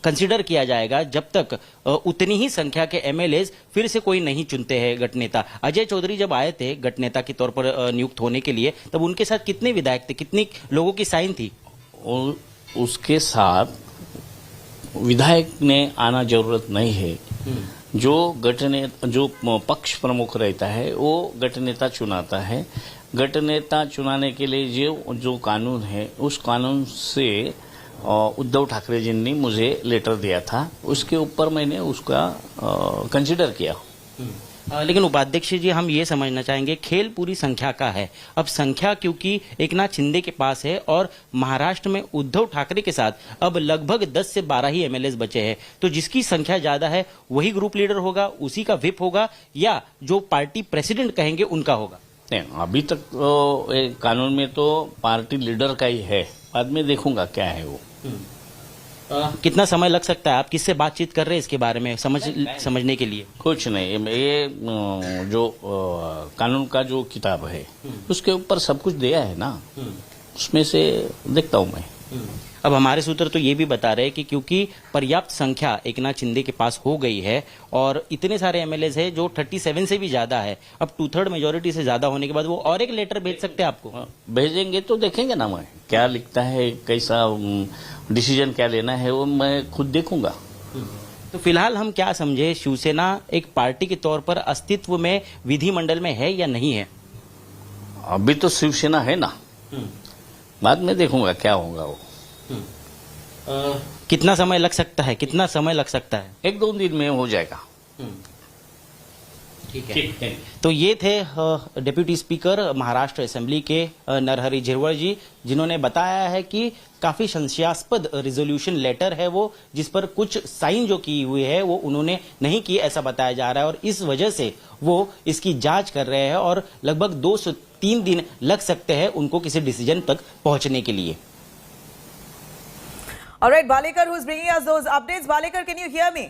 कंसीडर किया जाएगा जब तक उतनी ही संख्या के एमएलएज फिर से कोई नहीं चुनते हैं गठ नेता। अजय चौधरी जब आए थे गठ नेता के तौर पर नियुक्त होने के लिए, तब उनके साथ कितने विधायक थे, कितनी लोगों की साइन थी? उसके साथ विधायक ने आना जरूरत नहीं है। जो जो पक्ष प्रमुख रहता है वो गठ नेता चुनाता है। गठ नेता चुनाने के लिए जो कानून है उस कानून से उद्धव ठाकरे जी ने मुझे लेटर दिया था, उसके ऊपर मैंने उसका कंसिडर किया। लेकिन उपाध्यक्ष जी, हम ये समझना चाहेंगे, खेल पूरी संख्या का है। अब संख्या क्योंकि एकनाथ शिंदे के पास है और महाराष्ट्र में उद्धव ठाकरे के साथ अब लगभग 10 से 12 ही एमएलएस बचे हैं, तो जिसकी संख्या ज्यादा है वही ग्रुप लीडर होगा, उसी का विप होगा, या जो पार्टी प्रेसिडेंट कहेंगे उनका होगा? नहीं, अभी तक कानून में तो पार्टी लीडर का ही है, बाद में देखूंगा क्या है वो। कितना समय लग सकता है? आप किससे बातचीत कर रहे हैं इसके बारे में समझने के लिए? कुछ नहीं, ये जो कानून का जो किताब है उसके ऊपर सब कुछ दिया है ना, उसमें से देखता हूं मैं। अब हमारे सूत्र तो ये भी बता रहे हैं कि क्योंकि पर्याप्त संख्या एकनाथ शिंदे के पास हो गई है और इतने सारे एमएलएस है जो 37 से भी ज्यादा है, अब 2/3 मेजोरिटी से ज्यादा होने के बाद वो और एक लेटर भेज सकते हैं आपको। भेजेंगे तो देखेंगे ना, मैं क्या लिखता है, कैसा डिसीजन क्या लेना है वो मैं खुद देखूंगा। तो फिलहाल हम क्या समझे, शिवसेना एक पार्टी के तौर पर अस्तित्व में विधिमंडल में है या नहीं है? अभी तो शिवसेना है ना, बाद में देखूंगा क्या होगा वो। कितना समय लग सकता है? कितना समय लग सकता है? 1-2 दिन में हो जाएगा। ठीक है। तो ये थे डिप्यूटी स्पीकर महाराष्ट्र असेंबली के नरहरि झिरवळ जी, जिन्होंने बताया है कि काफी संशयास्पद रिजोल्यूशन लेटर है वो, जिस पर कुछ साइन जो की हुई है वो उन्होंने नहीं की, ऐसा बताया जा रहा है, और इस वजह से वो इसकी जांच कर रहे हैं और लगभग 2 से 3 दिन लग सकते हैं उनको किसी डिसीजन तक पहुंचने के लिए। All right, Balekar, who's bringing us those updates. Balekar, can you hear me?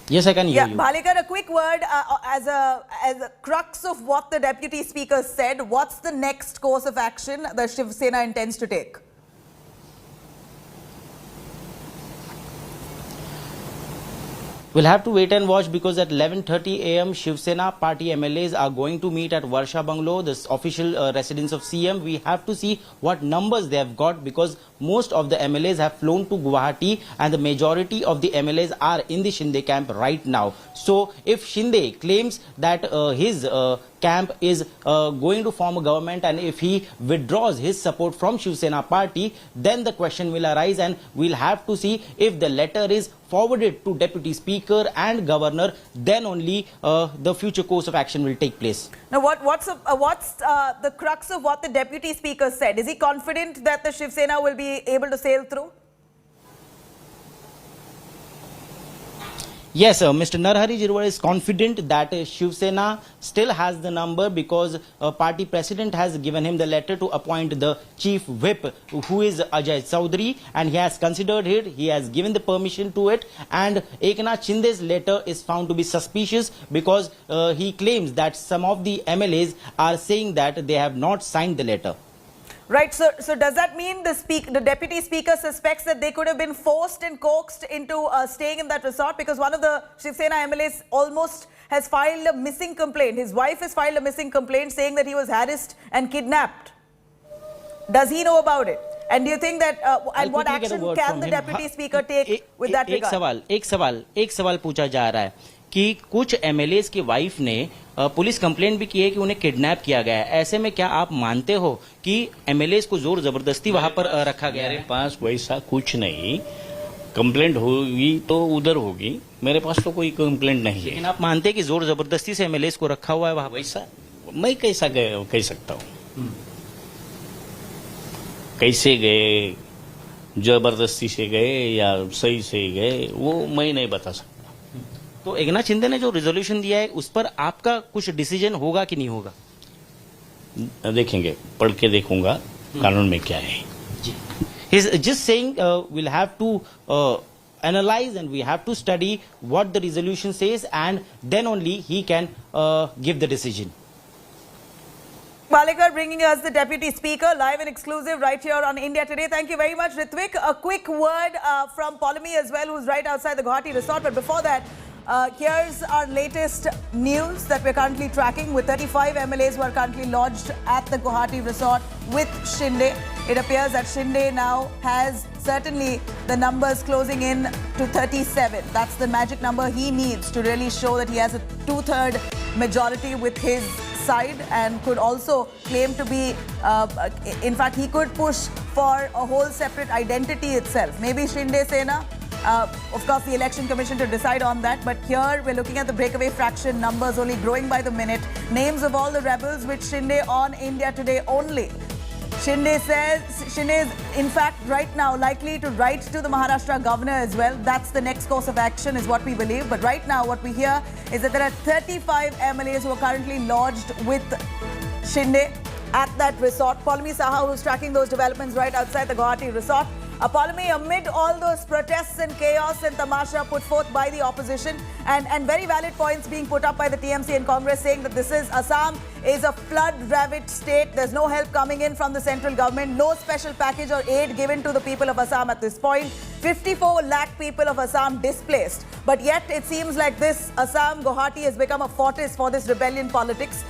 Yes, I can hear you. Balekar, a quick word as a crux of what the deputy speaker said. What's the next course of action the Shiv Sena intends to take? We'll have to wait and watch because at 11:30 a.m. Shiv Sena party MLAs are going to meet at Varsha Bungalow, the official residence of CM. We have to see what numbers they have got because most of the MLAs have flown to Guwahati and the majority of the MLAs are in the Shinde camp right now. So if Shinde claims that his camp is going to form a government and if he withdraws his support from Shiv Sena party, then the question will arise and we'll have to see if the letter is forwarded to Deputy Speaker and Governor, then only the future course of action will take place. Now, what's the crux of what the Deputy Speaker said? Is he confident that the Shiv Sena will be able to sail through? Yes, Mr. Narhari Girwal is confident that Shiv Sena still has the number because party president has given him the letter to appoint the chief whip, who is Ajay Chaudhary, and he has considered it, he has given the permission to it, and Eknath Shinde's letter is found to be suspicious because he claims that some of the MLAs are saying that they have not signed the letter. Right, so does that mean the Deputy Speaker suspects that they could have been forced and coaxed into staying in that resort? Because one of the Shiv Sena MLAs almost has filed a missing complaint. His wife has filed a missing complaint saying that he was harassed and kidnapped. Does he know about it? And do you think that, and what action can the Deputy Speaker take with that regard? एक सवाल पूछा जा रहा है कि कुछ MLAs की wife ने पुलिस कंप्लेंट भी की है कि उन्हें किडनैप किया गया है। ऐसे में क्या आप मानते हो कि MLAs को जोर जबरदस्ती वहां पर रखा गया है? मेरे पास वैसा कुछ नहीं, कंप्लेंट होगी तो उधर होगी, मेरे पास तो कोई कंप्लेंट नहीं है। लेकिन आप मानते हैं कि जोर जबरदस्ती से MLAs को रखा हुआ है वहां? वैसा मैं कैसा कह सकता हूँ, कैसे गए, जबरदस्ती से गए या सही से गए, वो मैं नहीं बता सकता। तो एकनाथ शिंदे ने जो रिजोल्यूशन दिया है उस पर आपका कुछ डिसीजन होगा कि नहीं होगा? देखेंगे, पढ़ के देखूंगा कानून में क्या है। He's just saying we'll have to analyze and we have to study what the resolution says and then only he can give the decision. Palekar bringing us the Deputy Speaker live and exclusive right here on India Today. Thank you very much, Ritvik. A quick word from Polami as well, who's right outside the Guwahati resort. But before that, here's our latest news that we're currently tracking with 35 MLAs who are currently lodged at the Guwahati resort with Shinde. It appears that Shinde now has certainly the numbers closing in to 37. That's the magic number he needs to really show that he has a two-third majority with his side and could also claim to be, in fact, he could push for a whole separate identity itself. Maybe Shinde Sena. Of course, the Election Commission to decide on that. But here we're looking at the breakaway fraction numbers only growing by the minute. Names of all the rebels with Shinde on India Today only. Shinde says, Shinde is in fact right now likely to write to the Maharashtra governor as well. That's the next course of action is what we believe. But right now what we hear is that there are 35 MLAs who are currently lodged with Shinde at that resort. Polami Saha, who's tracking those developments right outside the Guwahati resort. Polami, amid all those protests and chaos and tamasha put forth by the opposition and very valid points being put up by the TMC and Congress saying that this is Assam is a flood-ravaged state. There's no help coming in from the central government. No special package or aid given to the people of Assam at this point. 54 lakh people of Assam displaced. But yet it seems like this Assam, Guwahati has become a fortress for this rebellion politics.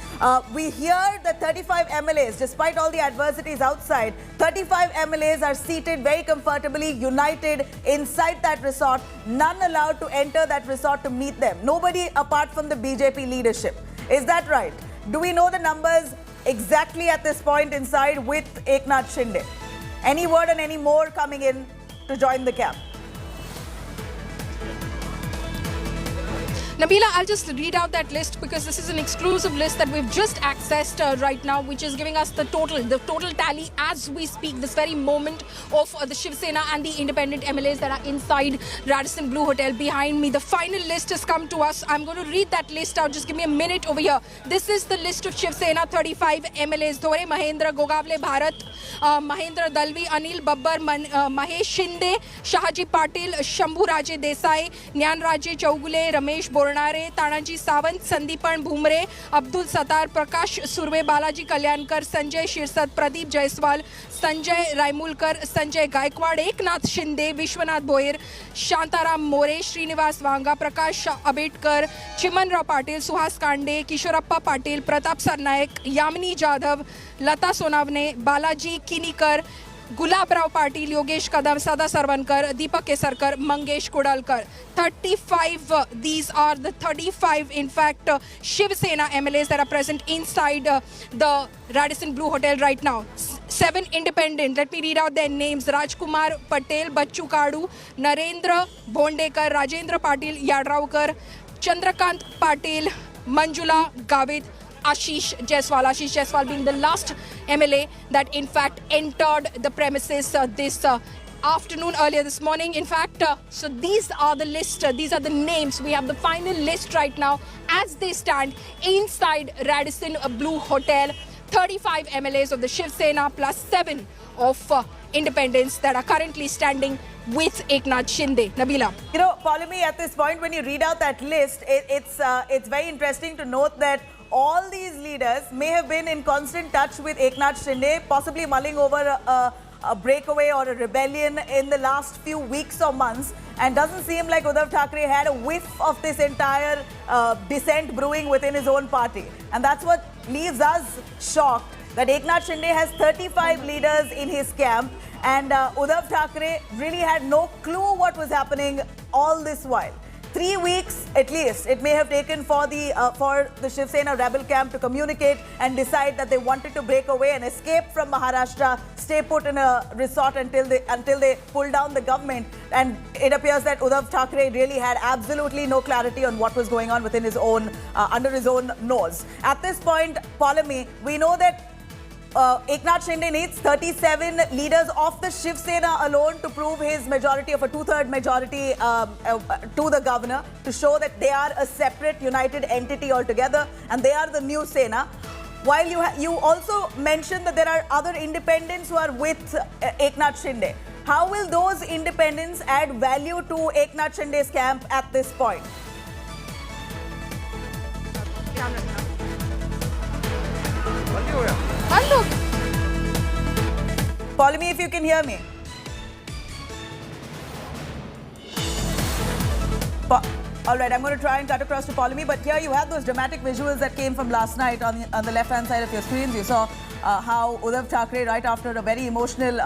We hear that 35 MLAs, despite all the adversities outside, 35 MLAs are seated very comfortably, united inside that resort. None allowed to enter that resort to meet them. Nobody apart from the BJP leadership. Is that right? Do we know the numbers exactly at this point inside with Eknath Shinde? Any word on any more coming in to join the camp? Nabila, I'll just read out that list because this is an exclusive list that we've just accessed right now, which is giving us the total tally as we speak, this very moment of the Shiv Sena and the independent MLAs that are inside Radisson Blue Hotel behind me. The final list has come to us. I'm going to read that list out. Just give me a minute over here. This is the list of Shiv Sena 35 MLAs. Thore Mahendra Gogavle Bharat, Mahendra Dalvi, Anil Babbar, Mahesh Shinde, Shahaji Patil, Shambhu Raje Desai, Nyan Raje Chaugule, Ramesh Bor Bornare, Tanaji Sawant, Sandipan Bhumre, Abdul Sattar, Prakash Surve, Balaji Kalyankar, Sanjay Shirsat, Pradeep Jaiswal, Sanjay Raimulkar, Sanjay Gaikwad, Eknath Shinde, Vishwanath Bhoyar, Shantaram मोरे, श्रीनिवास वांगा, प्रकाश आंबेडकर, चिमनराव पाटील, सुहास कांडे, किशोरप्पा पाटील, प्रताप सरनाईक, यामिनी जाधव, लता सोनावणे, बालाजी किनीकर, गुलाबराव पाटील, योगेश कदम, सदा Sarvankar, Deepak Kesarkar, Mangesh Kudalkar. 35, these are the 35 in fact Shiv Sena MLAs that are present inside the Radisson Blu Hotel right now. 7 independent, let me read out their names: Rajkumar Patel, Bachchu Kadu, Narendra Bondekar, Rajendra Patil Yadravkar, Chandrakant Patil, Manjula Gavit, Ashish Jaiswal being the last MLA that in fact entered the premises this afternoon, earlier this morning. In fact, so these are the list, these are the names. We have the final list right now as they stand inside Radisson Blu Hotel. 35 MLAs of the Shiv Sena plus 7 of independents that are currently standing with Eknath Shinde. Nabila. You know, Polemy, at this point, when you read out that list, it's very interesting to note that all these leaders may have been in constant touch with Eknath Shinde, possibly mulling over a breakaway or a rebellion in the last few weeks or months, and doesn't seem like Uddhav Thackeray had a whiff of this entire dissent brewing within his own party. And that's what leaves us shocked, that Eknath Shinde has 35 leaders in his camp, and Uddhav Thackeray really had no clue what was happening all this while. 3 weeks at least it may have taken for the Shiv Sena rebel camp to communicate and decide that they wanted to break away and escape from Maharashtra, stay put in a resort until they pull down the government. And it appears that Uddhav Thackeray really had absolutely no clarity on what was going on within his own, under his own nose. At this point, Polemy, we know that Eknath Shinde needs 37 leaders of the Shiv Sena alone to prove his majority of a 2/3 majority to the governor, to show that they are a separate, united entity altogether and they are the new Sena. While you also mentioned that there are other independents who are with Eknath Shinde. How will those independents add value to Eknath Shinde's camp at this point? Polemy, if you can hear me. All right, I'm going to try and cut across to Polemy, but here you have those dramatic visuals that came from last night on the left-hand side of your screens. You saw how Uddhav Thackeray, right after a very emotional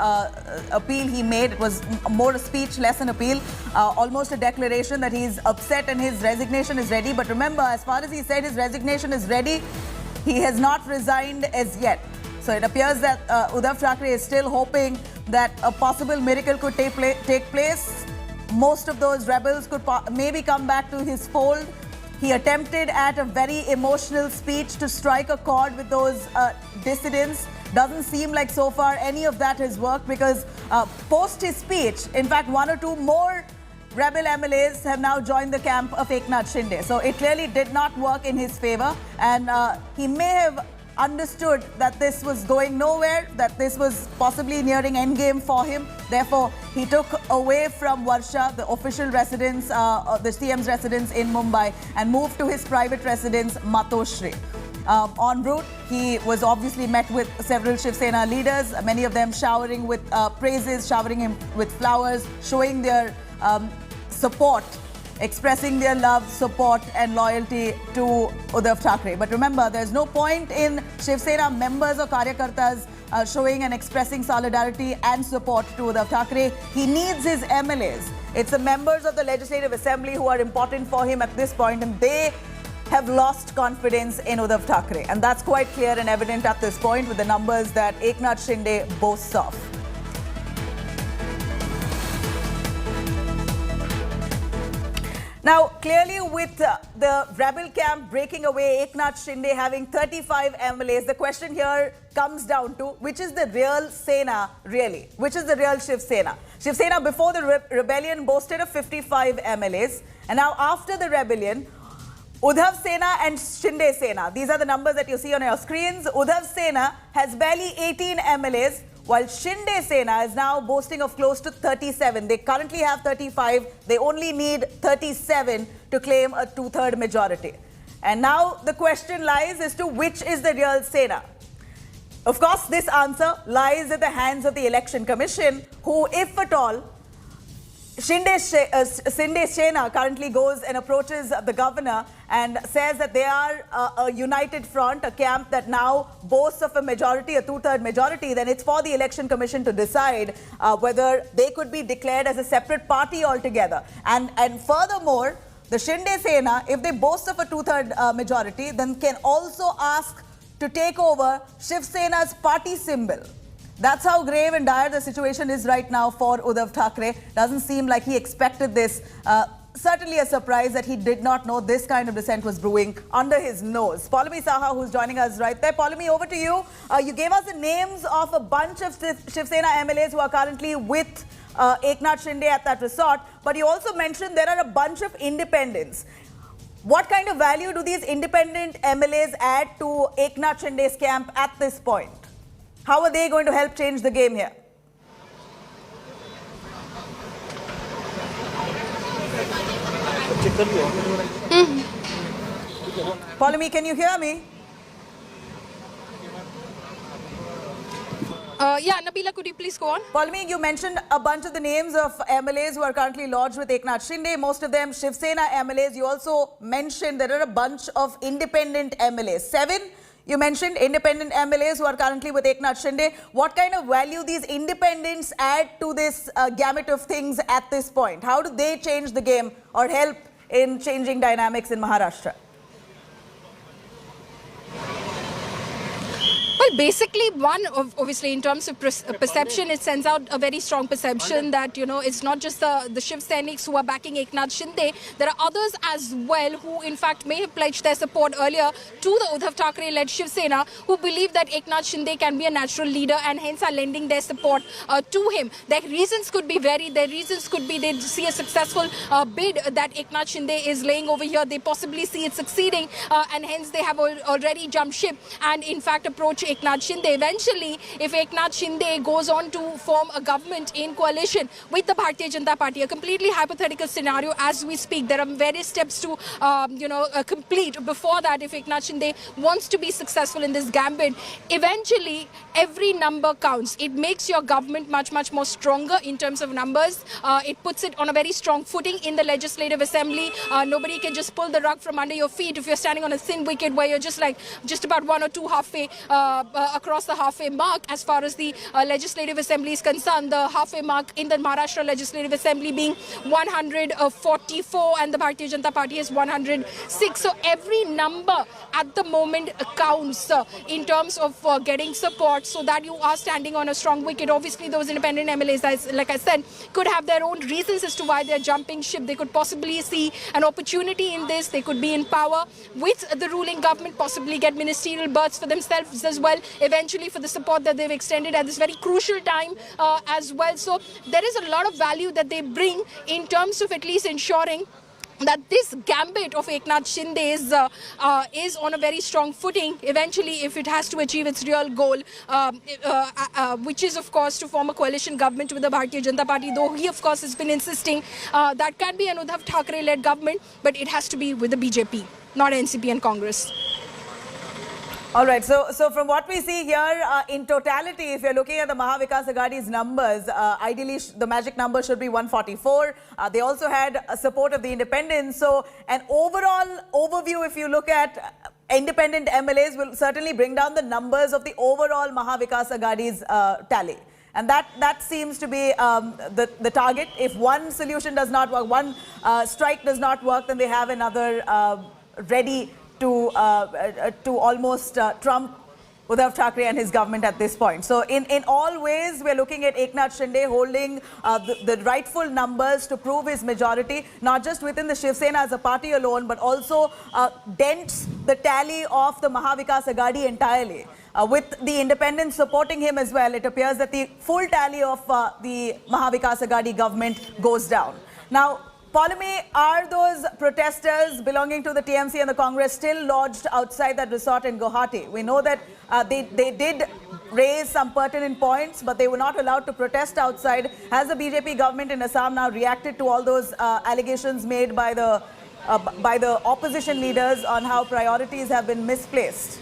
appeal he made, it was more a speech, less an appeal, almost a declaration that he's upset and his resignation is ready. But remember, as far as he said his resignation is ready, he has not resigned as yet. So it appears that Uddhav Thackeray is still hoping that a possible miracle could take place. Most of those rebels could maybe come back to his fold. He attempted at a very emotional speech to strike a chord with those dissidents. Doesn't seem like so far any of that has worked, because post his speech, in fact, 1 or 2 more rebel MLAs have now joined the camp of Eknath Shinde. So it clearly did not work in his favor, and he may have understood that this was going nowhere, that this was possibly nearing endgame for him. Therefore, he took away from Varsha, the official residence, the CM's residence in Mumbai, and moved to his private residence, Matoshri. En route, he was obviously met with several Shiv Sena leaders, many of them showering with praises, showering him with flowers, showing their support, expressing their love, support and loyalty to Uddhav Thackeray. But remember, there's no point in Shiv Sena members or karyakartas showing and expressing solidarity and support to Uddhav Thackeray. He needs his MLAs. It's the members of the Legislative Assembly who are important for him at this point, and they have lost confidence in Uddhav Thackeray. And that's quite clear and evident at this point with the numbers that Eknath Shinde boasts of. Now, clearly with the rebel camp breaking away, Eknath Shinde having 35 MLAs, the question here comes down to, which is the real Sena really? Which is the real Shiv Sena? Shiv Sena before the rebellion boasted of 55 MLAs, and now after the rebellion, Uddhav Sena and Shinde Sena, these are the numbers that you see on your screens. Uddhav Sena has barely 18 MLAs, while Shinde Sena is now boasting of close to 37. They currently have 35. They only need 37 to claim a two-third majority. And now the question lies as to which is the real Sena. Of course, this answer lies in the hands of the Election Commission, who, if at all, Shinde Sena currently goes and approaches the governor and says that they are a united front, a camp that now boasts of a majority, a two-third majority, then it's for the Election Commission to decide whether they could be declared as a separate party altogether. And furthermore, the Shinde Sena, if they boast of a two-third majority, then can also ask to take over Shiv Sena's party symbol. That's how grave and dire the situation is right now for Uddhav Thackeray. Doesn't seem like he expected this. Certainly a surprise that he did not know this kind of dissent was brewing under his nose. Paulami Saha, who's joining us right there. Paulami, over to you. You gave us the names of a bunch of Shiv Sena MLAs who are currently with Eknath Shinde at that resort, but you also mentioned there are a bunch of independents. What kind of value do these independent MLAs add to Eknath Shinde's camp at this point? How are they going to help change the game here? Paulami, can you hear me? Yeah, Nabila, could you please go on? Paulami, you mentioned a bunch of the names of MLAs who are currently lodged with Eknath Shinde, most of them Shiv Sena MLAs. You also mentioned there are a bunch of independent MLAs. 7? You mentioned independent MLAs who are currently with Eknath Shinde. What kind of value these independents add to this gamut of things at this point? How do they change the game or help in changing dynamics in Maharashtra? Well, basically, one, obviously, in terms of perception, it sends out a very strong perception that, you know, it's not just the Shiv Seniks who are backing Eknath Shinde. There are others as well who, in fact, may have pledged their support earlier to the Uddhav Thackeray-led Shiv Sena, who believe that Eknath Shinde can be a natural leader and hence are lending their support to him. Their reasons could be varied. Their reasons could be they see a successful bid that Eknath Shinde is laying over here. They possibly see it succeeding and hence they have already jumped ship and, in fact, approach Eknath Shinde. Eventually, if Eknath Shinde goes on to form a government in coalition with the Bharatiya Janata Party, a completely hypothetical scenario as we speak, there are various steps to, complete before that. If Eknath Shinde wants to be successful in this gambit, eventually every number counts. It makes your government much, much more stronger in terms of numbers. It puts it on a very strong footing in the Legislative Assembly. Nobody can just pull the rug from under your feet if you're standing on a thin wicket where you're just about one or two halfway across the halfway mark as far as the Legislative Assembly is concerned. The halfway mark in the Maharashtra Legislative Assembly being 144 and the Bharatiya Janata Party is 106. So every number at the moment counts in terms of getting support so that you are standing on a strong wicket. Obviously, those independent MLAs, like I said, could have their own reasons as to why they're jumping ship. They could possibly see an opportunity in this. They could be in power with the ruling government, possibly get ministerial berths for themselves as well, eventually for the support that they've extended at this very crucial time as well. So there is a lot of value that they bring in terms of at least ensuring that this gambit of Eknath Shinde is on a very strong footing eventually if it has to achieve its real goal, which is, of course, to form a coalition government with the Bharatiya Janata Party, though he, of course, has been insisting that can be an Uddhav Thackeray-led government, but it has to be with the BJP, not NCP and Congress. All right, so from what we see here, in totality, if you're looking at the Maha Vikas Aghadi's numbers, ideally the magic number should be 144. They also had support of the independents. So an overall overview, if you look at independent MLAs, will certainly bring down the numbers of the overall Maha Vikas Aghadi's tally. And that seems to be the target. If one solution does not work, one strike does not work, then they have another ready to almost trump Uddhav Thackeray and his government at this point. So in all ways, we're looking at Eknath Shinde holding the rightful numbers to prove his majority, not just within the Shiv Sena as a party alone, but also dents the tally of the Maha Vikas Aghadi entirely. With the independents supporting him as well, it appears that the full tally of the Maha Vikas Aghadi government goes down. Now, Paulami, are those protesters belonging to the TMC and the Congress still lodged outside that resort in Guwahati? We know that they did raise some pertinent points, but they were not allowed to protest outside. Has the BJP government in Assam now reacted to all those allegations made by the opposition leaders on how priorities have been misplaced?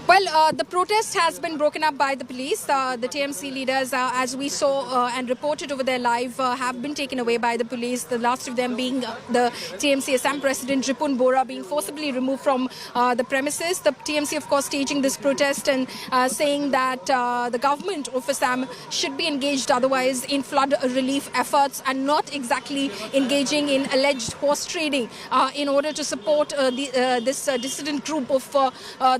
Well, the protest has been broken up by the police. The TMC leaders, as we saw and reported over there live, have been taken away by the police. The last of them being the TMC Assam President Ripun Bora being forcibly removed from the premises. The TMC, of course, staging this protest and saying that the government of Assam should be engaged otherwise in flood relief efforts and not exactly engaging in alleged horse trading in order to support this dissident group of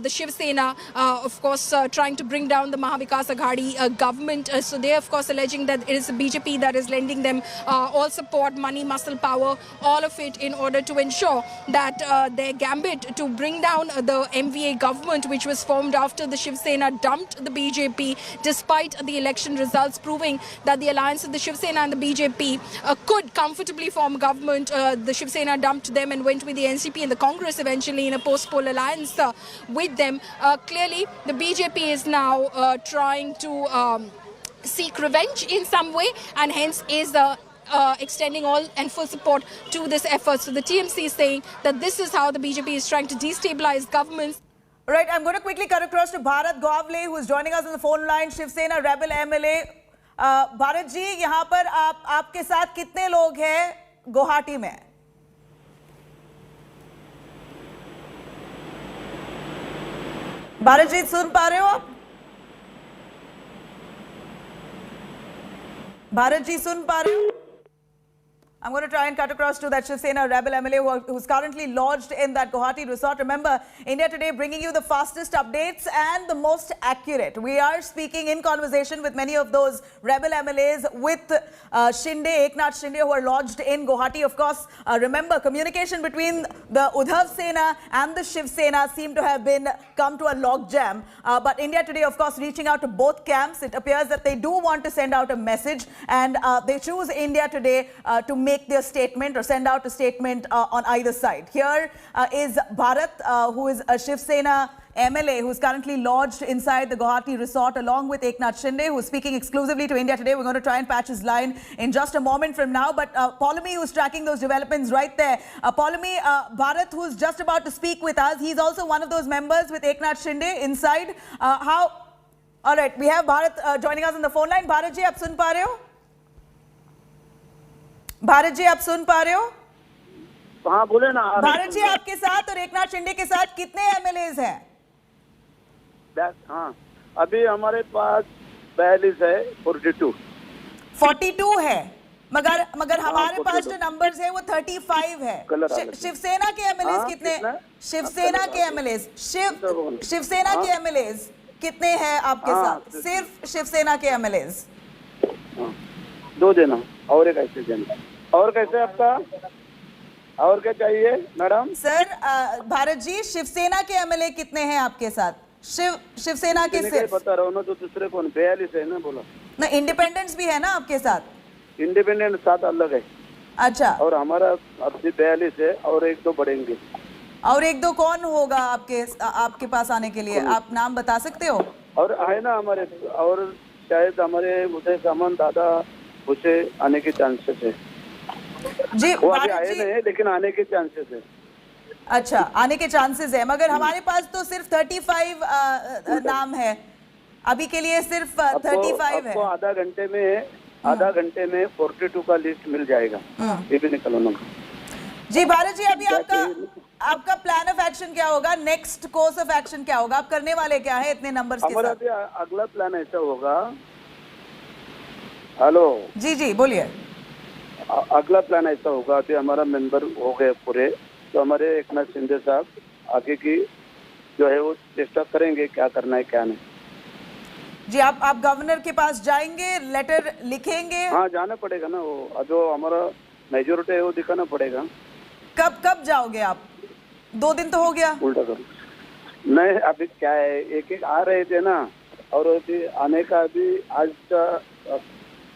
the Shiv Sena. Of course, trying to bring down the Mahavikas Aghadi government. So they are, of course, alleging that it is the BJP that is lending them all support, money, muscle power, all of it in order to ensure that their gambit to bring down the MVA government, which was formed after the Shiv Sena dumped the BJP, despite the election results proving that the alliance of the Shiv Sena and the BJP could comfortably form government. The Shiv Sena dumped them and went with the NCP and the Congress eventually in a post-poll alliance with them. Clearly, the BJP is now trying to seek revenge in some way, and hence is extending all and full support to this effort. So the TMC is saying that this is how the BJP is trying to destabilize governments. Right, I'm going to quickly cut across to Bharat Gawale, who is joining us on the phone line, Shiv Sena rebel MLA. Bharat ji, यहाँ पर आपके साथ कितने लोग हैं गुवाहाटी में? भारत जी सुन पा रहे हो आप? भारत जी सुन पा रहे हो? I'm going to try and cut across to that Shiv Sena rebel MLA who's currently lodged in that Guwahati resort. Remember, India Today bringing you the fastest updates and the most accurate. We are speaking in conversation with many of those rebel MLAs with Shinde, Eknath Shinde, who are lodged in Guwahati. Of course, remember, communication between the Uddhav Sena and the Shiv Sena seem to have come to a logjam. But India Today, of course, reaching out to both camps. It appears that they do want to send out a message, and they choose India Today to make their statement or send out a statement on either side. Here is Bharat, who is a Shiv Sena MLA who's currently lodged inside the Guwahati resort, along with Eknath Shinde, who's speaking exclusively to India Today. We're going to try and patch his line in just a moment from now. But Polami, who's tracking those developments right there. Polami, Bharat, who's just about to speak with us, he's also one of those members with Eknath Shinde inside. All right, we have Bharat joining us on the phone line. Bharat ji, aap sun pa rahe ho? Bharat जी आप सुन पा रहे हो? हाँ बोले ना। भारत जी आपके साथ और एकनाथ शिंदे के साथ कितने एमएलएज हैं? हाँ अभी हमारे पास 42 है, 42 है, मगर हमारे पास जो नंबर्स है वो 35 है। शिवसेना के एमएलएज कितने? शिवसेना के एमएलएज शिवसेना के एमएलएज कितने हैं आपके साथ? सिर्फ शिवसेना के एमएलएज 2 देना और एक ऐसे देना। और कैसे आपका और क्या चाहिए मैडम? सर भारत जी, शिवसेना के एमएलए कितने हैं आपके साथ? शिवसेना के सिर्फ बता रहा हूँ ना, तो दूसरे कौन 42 है ना बोला ना। इंडिपेंडेंस भी है ना आपके साथ? इंडिपेंडेंट 7 अलग है। अच्छा, और हमारा अभी 42 है और 1-2 बढ़ेंगे। और 1-2 कौन होगा आपके पास आने के लिए? आप नाम बता सकते हो? और है ना हमारे, और शायद हमारे उदय सामंत दादा उसे आने के चांसेस है जी। वो अभी आए नहीं है, लेकिन आने के चांसेस है। अच्छा, आने के चांसेस है, मगर हमारे पास तो सिर्फ 35 नाम है अभी के लिए, सिर्फ 35 है। आधा घंटे में 42 का लिस्ट मिल जाएगा। ये भी निकलो ना जी। भारत जी, अभी आपका प्लान ऑफ एक्शन क्या होगा? नेक्स्ट कोर्स ऑफ एक्शन क्या होगा? आप करने वाले क्या है इतने नंबर्स के साथ? हमारा अगला प्लान ऐसा होगा। हेलो जी जी बोलिए। अगला प्लान ऐसा होगा, अभी हमारा मेंबर हो गए पूरे, तो हमारे एकनाथ शिंदे साहब आगे की जो है वो चेष्टा करेंगे क्या करना है क्या नहीं। जी आप गवर्नर के पास जाएंगे, लेटर लिखेंगे? हाँ जाना पड़ेगा ना, वो जो हमारा मेजोरिटी है वो दिखाना पड़ेगा। कब जाओगे आप? 2 दिन तो हो गया। उल्टा करो नहीं, अभी क्या है, एक आ रहे थे ना, और अभी आने का अभी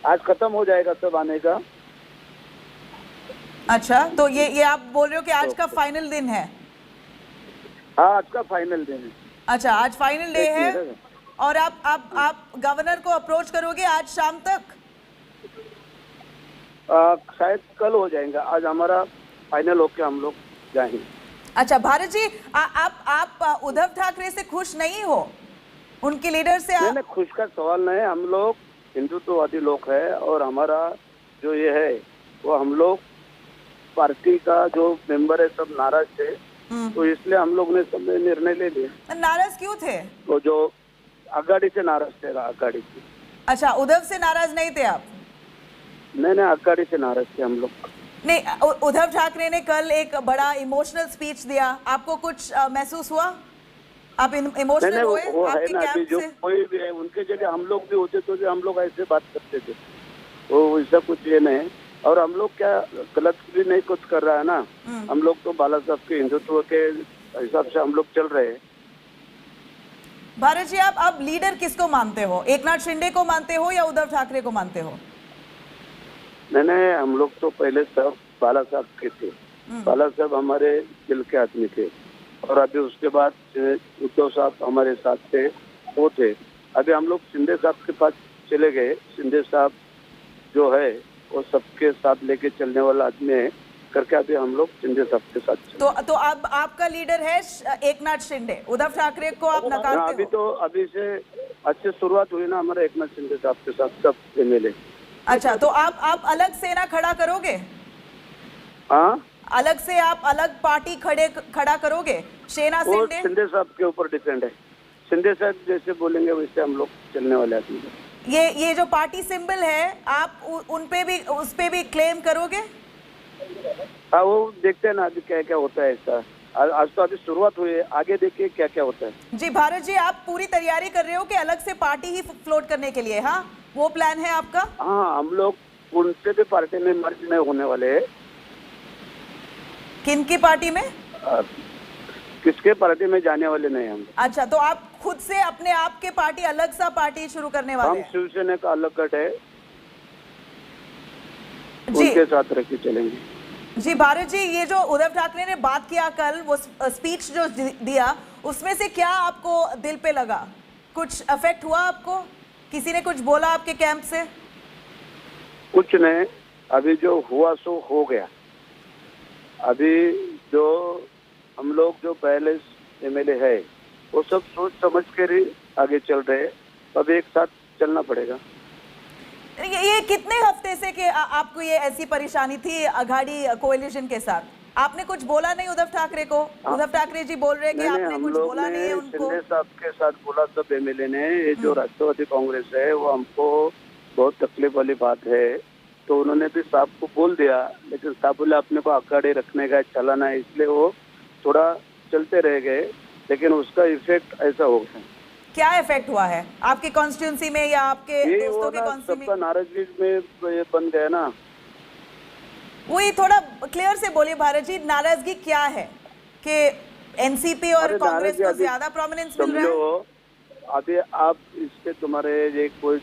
आज खत्म हो जाएगा सब आने का। अच्छा, तो ये आप बोल रहे हो कि आज का फाइनल दिन है? हाँ, आज का फाइनल डे है। अच्छा, आज फाइनल डे है और आप गवर्नर को अप्रोच करोगे आज शाम तक? शायद कल हो जाएगा, आज हमारा फाइनल होके हम लोग जाएंगे। अच्छा भारत जी, आप उद्धव ठाकरे से खुश नहीं हो? उनके लीडर से नहीं, खुश का सवाल नहीं है। हम लोग हिंदुत्ववादी लोग हैं और हमारा जो ये है वो हम लोग पार्टी का जो मेंबर है सब नाराज थे, तो इसलिए हम लोग ने सब निर्णय ले लिया। नाराज क्यों थे? तो जो आगाड़ी से नाराज थे, आगाड़ी से। अच्छा, उद्धव से नाराज नहीं थे आप? नहीं, आगाड़ी से नाराज थे हम लोग। नहीं, उद्धव ठाकरे ने कल एक बड़ा इमोशनल स्पीच दिया, आपको कुछ महसूस हुआ? आप इमोशनल हुए? वो है आपके ना कि जो कोई भी है उनके जगह हम लोग भी होते तो हम लोग ऐसे बात करते थे, वो ऐसा कुछ ये नहीं। और हम लोग क्या गलत भी नहीं कुछ कर रहा है ना, हम लोग तो बाला साहब के हिंदुत्व के हिसाब से हम लोग चल रहे हैं। भारत जी, आप अब लीडर किसको मानते हो? एकनाथ शिंदे को मानते हो या उद्धव ठाकरे को मानते हो? नहीं, हम लोग तो पहले सब बाला साहब के थे। बाला साहब हमारे दिल के आदमी थे और अभी उसके बाद उद्धव साहब हमारे साथ थे, वो थे। अभी हम लोग शिंदे साहब के पास चले गए। शिंदे साहब जो है वो सबके साथ लेके चलने वाला आदमी है करके अभी हम लोग शिंदे साहब के साथ तो अब आपका लीडर है एकनाथ शिंदे। उद्धव ठाकरे को आप नकारते हो? अभी से अच्छी शुरुआत हुई ना हमारे एकनाथ शिंदे साहब के साथ सब एमएलए। अच्छा, तो आप अलग सेना खड़ा करोगे? हाँ, अलग से आप अलग पार्टी खड़ा करोगे? सेना शिंदे? शिंदे साहब के ऊपर डिपेंड है। शिंदे साहब जैसे बोलेंगे वैसे हम लोग चलने वाले आदमी। ये जो पार्टी सिंबल है, आप उस पे भी क्लेम करोगे? हाँ, वो देखते हैं ना अभी क्या क्या होता है। ऐसा आज तो अभी शुरुआत हुई है, आगे देखिए क्या क्या होता है। जी भारत जी, आप पूरी तैयारी कर रहे हो कि अलग से पार्टी ही फ्लोट करने के लिए? हाँ, वो प्लान है आपका? हाँ, हम लोग उनसे भी पार्टी में मर्ज नहीं होने वाले हैं। किनकी पार्टी में? किसके पार्टी में जाने वाले नहीं हम। अच्छा, तो आप खुद से अपने आप के पार्टी अलग सा पार्टी शुरू करने वाले हैं? हम शिव सेना का अलग गठ है, उनके साथ रह के चलेंगे। जी भारत जी, ये जो उद्धव ठाकरे ने बात किया कल, वो स्पीच जो दिया, उसमें से क्या आपको दिल पे लगा? कुछ अफेक्ट हुआ आपको? किसी ने कुछ बोला आपके कैंप से? कुछ नहीं, अभी जो हुआ सो हो गया। अभी जो हम लोग जो पहले एमएलए है वो सब सोच समझ कर ही आगे चल रहे हैं, अब एक साथ चलना पड़ेगा। ये कितने हफ्ते से कि आपको ये ऐसी परेशानी थी अघाड़ी कोएलिशन के साथ? आपने कुछ बोला नहीं उद्धव ठाकरे को? उद्धव ठाकरे जी बोल रहे हैं कि आपने कुछ बोला नहीं है उनको? शिंदे साहब के साथ बोला सब एमएलए ने। ये जो राष्ट्रवादी कांग्रेस है वो हमको बहुत तकलीफ वाली बात है, तो उन्होंने भी साहब को बोल दिया, लेकिन साहब बोले अपने को अखाड़े रखने का चलाना है, इसलिए वो थोड़ा चलते रह गए, लेकिन उसका इफेक्ट ऐसा हो गया। क्या इफेक्ट हुआ है आपके कॉन्स्टिट्यूंसी में या आपके दोस्तों के कॉन्स्टिट्यूंसी में? नाराजगी में ये बन गया ना। वही थोड़ा क्लियर से बोलिए भारत जी, नाराजगी क्या है कि एनसीपी और कांग्रेस को ज्यादा प्रोमिनेंस मिल रहा है? अभी आप इस पे तुम्हारे ये कोई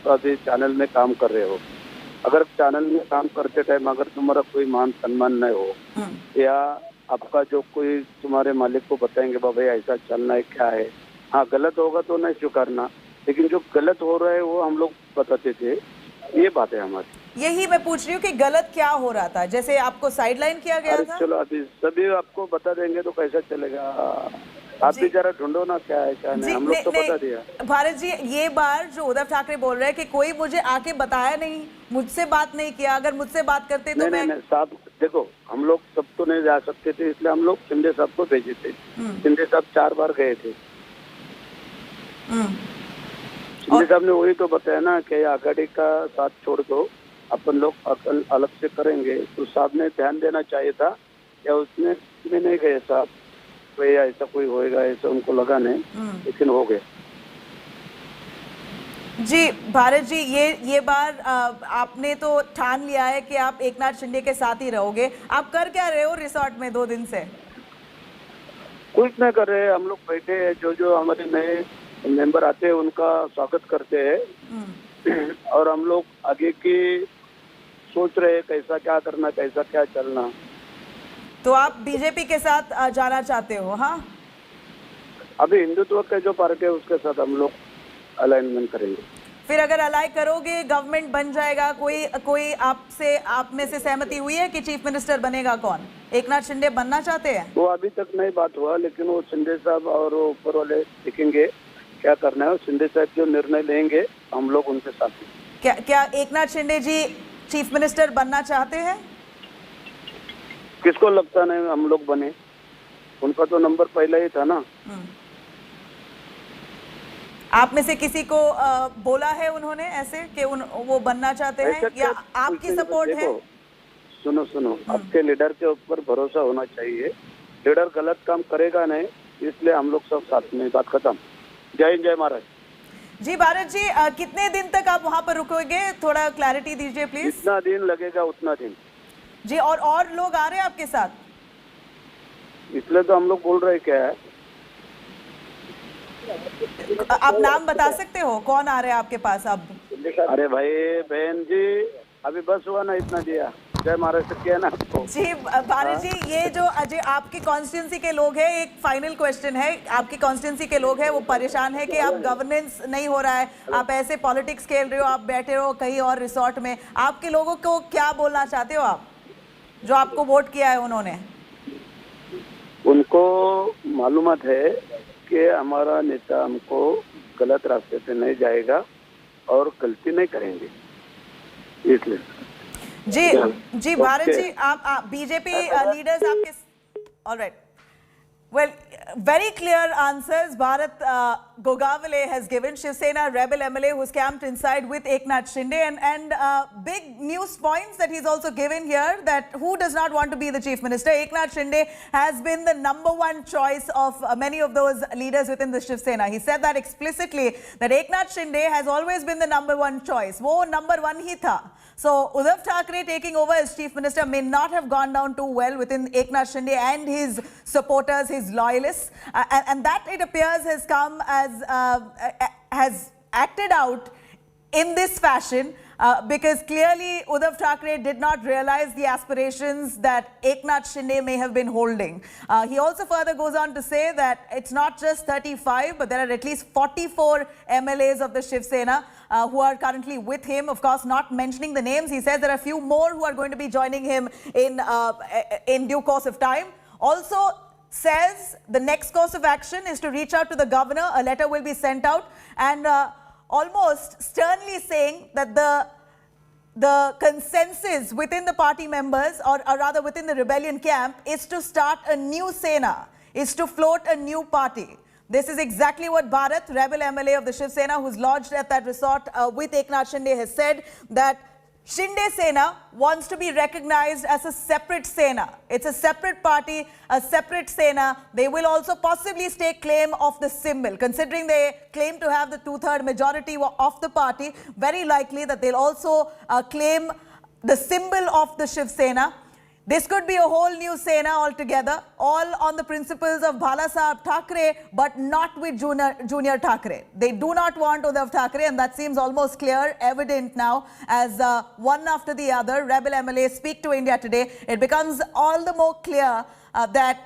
अभी चैनल में काम कर रहे हो, अगर चैनल में काम करते टाइम अगर तुम्हारा कोई मान सम्मान नहीं हो या आपका जो कोई तुम्हारे मालिक को बताएंगे बाबा ऐसा चलना है क्या है, हाँ गलत होगा तो नहीं स्वीकारना, लेकिन जो गलत हो रहा है वो हम लोग बताते थे। ये बात है हमारी। यही मैं पूछ रही हूँ कि गलत क्या हो रहा था, जैसे आपको साइडलाइन किया गया था? चलो अभी सभी आपको बता देंगे तो कैसा चलेगा, आप भी जरा ढूंढो ना क्या है क्या नहीं, हम लोग तो बता दिया। भारत जी, ये बार जो उद्धव ठाकरे बोल रहे हैं कि कोई मुझे आके बताया नहीं, मुझसे बात नहीं किया, अगर मुझसे बात करते तो मैं... नहीं, साहब देखो हम लोग सब तो नहीं जा सकते थे, इसलिए हम लोग शिंदे साहब को भेजे थे। शिंदे साहब 4 बार गए थे। शिंदे साहब ने वही तो बताया ना कि आघाड़ी का साथ छोड़ दो, अपन लोग अलग से करेंगे, तो साहब ने ध्यान देना चाहिए था या उसने नहीं गए साहब, भैया ऐसा कोई होएगा ऐसा उनको लगा नहीं, लेकिन हो गया। जी भारत जी, ये बार आपने तो ठान लिया है कि आप एकनाथ शिंदे के साथ ही रहोगे। आप कर क्या रहे हो रिसोर्ट में 2 दिन से? कुछ नहीं कर रहे, हम लोग बैठे हैं, जो हमारे नए मेंबर आते हैं उनका स्वागत करते हैं और हम लोग आगे की सोच रहे हैं कैसा क्या करना, कैसा क्या चलना। तो आप बीजेपी के साथ जाना चाहते हो? हाँ, अभी हिंदुत्व के जो पार्टी है उसके साथ हम लोग अलाइनमेंट करेंगे। फिर अगर अलाइ करोगे, गवर्नमेंट बन जाएगा, कोई आप में से सहमति हुई है कि चीफ मिनिस्टर बनेगा कौन? एकनाथ शिंदे बनना चाहते हैं? वो अभी तक नहीं बात हुआ, लेकिन वो शिंदे साहब और वो ऊपर वाले देखेंगे क्या करना है। शिंदे साहब जो निर्णय लेंगे हम लोग उनके साथ हैं। क्या एकनाथ शिंदे जी चीफ मिनिस्टर बनना चाहते हैं? किसको लगता नहीं हम लोग बने? उनका तो नंबर पहले ही था ना। आप में से किसी को बोला है उन्होंने ऐसे कि वो बनना चाहते हैं या आपकी सपोर्ट है? सुनो, आपके लीडर के ऊपर भरोसा होना चाहिए। लीडर गलत काम करेगा नहीं, इसलिए हम लोग सब साथ में। बात खत्म। जय हिंद, जय महाराज। जी भारत जी, कितने दिन तक आप वहाँ पर रुकोगे? थोड़ा क्लैरिटी दीजिए प्लीज। जितना दिन लगेगा उतना दिन जी। और लोग आ रहे हैं आपके साथ? इसलिए तो हम लोग बोल रहे क्या है। आप नाम बता सकते हो कौन आ रहे हैं आपके पास अब? अरे भाई बहन जी, अभी बस हुआ ना, इतना दिया। जय महाराष्ट्र किया ना आपको। जी भारत जी, ये जो अजय आपकी कॉन्स्टिट्यूंसी के लोग हैं, एक फाइनल क्वेश्चन है। आपकी कॉन्स्टिट्यूंसी के लोग हैं, वो परेशान है कि अब गवर्नेंस नहीं हो रहा है, आप ऐसे पॉलिटिक्स खेल रहे हो, आप बैठे हो कहीं और रिसोर्ट में। आपके लोगों को क्या बोलना चाहते हो आप, जो आपको वोट किया है उन्होंने? उनको मालूमात है कि हमारा नेता हमको गलत रास्ते पे नहीं जाएगा और गलती नहीं करेंगे, इसलिए। जी भारत जी, आप बीजेपी लीडर्स आपके, alright, well, very clear answers Bharat Gogavale has given. Shiv Sena rebel MLA who's camped inside with Eknath Shinde, and big news points that he's also given here, that who does not want to be the chief minister. Eknath Shinde has been the #1 choice of many of those leaders within the Shiv Sena. He said that explicitly, that Eknath Shinde has always been the #1 choice. वो #1 ही था. So Uddhav Thackeray taking over as chief minister may not have gone down too well within Eknath Shinde and his supporters, his loyalists, and that, it appears, has come as has acted out in this fashion, because clearly Uddhav Thackeray did not realize the aspirations that Eknath Shinde may have been holding. He also further goes on to say that it's not just 35, but there are at least 44 MLAs of the Shiv Sena who are currently with him. Of course, not mentioning the names, he says there are a few more who are going to be joining him in due course of time. Also says the next course of action is to reach out to the governor. A letter will be sent out, and almost sternly saying that the consensus within the party members, or rather within the rebellion camp, is to start a new Sena, is to float a new party. This is exactly what Bharat, rebel MLA of the Shiv Sena, who's lodged at that resort with Eknath Shinde, has said, that Shinde Sena wants to be recognized as a separate Sena. It's a separate party, a separate Sena. They will also possibly stake claim of the symbol. Considering they claim to have the 2/3 majority of the party, very likely that they'll also claim the symbol of the Shiv Sena. This could be a whole new Sena altogether, all on the principles of Bhala Sahab Thackeray, but not with Junior Thackeray. They do not want Uddhav Thackeray, and that seems almost clear, evident now, as one after the other rebel MLAs speak to India Today. It becomes all the more clear that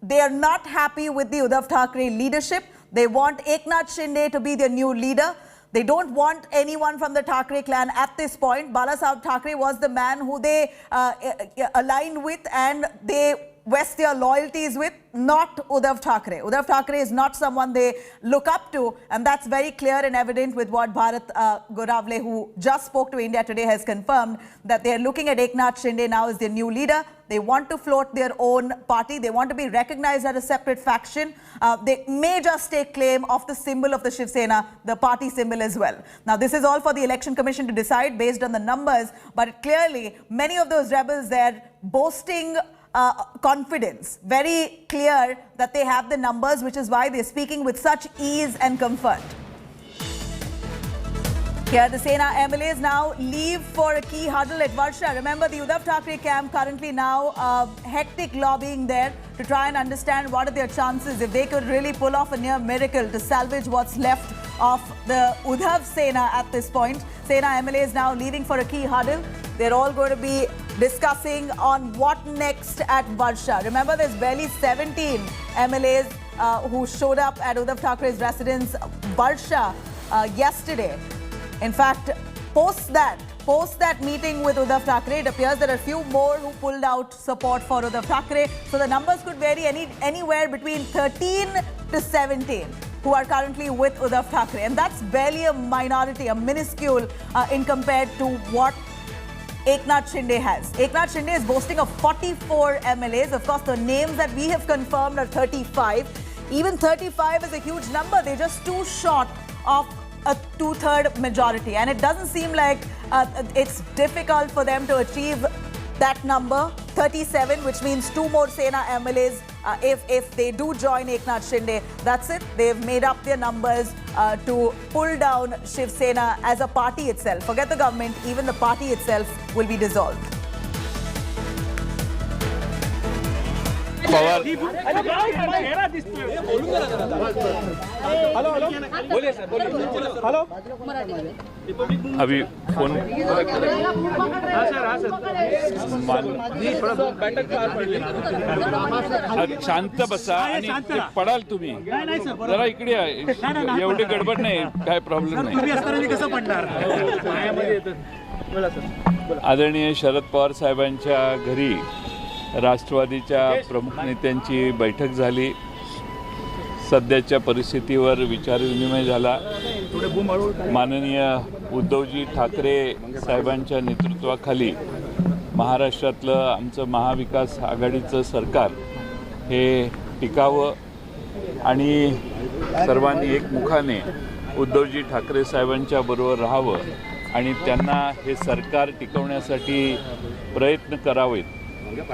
they are not happy with the Uddhav Thackeray leadership. They want Eknath Shinde to be their new leader. They don't want anyone from the Thackeray clan at this point. Bhala Sahab Thackeray was the man who they aligned with and they vest their loyalties with, not Uddhav Thackeray. Uddhav Thackeray is not someone they look up to, and that's very clear and evident with what Bharat Gogavale, who just spoke to India Today, has confirmed, that they are looking at Eknath Shinde now as their new leader. They want to float their own party. They want to be recognized as a separate faction. They may just take claim of the symbol of the Shiv Sena, the party symbol as well. Now, this is all for the Election Commission to decide based on the numbers, but clearly many of those rebels there boasting confidence, very clear that they have the numbers, which is why they're speaking with such ease and comfort. Here, the Sena MLAs now leave for a key huddle at Varsha. Remember, the Uddhav Thackeray camp currently now hectic lobbying there to try and understand what are their chances, if they could really pull off a near miracle to salvage what's left of the Uddhav Sena at this point. Sena MLAs now leaving for a key huddle. They're all going to be discussing on what next at Varsha. Remember, there's barely 17 MLAs who showed up at Uddhav Thackeray's residence, Varsha, yesterday. In fact, post that meeting with Uddhav Thackeray, it appears there are a few more who pulled out support for Uddhav Thackeray. So the numbers could vary anywhere between 13 to 17 who are currently with Uddhav Thackeray. And that's barely a minority, a minuscule in compared to what Eknath Shinde has. Eknath Shinde is boasting of 44 MLAs. Of course, the names that we have confirmed are 35. Even 35 is a huge number. They're just too short of a two-third majority. And it doesn't seem like it's difficult for them to achieve that number, 37, which means 2 more Sena MLAs if they do join Eknath Shinde. That's it. They've made up their numbers to pull down Shiv Sena as a party itself. Forget the government, even the party itself will be dissolved. Pawar अभी phone शांत बसा आणि पडाल तुम्ही जरा इकडे एवढी गडबड नाही काय प्रॉब्लेम नाही कसं पडणार आदरणीय शरद पवार साहेबांच्या घरी राष्ट्रवादीच्या प्रमुख नेत्यांची बैठक झाली सध्याच्या परिस्थितीवर विचारविनिमय झाला माननीय उद्धवजी ठाकरे साहेबांच्या नेतृत्वाखाली महाराष्ट्रातलं आमचं महाविकास आघाडीचं सरकार हे टिकावं आणि सर्वांनी एकमुखाने उद्धवजी ठाकरे साहेबांच्या बरोबर राहावं आणि त्यांना हे सरकार टिकवण्यासाठी प्रयत्न करावेत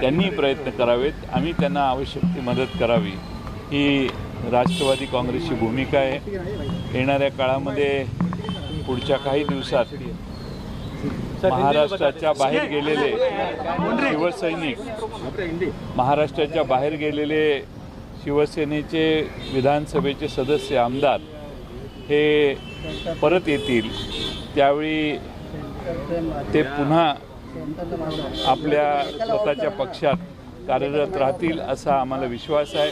त्यांनी प्रयत्न करावेत आम्ही त्यांना आवश्यक ती मदत करावी ही राष्ट्रवादी काँग्रेसची भूमिका आहे येणाऱ्या काळामध्ये पुढच्या काही दिवसात महाराष्ट्राच्या बाहेर गेलेले शिवसैनिक महाराष्ट्राच्या बाहेर गेलेले शिवसेनेचे विधानसभेचे सदस्य आमदार हे परत येतील त्यावेळी ते पुन्हा आपल्या स्वतःच्या पक्षात कार्यरत राहतील असा आम्हाला विश्वास आहे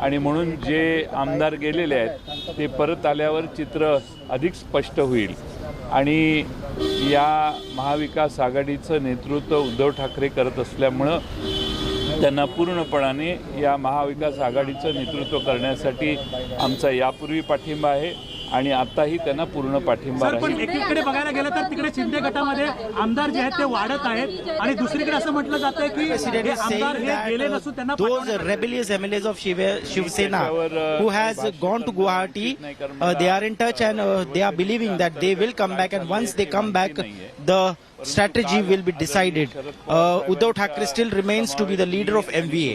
आणि म्हणून जे आमदार गेलेले आहेत ते परत आल्यावर चित्र अधिक स्पष्ट होईल आणि या महाविकास आघाडीचं नेतृत्व उद्धव ठाकरे करत असल्यामुळं त्यांना पूर्णपणाने या महाविकास आघाडीचं नेतृत्व करण्यासाठी आमचा यापूर्वी पाठिंबा आहे आणि आताही त्यांना पूर्ण पाठिंबा राहील. पण एकीकडे बघायला गेलं तर तिकडे शिंदे गटामध्ये आमदार जे आहेत ते वाढत आहेत आणि दुसरीकडे असं म्हटलं जातंय की आमदार हे गेले नसून त्यांना those rebellious MLAs of Shiv Sena who has gone to Guwahati they are in touch and they are believing that they will come back and once they come back the strategy will be decided. Uddhav Thackeray still remains to be the leader of MVA.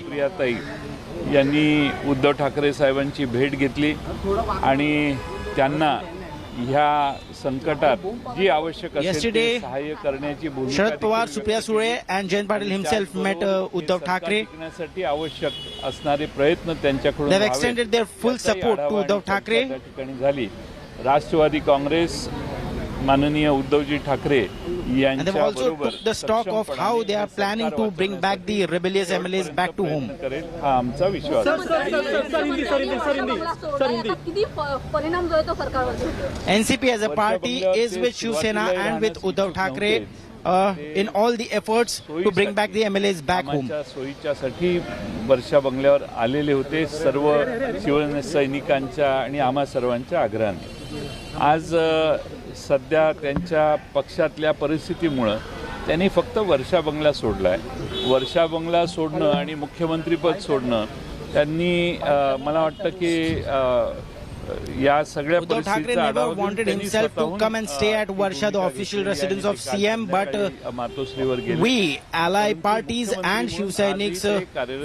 यांनी उद्धव ठाकरे साहेबांची भेट घेतली आणि त्यांना ह्या संकटात जी आवश्यक असेल ते सहाय्य करण्याची भूमिका Sharad Pawar, Supriya Sule and Jayant Patil himself met Uddhav Thackeray. साठी आवश्यक असणारे प्रयत्न त्यांच्याकडून they have extended their full support to Uddhav Thackeray. त्या ठिकाणी झाली राष्ट्रवादी काँग्रेस माननीय Uddhavji Thackeray and they've also took the stock of how they are planning to bring back the rebellious MLAs back to home. हा आमचा विश्वास NCP as a party is with Shiv Sena and with Uddhav Thackeray in all the efforts to bring back the MLAs back home. सोयीच्यासाठी वर्षा बंगल्यावर आलेले होते सर्व शिवसैनिकांच्या आणि आम्हा सर्वांच्या आग्रहाने आज सध्या त्यांच्या पक्षातल्या परिस्थितीमुळं त्यांनी फक्त वर्षा बंगला सोडला आहे वर्षा बंगला सोडणं आणि मुख्यमंत्रीपद सोडणं त्यांनी मला वाटतं की या सगळ्या Uddhav Thackeray never wanted himself to come and stay at Varsha, the official residence of CM, but we, ally parties and Shiv Sainiks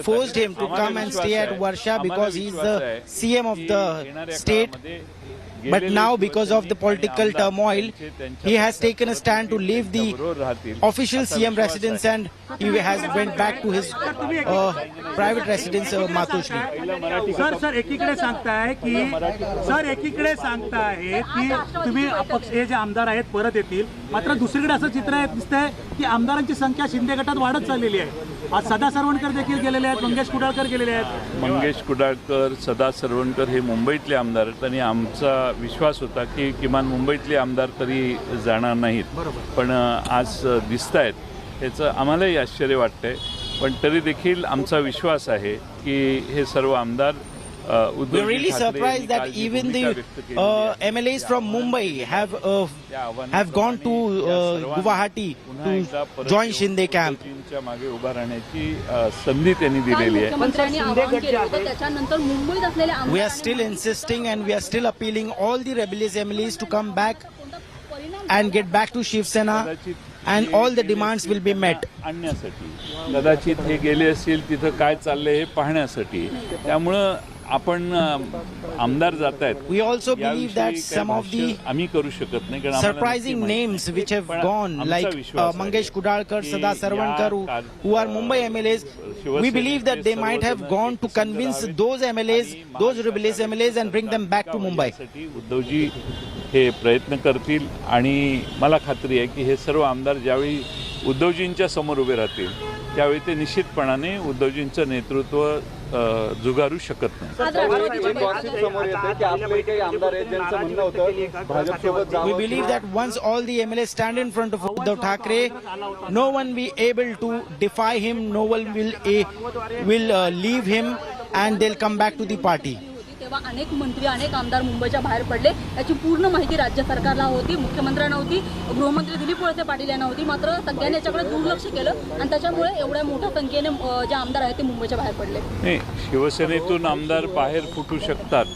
forced him to come and stay at Varsha because he is the CM of the state. But now, because of the political turmoil, he has taken a stand to leave the official CM residence and he has went back to his private residence, Matoshri. Sir एकीकडे सांगताय की sir एकीकडे सांगतायत की तुम्ही अपक्ष हे जे आमदार आहेत परत येतील, मात्र दुसरीकडे असं चित्र दिसतंय की आमदारांची संख्या शिंदे गटात वाढत चाललेली आहे. आज सदा सरवणकर देखील गेलेले आहेत, मंगेश कुडाळकर गेलेले आहेत. मंगेश कुडाळकर, सदा सरवणकर हे मुंबईतले आमदार आहेत आणि आमचा विश्वास होता की किमान मुंबईतले आमदार तरी जाणार नाहीत. पण आज दिसत आहेत, त्याचं आम्हालाही आश्चर्य वाटतंय. पण तरी देखील आमचा विश्वास आहे की हे सर्व आमदार We're really surprised that even the MLAs from Mumbai have gone to Guwahati to join Shinde camp. मागे उभा राहण्याची संधी त्यांनी दिलेली आहे. We are still insisting and we are still appealing all the rebellious MLAs to come back and get back to Shiv Sena, and all the demands will be met. आणण्यासाठी कदाचित हे गेले असतील तिथं काय चाललंय हे पाहण्यासाठी. त्यामुळं आपण आमदार जात आहेत. We also believe that some of the आम्ही करू शकत नाही कारण surprising names which have gone like Mangesh Kudalkar, Sada Sarvankar, who are Mumbai MLAs, we believe that they might have gone to convince those MLAs, those rebellious MLAs, and bring them back to Mumbai. Uddhavji हे प्रयत्न करतील आणि मला खात्री आहे की हे सर्व आमदार ज्यावेळी उद्धवजींच्या समोर उभे राहतील त्यावेळी ते निश्चितपणाने उद्धवजींचं नेतृत्व जुगारू शकत नाही. We believe that once all the MLAs stand in front of Uddhav Thackeray, no one will be able to defy him, no one will leave him, and they'll come back to the party. तेव्हा अनेक मंत्री अनेक आमदार मुंबईच्या बाहेर पडले. याची पूर्ण माहिती राज्य सरकारला होती, मुख्यमंत्र्यांना होती, गृहमंत्री दिलीप वळसे पाटील यांना होती. मात्र सगळ्यांनी याच्याकडे दुर्लक्ष केलं आणि त्याच्यामुळे एवढ्या मोठ्या संख्येने जे आमदार आहेत ते मुंबईच्या बाहेर पडले. नाही, शिवसेनेतून आमदार बाहेर फुटू शकतात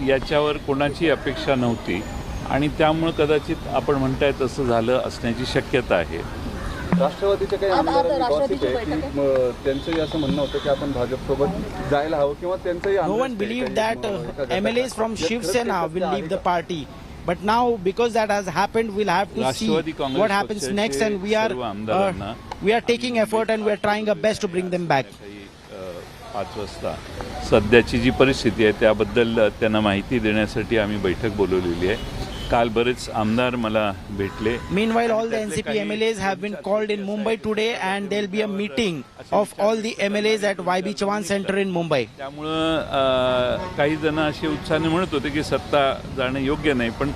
याच्यावर कोणाची अपेक्षा नव्हती आणि त्यामुळे कदाचित आपण म्हणताय तसं झालं असण्याची शक्यता आहे. राष्ट्रवादीचे काही आमदार त्यांचंही असं म्हणणं होतं की आपण भाजपसोबत जायला हवं किंवा त्यांचंही. No one believed that MLAs from Shiv Sena will leave the party, but now because that has happened, we'll have to see what happens next, and we are taking effort and we are trying our best to bring them back. 5 वाजता सध्याची जी परिस्थिती आहे त्याबद्दल त्यांना माहिती देण्यासाठी आम्ही बैठक बोलवलेली आहे. काल बरेच आमदार मला भेटले. Meanwhile, all the NCP MLAs have been called in Mumbai today, and there'll be a meeting of all the MLAs at YB Chavan Center in Mumbai. त्यामुळं काही जण असे उत्साहाने म्हणत होते की सत्ता जाणं योग्य नाही, पण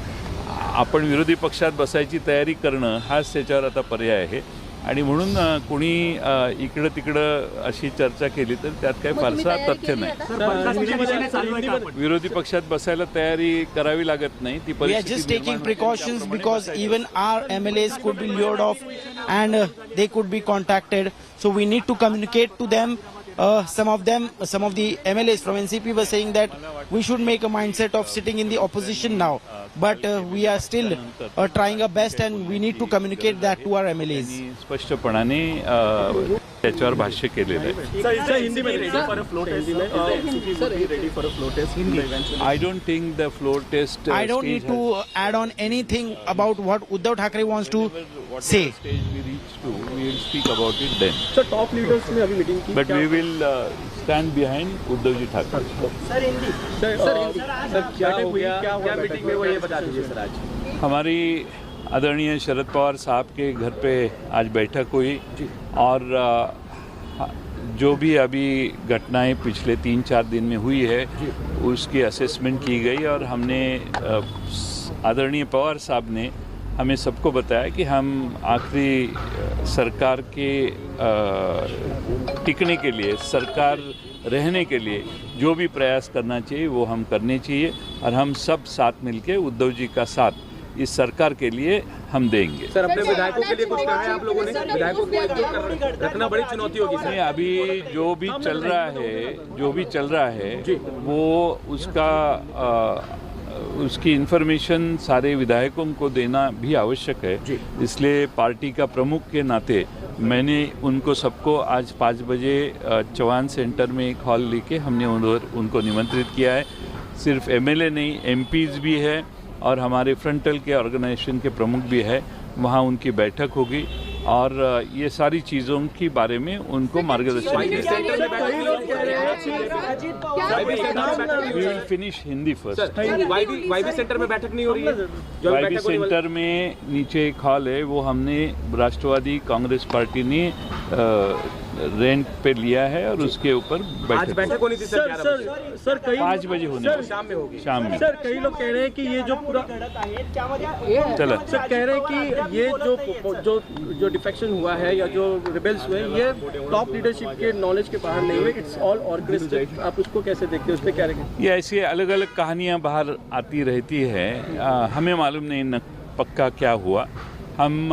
आपण विरोधी पक्षात बसायची तयारी करणं हाच त्याच्यावर आता पर्याय आहे. आणि म्हणून कोणी इकडं तिकडं अशी चर्चा केली तर त्यात काही फारसा तथ्य नाही. विरोधी पक्षात बसायला तयारी करावी लागत नाही. ती We are just taking precautions because even our MLAs could be lured off and they could be contacted. So we need to communicate to them. Some of the MLAs from NCP were saying that we should make a mindset of sitting in the opposition now. But we are still trying our best and we need to communicate that to our MLAs. स्पष्टपणाने त्याच्यावर भाष्य केलेलं आहे. I don't think the floor test. I don't need to add on anything about what Uddhav Thackeray wants to say. We will speak about it then. Sir top leaders ने अभी meeting की, but we will stand behind Uddhav ji Thackeray. Sir क्या हो गया, क्या meeting में वो ये बता दीजिए सर. आज हमारी आदरणीय शरद पवार साहब के घर पे आज बैठक हुई और जो भी अभी घटनाएं पिछले 3-4 दिन में हुई है उसकी असेसमेंट की गई और हमने आदरणीय पवार साहब ने हमें सबको बताया कि हम आखिरी सरकार के टिकने के लिए, सरकार रहने के लिए जो भी प्रयास करना चाहिए वो हम करने चाहिए और हम सब साथ मिलके उद्धव जी का साथ इस सरकार के लिए हम देंगे. सर अपने विधायकों के लिए कुछ कहा है आप लोगों ने? विधायकों को एकजुट रखना बड़ी चुनौती होगी सर. अभी जो भी चल रहा है वो उसकी इन्फॉर्मेशन सारे विधायकों को देना भी आवश्यक है. इसलिए पार्टी का प्रमुख के नाते मैंने उनको सबको आज 5 बजे चौहान सेंटर में एक हॉल लेके हमने उनको निमंत्रित किया है. सिर्फ MLA नहीं, MPs भी है और हमारे फ्रंटल के ऑर्गेनाइजेशन के प्रमुख भी है. वहाँ उनकी बैठक होगी और ये सारी चीज़ों के बारे में उनको मार्गदर्शन किया। We will finish Hindi first. YB centre में बैठक नहीं हो रही है? वाईबी सेंटर में नीचे एक हॉल है, वो हमने राष्ट्रवादी कांग्रेस पार्टी ने रेंट पे लिया है और उसके ऊपर बैठक होनी थी सर 5 बजे होनी है, शाम में होगी। शाम में। सर कई लोग कह रहे हैं कि ये जो पूरा चलो सर कह रहे हैं कि ये जो डिफेक्शन हुआ है या जो रिबेल्स हुए ये टॉप लीडरशिप के नॉलेज के बाहर नहीं हुए, इट्स ऑल ऑर्केस्ट्रेटेड। आप उसको कैसे देखते हैं, उस पर क्या रहेगा? ये ऐसी अलग अलग कहानियाँ बाहर आती रहती है, हमें मालूम नहीं पक्का क्या हुआ। हम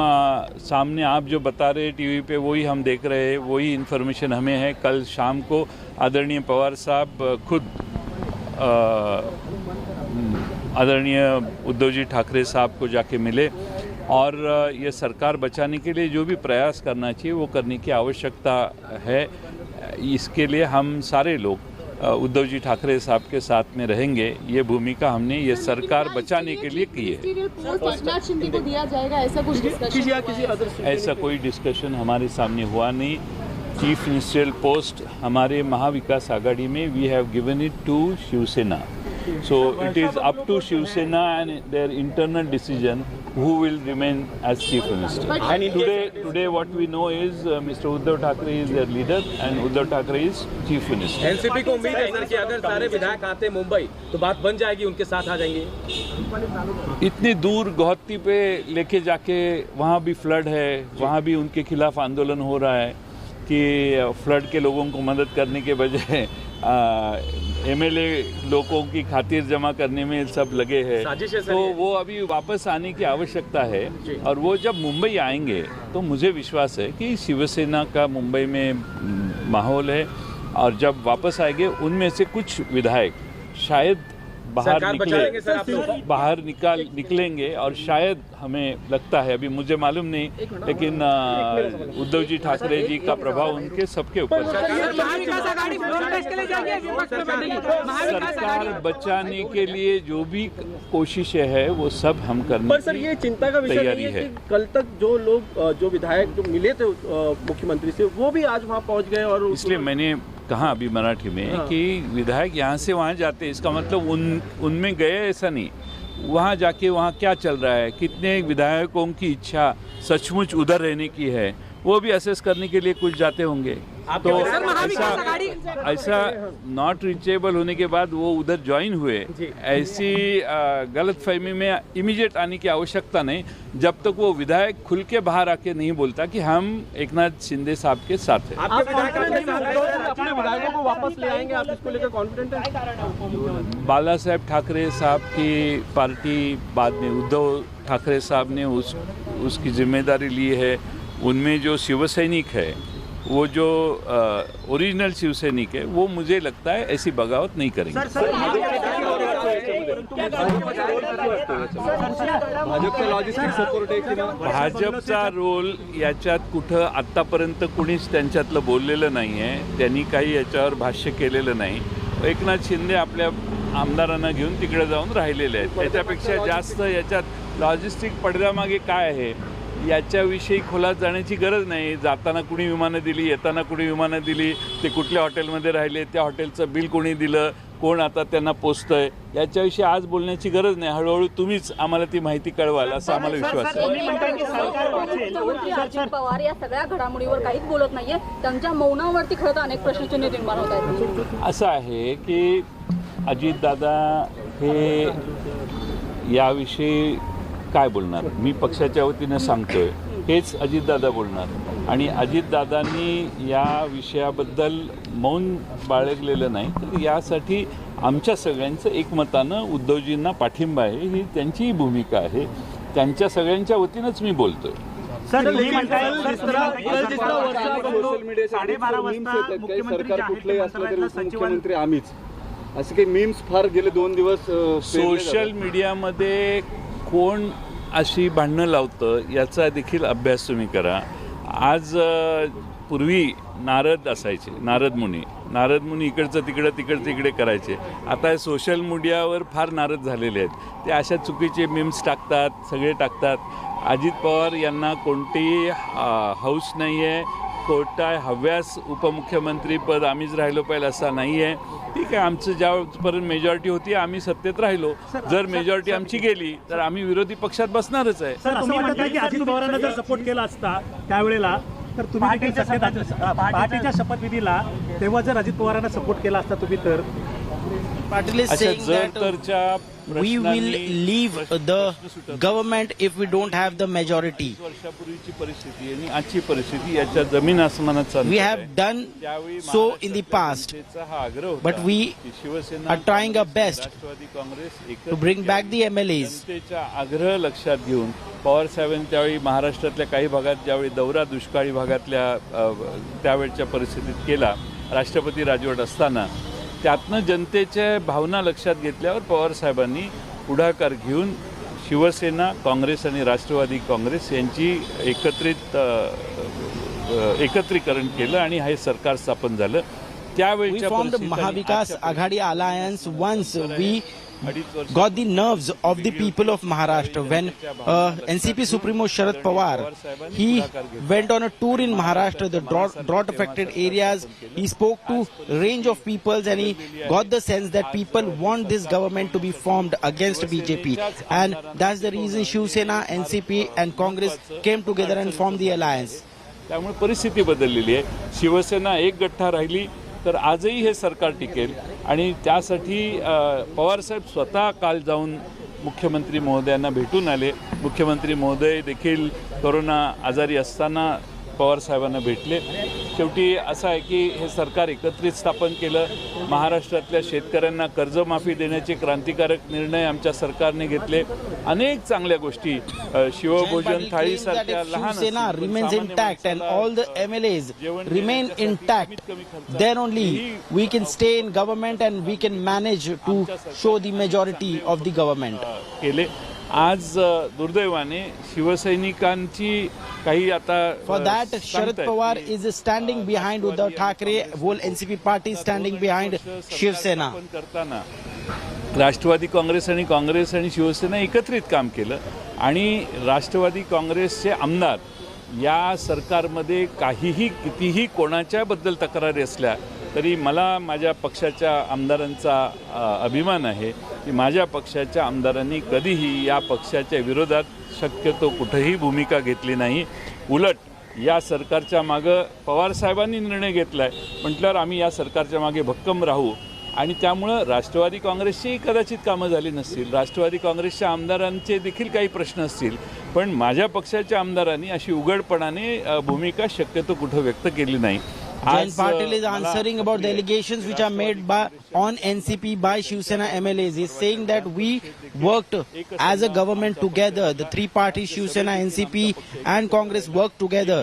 सामने आप जो बता रहे टीवी पे वही हम देख रहे हैं, वही इन्फॉर्मेशन हमें है। कल शाम को आदरणीय पवार साहब खुद आदरणीय उद्धव जी ठाकरे साहब को जाके मिले और ये सरकार बचाने के लिए जो भी प्रयास करना चाहिए वो करने की आवश्यकता है। इसके लिए हम सारे लोग उद्धव जी ठाकरे साहब के साथ में रहेंगे। ये भूमिका हमने ये सरकार बचाने के लिए की है। एकनाथ शिंदे को दिया जाएगा ऐसा कुछ डिस्कशन? ऐसा कोई डिस्कशन हमारे सामने हुआ नहीं। चीफ मिनिस्ट्रियल पोस्ट हमारे महाविकास आघाड़ी में we have given it to Shiv Sena, so it is up to Shiv Sena and their internal decision who will remain as chief minister. And today what we know is Mr. Uddhav Thackeray is their leader and Uddhav Thackeray is chief minister. NCP को उम्मीद है sir कि अगर सारे विधायक आते मुंबई तो बात बन जाएगी, उनके साथ आ जाएंगे। इतनी दूर गौहत्ती पे लेके जाके वहाँ भी फ्लड है, वहाँ भी उनके खिलाफ आंदोलन हो रहा है कि फ्लड के लोगों को मदद करने के बजाय MLA लोगों की खातिर जमा करने में सब लगे हैं। तो वो अभी वापस आने की आवश्यकता है और वो जब मुंबई आएंगे तो मुझे विश्वास है कि शिवसेना का मुंबई में माहौल है और जब वापस आएंगे उनमें से कुछ विधायक शायद बाहर निकलेंगे और शायद हमें लगता है, अभी मुझे मालूम नहीं, लेकिन उद्धव जी ठाकरे जी का प्रभाव उनके सबके ऊपर। सरकार बचाने के लिए जो भी कोशिशें है वो सब हम करने पर सर ये चिंता का विषय नहीं है कि कल तक जो लोग जो विधायक जो मिले थे मुख्यमंत्री से वो भी आज वहाँ पहुँच गए और इसलिए मैंने कहा अभी मराठी में कि विधायक यहाँ से वहाँ जाते, इसका मतलब उनमें गए ऐसा नहीं। वहाँ जाके वहाँ क्या चल रहा है, कितने विधायकों की इच्छा सचमुच उधर रहने की है, वो भी असेस करने के लिए कुछ जाते होंगे। तो ऐसा नॉट रीचेबल होने के बाद वो उधर ज्वाइन हुए, ऐसी गलतफहमी में इमीडिएट आने की आवश्यकता नहीं जब तक वो विधायक खुल के बाहर आके नहीं बोलता कि हम एकनाथ शिंदे साहब के साथ हैं। अपने विधायकों को वापस ले आएंगे, आप इसको लेकर कॉन्फिडेंट हैं? बाला साहेब ठाकरे साहब की पार्टी बाद में उद्धव ठाकरे साहब ने उसकी जिम्मेदारी ली है। उनमें जो शिवसैनिक है, वो जो ओरिजिनल शिवसैनिक है, वो मुझे लगता है ऐसी बगावत नहीं करेंगे। भाजपचा रोल याच्यात कुठं आत्तापर्यंत कुणीच त्यांच्यातलं बोललेलं नाही आहे, त्यांनी काही याच्यावर भाष्य केलेलं नाही। एकनाथ शिंदे आपल्या आमदारांना घेऊन तिकडे जाऊन राहिलेले आहेत। त्याच्यापेक्षा जास्त याच्यात लॉजिस्टिक पडद्यामागे काय आहे याच्याविषयी खोलात जाण्याची गरज नाही। जाताना कुणी विमानं दिली, येताना कुणी विमानं दिली, ते कुठल्या हॉटेलमध्ये राहिले, त्या हॉटेलचं बिल कोणी दिलं, कोण आता त्यांना पोचतंय, याच्याविषयी आज बोलण्याची गरज नाही। हळूहळू तुम्हीच आम्हाला ती माहिती कळवाल असा आम्हाला विश्वास आहे। अजित पवार या सगळ्या घडामोडीवर काहीच बोलत नाहीये, त्यांच्या मौनावरती खरं तर अनेक प्रश्नचिन्ह निर्माण होत आहेत। असं आहे की अजितदादा हे याविषयी काय बोलणार, मी पक्षाच्या वतीने सांगतोय हेच अजितदादा बोलणार आणि अजितदादांनी या विषयाबद्दल मौन बाळगलेलं नाही। तर यासाठी आमच्या सगळ्यांचं एकमतानं उद्धवजींना पाठिंबा आहे, ही त्यांची भूमिका आहे, त्यांच्या सगळ्यांच्या वतीनंच मी बोलतोय। सर मुख्यमंत्री आम्हीच असे काही मीम्स फार गेले 2 दिवस सोशल मीडियामध्ये कोण अशी भांडणं लावतं याचा देखील अभ्यास तुम्ही करा। आज पूर्वी नारद असायचे, नारद मुनी इकडचं तिकडे करायचे. आता सोशल मीडियावर फार नारद झालेले आहेत. ते अशा चुकीचे मीम्स टाकतात, सगळे टाकतात. अजित पवार यांना कोणतीही हौस नाही आहे, कोणता हव्यास उपमुख्यमंत्री पद आम्हीच राहिलो पाहिजे असा नाही आहे. ठीक आहे, आमचं ज्यापर्यंत मेजॉरिटी होती आम्ही सत्तेत राहिलो. जर मेजॉरिटी आमची गेली तर आम्ही विरोधी पक्षात बसणारच आहे. सर, तुम्ही म्हणताय की अजित पवारांना जर सपोर्ट केला असता त्यावेळेला तर तुम्ही पार्टीच्या शपथविधीला तेव्हा जर अजित पवारांना सपोर्ट केला असता तुम्ही तर Patil is saying that we will leave the government if we don't have the majority. We have done so in the past, but we are trying our best to bring back the MLAs. आग्रह लक्षात घेऊन पवार साहेबांनी त्यावेळी महाराष्ट्रातल्या काही भागात ज्यावेळी दौरा दुष्काळी भागातल्या त्यावेळच्या परिस्थितीत केला, राष्ट्रपती राजवट असताना, त्यातनं जनतेच्या भावना लक्षात घेतल्यावर पवार साहेबांनी पुढाकार घेऊन शिवसेना, काँग्रेस आणि राष्ट्रवादी काँग्रेस यांची एकत्रीकरण केलं आणि हे सरकार स्थापन झालं. त्यावेळी महाविकास आघाडी alliance once we got the nerves of the people of Maharashtra when NCP Supremo Sharad Pawar, he went on a tour in Maharashtra, the drought affected areas. He spoke to range of peoples and he got the sense that people want this government to be formed against BJP, and that's the reason Shiv Sena, NCP and Congress came together and formed the alliance. त्यामुळे परिस्थिती बदललेली आहे. शिवसेना एक गठ्ठा राहिली तर आजही हे सरकार टिकेल आणि त्यासाठी पवारसाहेब स्वतः काल जाऊन मुख्यमंत्री महोदयांना भेटून आले. मुख्यमंत्री महोदय देखील कोरोना आजारी असताना पवारसाहेबांना भेटले. शेवटी असं आहे की हे सरकार एकत्रित स्थापन केलं. महाराष्ट्रातल्या शेतकऱ्यांना कर्जमाफी देण्याचे क्रांतिकारक निर्णय आमच्या सरकारने घेतले. अनेक चांगल्या गोष्टी, शिवभोजन थाळीसारख्या लहान Shiv remains intact and all the MLAs remain intact, then only we can stay in government and we can manage to show the majority of the government. केले. आज दुर्दैवाने शिवसैनिकांची काही आता For that Sharad Pawar is standing behind Uddhav Thackeray, whole NCP party standing behind Shiv Sena. करताना राष्ट्रवादी काँग्रेस आणि शिवसेना एकत्रित काम केलं आणि राष्ट्रवादी काँग्रेसचे आमदार या सरकारमध्ये काहीही कितीही कोणाच्याबद्दल तक्रारी असल्या तरी मला माझ्या पक्षाच्या आमदारांचा अभिमान आहे की माझ्या पक्षाच्या आमदारांनी कधीही या पक्षाच्या विरोधात शक्यतो कुठेही भूमिका घेतली नाही. उलट या सरकारच्या मागं पवारसाहेबांनी निर्णय घेतला आहे म्हटल्यावर आम्ही या सरकारच्या मागे भक्कम राहू. आणि त्यामुळं राष्ट्रवादी काँग्रेसचीही कदाचित कामं झाली नसतील, राष्ट्रवादी काँग्रेसच्या आमदारांचे देखील काही प्रश्न असतील, पण माझ्या पक्षाच्या आमदारांनी अशी उघडपणाने भूमिका शक्यतो कुठं व्यक्त केली नाही. Jayant Patil is answering about the allegations which are made on NCP by Shiv Sena MLAs. He is saying that we worked as a government together. The three parties, Shiv Sena, NCP and Congress, worked together.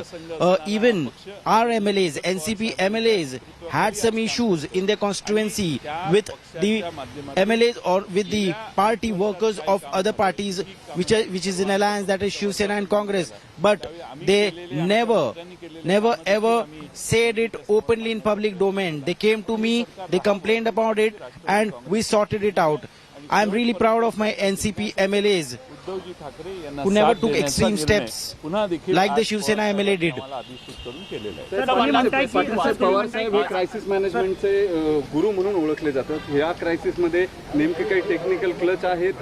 Even our MLAs, NCP MLAs, had some issues in their constituency with the MLAs or with the party workers of other parties which is in alliance, that is Shiv Sena and Congress. But they never ever said it openly in public domain. They came to me, they complained about it and we sorted it out. I am really proud of my NCP MLAs who never took extreme steps like the Shiv Sena MLA did. Pawar साहेब हे crisis मॅनेजमेंटचे गुरु म्हणून ओळखले जातात. या crisis मध्ये नेमके काही टेक्निकल क्लच आहेत,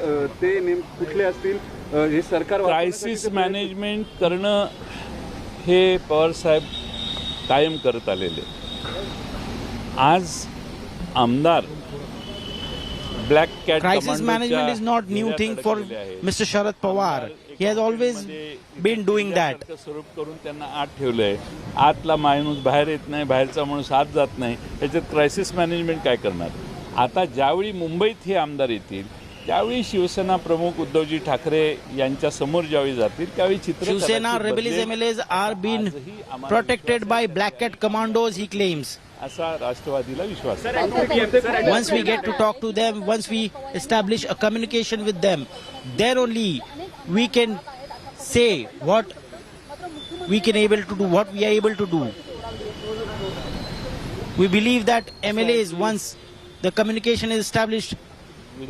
ते कुठले असतील? हे सरकार क्रायसिस मॅनेजमेंट करणं हे पवार साहेब कायम करत आलेले. आज आमदार black cat Crisis management is not new thing for Mr. Sharad Pawar. He has always been doing that. स्वरूप करून त्यांना आत ठेवलंय. आतला माणूस बाहेर येत नाही, बाहेरचा माणूस आत जात नाही. याच्यात क्रायसिस मॅनेजमेंट काय करणार? आता ज्यावेळी मुंबईत हे आमदार येतील त्यावेळी शिवसेना प्रमुख उद्धवजी ठाकरे यांच्या समोर ज्यावेळी जातील त्यावेळी चित्र Shiv Sena rebellious MLAs are being protected by black cat commandos, he claims. असा राष्ट्रवादीला विश्वास आहे. Once we get to talk to them, once we establish a communication with them, then only we can say what we are able to do. We believe that MLAs, once the communication is established,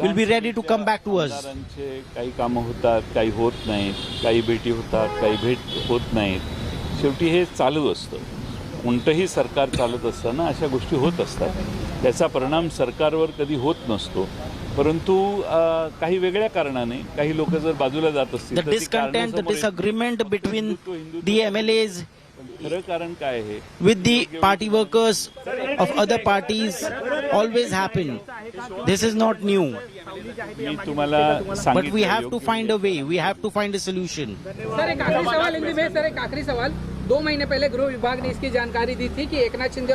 will be ready to come back to us. आमदारांचे काही कामं होतात, काही होत नाहीत, काही भेटी होतात, काही भेट होत नाहीत. शेवटी हे चालू असतं. कोणतंही सरकार चालत असताना अशा गोष्टी होत असतात. त्याचा परिणाम सरकारवर कधी होत नसतो. परंतु काही वेगळ्या कारणाने काही लोक जर बाजूला जात असतील The discontent, the disagreement between the MLAs खरं कारण काय आहे with the party workers of other parties always happen. This is not new. मी तुम्हाला But सांगितलं we have to find a way. We have to find a solution. Sir एक आखिरी सवाल हिंदी में, सर एक आखिरी सवाल. 2 महीने पहले गृह विभाग ने इसकी जानकारी दी थी कि एकनाथ शिंदे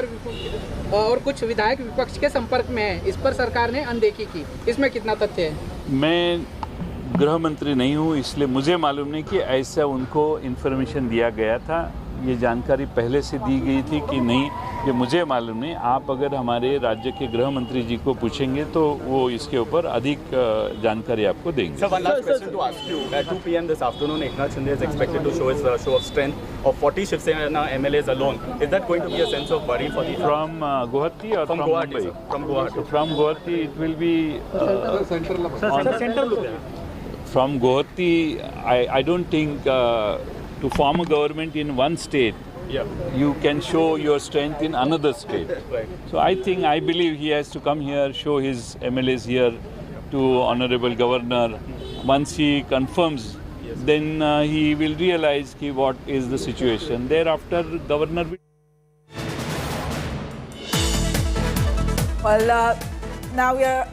और कुछ विधायक विपक्ष के संपर्क में हैं. इस पर सरकार ने अनदेखी की. इसमें कितना तथ्य है? मैं गृह मंत्री नहीं हूँ, इसलिए मुझे मालूम नहीं कि ऐसा उनको इन्फॉर्मेशन दिया गया था. ये जानकारी पहले से दी गई थी कि नहीं, ये मुझे मालूम नहीं. आप अगर हमारे राज्य के गृह मंत्री जी को पूछेंगे तो वो इसके ऊपर अधिक जानकारी आपको देंगे. Sir, one last question to ask you. At 2 p.m. this afternoon, Eknath Shinde is expected to show his show of strength of 40 Shiv Sena MLAs alone. Is that going to be a sense of worry for the from Guwahati or from Guwahati, Mumbai? sir. From Guwahati. From Guwahati, it will be from Guwahati. I don't think to form a government in one state, you can show your strength in another state. Right. So I believe he has to come here, show his MLAs here to Honorable Governor. Once he confirms, then he will realize what is the situation. Thereafter, Governor will... Well, now we are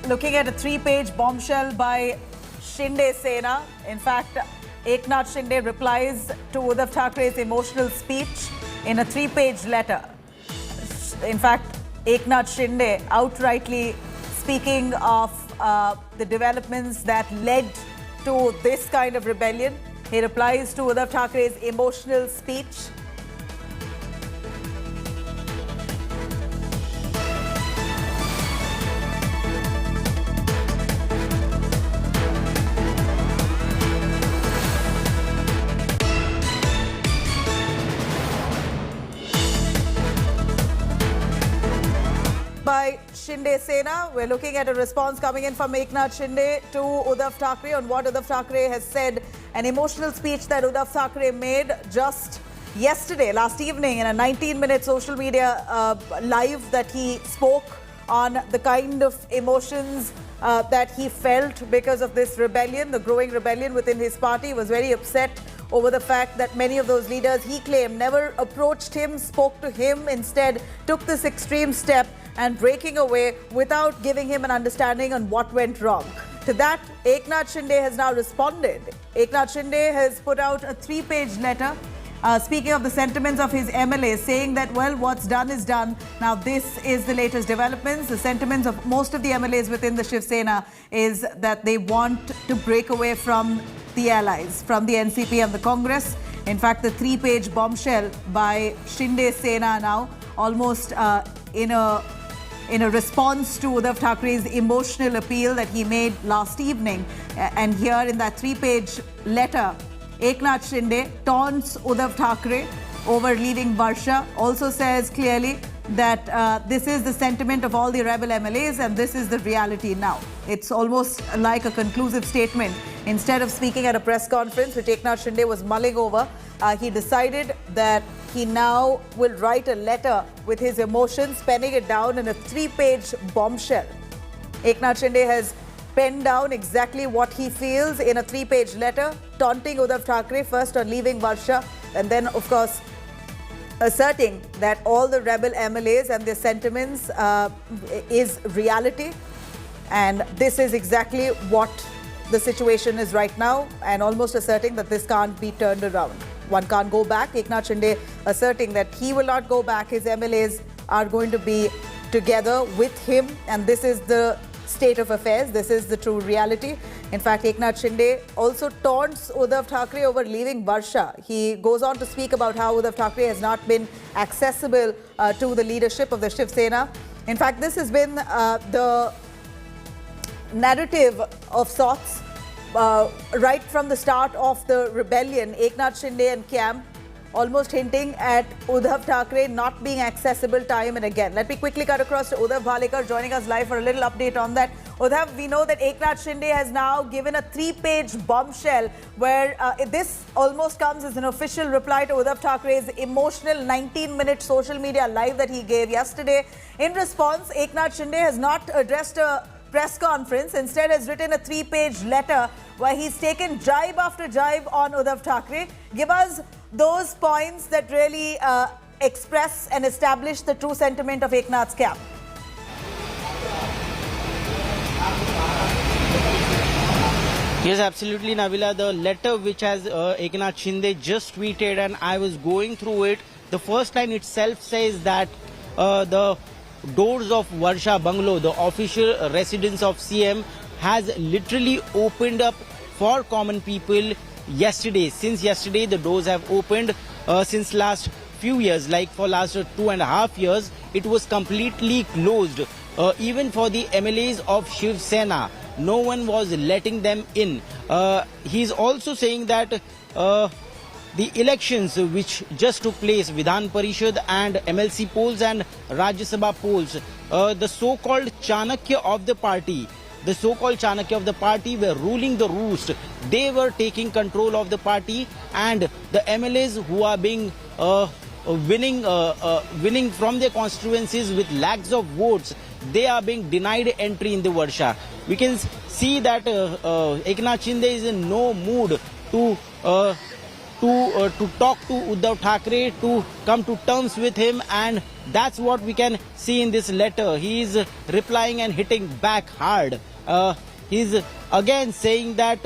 looking at a 3-page bombshell by Shinde Sena. In fact, Eknath Shinde replies to Uddhav Thackeray's emotional speech in a 3-page letter. In fact, Eknath Shinde outrightly speaking of the developments that led to this kind of rebellion. He replies to Uddhav Thackeray's emotional speech. By Shinde Sena. We're looking at a response coming in from Eknath Shinde to Uddhav Thackeray on what Uddhav Thackeray has said. An emotional speech that Uddhav Thackeray made just yesterday, last evening, in a 19-minute social media live that he spoke on the kind of emotions that he felt because of this rebellion, the growing rebellion within his party. He was very upset over the fact that many of those leaders, he claimed, never approached him, spoke to him, instead took this extreme step and breaking away without giving him an understanding on what went wrong. To that, Eknath Shinde has now responded. Eknath Shinde has put out a 3-page letter speaking of the sentiments of his MLAs, saying that, well, what's done is done. Now, this is the latest developments. The sentiments of most of the MLAs within the Shiv Sena is that they want to break away from the allies, from the NCP and the Congress. In fact, the 3-page bombshell by Shinde Sena now, almost in a response to Uddhav Thackeray's emotional appeal that he made last evening. And here in that 3-page letter, Eknath Shinde taunts Uddhav Thackeray over leaving Varsha, also says clearly that this is the sentiment of all the rebel MLAs and this is the reality now. It's almost like a conclusive statement. Instead of speaking at a press conference, which Eknath Shinde was mulling over, he decided that he now will write a letter with his emotions, penning it down in a 3-page bombshell. Eknath Shinde has penned down exactly what he feels in a 3-page letter, taunting Uddhav Thackeray first on leaving Varsha, and then, of course, asserting that all the rebel MLAs and their sentiments is reality. And this is exactly what the situation is right now, and almost asserting that this can't be turned around. One can't go back. Eknath Shinde asserting that he will not go back. His MLAs are going to be together with him, and this is the state of affairs. This is the true reality. In fact, Eknath Shinde also taunts Uddhav Thackeray over leaving Varsha. He goes on to speak about how Uddhav Thackeray has not been accessible to the leadership of the Shiv Sena. In fact, this has been the narrative of sorts right from the start of the rebellion. Eknath Shinde and camp almost hinting at Uddhav Thackeray not being accessible time and again. Let me quickly cut across to Uddhav Bhalekar joining us live for a little update on that. Uddhav, we know that Eknath Shinde has now given a 3-page bombshell where this almost comes as an official reply to Uddhav Thackeray's emotional 19-minute social media live that he gave yesterday. In response, Eknath Shinde has not addressed a press conference, instead has written a 3-page letter where he's taken jibe after jibe on Uddhav Thackeray. Give us those points that really express and establish the true sentiment of Eknath's camp. Yes, absolutely, Navila. The letter which has Eknath Shinde just tweeted, and I was going through it. The first line itself says that the doors of Varsha Bungalow, the official residence of CM, has literally opened up for common people yesterday. Since yesterday, the doors have opened. Since last few years, like for last 2.5 years, it was completely closed. Even for the MLAs of Shiv Sena, no one was letting them in. He's also saying that the elections which just took place, Vidhan Parishad and MLC polls and Rajya Sabha polls, the so-called Chanakya of the party, were ruling the roost. They were taking control of the party, and the MLAs who are being winning from their constituencies with lakhs of votes, they are being denied entry in the Varsha. We can see that Eknath Shinde is in no mood to talk to Uddhav Thackeray, to come to terms with him, and that's what we can see in this letter. He is replying and hitting back hard. He's again saying that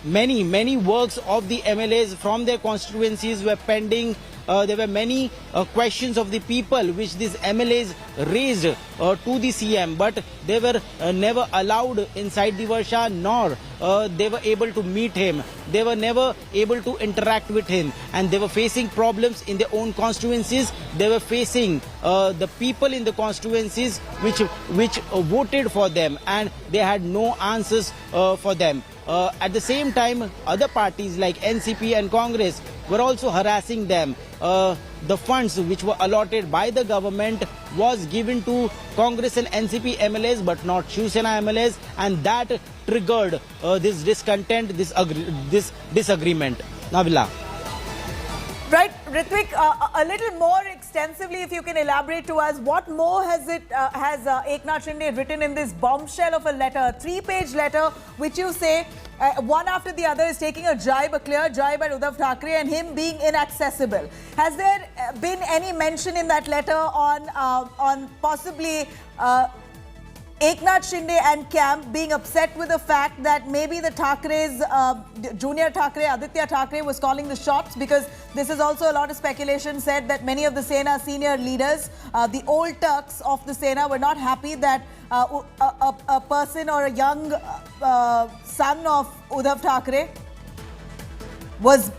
many works of the MLAs from their constituencies were pending. There were many questions of the people which these MLAs raised to the CM, but they were never allowed inside the Varsha, nor they were able to meet him. They were never able to interact with him, and they were facing problems in their own constituencies. They were facing the people in the constituencies which voted for them, and they had no answers for them. At the same time, other parties like NCP and Congress were also harassing them. The funds which were allotted by the government was given to Congress and NCP MLAs, but not Shiv Sena MLAs, and that triggered this discontent, this disagreement. Navila. Right, Ritvik, a little more extensively, if you can elaborate to us, what more has Eknath Shinde written in this bombshell of a letter, a 3-page letter, which you say one after the other is taking a clear jibe at Uddhav Thackeray and him being inaccessible. Has there been any mention in that letter on possibly Eknath Shinde and camp being upset with the fact that maybe the Thackerays, Junior Thackeray, Aditya Thackeray was calling the shots? Because this is also a lot of speculation said that many of the Sena senior leaders, the old Turks of the Sena, were not happy that a person or a young son of Uddhav Thackeray was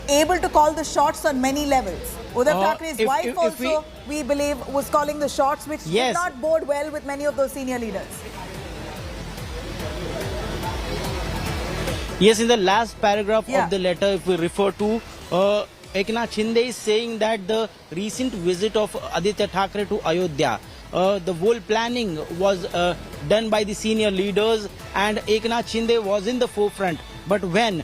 able to call the shots on many levels. Uddhav Thackeray's wife also, we believe, was calling the shots, which did not bode well with many of those senior leaders. Yes, in the last paragraph of the letter, if we refer to, Eknath Shinde is saying that the recent visit of Aditya Thackeray to Ayodhya, the whole planning was done by the senior leaders, and Eknath Shinde was in the forefront. But when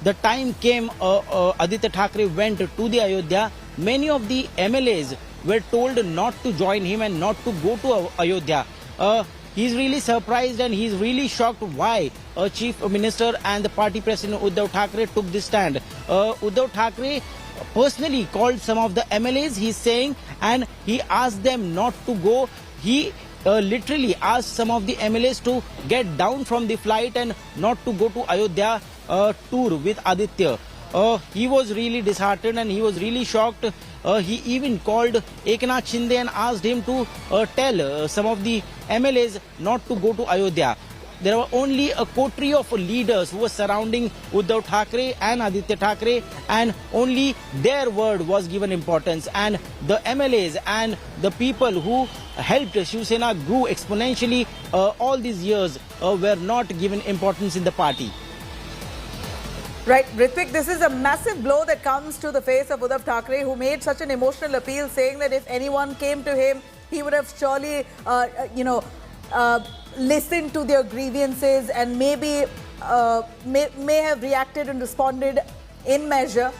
the time came, Aditya Thackeray went to the Ayodhya, many of the MLAs were told not to join him and not to go to Ayodhya. He's really surprised and he's really shocked why Chief Minister and the party president Uddhav Thackeray took this stand. Uddhav Thackeray personally called some of the MLAs, he's saying, and he asked them not to go. He literally asked some of the MLAs to get down from the flight and not to go to Ayodhya tour with Aditya. He was really disheartened and he was really shocked. He even called Eknath Shinde and asked him to tell some of the MLAs not to go to Ayodhya. There were only a coterie of leaders who were surrounding Uddhav Thackeray and Aditya Thackeray, and only their word was given importance. And the MLAs and the people who helped Shiv Sena grew exponentially all these years were not given importance in the party. Right, Ritwik, this is a massive blow that comes to the face of Uddhav Thackeray, who made such an emotional appeal, saying that if anyone came to him, he would have surely, listened to their grievances and maybe may have reacted and responded in measure.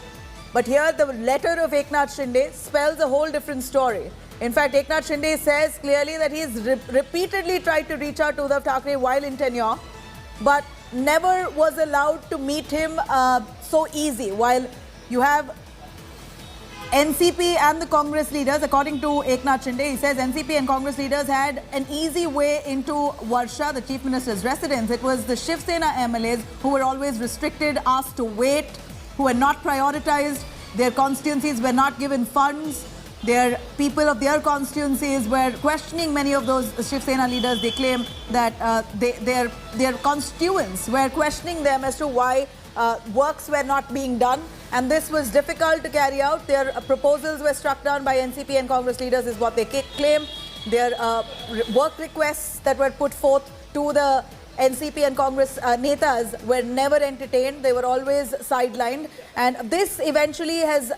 But here, the letter of Eknath Shinde spells a whole different story. In fact, Eknath Shinde says clearly that he has repeatedly tried to reach out to Uddhav Thackeray while in tenure, but never was allowed to meet him so easy. While you have NCP and the Congress leaders, according to Eknath Shinde, he says NCP and Congress leaders had an easy way into Varsha, the Chief Minister's residence. It was the Shiv Sena MLAs who were always restricted, asked to wait, who were not prioritized. Their constituencies were not given funds. Their people of their constituencies were questioning many of those Shiv Sena leaders. They claim that their constituents were questioning them as to why works were not being done, and this was difficult to carry out. Their proposals were struck down by NCP and Congress leaders is what they claim. Their work requests that were put forth to the NCP and Congress netas were never entertained. They were always sidelined, and this eventually has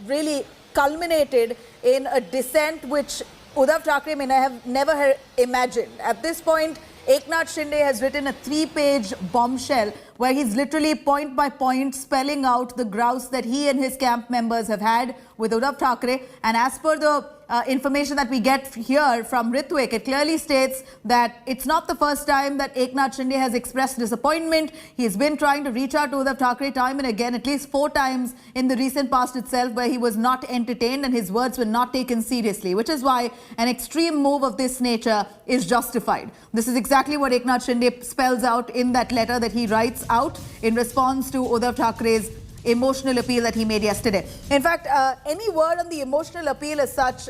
really culminated in a dissent which Uddhav Thackeray may have never imagined. At this point, Eknath Shinde has written a 3-page bombshell where he's literally point by point spelling out the grouse that he and his camp members have had with Uddhav Thackeray. And as per the information that we get here from Ritwik, it clearly states that it's not the first time that Eknath Shinde has expressed disappointment. He's been trying to reach out to Uddhav Thackeray time and again, at least 4 times in the recent past itself, where he was not entertained and his words were not taken seriously, which is why an extreme move of this nature is justified. This is exactly what Eknath Shinde spells out in that letter that he writes out in response to Uddhav Thackeray's emotional appeal that he made yesterday. In fact, any word on the emotional appeal as such,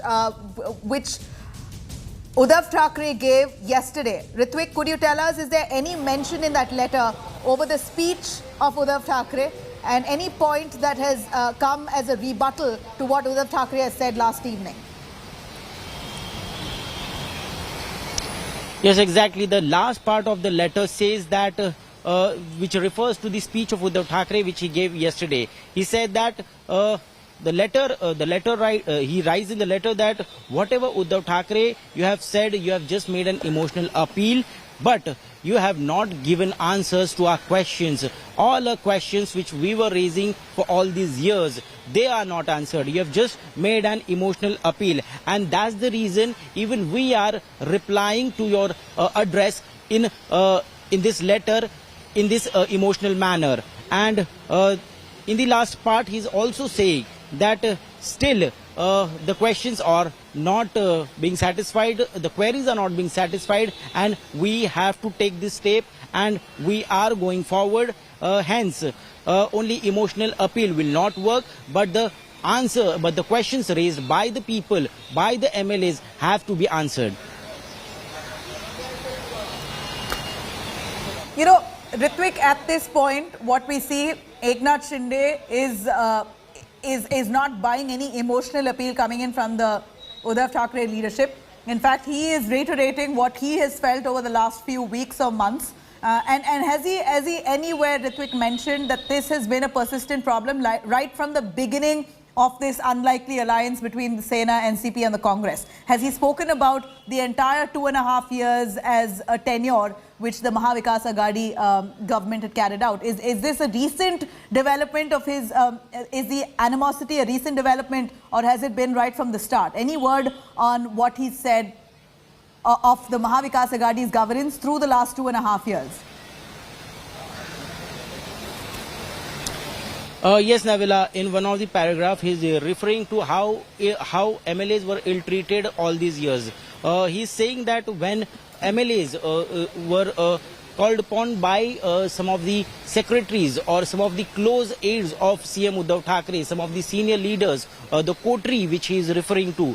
which Uddhav Thackeray gave yesterday? Ritwik, could you tell us, is there any mention in that letter over the speech of Uddhav Thackeray and any point that has come as a rebuttal to what Uddhav Thackeray has said last evening? Yes, exactly. The last part of the letter says that which refers to the speech of Uddhav Thackeray which he gave yesterday. He said that he writes in the letter that whatever Uddhav Thackeray you have said, you have just made an emotional appeal, but you have not given answers to our questions. All our questions which we were raising for all these years, they are not answered. You have just made an emotional appeal, and that's the reason even we are replying to your address in this letter in this emotional manner. And in the last part, he's also saying that still the questions are not being satisfied, the queries are not being satisfied, and we have to take this step and we are going forward. Hence, only emotional appeal will not work, but the questions raised by the people, by the MLAs have to be answered. You know, Ritwik, at this point, what we see, Eknath Shinde is not buying any emotional appeal coming in from the Uddhav Thackeray leadership. In fact, he is reiterating what he has felt over the last few weeks or months. And has he anywhere, Ritwik, mentioned that this has been a persistent problem right from the beginning of this unlikely alliance between the Sena, NCP and the Congress? Has he spoken about the entire 2.5 years as a tenure which the Maha Vikas Aghadi government had carried out? Is this a recent development of his, is the animosity a recent development, or has it been right from the start? Any word on what he said of the Maha Vikas Aghadi's governance through the last 2.5 years? Yes, Navila, in one of the paragraphs, he is referring to how MLAs were ill-treated all these years. He is saying that when MLAs were called upon by some of the secretaries or some of the close aides of CM Uddhav Thackeray, some of the senior leaders, the coterie which he is referring to,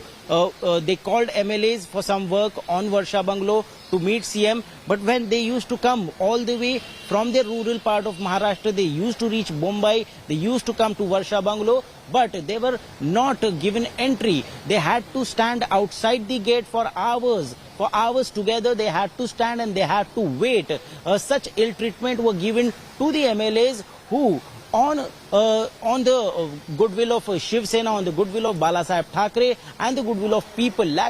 they called MLAs for some work on Varsha Bungalow to meet CM, but when they used to come all the way from the rural part of Maharashtra, they used to reach Mumbai, they used to come to Varsha Bungalow, but they were not given entry. They had to stand outside the gate for hours. For hours together, they had to stand and they had to wait. Such ill treatment were given to the MLAs who on the goodwill of Shiv Sena, on the goodwill of Balasaheb Thackeray and the goodwill of people.